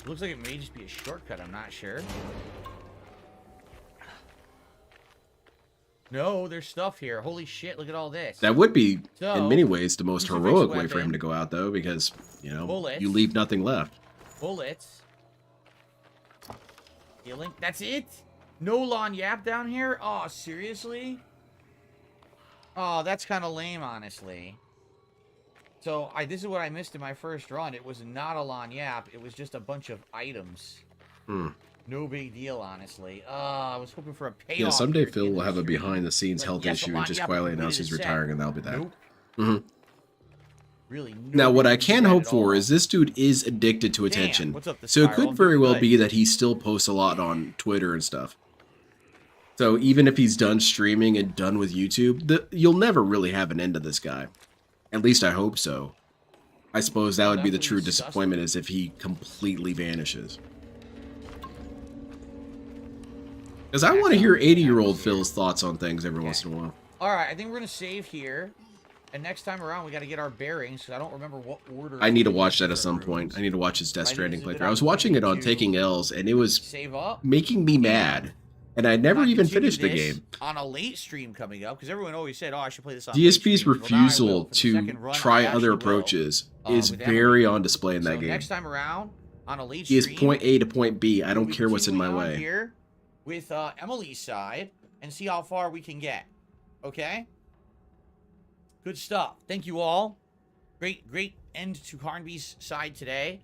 Looks like it may just be a shortcut, I'm not sure. No, there's stuff here. Holy shit, look at all this. That would be, So, in many ways, the most crucifix heroic way for weapon. him to go out, though, because, you know, Bullets. you leave nothing left. Bullets. Healing. That's it? No lawn yap down here? Oh, seriously? Oh, that's kind of lame, honestly. So, this is what I missed in my first run. It was not a lawn yap. It was just a bunch of items. No big deal, honestly. I was hoping for a payoff. Yeah, someday here at the Phil end will of have the a stream. behind-the-scenes Like, health yes, a issue lawn and just yap quietly completed announce he's the set. retiring, and that'll be that. Nope. Really, Now, what I big can deal hope at for all. is this dude is addicted to attention. what's up, the So it Spiral? could very Doing well good. be that he still posts a lot on Twitter and stuff. So even if he's done streaming and done with YouTube, you'll never really have an end to this guy. At least I hope so. I suppose that would be the true disappointment, is if he completely vanishes. Because I want to hear 80-year-old Phil's thoughts on things every once in a while. Alright, I think we're going to save here. And next time around, we got to get our bearings, because I don't remember what order... I need to watch that at some point. I need to watch his Death Stranding playthrough. I was watching it on Taking L's, and it was Save up. making me mad. And I never Not even continue finished the this game. on a late stream coming up, because everyone always said, oh, I should play this on DSP's late streams. Well, now I will. refusal For the to second run, try I other actually will, approaches is with very Emily. on display in that So game. next time around, on a late He is stream... point A to point B. I don't care what's in my continuing on way. Here with Emily's side, and see how far we can get. Okay? Good stuff. Thank you all. Great end to Carnby's side today.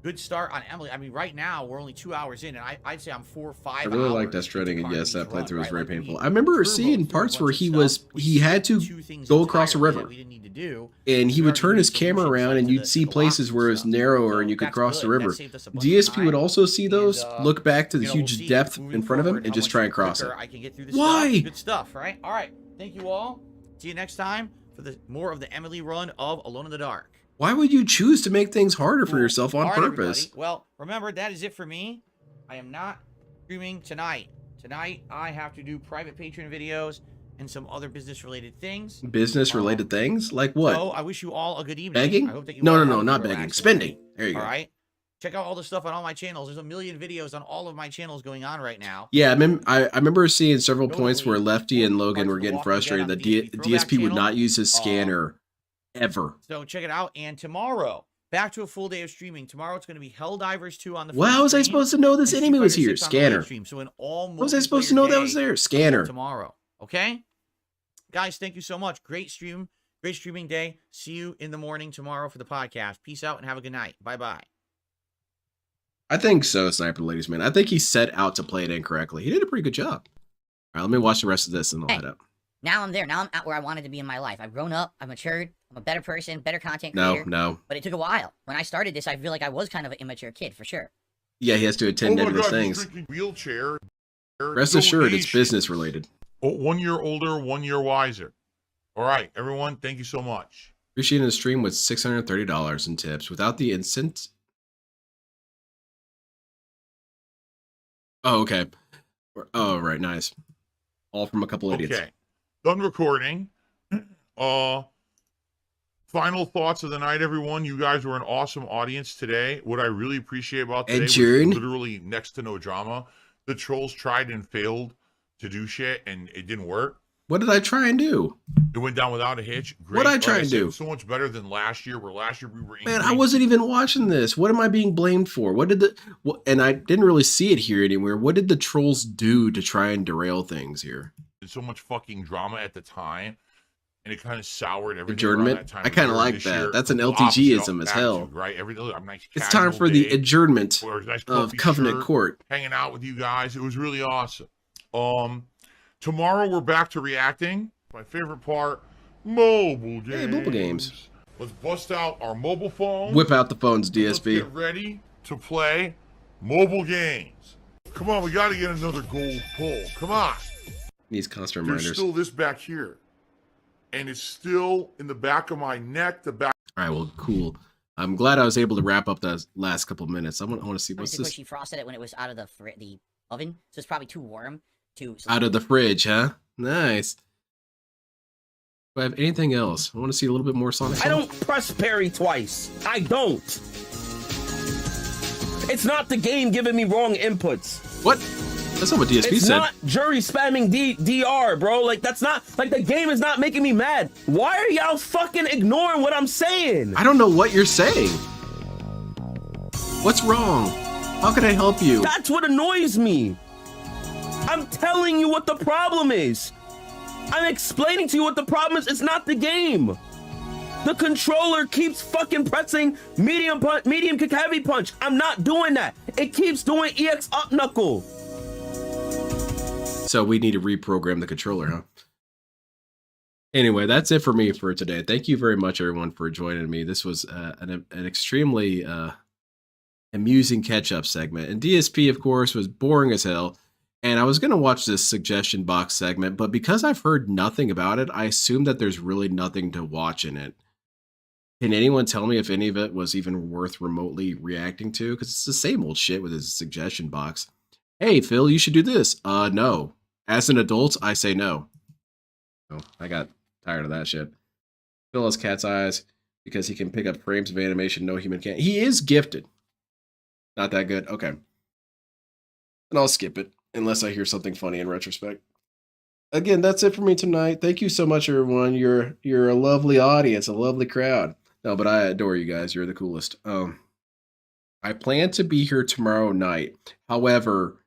Good start on Emily. I mean, right now, we're only 2 hours in, and I'd say I'm 4 or 5 hours. I really like Death Stranding, and yes, that playthrough was very painful. I remember turbo seeing through a parts bunch where of he had to go across a river, we didn't need to do. and he We would already turn did his the camera solutions, around, like and to you'd the see places where it was stuff. narrower, and you could that's cross the good. That river. saved us a bunch of DSP would time. also see those, And, look back to the we'll huge see depth moving in front of him, forward and how just much try and cross it. quicker I can get through this Why? stuff. Good stuff, right? All right. Thank you all. See you next time for the more of the Emily run of Alone in the Dark. Why would you choose to make things harder for yourself on All right, purpose? everybody. Well, remember, that is it for me. I am not streaming tonight. Tonight, I have to do private Patreon videos and some other business-related things. Business-related things? Like what? So, I wish you all a good evening. Begging? I hope that you No, all no, have no, a not good begging. relaxing Spending. night. There you go. All right? Check out all the stuff on all my channels. There's a million videos on all of my channels going on right now. Yeah, I remember seeing several points where Lefty and Logan were getting frustrated that DSP would not use his scanner ever. So check it out. And tomorrow, back to a full day of streaming. Tomorrow it's going to be Helldivers 2 on the Well, how was I stream, supposed to know this and enemy was Street here? Fighter 6 on the late Scanner. stream. So in all How was I supposed to multiplayer know that was day there? Scanner. tomorrow. Okay? Guys, thank you so much. Great stream. Great streaming day. See you in the morning tomorrow for the podcast. Peace out and have a good night. Bye-bye. I think so, Sniper Ladies, man. I think he set out to play it incorrectly. He did a pretty good job. All right, let me watch the rest of this and I'll head up. Now I'm there. Now I'm at where I wanted to be in my life. I've grown up. I've matured. I'm a better person, better content creator. No. But it took a while. When I started this, I feel like I was kind of an immature kid, for sure. Yeah, he has to attend to his things. Wheelchair. Rest assured, it's business related. 1 year older, 1 year wiser. All right, everyone, thank you so much. Appreciating the stream with $630 in tips without the instant. Oh, okay. Oh, right, nice. All from a couple idiots. Okay, done recording. Final thoughts of the night, everyone. You guys were an awesome audience today. What I really appreciate about today was literally next to no drama. The trolls tried and failed to do shit, and it didn't work. What did I try and do? It went down without a hitch. Great. What did I try and do? So much better than last year, where last year we were in Man, I green. wasn't even watching this. What am I being blamed for? And I didn't really see it here anywhere. What did the trolls do to try and derail things here? So much fucking drama at the time, and it kind of soured everything. Adjournment? Around that time I kind of like this that. year. That's an Complete opposite LTGism as hell. attitude, right? Every I'm nice. It's time for the adjournment Where it was a nice of comfy Covenant shirt, Court. hanging out with you guys. It was really awesome. Tomorrow we're back to reacting. My favorite part, mobile games. Hey, mobile games. Let's bust out our mobile phones. Whip out the phones, Let's DSP. get ready to play mobile games. Come on, we got to get another gold pull. Come on. These constant There's reminders. still this back here. And it's still in the back of my neck, the back. All right, well, cool. I'm glad I was able to wrap up the last couple minutes. I want to see what's this. She frosted it when it was out of the oven, so it's probably too warm to. Out of the fridge, huh? Nice. Do I have anything else? I want to see a little bit more Sonic. I don't press parry twice. I don't. It's not the game giving me wrong inputs. What? That's not what DSP said. It's not jury spamming DR, bro. Like, that's not, like, the game is not making me mad. Why are y'all fucking ignoring what I'm saying? I don't know what you're saying. What's wrong? How can I help you? That's what annoys me. I'm telling you what the problem is. I'm explaining to you what the problem is. It's not the game. The controller keeps fucking pressing medium kick, heavy punch. I'm not doing that. It keeps doing EX up knuckle. So we need to reprogram the controller, huh? Anyway, that's it for me for today. Thank you very much, everyone, for joining me. This was an extremely amusing catch-up segment. And DSP, of course, was boring as hell. And I was going to watch this suggestion box segment, but because I've heard nothing about it, I assume that there's really nothing to watch in it. Can anyone tell me if any of it was even worth remotely reacting to? Because it's the same old shit with his suggestion box. Hey, Phil, you should do this. No. As an adult, I say no. Oh, I got tired of that shit. Phil has cat's eyes because he can pick up frames of animation no human can. He is gifted. Not that good. Okay. And I'll skip it unless I hear something funny in retrospect. Again, that's it for me tonight. Thank you so much, everyone. You're a lovely audience, a lovely crowd. No, but I adore you guys. You're the coolest. I plan to be here tomorrow night. However,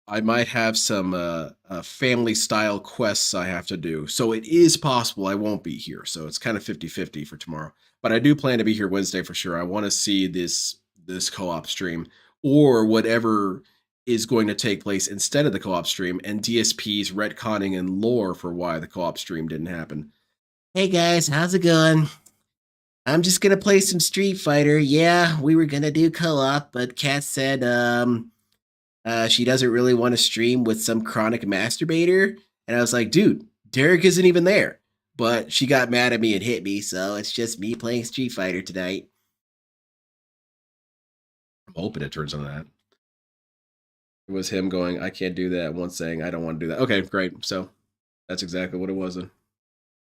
I might have some family-style quests I have to do. So it is possible I won't be here. So it's kind of 50-50 for tomorrow. But I do plan to be here Wednesday for sure. I want to see this co-op stream or whatever is going to take place instead of the co-op stream and DSP's retconning and lore for why the co-op stream didn't happen. Hey guys, how's it going? I'm just gonna play some Street Fighter. Yeah, we were gonna do co-op, but Kat said she doesn't really want to stream with some chronic masturbator. And I was like, dude, Derek isn't even there. But she got mad at me and hit me, so it's just me playing Street Fighter tonight. I'm hoping it turns on that. It was him going, I can't do that, once saying, I don't want to do that. Okay, great. So that's exactly what it was then.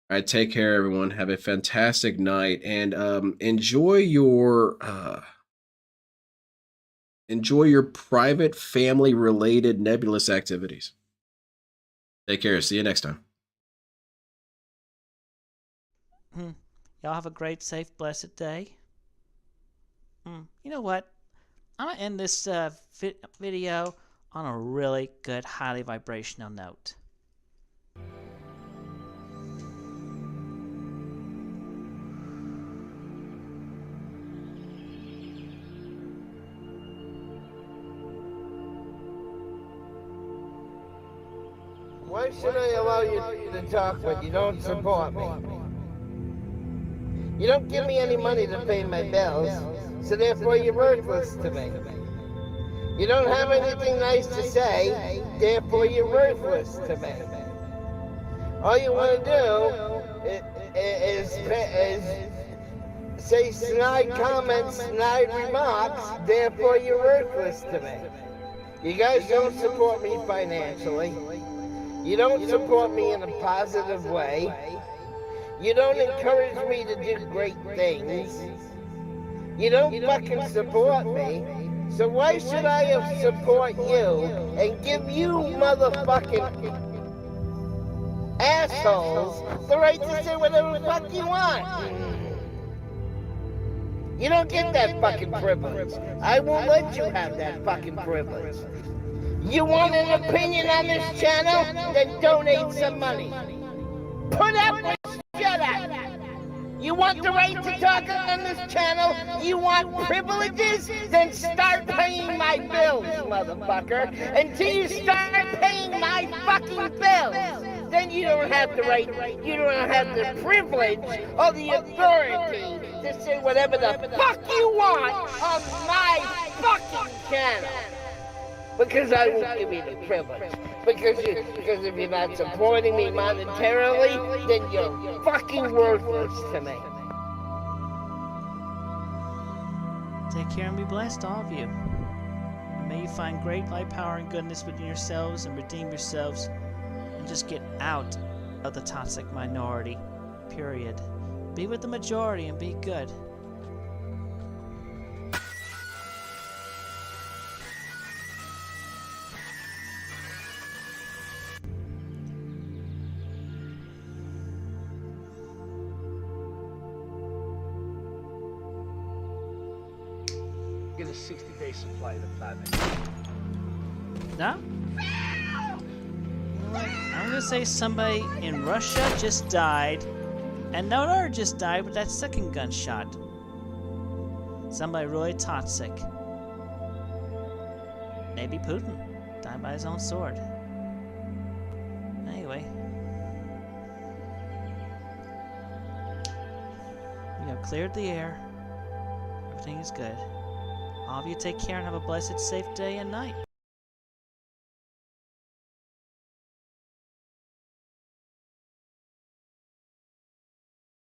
All right, take care, everyone. Have a fantastic night, and enjoy your private, family-related nebulous activities. Take care. See you next time. Y'all have a great, safe, blessed day. You know what? I'm going to end this video on a really good, highly vibrational note. Why should I allow you to talk when you don't support me? You don't give me any money to pay my bills, so therefore you're worthless to me. You don't have anything nice to say, therefore you're worthless to me. All you want to do is say snide comments, snide remarks, therefore you're worthless to me. You guys don't support me financially. You don't support me in a positive way. You don't encourage me to do great things. You don't fucking support me. So why should I support you and give you motherfucking assholes the right to say whatever the fuck you want? You don't get that fucking privilege. I won't let you have that fucking privilege. You want an opinion on this channel? Then donate some money. Put up or shut up. You want the right to talk on this channel? You want privileges? Then start paying my bills, motherfucker. Until you start paying my fucking bills, then you don't have the right, you don't have the privilege or the authority to say whatever the fuck you want on my fucking channel. Because I won't give you the privilege. Because if you're not supporting me monetarily, then you're fucking worthless to me. Take care and be blessed, all of you. And may you find great light, power, and goodness within yourselves and redeem yourselves and just get out of the toxic minority. Period. Be with the majority and be good. Get a 60-day supply of the planet. No? I'm gonna say somebody in Russia just died, and Noir just died with that second gunshot. Somebody really toxic. Maybe Putin died by his own sword. Anyway. We have cleared the air. Everything is good. All of you take care and have a blessed, safe day and night.